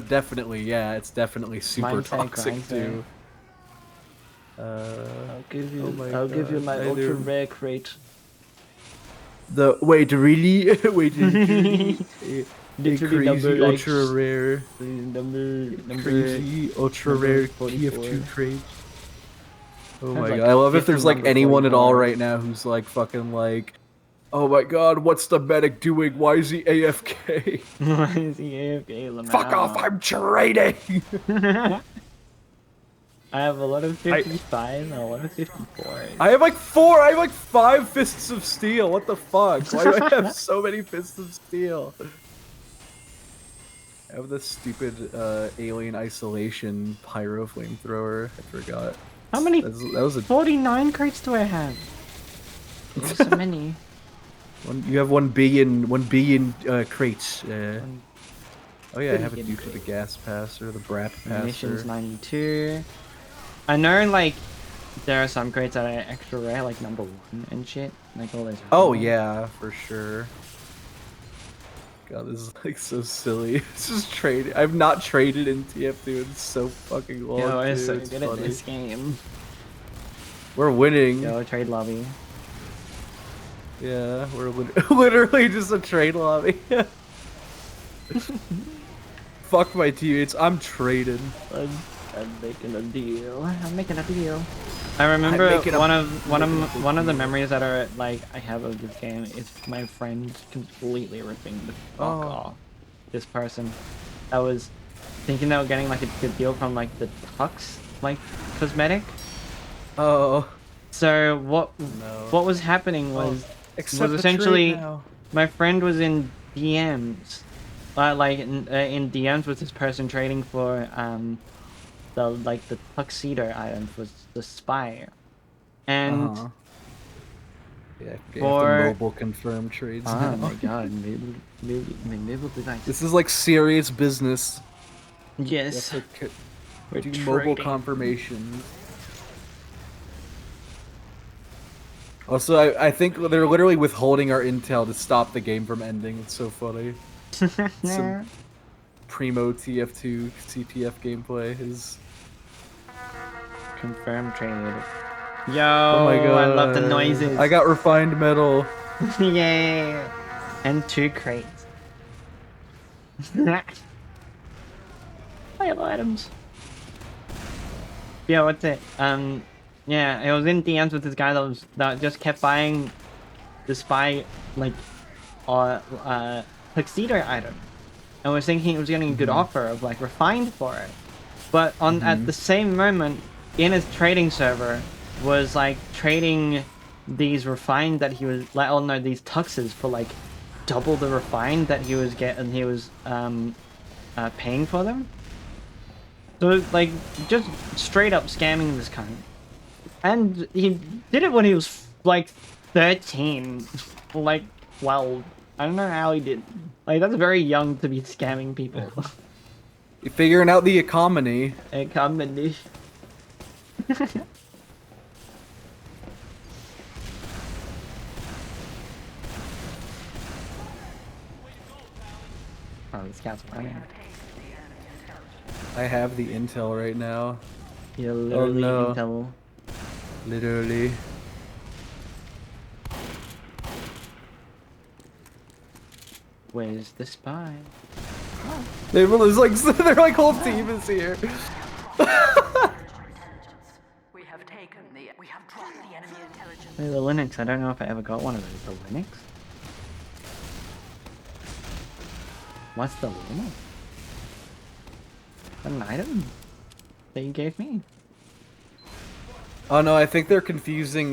definitely. Yeah, it's definitely super Mindset toxic grind too. I'll give you. oh my I'll give you God, my I ultra do. rare crate. The wait, really? Wait, literally Literally crazy number like ultra rare, number crazy ultra rare 44. TF2 trade. Oh Have, my like, god, I love if there's like number anyone at all 44. right now who's like fucking like, oh my god, what's the medic doing? Why is he AFK? Why is he AFK, Lamau? Fuck off, I'm trading! I have a lot of 55 and a lot of 54. I have like 4. I have like 5 fists of steel. What the fuck? Why do I have so many fists of steel? I have this stupid alien isolation pyro flamethrower. I forgot. How many? That was a 49 crates do I have? There's so many. You have 1 billion crates. Oh yeah, I have a due for the gas passer, the brat passer. Missions 92. I know like there are some crates that are extra rare, like number 1 and shit. Like all those. Oh yeah, for sure. God, this is like so silly. It's just trading. I've not traded in TF2 in so fucking long. Yo, I'm dude. so It's good at funny. this game. We're winning. Yo, trade lobby. Yeah, we're literally just a trade lobby. Fuck my teammates. I'm trading. I'm making a deal. I'm making a deal. I remember one of the memories that are like I have of this game is my friend completely ripping the fuck off this person. I was thinking they were getting like a good deal from like the Tux like cosmetic. Oh. So what was happening was essentially my friend was in DMs, like in DMs with this person trading for the tuxedo item for the spy, and yeah, for the mobile confirmed trades. Oh my god, maybe we'll do that. This is like serious business. Yes, we're do mobile confirmations. Also, I think they're literally withholding our intel to stop the game from ending. It's so funny. Some primo TF2 CPF gameplay is confirmed trade. Yo, oh my god, I love the noises. I got refined metal. Yay! And 2 crates. Viable items. Yeah, what's it? Yeah, I was in DMs with this guy that just kept buying the spy like tuxedo item, and was thinking it was getting a good offer of like refined for it, but at the same moment in his trading server was like trading these refined that he was like, oh no, these tuxes for like double the refined that he was paying for them. So like just straight up scamming this kind. And he did it when he was like 13, like 12. I don't know how he did. Like that's very young to be scamming people. You're figuring out the economy. Economy. Oh, this cat's running. I have the intel right now. You're literally intel. Literally. Where's the spy? Oh. Their like whole team is here. We have dropped the enemy intelligence. Hey, the Linux. I don't know if I ever got one of those. The Linux? What's the Linux? An item that you gave me. Oh no, I think they're confusing.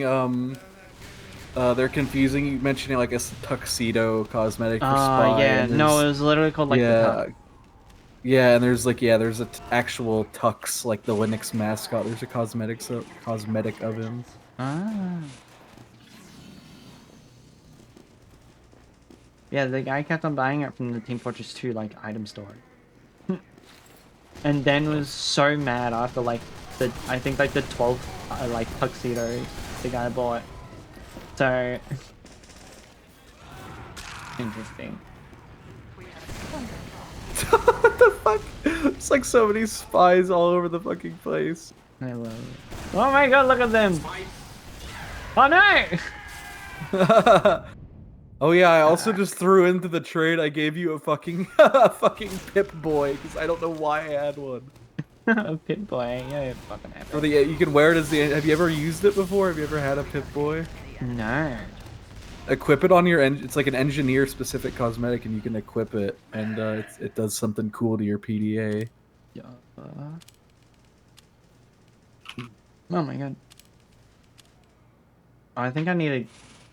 They're confusing you mentioning like a tuxedo cosmetic for spy. Yeah, no, it was literally called like the yeah, and there's like there's a actual tux like the Linux mascot. There's a cosmetic of him. Ah. Yeah, the guy kept on buying it from the Team Fortress 2 like item store. And then was so mad after like I think like the 12th like tuxedo the guy bought. So interesting. What the fuck? It's like so many spies all over the fucking place. I love it. Oh my god, look at them! Oh no! Oh yeah, I also just threw into the trade. I gave you a fucking Pip Boy because I don't know why I had one. A Pip Boy, yeah, fucking epic. For the you can wear it as the. Have you ever used it before? Have you ever had a Pip Boy? No. Equip it on your it's like an engineer specific cosmetic, and you can equip it, and it does something cool to your PDA. Yeah. Oh my god. Oh, I think I need to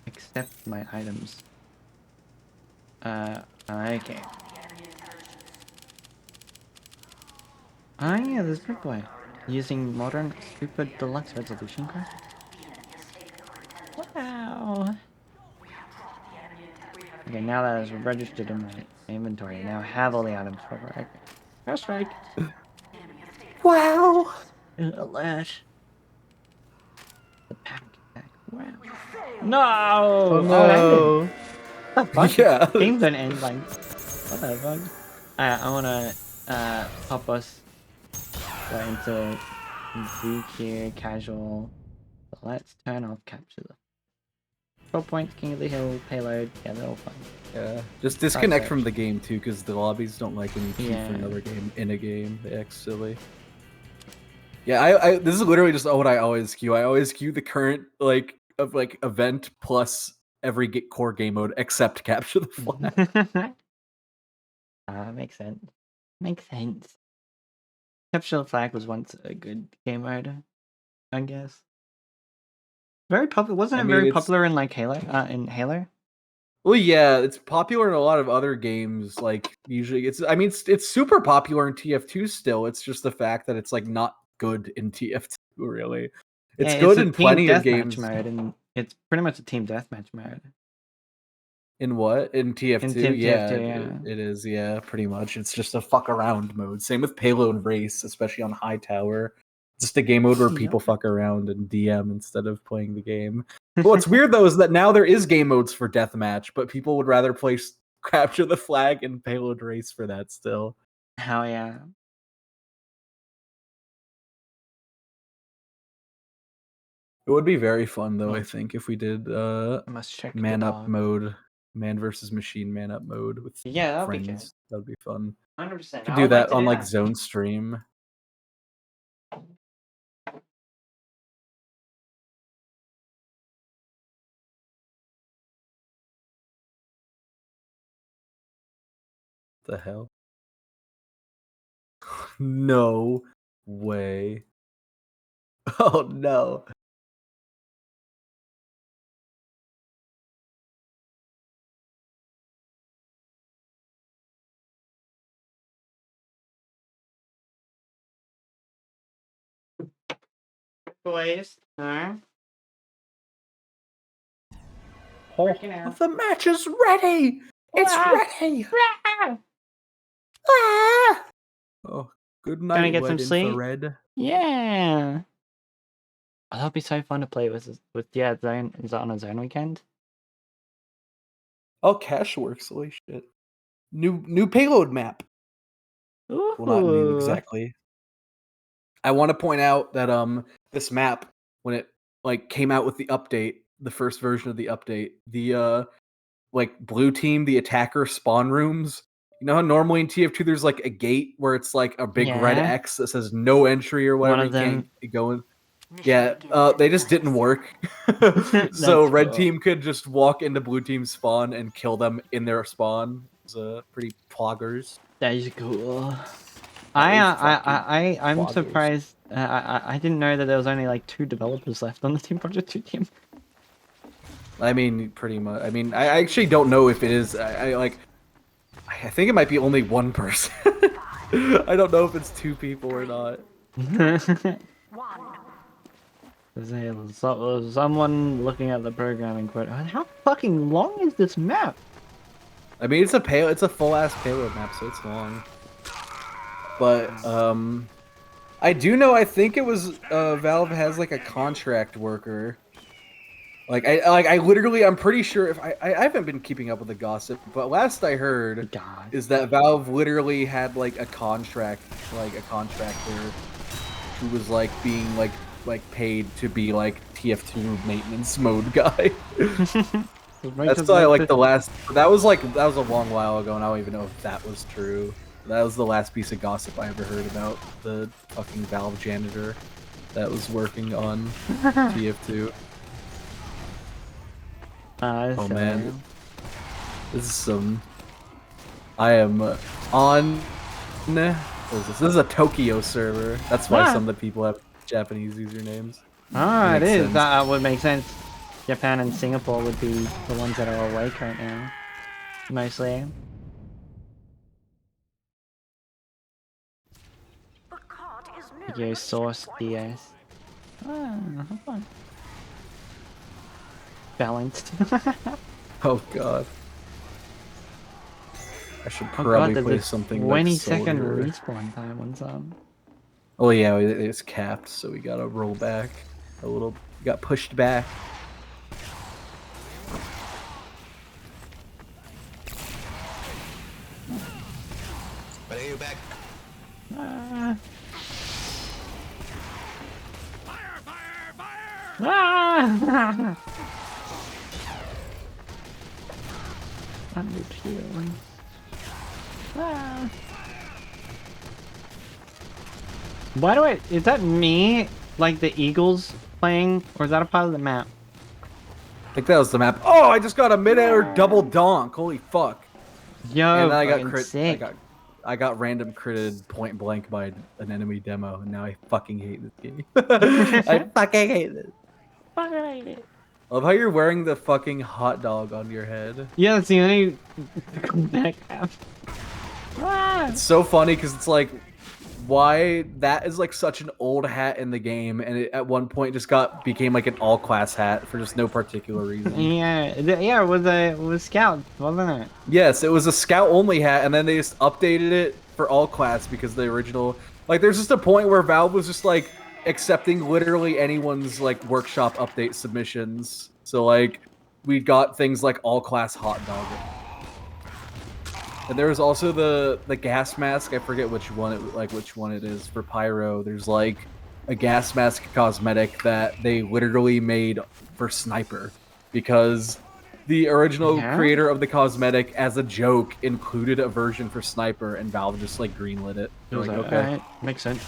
accept my items. Okay. Oh yeah, this good boy. Using modern super deluxe resolution card. Wow. Okay, now that is registered in my inventory, I now have all the items for work. First strike. Wow. Alert. The pack attack. Wow. No! Oh Oh, that ended. no. What the fuck? Yeah. Games don't end like. What the fuck? I wanna pop us right into Blue here, casual. So let's turn off capture the 12 points, King of the Hill, payload. Yeah, they're all fun. Yeah. Just disconnect Search. from the game too, because the lobbies don't like when you queue Yeah. for another game in a game. They act silly. Yeah, I this is literally just what I always queue. I always queue the current event plus every core game mode except capture the flag. Makes sense. Makes sense. Capture the flag was once a good game mode, I guess. Very popular. Wasn't it very popular in like Halo? In Halo? Well, yeah, it's popular in a lot of other games. Like usually, it's super popular in TF2 still. It's just the fact that it's like not good in TF2 really. It's good in plenty of games. Mode, and it's pretty much a team deathmatch mode. In what? In TF2? Yeah, TF2, yeah. it is. Yeah, pretty much. It's just a fuck around mode. Same with Payload Race, especially on High Tower. It's just a game mode where people fuck around and DM instead of playing the game. But what's weird though is that now there is game modes for deathmatch, but people would rather play Capture the Flag and Payload Race for that still. Hell yeah. It would be very fun though, I think, if we did I must check man up mode, man versus machine man up mode with that'd friends. be good. That'd be fun. 100%. Could do that on like Zone Stream. The hell? No way. Oh no. Boys. Oh, the match is ready! It's ready! Oh, good night, Gonna get Red some sleep? Infrared. Yeah. Oh, that'd be so fun to play with Zone. Is that on a Zone weekend? Oh, Cash works. Holy shit. New payload map. Ooh. Well, not new exactly. I want to point out that this map, when it like came out with the update, the first version of the update, the like blue team, the attacker spawn rooms. You know how normally in TF2 there's like a gate where it's like a big red X that says no entry or whatever. One of them. Can't go in. Yeah, they just didn't work. So red team could just walk into blue team spawn and kill them in their spawn. It's pretty poggers. That is cool. I'm surprised. I didn't know that there was only like 2 developers left on the Team Project 2 team. I mean, pretty much. I mean, I actually don't know if it is. I think it might be only one person. I don't know if it's 2 people or not. There's someone looking at the programming quote. How fucking long is this map? I mean, it's a full ass payload map, so it's long. But I do know. I think it was Valve has like a contract worker. I literally, I'm pretty sure if I haven't been keeping up with the gossip, but last I heard is that Valve literally had like a contractor who was like being like paid to be like TF2 maintenance mode guy. That's probably like the last. That was a long while ago, and I don't even know if that was true. That was the last piece of gossip I ever heard about the fucking Valve janitor that was working on TF2. Oh man, this is some. I am on. What is this? This is a Tokyo server. That's why some of the people have. Japanese usernames. Ah, it Makes is. sense. That would make sense. Japan and Singapore would be the ones that are awake right now. Mostly. Yo, Source DS. Ah, fun. Balanced. Oh god. I should Oh probably god, play there's a something like 20-second Soldier. respawn time on some. Oh yeah, it's capped, so we gotta roll back a little. Got pushed back. But are you back? Ah. Ah! I'm healing. Ah. Why do I? Is that me? Like the Eagles playing, or is that a part of the map? I think that was the map. Oh, I just got a mid-air double donk. Holy fuck! Yo, And then I got fucking crit. sick. I got random critted point blank by an enemy demo, and now I fucking hate this game. I fucking hate this. Fucking hate it. Love how you're wearing the fucking hot dog on your head. Yeah, that's the only neck have. Ah! It's so funny because it's like, why that is like such an old hat in the game, and it at one point just became like an all class hat for just no particular reason. Yeah, it was Scout, wasn't it? Yes, it was a scout only hat, and then they just updated it for all class because the original, like, there's just a point where Valve was just like accepting literally anyone's like workshop update submissions. So like, we got things like all class hot dog. And there was also the gas mask. I forget which one it is for Pyro. There's like a gas mask cosmetic that they literally made for Sniper because the original creator of the cosmetic, as a joke, included a version for Sniper, and Valve just like greenlit it. They're like, okay, alright, makes sense.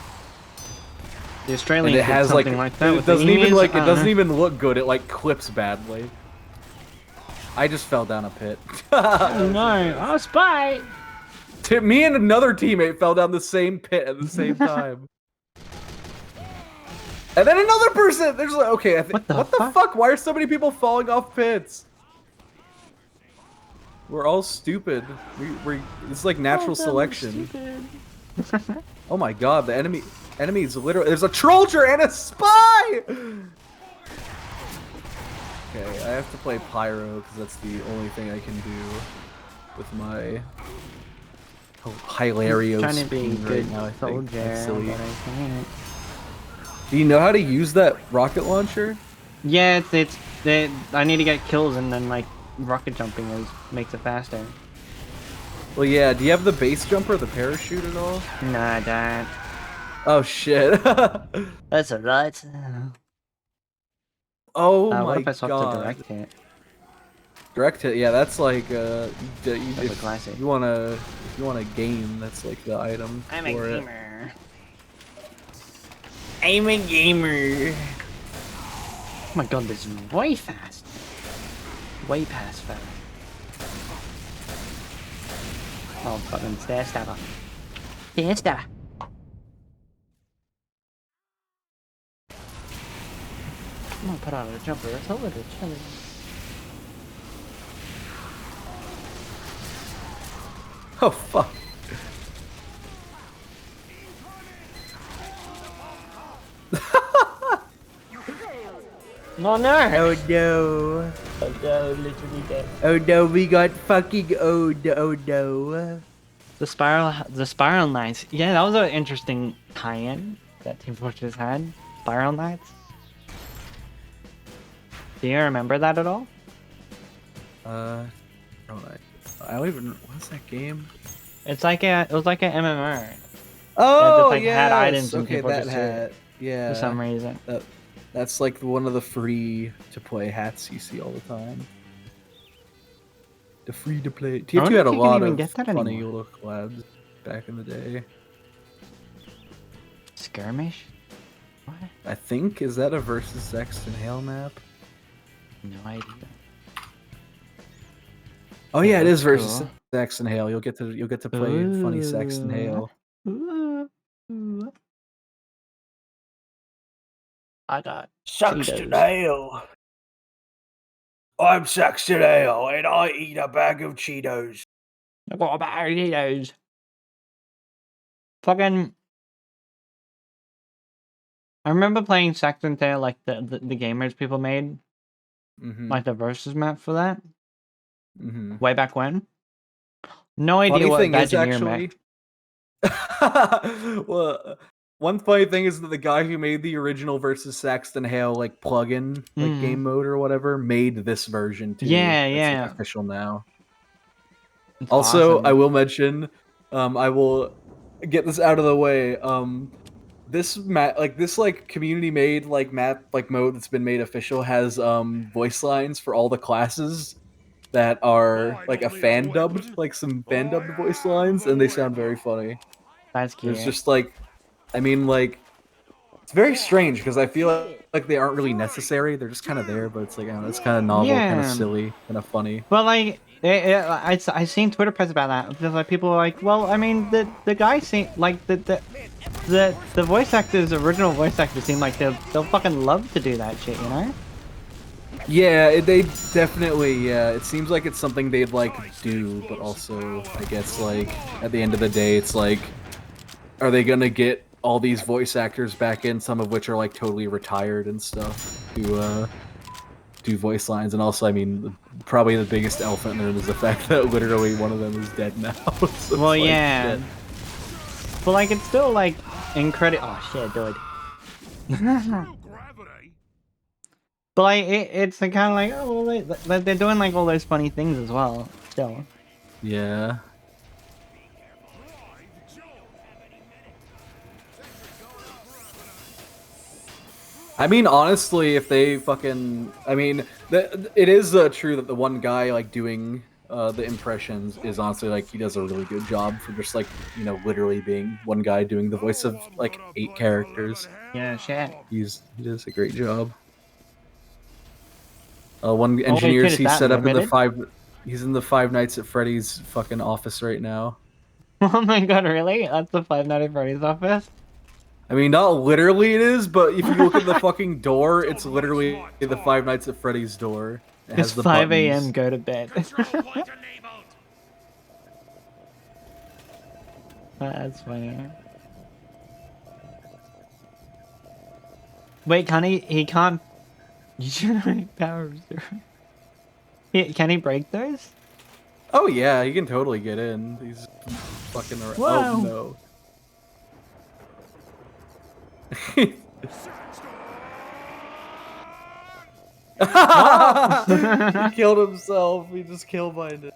The Australian and it has like, that. it doesn't even like it doesn't even look good. It like clips badly. I just fell down a pit. Oh no! Oh, spy! Me and another teammate fell down the same pit at the same time. And then another person. There's like, okay, what the fuck? Why are so many people falling off pits? We're all stupid. It's like natural selection. Oh my god, the enemy is literally, there's a trolldier and a spy. Okay, I have to play Pyro because that's the only thing I can do with my Hilario Trying to be speed good right now. I think soldier, that's silly. but I can't. Do you know how to use that rocket launcher? Yeah, I need to get kills, and then like rocket jumping makes it faster. Well, yeah. Do you have the base jump or the parachute at all? Nah, I don't. Oh shit. That's alright. Oh my What if I swap to god. direct hit? Direct hit, yeah, that's like That's a classic. if you wanna game, that's like the item. I'm a for it. gamer. I'm a gamer. Oh my god, this is way fast. Way past fast. Oh, fucking stair stabber. Stair stabber. I'm gonna put on a jumper. It's a little chilly. Oh fuck. No, no! Oh no. Oh no, literally dead. Oh no, we got fucking oh no. The Spiral Knights. Yeah, that was an interesting tie-in that Team Fortress had. Spiral Knights. Do you remember that at all? I don't even. What's that game? It was like a MMO. Oh, just, yeah. Had items in Okay, Team Fortress that 2 hat. Yeah. For some reason. That's like one of the free to play hats you see all the time. The free to play. TF2 had a lot of funny little collabs back in the day. Skirmish? What? I think, is that a versus Sex and Hail map? No idea. Oh yeah, it is versus Sex and Hail. You'll get to play funny Sex and Hail. Ooh. I got Saxton Cheetos. Ale. I'm Saxton Ale, and I eat a bag of Cheetos. I got a bag of Cheetos. Fucking. I remember playing Saxton Tale, like the gamers people made, like the versus map for that. Way back when. No idea Funny what thing is Badgeneer actually, meant. well, one funny thing is that the guy who made the original versus Saxton Hale like plugin, like game mode or whatever, made this version too. Yeah, It's yeah. like, official now. It's Also, awesome. I will mention, I will get this out of the way. This map, like this, like community made like map, like mode that's been made official has voice lines for all the classes that are like a fan dubbed, like some fan dubbed voice lines, and they sound very funny. That's cute. There's just like, I mean, like it's very strange because I feel like they aren't really necessary. They're just kind of there, but it's like, I don't know, it's kind of novel, kind of Yeah. silly, kind of funny. Well, like, I seen Twitter posts about that because like people were like, well, I mean, the guy seem like the voice actors, original voice actors seem like they'll fucking love to do that shit, you know? Yeah, they definitely. Yeah, it seems like it's something they'd like do, but also, I guess like at the end of the day, it's like, are they gonna get all these voice actors back in, some of which are like totally retired and stuff, to do voice lines? And also, I mean, probably the biggest elephant in the room is the fact that literally one of them is dead now. So Well, it's like, yeah. shit. But like, it's still like incredible. Oh shit, dude. But like, it's kind of like, oh, well, they're doing like all those funny things as well. Still. Yeah. I mean, honestly, if they fucking... I mean, it is true that the one guy, like, doing the impressions is honestly, like, he does a really good job for just, like, you know, literally being one guy doing the voice of, like, 8 characters. Yeah, shit. He does a great job. One engineer shit, is he's that set up in the limited? He's in the Five Nights at Freddy's fucking office right now. Oh my god, really? That's the Five Nights at Freddy's office? I mean, not literally it is, but if you look at the fucking door, it's literally the Five Nights at Freddy's door. It has It's the 5 buttons. a.m. Go to bed. That's funny. Wait, can he can't... You generate powers. Can he break those? Oh yeah, he can totally get in. He's fucking around. Whoa. Oh no. He killed himself. He just killed minded.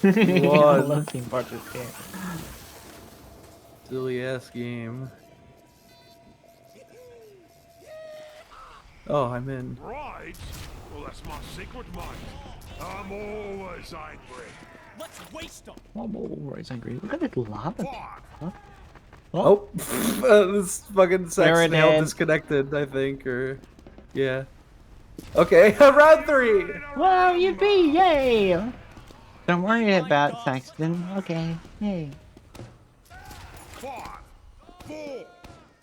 I Won. love Team Fortress game. Silly ass game. Oh, I'm in. Right. Well, that's my secret, mate. I'm always angry. Let's waste them. I'm always angry. Look at this lava. Huh? Oh, this fucking There it sex nail is. disconnected, I think, or yeah. Okay, round 3. Whoa, yippee! Yay! Don't worry about Saxton. Okay, yay. 5, 4,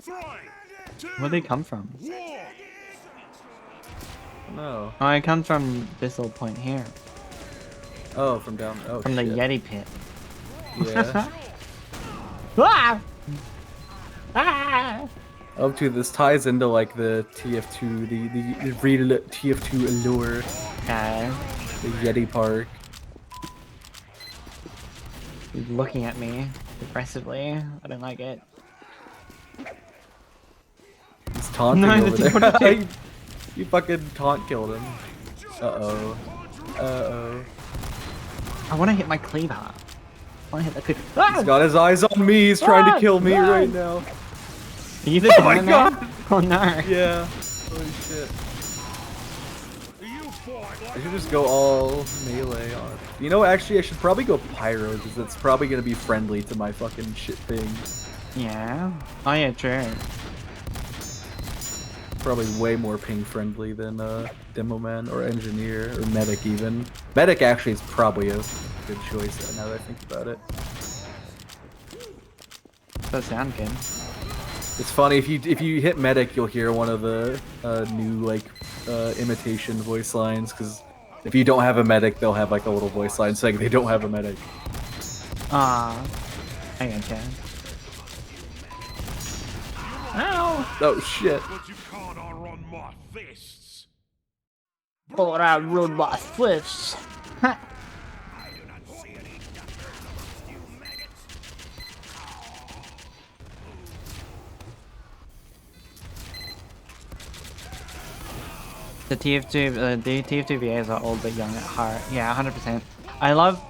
3, 2, Where'd they come from? 1. No. Oh, it comes from this little point here. Oh, from down. Oh, From the shit. Yeti pit. Yeah. Ah! Ah! Oh, dude, this ties into like the TF2, the real TF2 allure. Okay. The Yeti Park. He's looking at me aggressively. I don't like it. He's taunting No, over the there. T-42. You fucking taunt killed him. Uh-oh. Uh-oh. I want to hit my cleaver. I want to hit the cleaver. Ah! He's got his eyes on me. He's trying to kill me right now. Are you the Oh my man? god! Oh no. Yeah. Holy shit. I should just go all melee on it. You know, actually, I should probably go pyro, because it's probably going to be friendly to my fucking shit thing. Yeah. Oh yeah, true. Probably way more ping friendly than Demo Man or Engineer or Medic even. Medic actually is probably a good choice now that I think about it. Does sound good. It's funny if you hit medic, you'll hear one of the new like imitation voice lines. Because if you don't have a medic, they'll have like a little voice line saying they don't have a medic. Ah, I gotcha. Ow! Oh shit! But you can't outrun my fists. But I run my fists. The TF2 VAs are old but young at heart. Yeah, 100%. I love.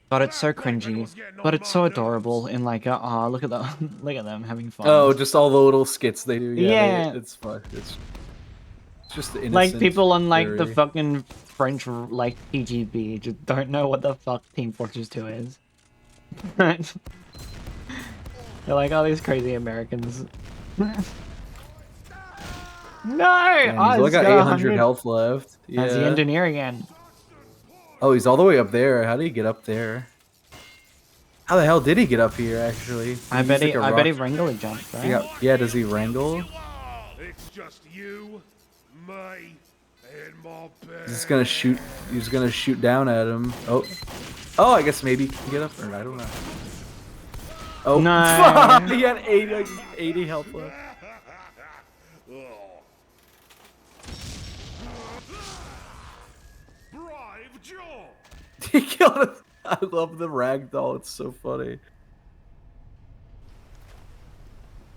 But it's so cringy. But it's so adorable in like a look at them, look at them having fun. Oh, just all the little skits they do. Yeah. It's fun. It's just innocent. Like people on like the very- fucking French like PGB just don't know what the fuck Team Fortress 2 is. They're like, oh, these crazy Americans. No! Man, Oh, he's only it's got 800 health left. Yeah. As the engineer again. Oh, he's all the way up there. How did he get up there? How the hell did he get up here? Actually, I bet he wrangle jumped, right? Yeah. Does he wrangle? It's just you, me, and my bed. He's gonna shoot. He's gonna shoot down at him. Oh. Oh, I guess maybe he can get up. Or I don't know. Oh no! He had 80 health left. Brave Joe. He killed us. I love the ragdoll. It's so funny.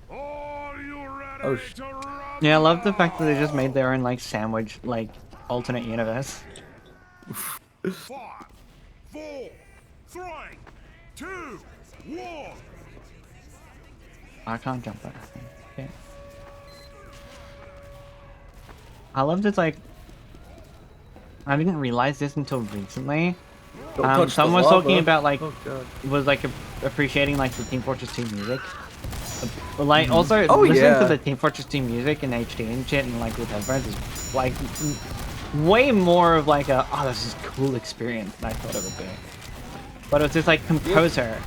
Are you ready Oh, to run? Yeah, I love the fact that they just made their own like sandwich, like alternate universe. 5, 4, 3, 2, 1. I can't jump that. Okay. I loved it's like I didn't realize this until recently. Don't touch the Someone was lava. talking about like Oh, God. was like appreciating like the Team Fortress 2 music. But, like also Oh, listening yeah. to the Team Fortress 2 music in HD and shit and like with headphones is like way more of like a this is a cool experience than I thought it would be. But it was this like composer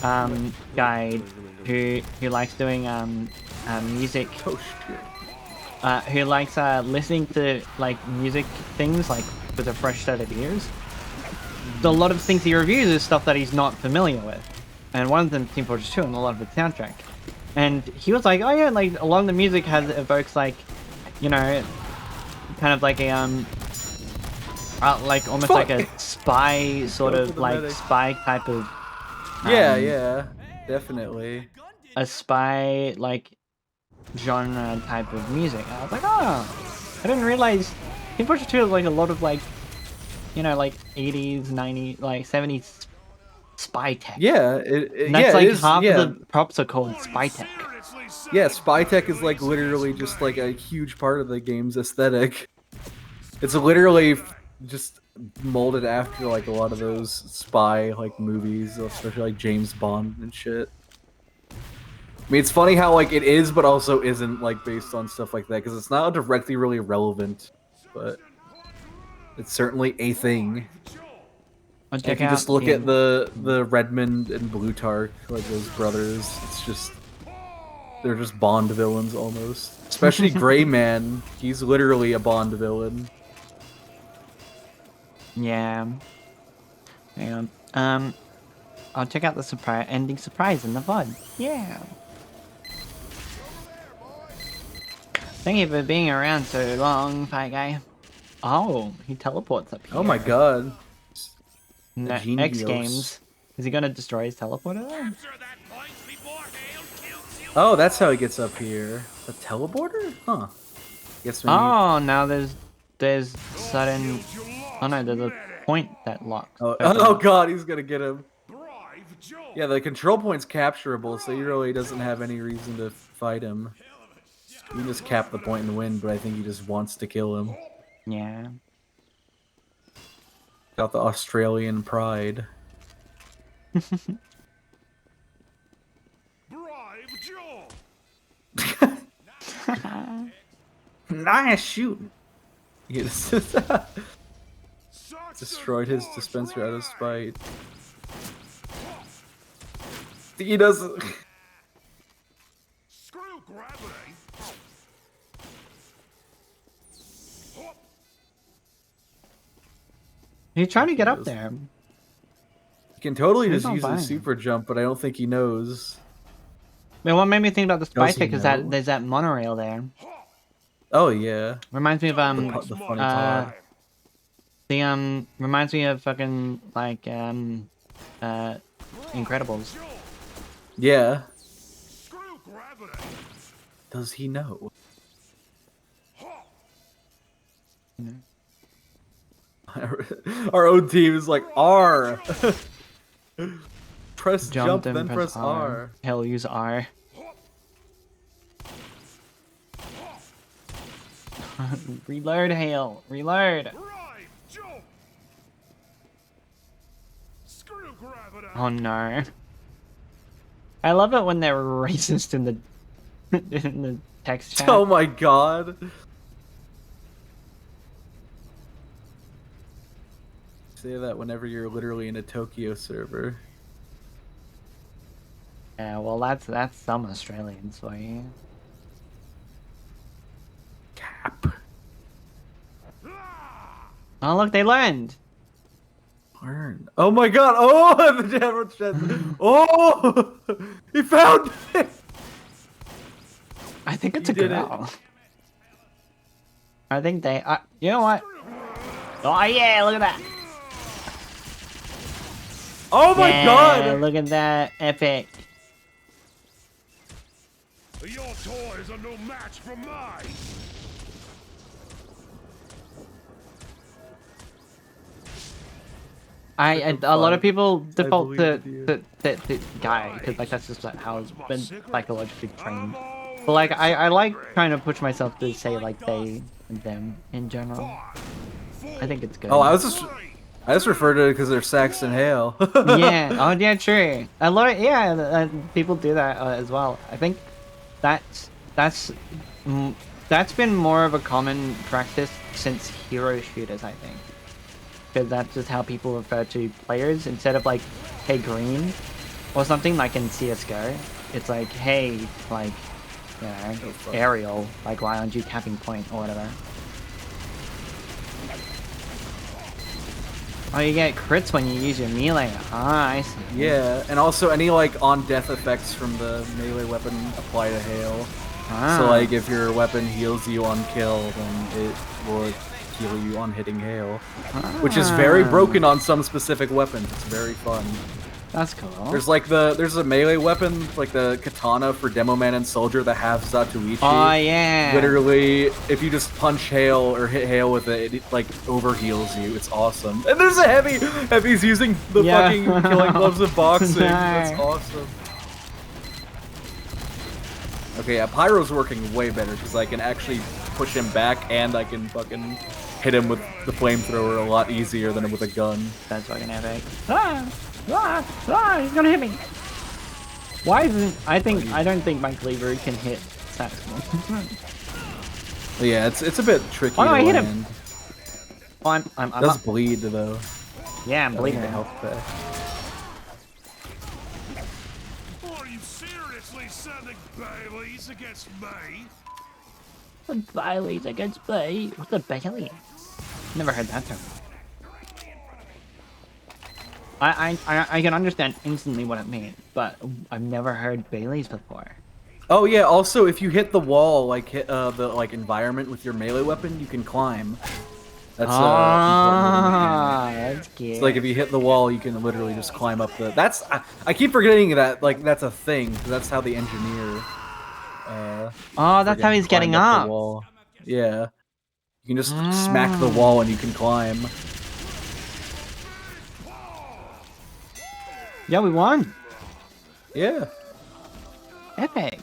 guy who likes doing music. Oh shit. Who likes listening to like music things like with a fresh set of ears. So a lot of things he reviews is stuff that he's not familiar with, and one of them Team Fortress 2 and a lot of its soundtrack. And he was like, oh yeah, like a lot of the music evokes like, you know, kind of like a like almost like a spy sort of like medic. spy type of. Yeah, definitely. A spy like genre type of music. And I was like, oh, I didn't realize Team Fortress 2 is like a lot of like, you know, like 80s, 90s, like 70s spy tech. Yeah, And that's yeah, like it is, half yeah. of the props are called spy tech. Yeah, spy tech is like literally just like a huge part of the game's aesthetic. It's literally just molded after like a lot of those spy like movies, especially like James Bond and shit. I mean, it's funny how like it is, but also isn't like based on stuff like that because it's not directly really relevant, but it's certainly a thing. Check If you out just look at the Redmond and Blutarch, like those brothers, it's just they're just Bond villains almost. Especially Gray Man, he's literally a Bond villain. Yeah. Hang on. I'll check out the ending surprise in the VOD. Yeah. Thank you for being around so long, Fight Guy. Oh, he teleports up here. Oh my god. No, Genios. X Games. Is he gonna destroy his teleporter though? Oh, that's how he gets up here. A teleporter? Huh. Guess maybe... Oh, now there's sudden. Oh no, there's a point that locks. Oh god, he's gonna get him. Yeah, the control point's capturable, so he really doesn't have any reason to fight him. You can just cap the point and win, but I think he just wants to kill him. Yeah. Got the Australian pride. Nice shooting. He just destroyed his dispenser out of spite. He doesn't. He's trying to get up there. He can totally He's just not use buying his it. super jump, but I don't think he knows. Man, what made me think about the spice he kick is that know? there's that monorail there. Oh yeah. Reminds me of The funny part. reminds me of fucking like Incredibles. Yeah. Does he know? Our own team is like R. Press jump, then press R. Hell, use R. Reload, Hale. Reload. Oh no. I love it when they're racist in the in the text chat. Oh my god. Say that whenever you're literally in a Tokyo server. Yeah, well that's some Australians for you. Cap. Oh look, they learned. Learn. Oh my god! Oh, the Jammer chest. Oh, he found it. I think it's a girl. I think they. You know what? Oh yeah, look at that. Oh my god! Look at that, epic. Your toys are no match for mine. A lot of people default to guy because like that's just how it's been psychologically trained. But like I like trying to push myself to say like they and them in general. I think it's good. Oh, I just referred to it because they're Saxon Hale. Yeah. Oh yeah, true. A lot of people do that as well. I think that's been more of a common practice since hero shooters. I think. Because that's just how people refer to players instead of like, hey green, or something like in CS:GO. It's like, hey, like, you know, Ariel, like why aren't you capping point or whatever. Oh, you get crits when you use your melee. Ah, I see. Yeah, and also any like on death effects from the melee weapon apply to Hale. Ah. So like if your weapon heals you on kill, then it will heal you on hitting Hale, which is very broken on some specific weapons. It's very fun. That's cool. There's a melee weapon like the katana for Demo Man and Soldier that have Zatuichi. Oh yeah. Literally, if you just punch Hale or hit Hale with it, it like overheals you. It's awesome. And there's a heavy's using the fucking killing gloves of boxing. That's awesome. Okay, yeah, Pyro's working way better because I can actually push him back and I can fucking hit him with the flamethrower a lot easier than with a gun. That's fucking epic. He's gonna hit me. Why isn't I don't think my cleaver can hit Saxon. Yeah, it's a bit tricky. Oh no, I hit land. him. Oh, I'm it does up. bleed though. Yeah, I'm bleeding. The health back. Are you seriously sending Baileys against me? Baileys against me. What's a Bailey? Never heard that term. I can understand instantly what it means, but I've never heard Baileys before. Oh yeah, also if you hit the wall, like hit the like environment with your melee weapon, you can climb. That's that's cute. It's like if you hit the wall, you can literally just climb up the. I keep forgetting that like that's a thing because that's how the engineer. That's how he's getting up. The wall. Yeah, you can just smack the wall and you can climb. Yeah, we won. Yeah. Epic.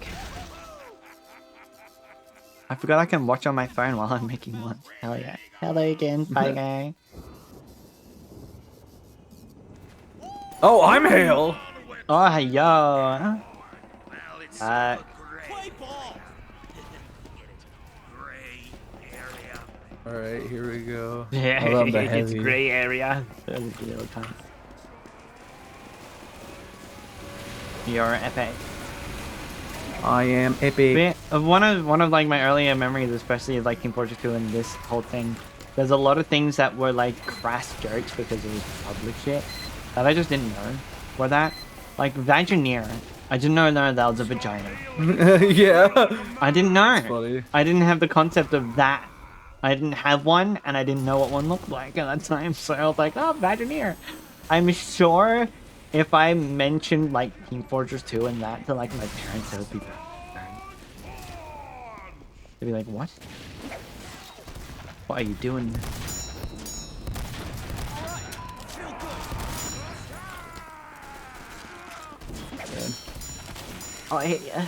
I forgot I can watch on my phone while I'm making lunch. Hell yeah. Hello again, bye guy. Oh, I'm Hale. Oh, hey, yo. Alright, here we go. Yeah, I love the it's heavy. gray area. You're epic. I am epic. One of like my earlier memories, especially of like Team Fortress 2 and this whole thing, There's a lot of things that were like crass jokes because it was public shit that I just didn't know were that. Like Vagineer. I didn't know that was a vagina. Yeah. I didn't know. That's funny. I didn't have the concept of that. I didn't have one, and I didn't know what one looked like at that time, so I was like, oh, Vagineer. I'm sure if I mentioned, like, Team Fortress 2 and that to, like, my parents, they would be they'd be like, what? What are you doing? Oh, I hit ya.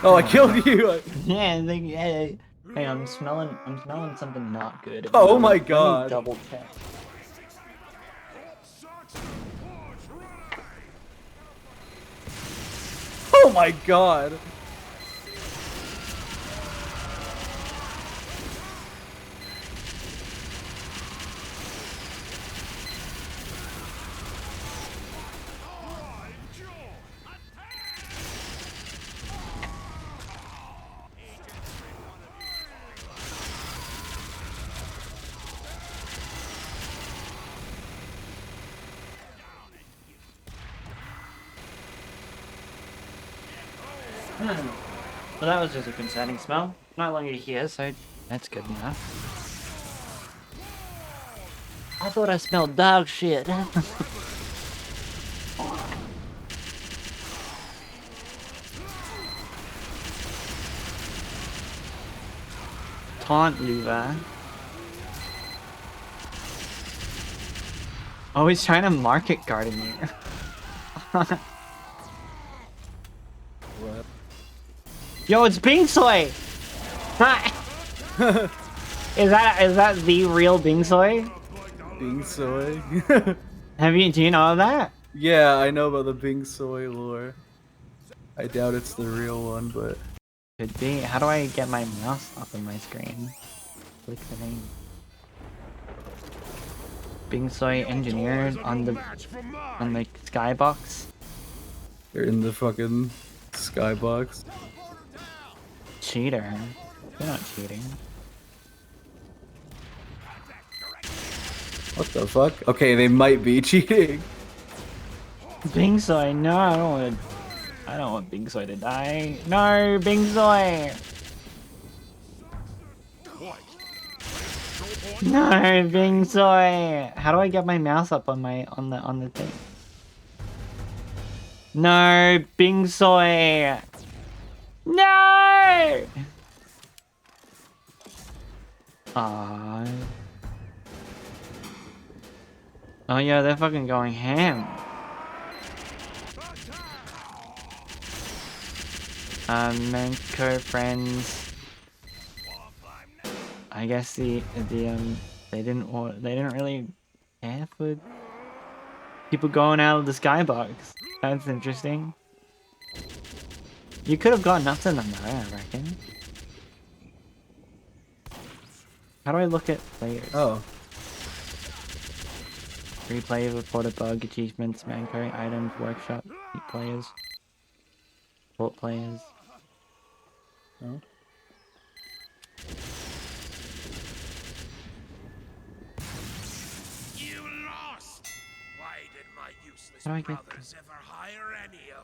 Oh, I killed you! Yeah, like, hey, I'm smelling something not good. Oh my Let me god. double check. Oh my god. Well, that was just a concerning smell. No longer here, so that's good enough. I thought I smelled dog shit. Taunt Luva. Oh, he's trying to market garden here. What? Yo, it's Bing Soy! Is that the real Bing Soy? Bing Soy? Do you know that? Yeah, I know about the Bing Soy lore. I doubt it's the real one, but... Could be. How do I get my mouse up on my screen? Click the name. Bing Soy engineered on the skybox. They're in the fucking skybox. Cheater. You're not cheating. What the fuck? Okay, they might be cheating. Bing Soy, no, I don't want Bing Soy to die. No, Bing Soy! No, Bing Soy! How do I get my mouse up on the thing? No, Bing Soy! No! Aww. Oh yeah, they're fucking going ham. Menko friends. I guess they didn't really care for people going out of the skybox. That's interesting. You could have gotten up to them though, I reckon. How do I look at players? Oh. Replay, reported bug, achievements, Manco, items, workshop, keep players, support players. Oh. You lost! Why did my useless How do I get brothers ever hire any of you?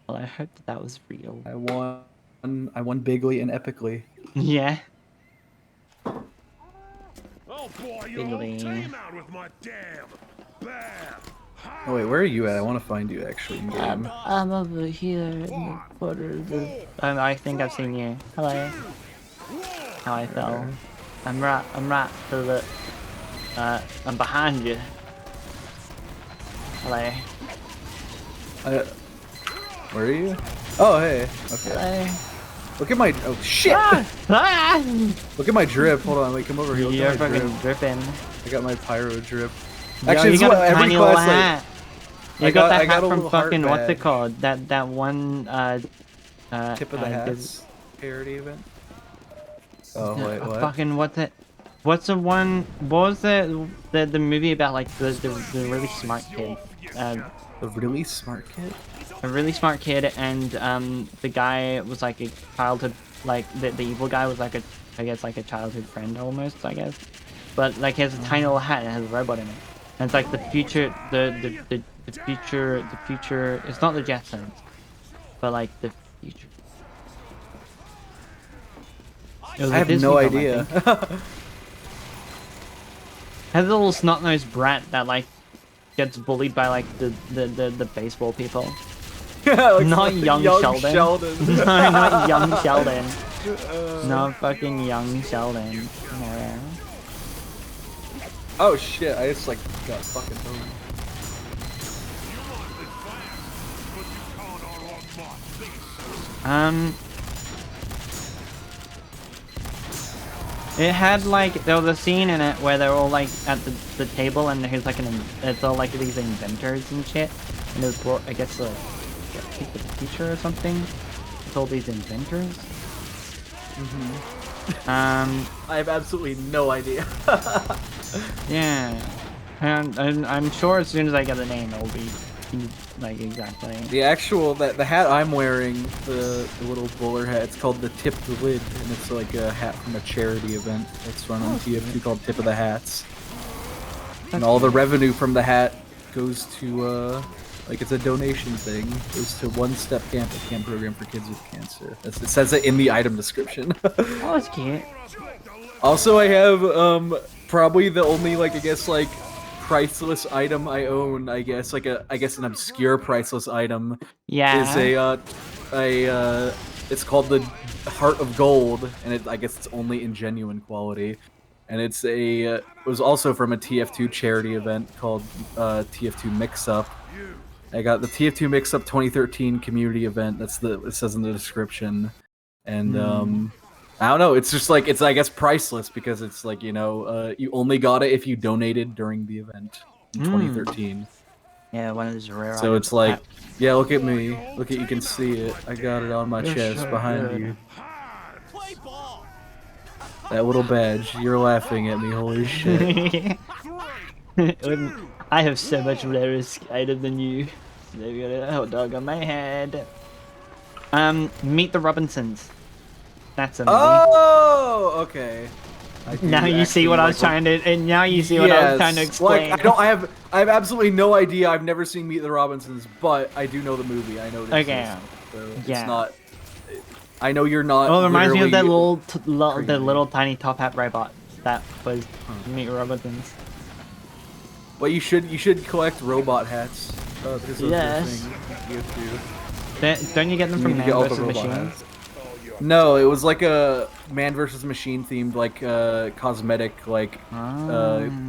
Well, I hope that was real. I won bigly and epically. Yeah. Oh boy, your whole team out with my damn bam! Oh wait, where are you at? I want to find you actually in game. I'm over here in the quarters of... I think I've seen you. Hello. How I fell. Okay. I'm right to the... I'm behind you. Hello. Where are you? Oh, hey. Okay. Hello. Look at my... Oh, shit! Ah! Look at my drip. Hold on, wait, come over here. Look You're at my fucking drip. dripping. I got my pyro drip. Yo, Actually, you this is got what a every tiny little class hat. like... You got that I got hat a from little heart fucking, what's it badge. called? That one, Tip of the Hats parody event? Oh, wait, what? Fucking, what's the one, what was the movie about, like, the really smart kid? A really smart kid? A really smart kid, and the guy was like a childhood, like the evil guy was like a, I guess like a childhood friend almost, I guess. But like he has a tiny little hat and it has a robot in it. And it's like the future, the future. It's not the Jetsons, but like the future. It was I a have Disney no film, I idea. think. Has a little snot-nosed brat that like gets bullied by like the baseball people. Like not young Sheldon. No, not young Sheldon. No fucking young Sheldon. No. Oh shit! I just like got fucking owned. It had like, there was a scene in it where they're all like at the table and there's like it's all like these inventors and shit. And it was brought, I guess, like the future or something. It's all these inventors. I have absolutely no idea. Yeah. And I'm sure as soon as I get the name, it'll be like exactly. The actual the hat I'm wearing, the little bowler hat, it's called the Tip the Lid, and it's like a hat from a charity event that's run on TF2 called Tip of the Hats. And all the revenue from the hat goes to like it's a donation thing. Goes to One Step Camp, a camp program for kids with cancer. It says it in the item description. Oh, that's cute. Also, I have probably the only like I guess like priceless item I own, I guess, like an obscure priceless item. Yeah. Is it's called the Heart of Gold, and I guess it's only in genuine quality. And it was also from a TF2 charity event called TF2 Mix Up. I got the TF2 Mix Up 2013 community event. It says in the description. And I don't know, it's just like, it's I guess priceless because it's like, you know, you only got it if you donated during the event in 2013. Yeah, one of those rare So items. it's like, yeah, look at me. Look at, you can see it. I got it on my chest so behind good. you. That little badge. You're laughing at me, holy shit. I have so much rarer item than you. They've got a hot dog on my head. Meet the Robinsons. That's a movie. Oh, okay. Now you see what I was trying to, and now you see what I was trying to explain. Like, I have absolutely no idea. I've never seen Meet the Robinsons, but I do know the movie. I know it exists. So yeah. It's not. I know you're not. Oh, it reminds me of that literally the little tiny top hat robot that was Meet Robinsons. Well, you should collect robot hats. Because those are the thing you have to. Don't you get them from Man vs. Machine? Hats. No, it was like a Man vs. Machine themed, like cosmetic like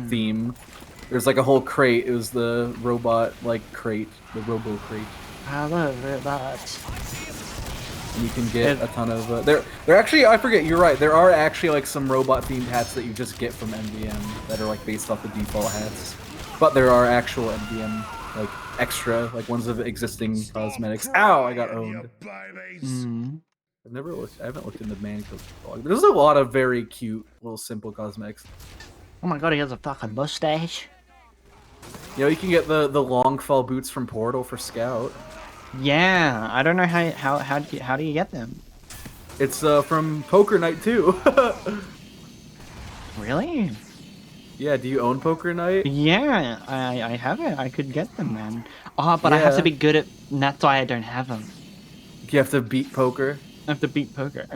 theme. There's like a whole crate. It was the robot like crate, the Robo crate. I love robots. And you can get a ton of. They're actually, I forget. You're right. There are actually like some robot themed hats that you just get from MVM that are like based off the default hats. But there are actual MVM like extra like ones of existing cosmetics. Ow! I got owned. I haven't looked into Man Cook. There's a lot of very cute, little simple cosmetics. Oh my god, he has a fucking mustache. You know, you can get the long fall boots from Portal for Scout. Yeah, I don't know how do you get them? It's from Poker Night too. Really? Yeah, do you own Poker Night? Yeah, I have it. I could get them, man. Oh, but I have to be good at. And that's why I don't have them. You have to beat poker. I have to beat poker.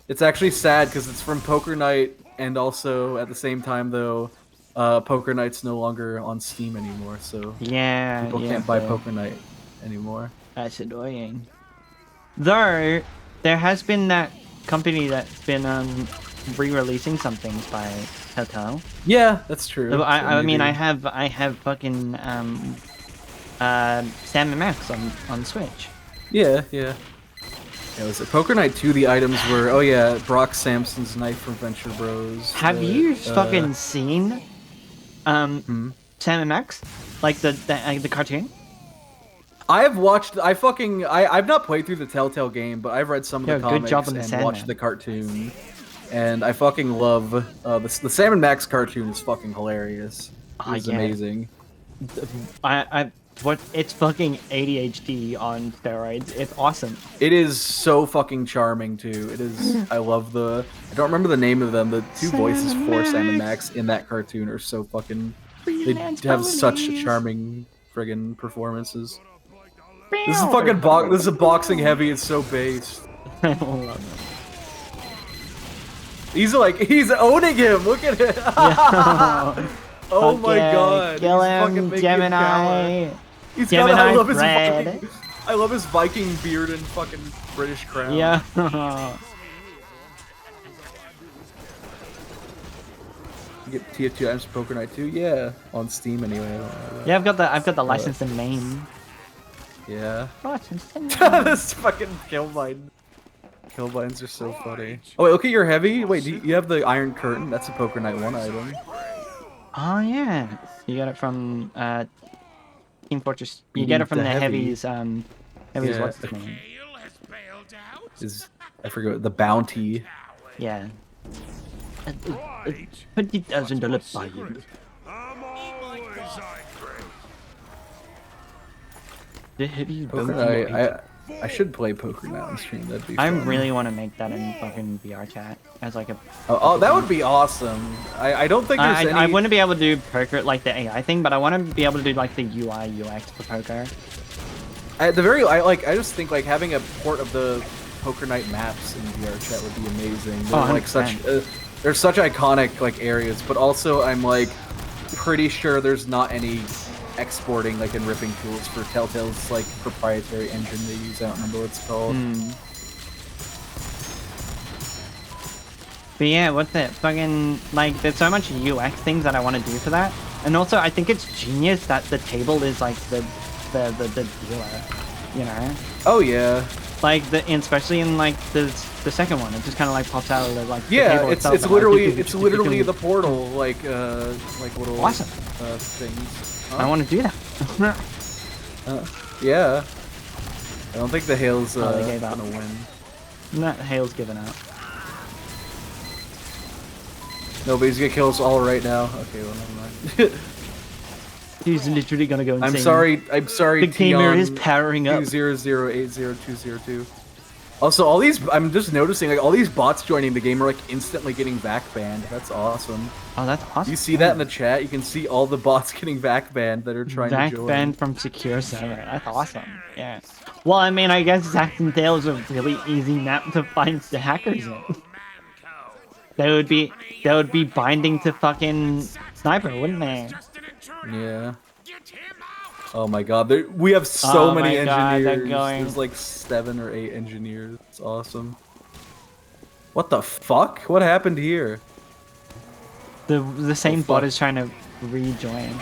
It's actually sad because it's from Poker Night, and also at the same time though, Poker Night's no longer on Steam anymore, so yeah, people can't buy Poker Night anymore. That's annoying. Though there has been that company that's been re-releasing some things by Telltale. Yeah, that's true. So I mean, I have fucking Sam and Max on Switch. Yeah. Yeah, was it Poker Night 2? The items were Brock Sampson's knife from Venture Bros. Have you fucking seen Sam and Max, like the cartoon? I have watched. I've not played through the Telltale game, but I've read some of the comics good job on the and watched the cartoon. And I fucking love the Sam and Max cartoon is fucking hilarious. It's amazing. It's fucking ADHD on steroids. It's awesome. It is so fucking charming too. It is. I love the. I don't remember the name of them. The two voices for Sam and Max in that cartoon are so fucking. They have such charming friggin' performances. This is fucking This is a boxing heavy. It's so based. I love it. He's owning him. Look at it. Yeah. Oh my god. Kill He's him, fucking making Gemini. He's Gemini got, I love bread. I love his Viking beard and fucking British crown. Yeah. You get TF2 items for Poker Night too? Yeah. On Steam anyway. Yeah, I've got the license in Maine. Yeah. License in Maine. This fucking Killbinds are so funny. Oh wait, look at your heavy. Wait, you have the Iron Curtain? That's a Poker Night 1 item. Oh yeah. You got it from Team Fortress. You get it from the heavies. Heavies. Yeah. What's his name? I forget the bounty. Yeah. $20,000 buy-in. The heavies bounty. I should play Poker Night on stream. That'd be. I fun. really want to make that in fucking VR chat as like a. Oh, that would be awesome. I don't think there's any. I wouldn't be able to do poker like the AI thing, but I want to be able to do like the UI UX for poker. At the very, I just think like having a port of the Poker Night maps in VR chat would be amazing. They're like such, they're such iconic like areas, but also I'm like pretty sure there's not any exporting like and ripping tools for Telltale's like proprietary engine they use. I don't remember what it's called. But yeah, what's it? Fucking like there's so much UX things that I want to do for that, and also I think it's genius that the table is like the dealer, you know? Oh yeah. Like especially in like the second one, it just kind of like pops out of the like. Yeah, the table it's itself, literally the portal like little awesome things. Huh? I want to do that. Yeah. I don't think the Hale's they gave up. gonna win. No, Hale's given up. Nobody's gonna kill us all right now. Okay, well never mind. He's literally gonna go insane. I'm sorry. The gamer is powering up. 200800202. Also, I'm just noticing like all these bots joining the game are like instantly getting back banned. That's awesome. Oh, that's awesome. You see that in the chat? You can see all the bots getting back banned that are trying to join. Back banned from secure server. That's awesome. Yeah. Well, I mean, I guess Zack and Dale is a really easy map to find the hackers in. They would be binding to fucking Sniper, wouldn't they? Yeah. Oh my god, we have so many engineers. God, there's like 7 or 8 engineers. It's awesome. What the fuck? What happened here? The same bot is trying to rejoin.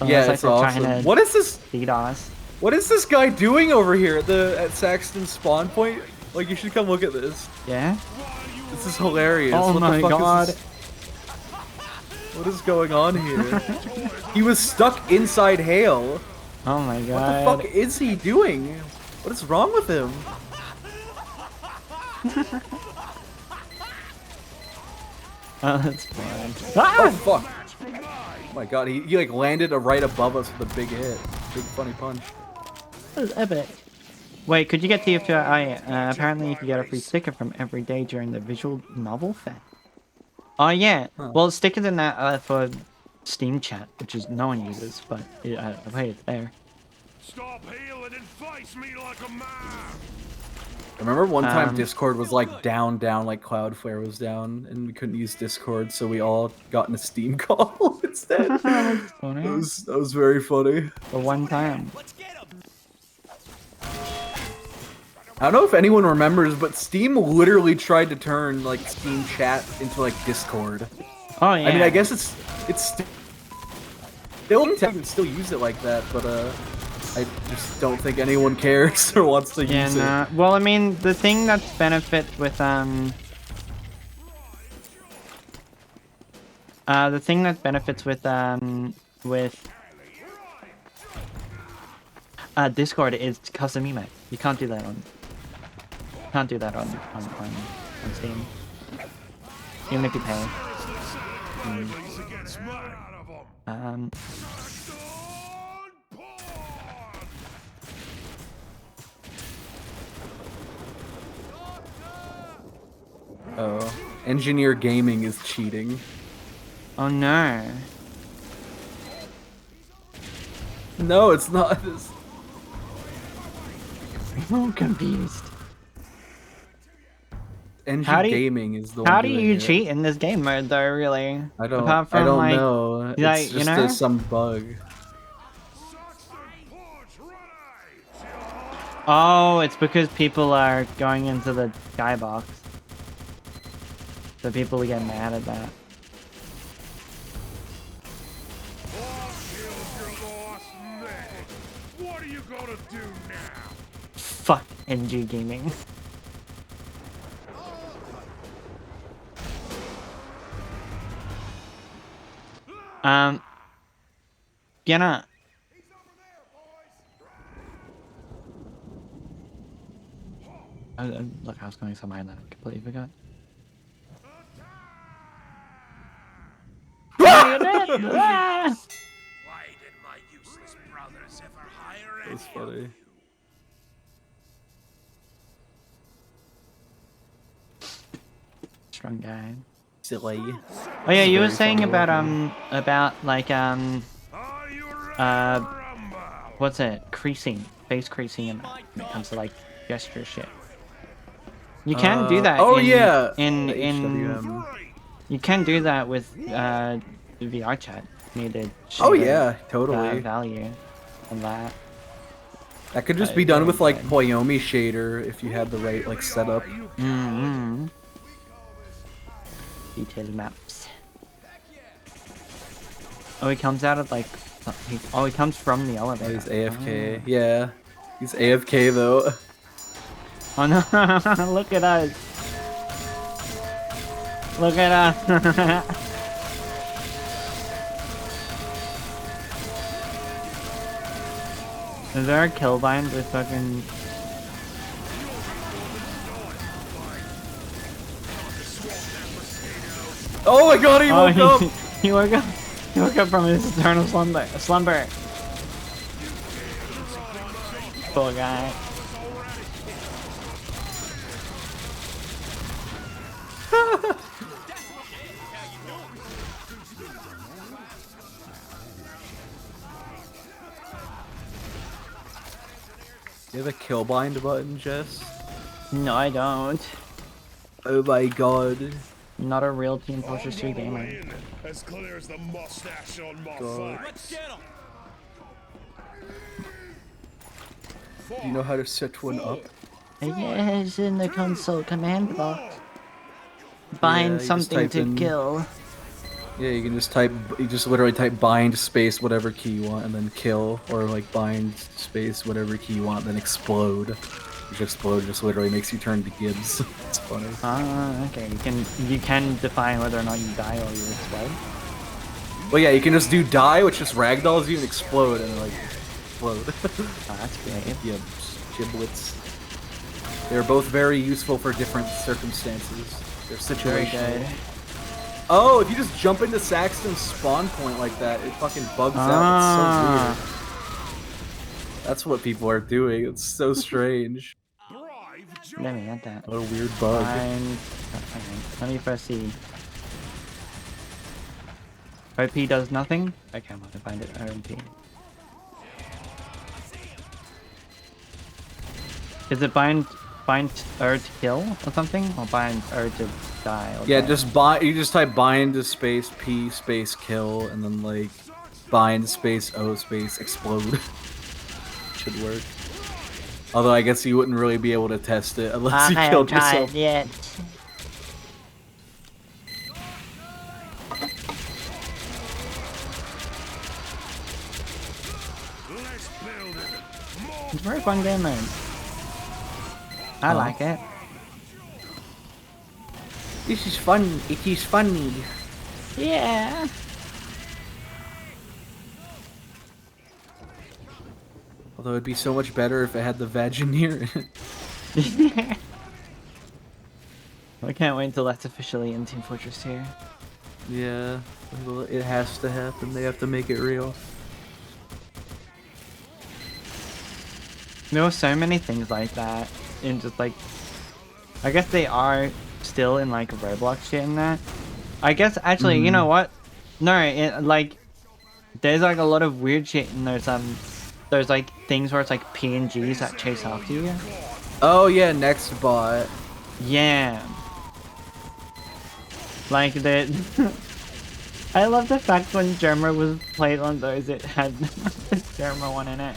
Yeah, it's awesome. What is this? DDoS. What is this guy doing over here at Saxton spawn point? Like, you should come look at this. Yeah? This is hilarious. Oh what my the fuck god. Is this? What is going on here? He was stuck inside Hale. Oh my god. What the fuck is he doing? What is wrong with him? Oh, that's fine. Oh fuck! Oh my god, he like landed right above us with a big hit. Big funny punch. That was epic. Wait, could you get TF2-ICA? Apparently you can get a free sticker from every day during the visual novel fest. Oh yeah, well stickers in that for Steam chat, which is no one uses, but wait, it's there. Stop healing and face me like a man. I remember one time Discord was like down, like Cloudflare was down, and we couldn't use Discord, so we all got in a Steam call instead. That was very funny. The one time. I don't know if anyone remembers, but Steam literally tried to turn like Steam chat into like Discord. Oh yeah. I mean, I guess it's they'll still use it like that, but I just don't think anyone cares or wants to use it. Well, I mean, the thing that's benefit with Discord is custom emote. You can't do that on. Can't do that on Steam. Even if you pay. Oh. Engineer Gaming is cheating. Oh no. No, it's not. I'm confused. Engineer Gaming is the one How do doing you it. cheat in this game mode though, really? I don't Apart from like, know. like, It's you just know? some bug. Oh, it's because people are going into the skybox. So people get mad at that. What are you gonna do now? Fuck NG Gaming. Gonna. Look, I was going somewhere and then I completely forgot. Why did my useless brothers ever hire That's funny. Strong guy. Silly. Oh yeah, you were saying about like what's it? Creasing, face creasing, and when it comes to like gesture shit. You can do that. Oh in, yeah. In The HWM. you can do that with the VR chat. You need to Oh yeah, totally. value on that. That could just be done with like Poyomi shader if you had the right like setup. Mm-hmm. Detailed maps. Oh, he comes out of like. He comes from the elevator. He's AFK. Oh. Yeah, he's AFK though. Oh no! Look at us! Look at us! Is there a kill bind with fucking? Oh my god, he woke up! He woke up! He woke up from his eternal slumber. Poor guy. You have a kill bind button, Jess? No, I don't. Oh my god. I'm not a real Team Fortress 2 gamer. As clear as the mustache on my face. Do you know how to set one up? Yes, in the console command box. Bind something to kill. Yeah, you can just type, you just literally type bind space whatever key you want and then kill, or like bind space whatever key you want, then explode. Which explode just literally makes you turn to Gibbs. It's funny. Ah, okay. You can define whether or not you die or you explode. Well, yeah, you can just do die, which just ragdolls you, and explode, and like explode. Oh, that's great. Gibbs, giblets. They're both very useful for different circumstances. They're situational. Oh, if you just jump into Saxton's spawn point like that, it fucking bugs out. It's so weird. That's what people are doing. It's so strange. Let me get that. What a weird bug. Let me first see. OP does nothing? Okay, I'm gonna find it. OP. Is it bind to kill or something? Or bind to die? Or yeah, die? just bind. You just type bind to space P space kill, and then like bind space O space explode. Should work. Although I guess you wouldn't really be able to test it unless you killed yourself. Yet. It's a very fun game mode. I like it. This is fun. It is funny. Yeah. Although it'd be so much better if it had the Vagineer in it. I can't wait until that's officially in Team Fortress 2. Yeah, it has to happen. They have to make it real. There were so many things like that in just like, I guess they are still in like Roblox shit and that. I guess actually, you know what? No, like there's like a lot of weird shit in those like things where it's like PNGs that chase after you. Oh yeah, next bot. Yeah. Like the I love the fact when Germa was played on those, it had the Germa one in it.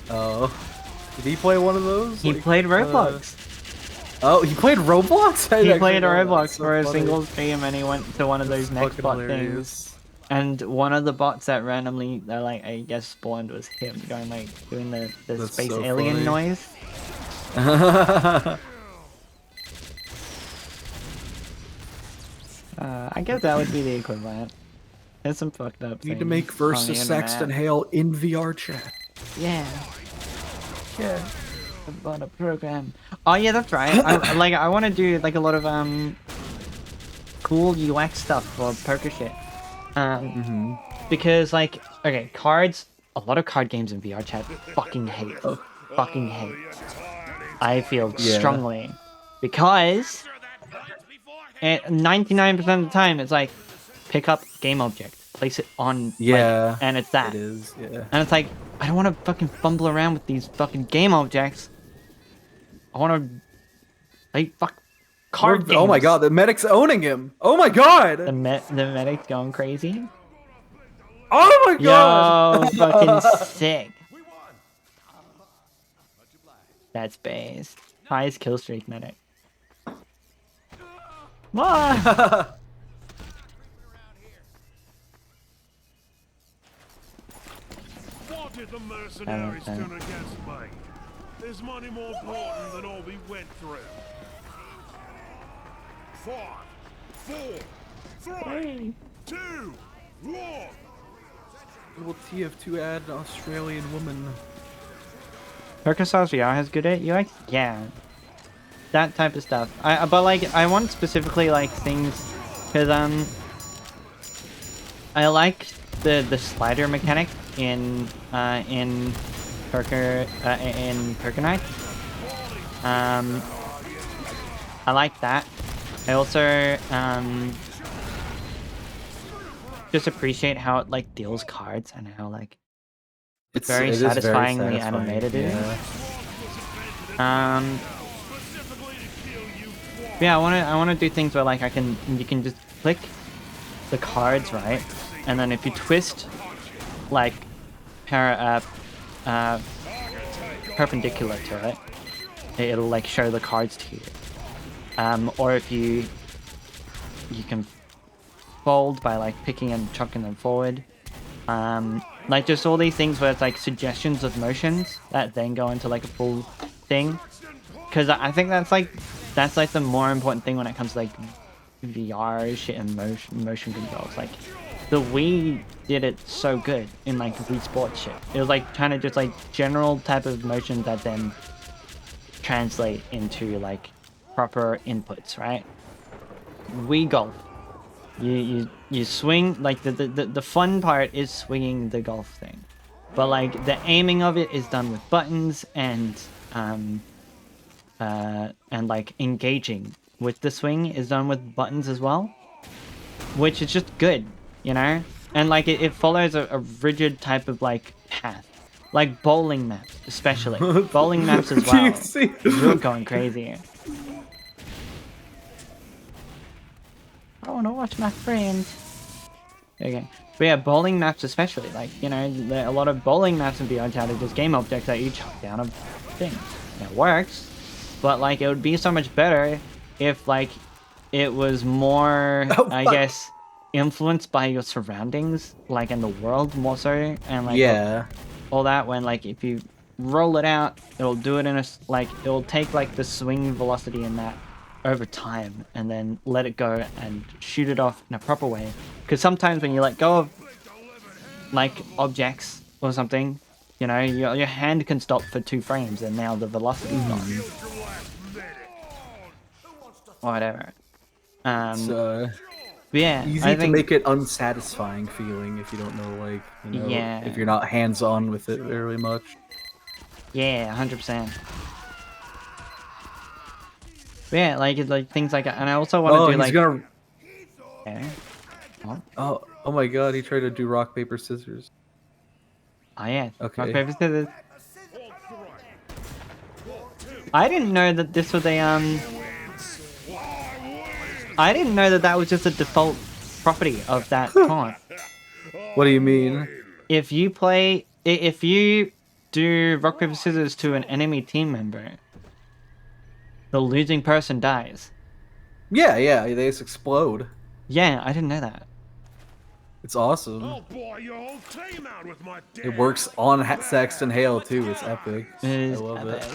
Oh. Did he play one of those? He played Roblox. Oh, he played Roblox? He played Roblox for a single stream and he went to one of those next bot things. And one of the bots that randomly, like, I guess spawned was him going like, doing the space so alien funny. noise. I guess that would be the equivalent. There's some fucked up Need to things make on Versus the Sexton internet. Hale in VR chat. Yeah. Yeah. About a program. Oh yeah, that's right. I want to do like a lot of cool UX stuff for poker shit. Because like, okay, cards. A lot of card games in VR chat fucking hate. Fucking hate. I feel strongly because 99% of the time it's like pick up game object, place it on, like, and it's that. It is, yeah. And it's like I don't want to fucking fumble around with these fucking game objects. I want to like fuck card games. Oh my god, the medic's owning him. Oh my god. The medic's going crazy. Oh my god. Yo, fucking sick. That's based. Highest kill streak medic. What? What did the mercenaries turn against me? Is money more important than all we went through? 5, 4, 3, 2, 1. Little TF2 ad, Australian woman. Percocet VR has good UX? Yeah. That type of stuff. But like, I want specifically like things, because I like the slider mechanic in Perconite. I like that. I also just appreciate how it like deals cards and how like It very is satisfyingly satisfying, animated it yeah. is. Yeah, I wanna do things where like you can just click the cards, right? And then if you twist like perpendicular to it, it'll like show the cards to you. Or if you can fold by like picking and chucking them forward. Like just all these things where it's like suggestions of motions that then go into like a full thing. Because I think that's like the more important thing when it comes to like VR shit and motion controls. Like the Wii did it so good in like Wii Sports shit. It was like kind of just like general type of motion that then translate into like proper inputs, right? Wii Golf. You swing, like the fun part is swinging the golf thing, but like the aiming of it is done with buttons and like engaging with the swing is done with buttons as well, which is just good, you know. And like it follows a rigid type of like path, like bowling maps especially. Bowling maps as well. You're going crazy. I want to watch my friends. Okay. But yeah, bowling maps especially. Like, you know, there are a lot of bowling maps in VR chat are just game objects that you chuck down a thing. It works, but like it would be so much better if like it was more, I guess, influenced by your surroundings, like in the world more so, and like all that. When like if you roll it out, it'll do it in a like it'll take like the swing velocity in that over time and then let it go and shoot it off in a proper way. Because sometimes when you let go of like objects or something, you know, your hand can stop for 2 frames and now the velocity's gone. Whatever. Yeah, easy to make it unsatisfying feeling if you don't know, like, you know, if you're not hands-on with it very much. Yeah, 100%. But yeah, like it's like things like that. And I also want to Oh, do he's like. gonna. Okay. Oh my god, he tried to do rock, paper, scissors. Oh yeah. Okay. Rock, paper, scissors. I didn't know that this was a I didn't know that that was just a default property of that taunt. What do you mean? If you do rock, paper, scissors to an enemy team member, the losing person dies. Yeah, they just explode. Yeah, I didn't know that. It's awesome. I'll buy your whole team out with my It works on Saxton Hale too. It's epic. I love it.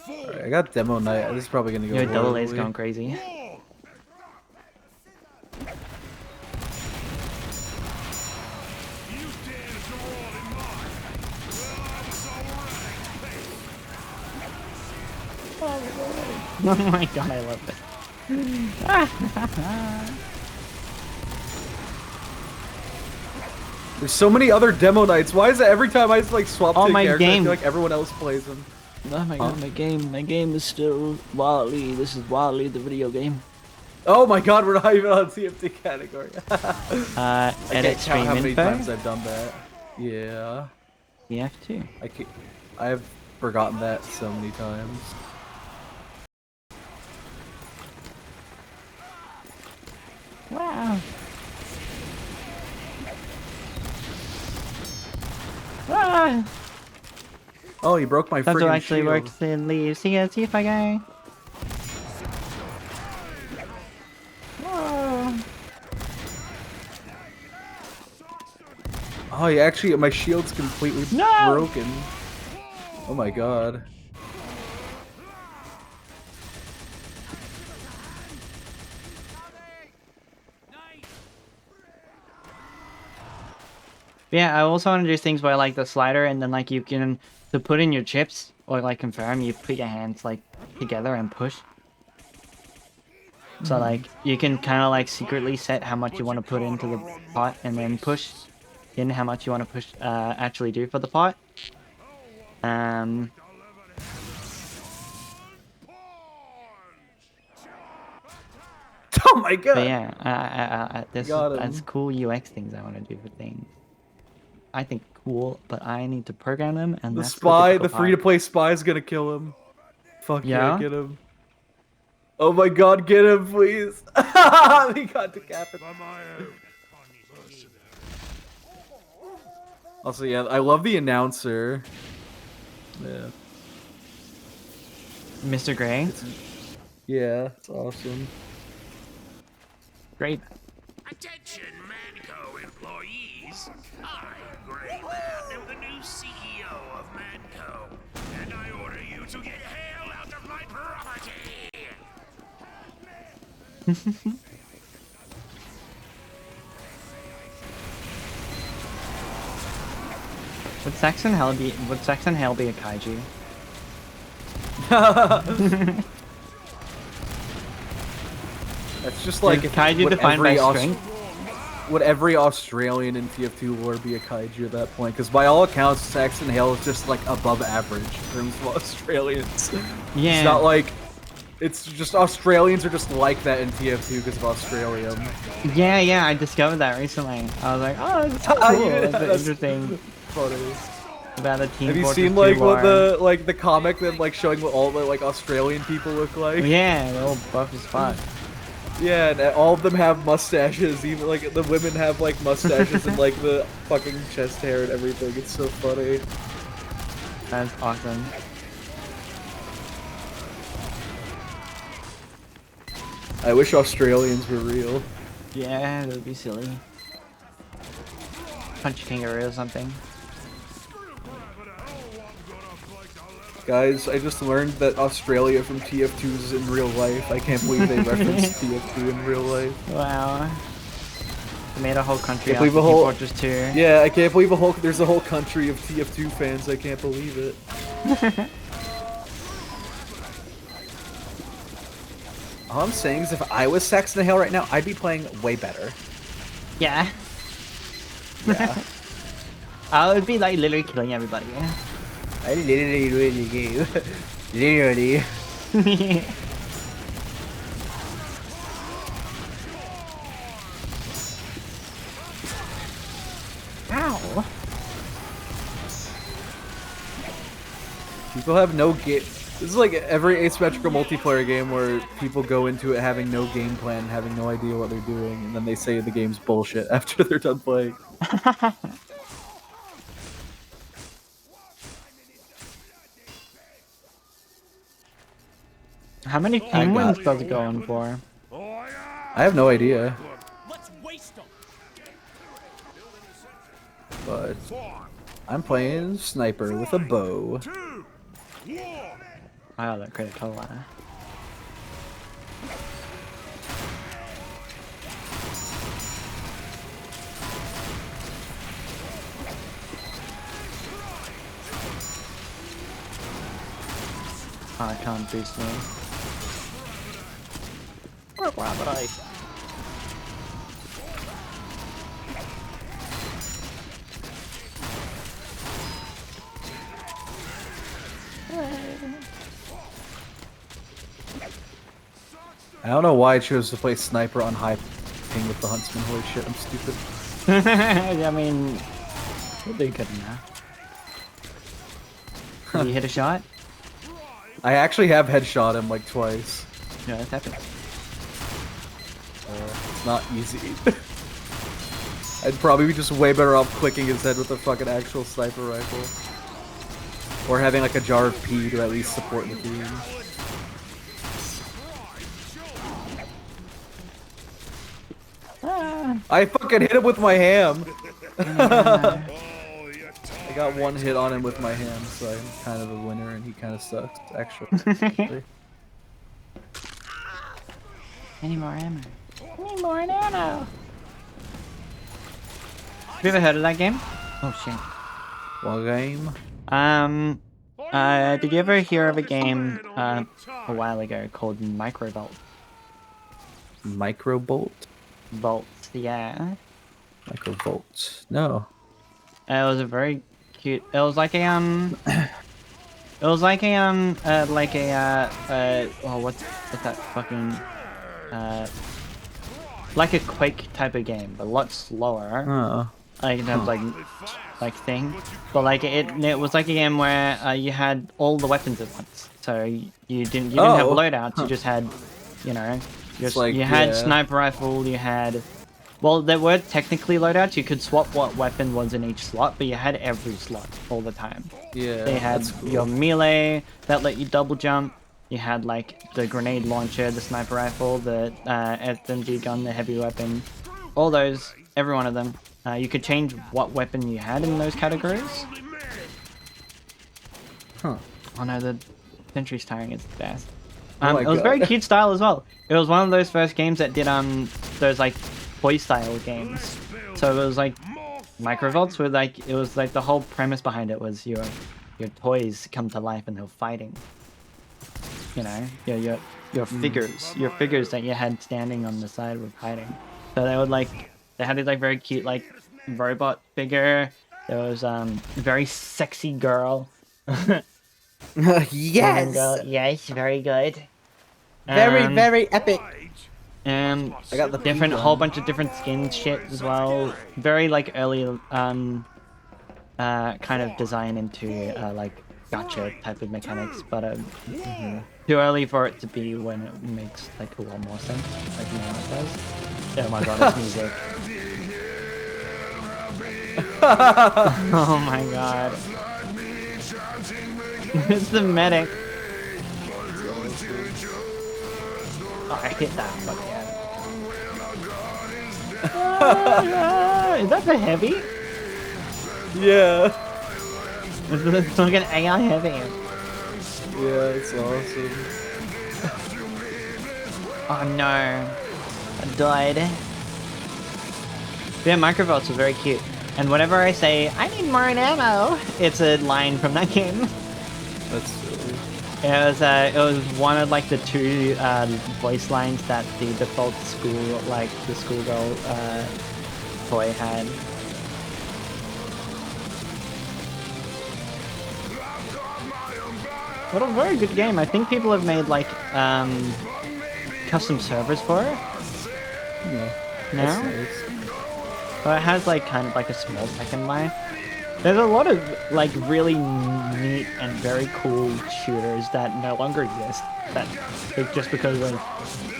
Alright, I got demo night. This is probably gonna go. Your double A's horribly. going crazy. Oh my god, I love this. There's so many other demo nights. Why is it every time I just like swap to a my character, I game. feel like everyone else plays them? Oh my god, my game is still Wildly. This is Wildly, the video game. Oh my god, we're not even on TFT category. Edit can't stream count how many info. times I've done that. Yeah. EF2. I've forgotten that so many times. Wow. Ah! Oh, you broke my That friggin' actually shield. works in leave. See if I go. Whoa. Oh, yeah, actually, my shield's completely broken. Oh my god. Yeah, I also want to do things where like the slider and then like you can to put in your chips or like confirm you put your hands like together and push. So like you can kind of like secretly set how much you want to put into the pot and then push in how much you want to push actually do for the pot. Oh my god. But yeah, that's cool UX things I want to do for things. I think cool, but I need to program them, and The that's spy, the free-to-play spy is gonna kill him. Fuck yeah, get him. Oh my god, get him, please. He got decapitated. Also, yeah, I love the announcer. Yeah. Mr. Gray? Yeah, it's awesome. Great. Attention, Manco employees. I'm Greyman, am the new CEO of Manco, and I order you to get hell out of my property. Would Saxon Hell be a kaiju? That's just like Is kaiju defined by strength? Would every Australian in TF2 lore be a kaiju at that point? Because by all accounts, Saxon Hale is just like above average in terms of Australians. Yeah. It's not like it's just Australians are just like that in TF2 because of Australia. Yeah, I discovered that recently. I was like, oh, that's so cool. That's interesting. Funny. About the Team Have you Fortress seen 2 like what lore. the comic that like showing what all the like Australian people look like? Yeah, they're all buff as fuck. Yeah, and all of them have mustaches. Even like the women have like mustaches and like the fucking chest hair and everything. It's so funny. That's awesome. I wish Australians were real. Yeah, that would be silly. Punch a kangaroo or something. Guys, I just learned that Australia from TF2 is in real life. I can't believe they referenced TF2 in real life. Wow. They made a whole country out Can't of believe a Team whole Fortress 2. Yeah, I can't believe there's a whole country of TF2 fans. I can't believe it. All I'm saying is if I was Saxon Hale right now, I'd be playing way better. Yeah. Yeah. I would be like literally killing everybody. I literally really do. Literally. Ow. People have no game. This is like every asymmetrical multiplayer game where people go into it having no game plan, having no idea what they're doing, and then they say the game's bullshit after they're done playing. How many penguins does it go on for? I have no idea. But I'm playing sniper with a bow. Wow, that critical. I can't boost me. Where would I? I don't know why I chose to play sniper on high ping with the huntsman. Holy shit, I'm stupid. I mean, we'll do good enough. Did you hit a shot? I actually have headshot him like twice. No, that's epic. It's not easy. I'd probably be just way better off clicking his head with a fucking actual sniper rifle. Or having like a jar of pee to at least support the team. I fucking hit him with my ham! I got one hit on him with my ham, so I'm kind of a winner and he kind of sucks, actually. Any more ammo? Any more ammo? Have you ever heard of that game? Oh shit. What game? Did you ever hear of a game a while ago called Microvolt? Microbolt? Bolts, yeah. Microvolt. No. It was a very cute. It was like a It was like a oh, what's that fucking like a Quake type of game, but a lot slower. Oh. Like it has like thing, but like it was like a game where you had all the weapons at once. So you didn't have loadouts. You just had, you know, you had sniper rifle. You had, well, there were technically loadouts. You could swap what weapon was in each slot, but you had every slot all the time. Yeah. They had your melee that let you double jump. You had like the grenade launcher, the sniper rifle, the SMG gun, the heavy weapon, all those, every one of them. You could change what weapon you had in those categories. Huh. Oh no, the Sentry's tiring is the best. Oh it was very cute style as well. It was one of those first games that did those like toy style games. So it was like Microvolts were like, it was like the whole premise behind it was your toys come to life and they're fighting. You know, your figures that you had standing on the side were fighting. So they would like, they had this like very cute like robot figure. There was a very sexy girl. Yes. Girl. Yes, very good. Very epic. And I got the whole bunch of different skin shit as well. Very like early kind of design into like gacha type of mechanics, but too early for it to be when it makes like a lot more sense, like now it does. Oh my god, it's music. Oh my god. It's the medic. Oh, I hit that. Fuck yeah. Is that the heavy? Yeah. It's fucking AI heavy. Yeah, it's awesome. Oh no. I died. Yeah, Microvolts are very cute. And whenever I say, I need more ammo, it's a line from that game. That's silly. It was one of like the two voice lines that the default school, like the schoolgirl toy had. But a very good game. I think people have made like custom servers for it. Yeah. Now, Nice. so it has like kind of like a small second life. There's a lot of like really neat and very cool shooters that no longer exist. That just because of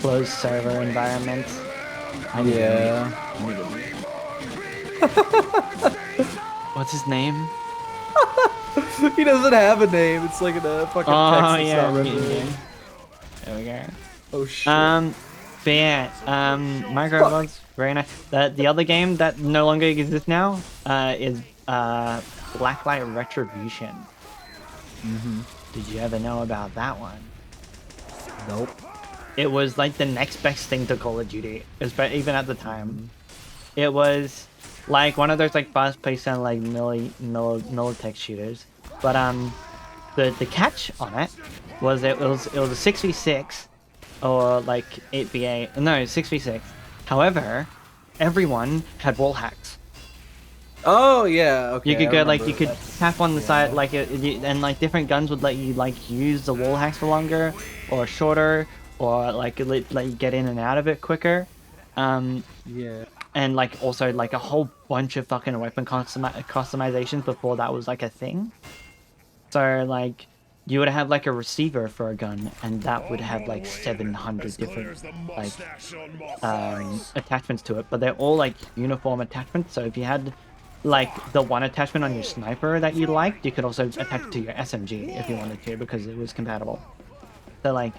closed server environments. Yeah. What's his name? He doesn't have a name. It's like in a fucking text. Oh It's yeah, not rendering. there we go. Oh shit. But yeah, Microsoft's very nice. The other game that no longer exists now is Blacklight Retribution. Did you ever know about that one? Nope. It was like the next best thing to Call of Duty, even at the time. It was like one of those like fast-paced and like militech shooters. But the catch on it was it was a 6v6 or like 8v8. No, 6v6. However, everyone had wall hacks. Oh yeah, okay. You could I go like remember you could that. tap on the side like and like different guns would let you like use the wall hacks for longer or shorter or like let you get in and out of it quicker. Yeah. And like also like a whole bunch of fucking weapon customizations before that was like a thing. So like you would have like a receiver for a gun and that would have like 700 different like attachments to it, but they're all like uniform attachments. So if you had like the one attachment on your sniper that you liked, you could also attach it to your SMG if you wanted to because it was compatible. So like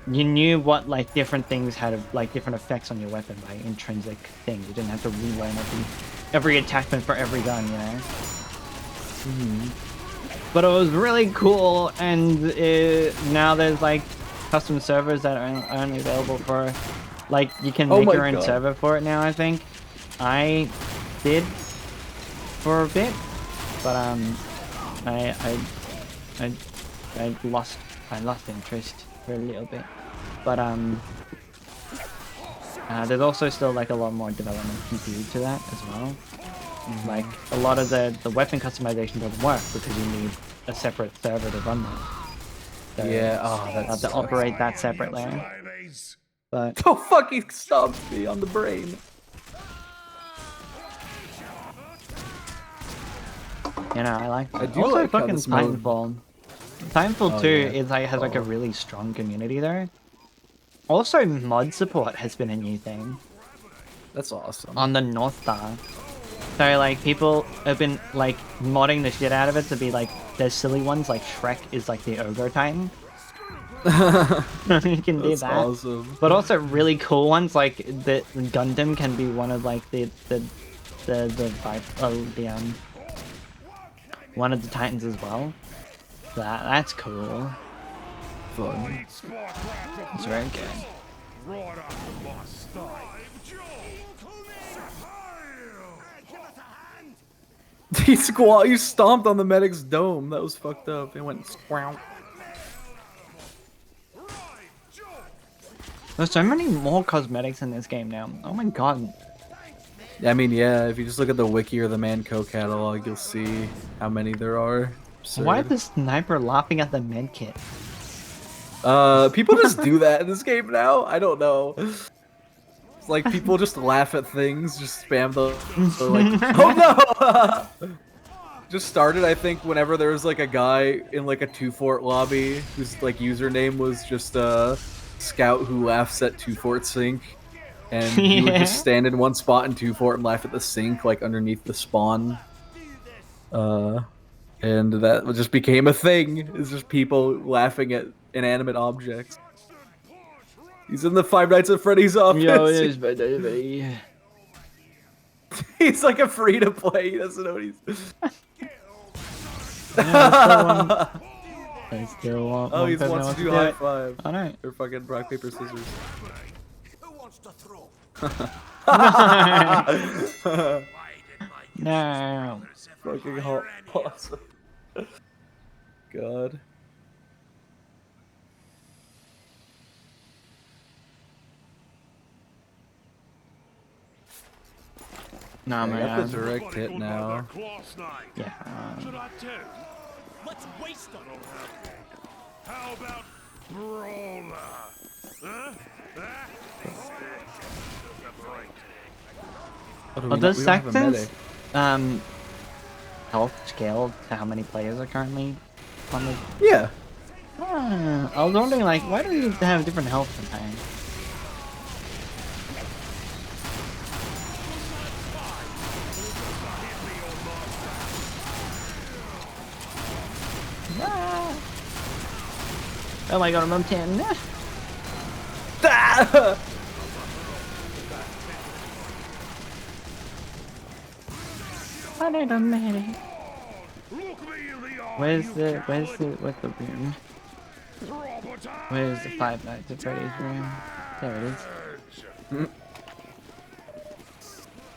you knew what like different things had like different effects on your weapon by intrinsic things. You didn't have to relearn every attachment for every gun, you know. But it was really cool, and now there's like custom servers that are only available for like you can make your own server for it now. I think I did for a bit, but I lost interest for a little bit. But there's also still like a lot more development contributed to that as well. Like a lot of the weapon customization doesn't work because you need a separate server to run them. So Yeah, you have to operate that separately. But oh fuck, he stomped me on the brain. you know, I like that. I do Also like how fucking this mode- Titanfall. Titanfall 2 is like has like a really strong community though. Also mod support has been a new thing. That's awesome. On the North Star. So like people have been like modding the shit out of it to be like there's silly ones like Shrek is like the ogre titan. You can do That's that. awesome. But also really cool ones like the Gundam can be one of like one of the titans as well. That's cool. Fun. It's very good. He stomped on the medic's dome. That was fucked up. It went squow. There's so many more cosmetics in this game now. Oh my god. I mean, yeah, if you just look at the wiki or the Manco catalog, you'll see how many there are. Absurd. Why is the sniper laughing at the medkit? People just do that in this game now? I don't know. It's like people just laugh at things, just spam the so like, oh no! Just started, I think, whenever there was like a guy in like a 2-fort lobby whose like username was just Scout who laughs at 2-fort sink. And he would just stand in one spot in 2-fort and laugh at the sink, like underneath the spawn. And that just became a thing. It's just people laughing at inanimate objects. He's in the Five Nights at Freddy's office. Yo, it is baby. He's like a free-to-play. He doesn't know what he's... I still want oh, he wants to do high five. I know. Or fucking rock, paper, scissors. Who wants to throw? No. Fucking hot. Awesome. God. No, I man. got the direct hit now. Yeah. Let's waste them. How about brawler? Huh? Well, does Saxton's health scale to how many players are currently on the? Yeah. I was wondering, like, why do you have different health sometimes? Ah. Oh my god, I'm on 10. I need a minute. Where's the room? Where's the Five Nights at Freddy's room? There it is.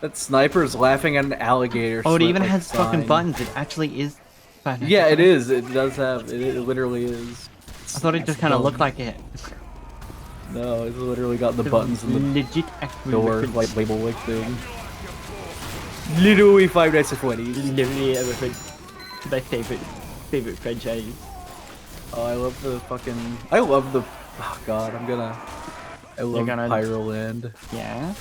That sniper's laughing at an alligator. Oh, it even like has fucking sign. buttons. It actually is Five Nights Yeah, at it Freddy's. is. It does have. It literally is. I thought it just kind of looked like it. No, it's literally got the buttons and the legit door like label like thing. Literally Five Nights at Freddy's. Literally my favorite franchise. Oh, I love the fucking. I love the. Oh god, I love Pyroland. Yeah.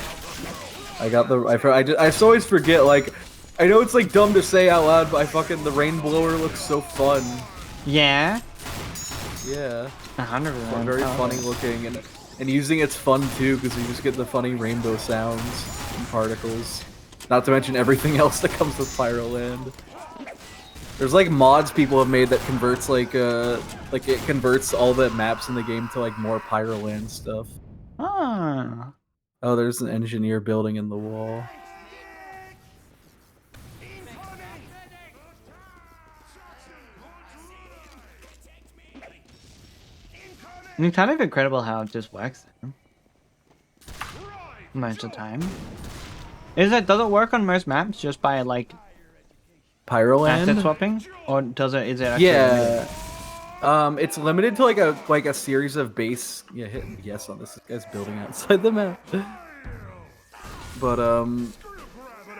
I got the. I just always forget. Like, I know it's like dumb to say out loud, but the rain blower looks so fun. Yeah. Yeah. 100%. Very funny looking, and using it's fun too because you just get the funny rainbow sounds and particles. Not to mention everything else that comes with Pyroland. There's like mods people have made that converts like it converts all the maps in the game to like more Pyroland stuff. Ah. Oh, there's an engineer building in the wall. It's kind of incredible how it just works most of the time. Does it work on most maps just by like Pyroland asset swapping, or is it actually yeah limited? it's limited to like a series of base. Yeah, hit yes on this. This guy's building outside the map. But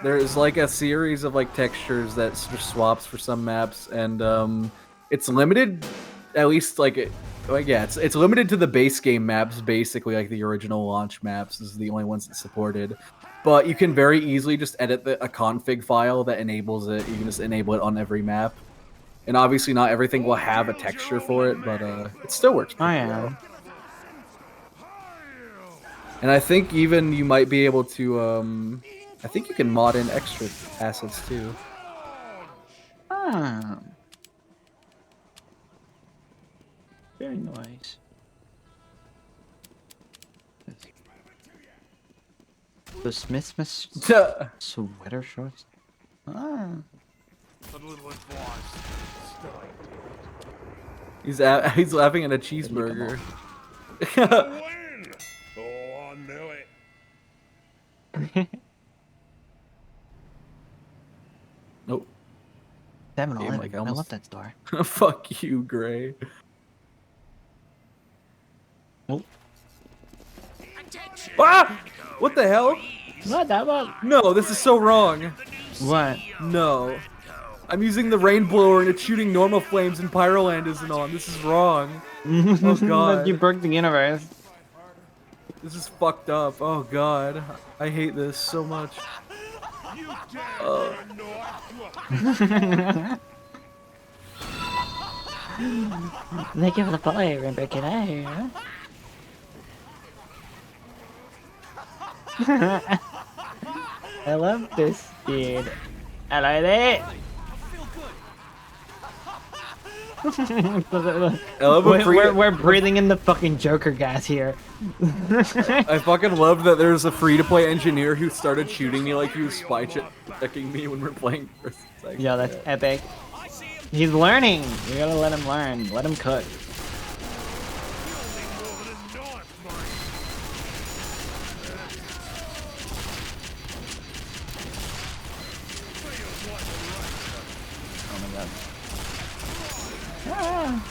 there's like a series of like textures that just swaps for some maps, and it's limited, at least it's limited to the base game maps, basically like the original launch maps. This is the only ones that supported. But you can very easily just edit a config file that enables it. You can just enable it on every map. And obviously not everything will have a texture for it, but it still works pretty well. And I think even you might be able to, I think you can mod in extra assets too. Ah. Very nice. The Smith's sweater shorts. Ah. He's laughing at a cheeseburger. Oh, I knew it. Nope. 7-Eleven. Like, I love that store. Fuck you, Gray. Oh. Ah! What the hell? What that was? No, this is so wrong. What? No. I'm using the rain blower and it's shooting normal flames and Pyroland isn't on. This is wrong. Oh god. You broke the universe. This is fucked up. Oh god. I hate this so much. Thank you for the fire, Rainbow Kid. I love this dude. Hello there. We're breathing in the fucking Joker gas here. I fucking love that there's a free-to-play engineer who started shooting me like he was spy checking me when we're playing first and second. Yeah, that's epic. He's learning. You gotta let him learn. Let him cook. Oh my god. Ah.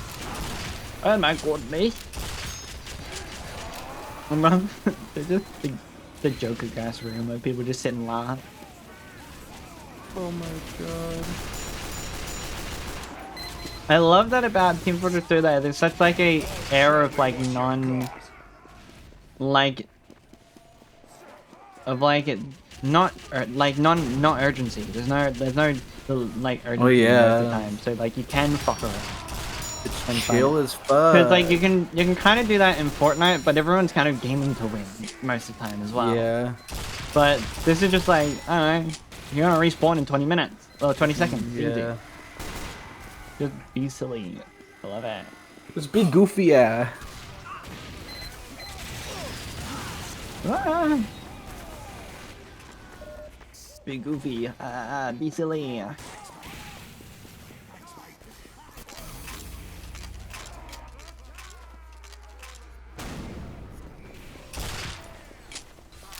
Oh my goodness. They're just the Joker gas room where people just sit and laugh. Oh my god. I love that about Team Fortress 2 that there's such like a air of like like not urgency. There's no like urgency Oh, yeah. most of the time. So like you can fuck around. It's chill as fuck. Because like you can kind of do that in Fortnite, but everyone's kind of gaming to win most of the time as well. Yeah. But this is just like, I don't know, you're gonna respawn in 20 minutes or 20 seconds. Yeah. Easy. Just be silly. I love it. Just be goofy, yeah. Ah. Be goofy. Be silly.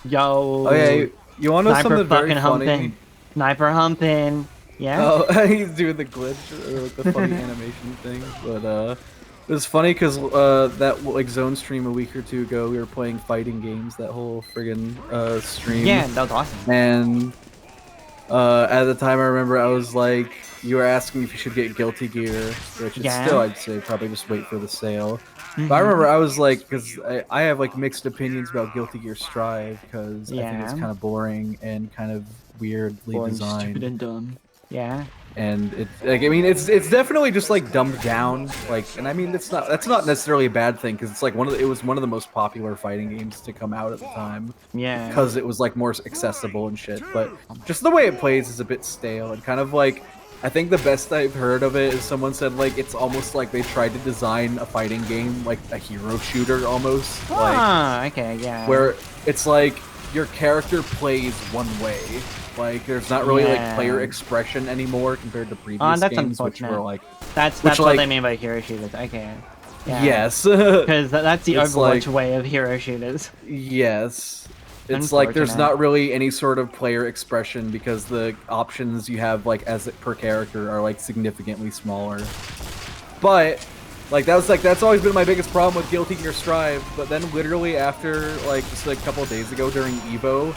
Yo. Oh yeah, you want to know something very funny? Humping. Sniper humping. Yeah. Oh, he's doing the glitch or like the funny animation thing. But it was funny because that like zone stream a week or two ago, we were playing fighting games. That whole friggin' stream. Yeah, that was awesome. And at the time, I remember I was like, you were asking if you should get Guilty Gear, which is still, I'd say, probably just wait for the sale. But I remember I was like, because I have like mixed opinions about Guilty Gear Strive, because I think it's kind of boring and kind of weirdly designed. Stupid and dumb. Yeah. And it's like, I mean, it's definitely just like dumbed down, like, and I mean, that's not necessarily a bad thing, because it's like it was one of the most popular fighting games to come out at the time. Yeah. Because it was like more accessible and shit. But just the way it plays is a bit stale and kind of like, I think the best I've heard of it is someone said like it's almost like they tried to design a fighting game like a hero shooter almost. Okay, yeah. Where it's like your character plays one way. Like there's not really like player expression anymore compared to previous that's games, which unfortunate. were like that's like, what they mean by hero shooters. Okay. Yeah. Yes. Because that's the It's Overwatch like, way of hero shooters. Yes. It's like there's not really any sort of player expression because the options you have like per character are like significantly smaller. But like that's always been my biggest problem with Guilty Gear Strive. But then literally after like just like a couple of days ago during Evo,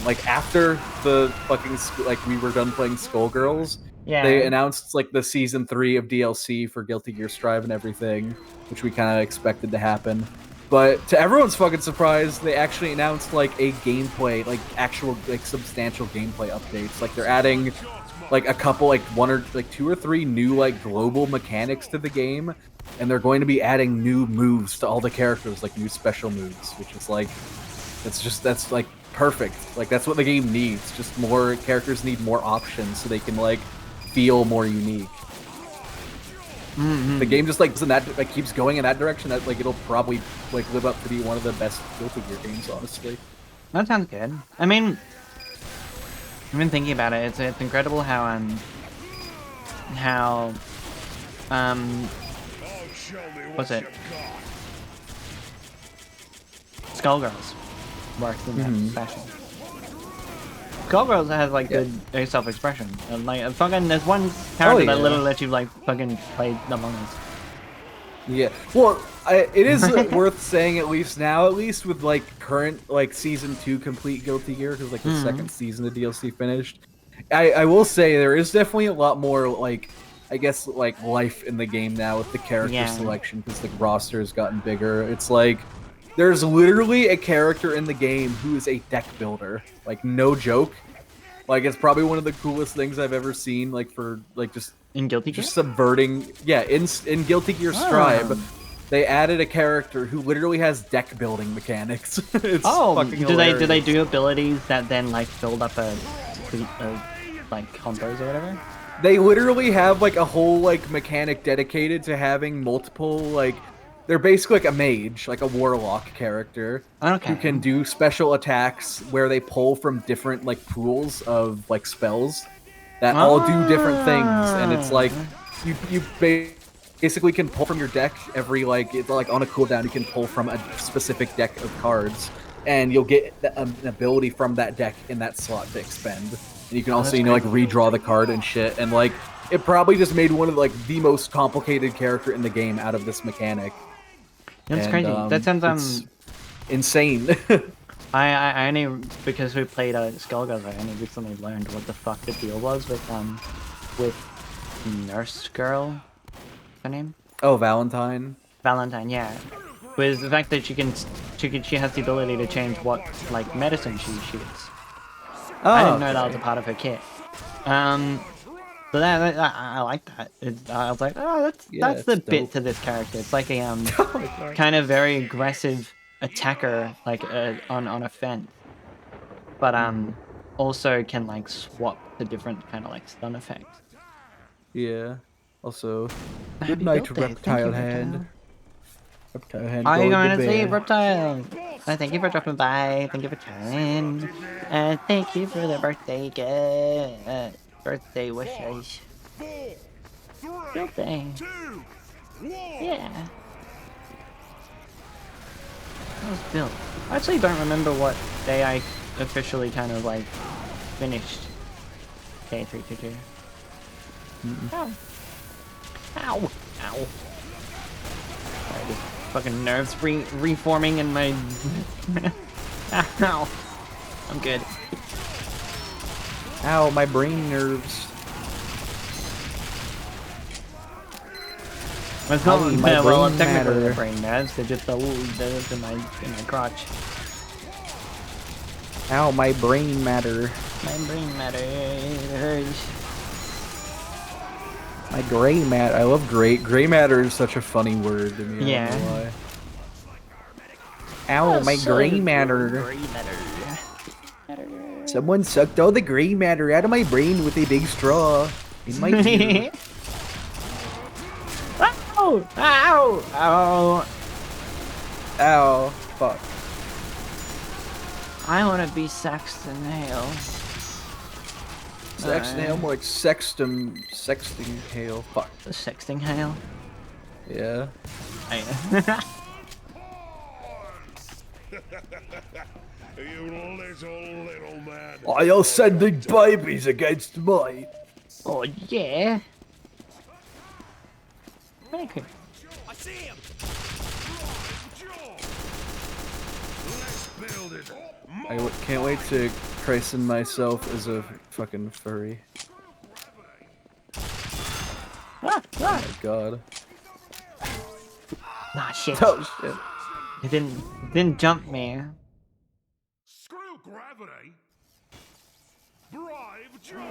like after the fucking like we were done playing Skullgirls, they announced like the season 3 of DLC for Guilty Gear Strive and everything, which we kind of expected to happen. But to everyone's fucking surprise, they actually announced like a gameplay, like actual like substantial gameplay updates. Like they're adding like a couple, like 2 or 3 new like global mechanics to the game, and they're going to be adding new moves to all the characters, like new special moves, which is like that's like perfect. Like that's what the game needs. Just more characters need more options so they can like feel more unique. The game just like keeps going in that direction. That like it'll probably like live up to be one of the best Guilty Gear games, honestly. That sounds good. I mean, I've been thinking about it. It's incredible how what's it? Skullgirls works in that fashion. Skullgirls has like good self-expression. And like fucking there's one character that literally lets you like fucking play Among Us. Yeah, well, it is worth saying at least with like current like season 2 complete Guilty Gear, because like the second season of DLC finished. I will say there is definitely a lot more like I guess like life in the game now with the character selection, because the roster has gotten bigger. It's like there's literally a character in the game who is a deck builder. Like, no joke. Like, it's probably one of the coolest things I've ever seen, like, for, like, just... In Guilty Gear? Just subverting... Yeah, in Guilty Gear Strive, they added a character who literally has deck building mechanics. It's fucking hilarious. Do they do abilities that then, like, build up a fleet of, like, combos or whatever? They literally have, like, a whole, like, mechanic dedicated to having multiple, like... They're basically like a mage, like a warlock character, who can do special attacks where they pull from different like pools of like spells that all do different things, and it's like you basically can pull from your deck every like it's like on a cooldown you can pull from a specific deck of cards, and you'll get an ability from that deck in that slot to expend. And you can also like redraw the card and shit, and like it probably just made one of like the most complicated character in the game out of this mechanic. That's crazy. That sounds insane. I only because we played Skullgirls, I only recently learned what the fuck the deal was with nurse girl. Her name? Oh, Valentine. Valentine, yeah. With the fact that she has the ability to change what like medicine she shoots. Oh, I didn't know that was a part of her kit. So I like that. I was like, oh, that's the bit to this character. It's like a kind of very aggressive attacker, like on a fence, but also can like swap to different kind of like stun effects. Yeah. Also, Happy good night, birthday. reptile Thank you, hand. Reptile hand. Are you going going to see bed. reptile? Thank you for dropping by. Thank you for chatting. Thank you for the birthday gift. Birthday wishes. Birthday. Yeah. That was built. I actually don't remember what day I officially kind of like finished J-322. Ow. Ow. Ow. Sorry, just fucking nerves reforming in my... Ow. I'm good. Ow, my brain nerves. It's not well, technically matter. the brain nerves, they're just in my crotch. Ow, my brain matter. My brain matters. My gray matter. I love gray. Gray matter is such a funny word to me. I don't know why. Ow, my gray matter. Gray matter. Someone sucked all the gray matter out of my brain with a big straw in my ear. Ow! Ow! Ow! Ow! Fuck. I want to be Sexton Hale. Sexton Hale, more like sexting Hale. Fuck. The Sexting Hale? Yeah. You little man. I are sending babies against mine. Oh, yeah. Make it. I see him. Let's build it. I can't wait to christen myself as a fucking furry. Ah, Oh my god. Nah, shit. Oh shit. It didn't jump me. Screw gravity. Brave Joe.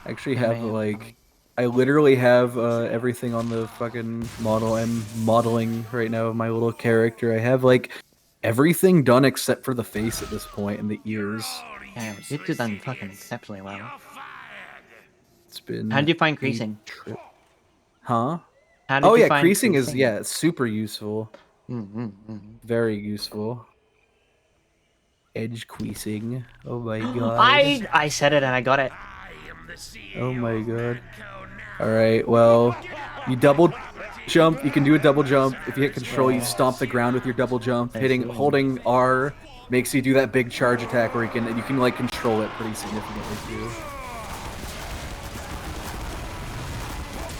I actually have like, I literally have everything on the fucking model I'm modeling right now of my little character. I have like everything done except for the face at this point and the ears. Yeah, you've done fucking exceptionally well. It's been. How'd you find creasing? Huh? How did Oh you yeah, find creasing is super useful. Very useful. Edge creasing. Oh my god. I said it and I got it. Oh my god. Alright, well, you double jump, you can do a double jump. If you hit control, you stomp the ground with your double jump. Holding R makes you do that big charge attack where you can like control it pretty significantly too.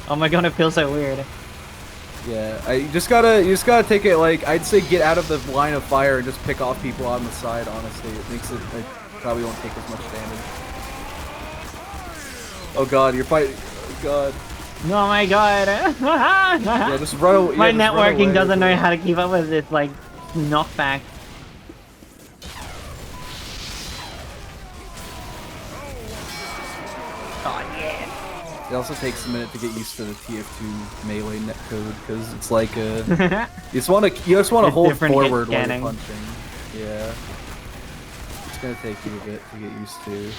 Oh my god, it feels so weird. Yeah, you just gotta take it like, I'd say get out of the line of fire and just pick off people on the side, honestly. It makes it, like, probably won't take as much damage. Oh god, you're fighting. Oh god. Oh my god. Yeah, just run. My networking doesn't know how to keep up with this, like, knockback. Oh yeah. It also takes a minute to get used to the TF2 melee netcode because it's like a you just want to hold forward while you're punching. Yeah. It's gonna take you a bit to get used to.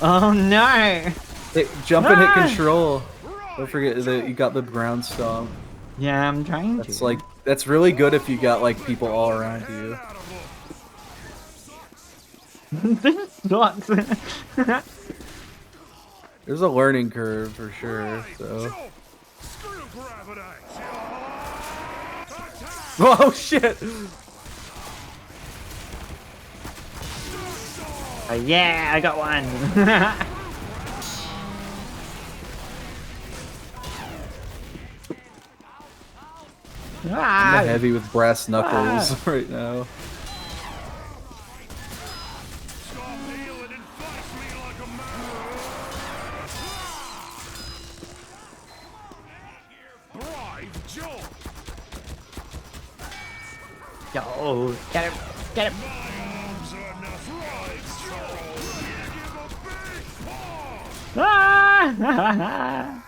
Oh no! Jump and hit control. Don't forget that you got the ground stomp. Yeah, I'm trying to. Like, that's really good if you got like people all around you. This sucks. There's a learning curve for sure, so. Oh shit! Yeah, I got one. Ah! I'm heavy with brass knuckles right now. Yo, get him! Get him! Ah!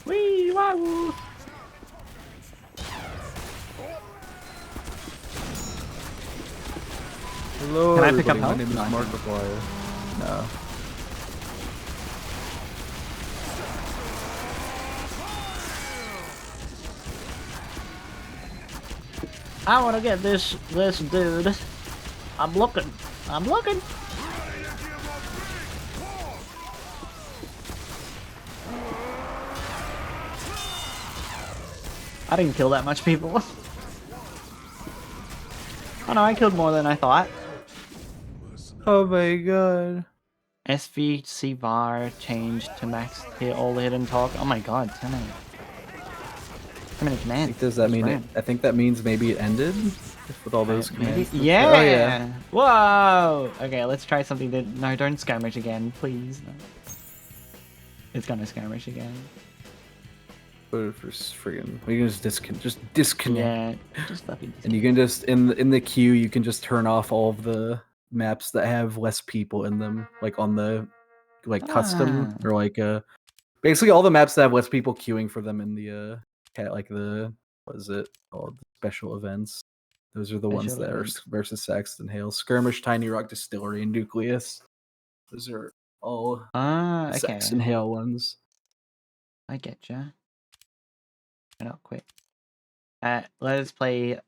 Wee wow! Hello, Can I pick up everybody. My health? name is No, I can't. Markiplier. No. I want to get this dude. I'm looking. I'm looking. I didn't kill that much people. Oh no, I killed more than I thought. Oh my god. SVC bar changed to max hit all hidden talk. Oh my god, too many commands. Does that mean it? Ran. I think that means maybe it ended with all those Maybe? commands. Yeah. Oh yeah. Whoa. Okay, let's try something that. No, don't skirmish again, please. No. It's gonna skirmish again. But for friggin', we can just disconnect. Yeah, just fucking. And you can just in the queue, you can just turn off all of the maps that have less people in them, like on the custom or basically all the maps that have less people queuing for them in the like the what is it called, special events. Those are the ones that are versus Saxton Hale, Skirmish, Tiny Rock Distillery, and Nucleus. Those are all the Okay. Saxton Hale ones. I get ya. Not quick. Let us play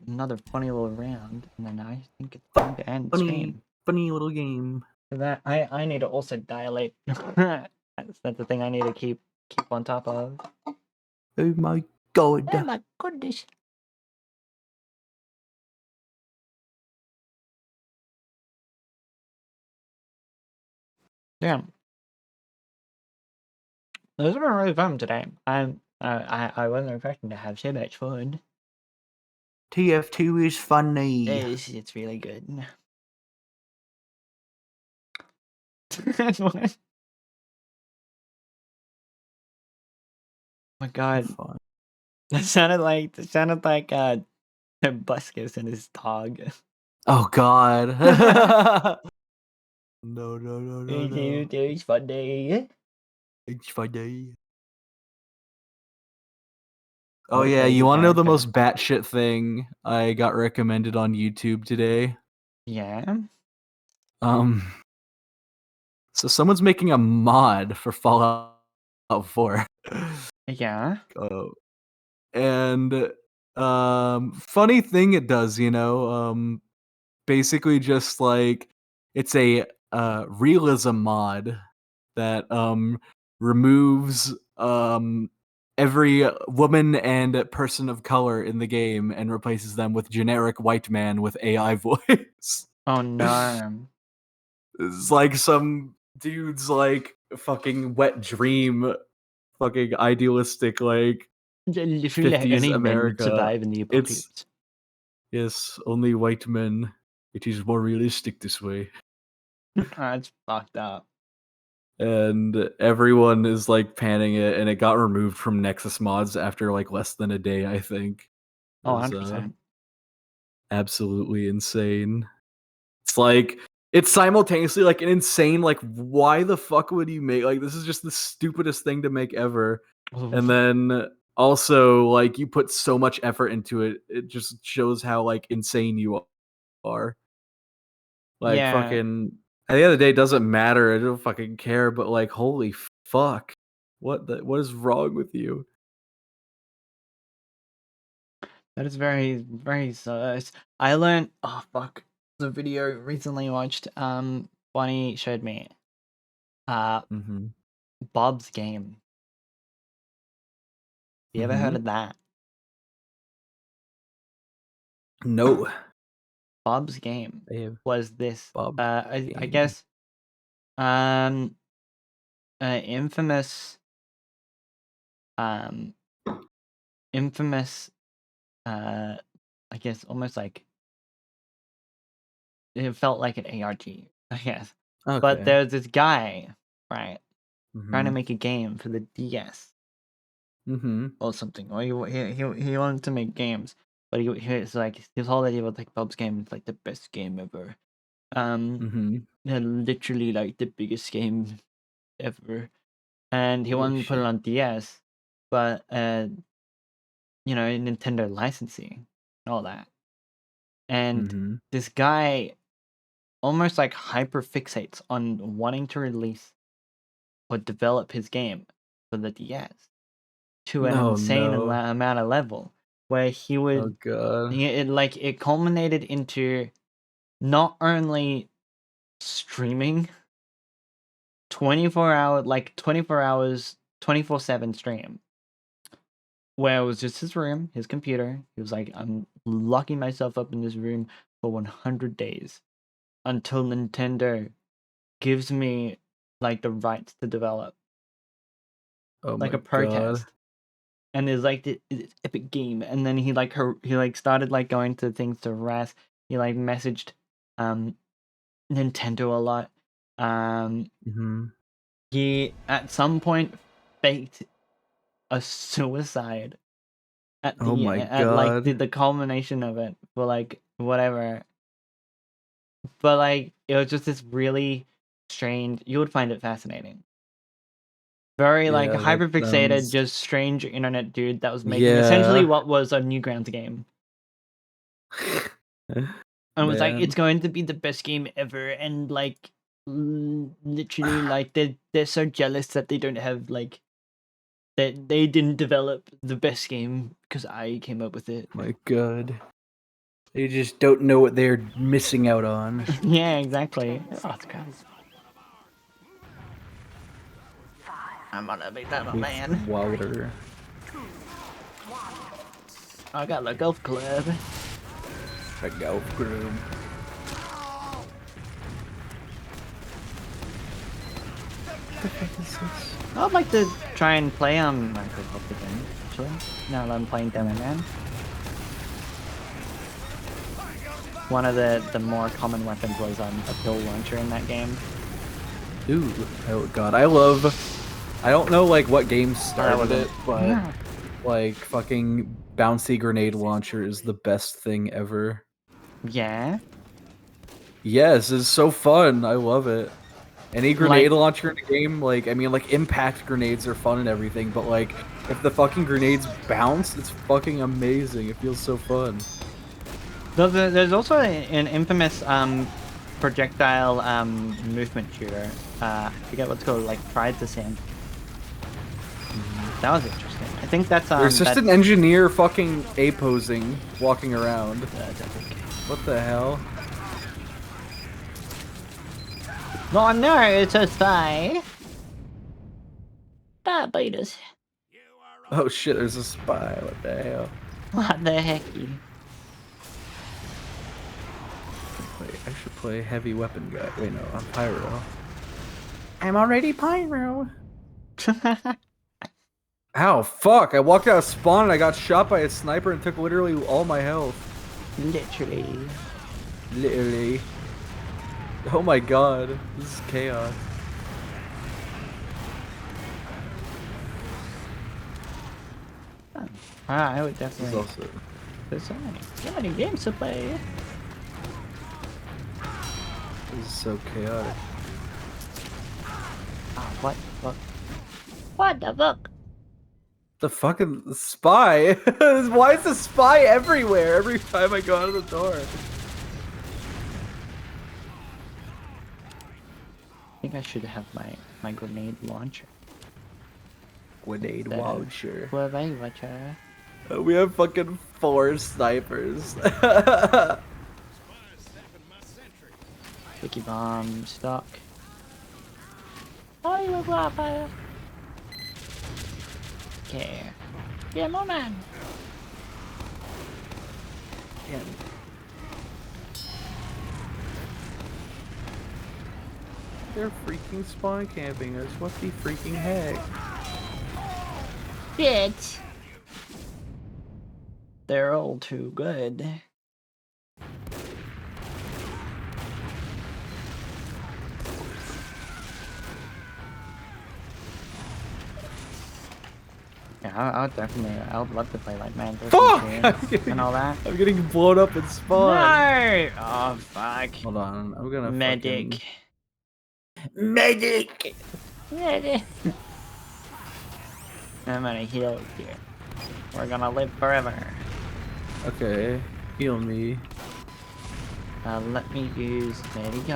another funny little round, and then I think it's time to end the stream. Funny little game. For that, I need to also dilate. that's the thing I need to keep on top of. Oh my god. Oh my goodness. Yeah. This has been really fun today. I wasn't expecting to have so much fun. TF2 is funny. It's really good. What? Oh my god. That sounded like Buskus and his dog. Oh god. No. It's funny. It's funny. Oh yeah, you want to know the most batshit thing I got recommended on YouTube today? Yeah. So someone's making a mod for Fallout 4. Yeah. And funny thing it does, basically just like it's a realism mod that removes every woman and person of color in the game and replaces them with generic white man with AI voice. Oh no. It's like some dude's like fucking wet dream, fucking idealistic like 50s America. Survive in the apocalypse. Yes, only white men. It is more realistic this way. That's fucked up. And everyone is like panning it, and it got removed from Nexus mods after like less than a day, I think. Oh, 100%. Absolutely insane. It's like it's simultaneously like an insane, like why the fuck would you make like this is just the stupidest thing to make ever. And then also like you put so much effort into it, it just shows how like insane you are. Like fucking at the end of the day, it doesn't matter. I don't fucking care. But like, holy fuck, what is wrong with you? That is very, very sus. I learned. Oh fuck! The video recently watched. Bonnie showed me. Bob's Game. You ever heard of that? No. Bob's game Dave. was this. Bob's I game. guess, infamous, infamous, I guess almost like it felt like an ARG, I guess. But Okay. there's this guy, right, trying to Mhm. make a game for the DS Mhm. or something. Or he wanted to make games, but it's like his whole idea was like Bob's game is like the best game ever. Mhm. They're literally like the biggest game ever, and he Holy wanted to put it shit. on DS, but you know, Nintendo licensing, all that, and Mhm. this guy almost like hyper fixates on wanting to release or develop his game for the DS to an No, insane no. amount of level, where he Oh would, god. it culminated into not only streaming 24 hours 24/7 stream, where it was just his room, his computer. He was like, I'm locking myself up in this room for 100 days until Nintendo gives me like the rights to develop, Oh like my a god. protest. And it's like this epic game. And then he started like going to things to harass. He like messaged Nintendo a lot. Mhm. He at some point faked a suicide Oh my at like god. the culmination of it for like whatever. But like it was just this really strange. You would find it fascinating. Very like Yeah, that hyper fixated, sounds just strange internet dude that was making essentially Yeah. what was a Newgrounds game. And was like, it's Man. going to be the best game ever, and like literally like they're so jealous that they don't have like that they didn't develop the best game because I came up with it. My god. They just don't know what they're missing out on. Yeah, exactly. Oh, it's crap. I'm gonna beat that man. Wilder. I got the golf club. A golf club. I'd like to try and play on Microsoft again, actually. Now that I'm playing Demo Man. One of the more common weapons was a pill launcher in that game. Ooh, oh god, I don't know like what game started it, but like fucking bouncy grenade launcher is the best thing ever. Yeah? Yes, it's so fun. I love it. Any grenade Like, launcher in a game, like, I mean, like, impact grenades are fun and everything, but, like, if the fucking grenades bounce, it's fucking amazing. It feels so fun. there's also an infamous projectile movement shooter. I forget what's called, like Pride to Sand. That was interesting. I think that's There's just an engineer fucking A-posing, walking around. What the hell? Oh no, it's a spy. That bait us. Oh shit, there's a spy. What the hell? What the heck? I should play heavy weapon guy. Wait, no, I'm pyro. I'm already pyro. Ow, fuck! I walked out of spawn and I got shot by a sniper and took literally all my health. Literally. Literally. Oh my god, this is chaos. I would definitely. Also... There's so many games to play. This is so chaotic. Oh, what? What the fuck? The fucking spy? Why is the spy everywhere every time I go out of the door? I think I should have my grenade launcher. Grenade launcher. Grenade launcher. We have fucking 4 snipers. Sticky bomb stock. Oh, you a fire. Okay. Yeah, more man. they're freaking spawn camping us. What the freaking heck? Shit. They're all too good. Yeah, I would love to play like man versus and all that. I'm getting blown up in spawn. No! Oh fuck. Hold on, I'm gonna Medic. Medic! Medic. I'm gonna heal here. We're gonna live forever. Okay, heal me. Let me use Medic.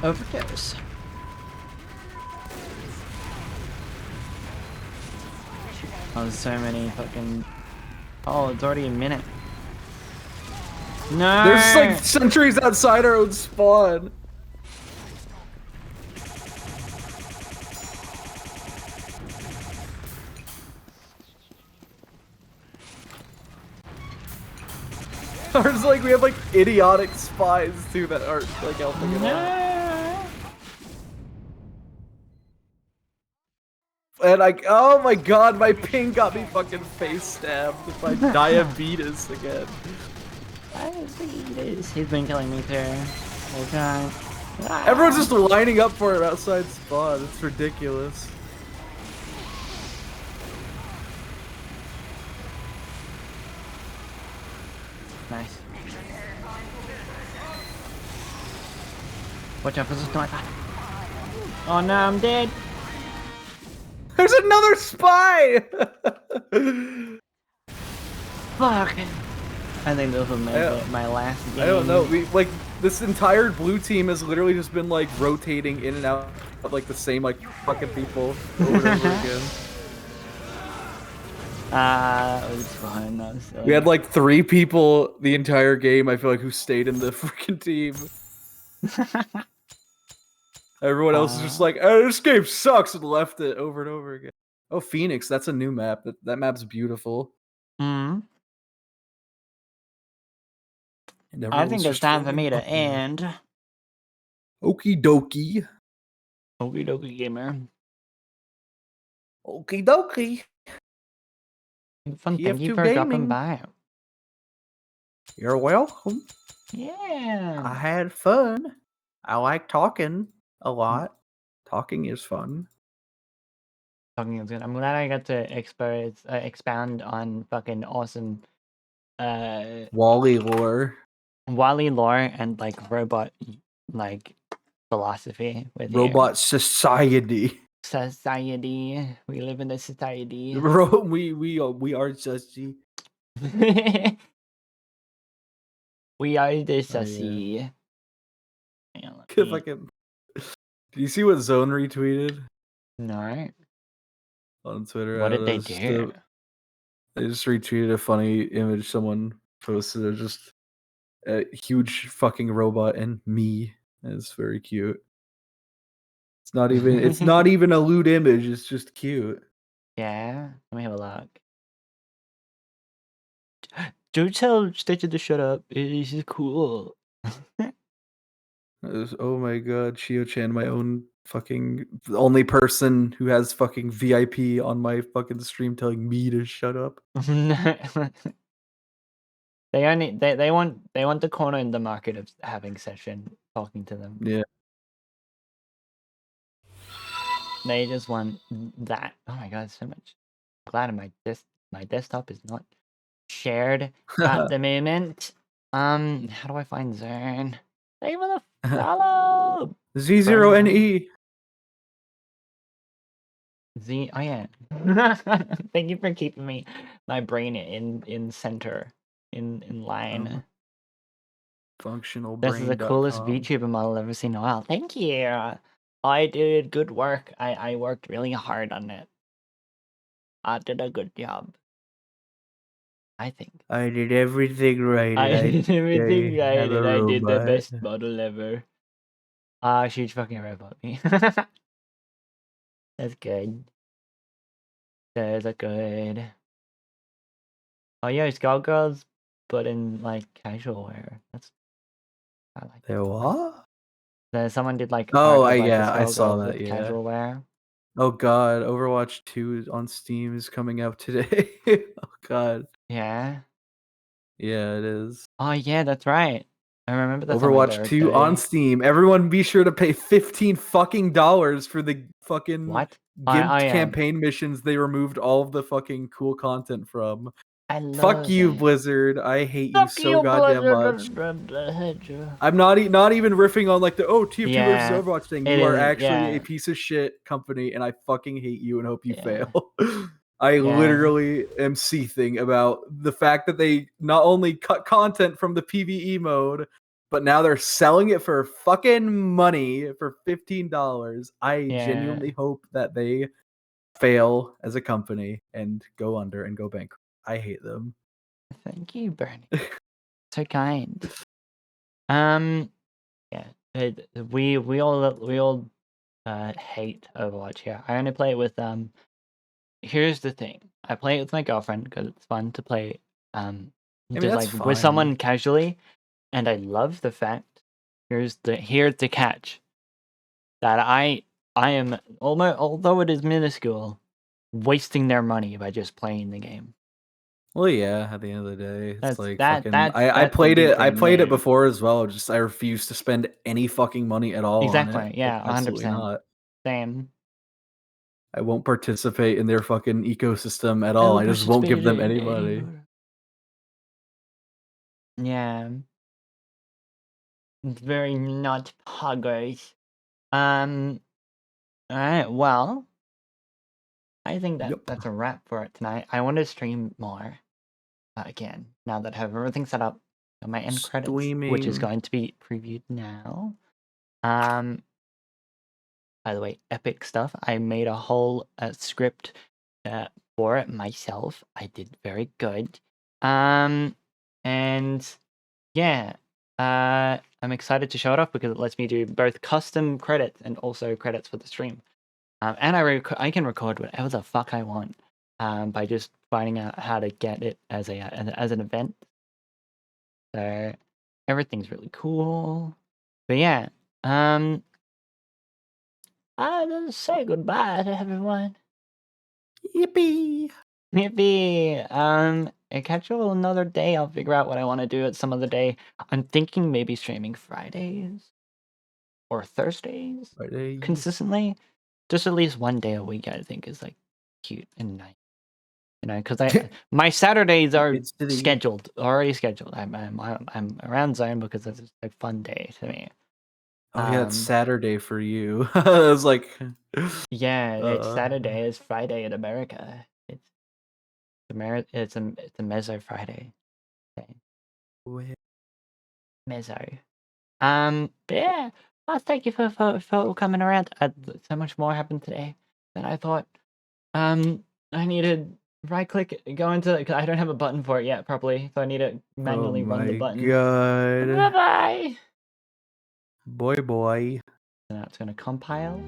Overdose. Oh, so many fucking... Oh, it's already a minute. No! There's like sentries outside our own spawn. Ours like we have like idiotic spies too that aren't like helping at all. And oh my god, my ping got me fucking face stabbed by diabetes again. Diabetes. He's been killing me too. Okay. Everyone's just lining up for it outside spawn. It's ridiculous. Nice. Watch out for this sniper. Oh no, I'm dead. There's another spy! Fuck. I think this was my last game. I don't know. We this entire blue team has literally just been like rotating in and out of like the same like fucking people over and over again. It was fun. That was silly. We had like 3 people the entire game, I feel like, who stayed in the freaking team. Everyone else is just like, oh, this game sucks, and left it over and over again. Oh, Phoenix, that's a new map. That map's beautiful. Hmm. And I think everyone's it's just time for me to fucking up there. end. Okie dokie. Okie dokie gamer. Okie dokie. Fun, thank you for dropping by. You're welcome. Yeah. I had fun. I like talking a lot. Talking is fun. Talking is good. I'm glad I got to expound on fucking awesome Wally lore. Wally lore and like robot like philosophy with Robot society. society. We live in a society. We are sussy. We are the sussy. Fucking. Do you see what Zone retweeted? No. On Twitter. What did they do? They just retweeted a funny image someone posted of just a huge fucking robot and me. It's very cute. It's not even a lewd image, it's just cute. Yeah, let me have a look. Don't tell Stitcher to shut up. This is cool. Oh my god, Shio-chan, my own fucking the only person who has fucking VIP on my fucking stream telling me to shut up. They want the corner in the market of having session talking to them. Yeah. They just want that. Oh my god, so much. I'm glad my desktop is not shared at the moment. How do I find Zern? Thank you for the follow. Z0NE. Oh yeah. Thank you for keeping my brain in center, in line. Functional This is the coolest VTuber model I've ever seen in a while. Thank you. I did good work. I worked really hard on it. I did a good job. I think. I did everything right. I did everything right, have a and I did the robot. best model ever. She's fucking robot me. That's good. That's good. Oh yeah, Skullgirls, but in like casual wear. I like They what? someone did like Oh, art of like yeah, I this saw logo that. with Yeah. casual wear. Oh God, Overwatch 2 on Steam is coming out today. Oh God. Yeah. Yeah, it is. Oh yeah, that's right. I remember that's on my Overwatch 2 on birthday. Steam. Everyone be sure to pay $15 fucking for the fucking What? gimped I am. campaign missions they removed all of the fucking cool content from. I Fuck love you, it. Blizzard. I hate you Fuck so you, goddamn much. Blizzard. I'm not even riffing on like the TF2 versus Yeah, Overwatch thing. it You are isn't. actually Yeah, a piece of shit company, and I fucking hate you and hope you yeah, fail. I yeah. literally am seething about the fact that they not only cut content from the PvE mode, but now they're selling it for fucking money for $15. I Yeah. genuinely hope that they fail as a company and go under and go bankrupt. I hate them. Thank you, Bernie. So kind. Yeah. We all hate Overwatch here. I only play it with Here's the thing. I play it with my girlfriend because it's fun to play I mean, just that's like with fine. someone casually, and I love the fact. Here's the catch. That I am almost, although it is minuscule, wasting their money by just playing the game. Well, yeah, at the end of the day, it's That's like that fucking that's I that's the played big it thing I to played it me. before as well. Just I refuse to spend any fucking money at all on Exactly. it. Like, Yeah, absolutely 100%. not. Same. I won't participate in their fucking ecosystem at I all. will I just won't give them participate any in money. Yeah. It's very not poggers. Alright, well, I think Yep. that's a wrap for it tonight. I want to stream more again, now that I have everything set up. Got my end credits, which is Streaming. going to be previewed now. By the way, epic stuff. I made a whole script for it myself. I did very good. And yeah, I'm excited to show it off because it lets me do both custom credits and also credits for the stream. And I can record whatever the fuck I want by just finding out how to get it as an event. So everything's really cool. But yeah, I'll just say goodbye to everyone. Yippee! Yippee! I catch you another day. I'll figure out what I want to do at some other day. I'm thinking maybe streaming Fridays or Thursdays Fridays. consistently. Just at least one day a week, I think, is like cute and nice. You know, because my Saturdays are It's the- already scheduled. I'm around zone because it's a fun day to me. Oh yeah, it's Saturday for you. I was like, yeah, it's Saturday. It's Friday in America. It's a Mezzo Friday. Okay. Mezzo. Yeah. Well, thank you for coming around. So much more happened today than I thought. I need to right click, go into, because I don't have a button for it yet properly, so I need to manually run the button. God. Bye bye. Boy. So now it's gonna compile.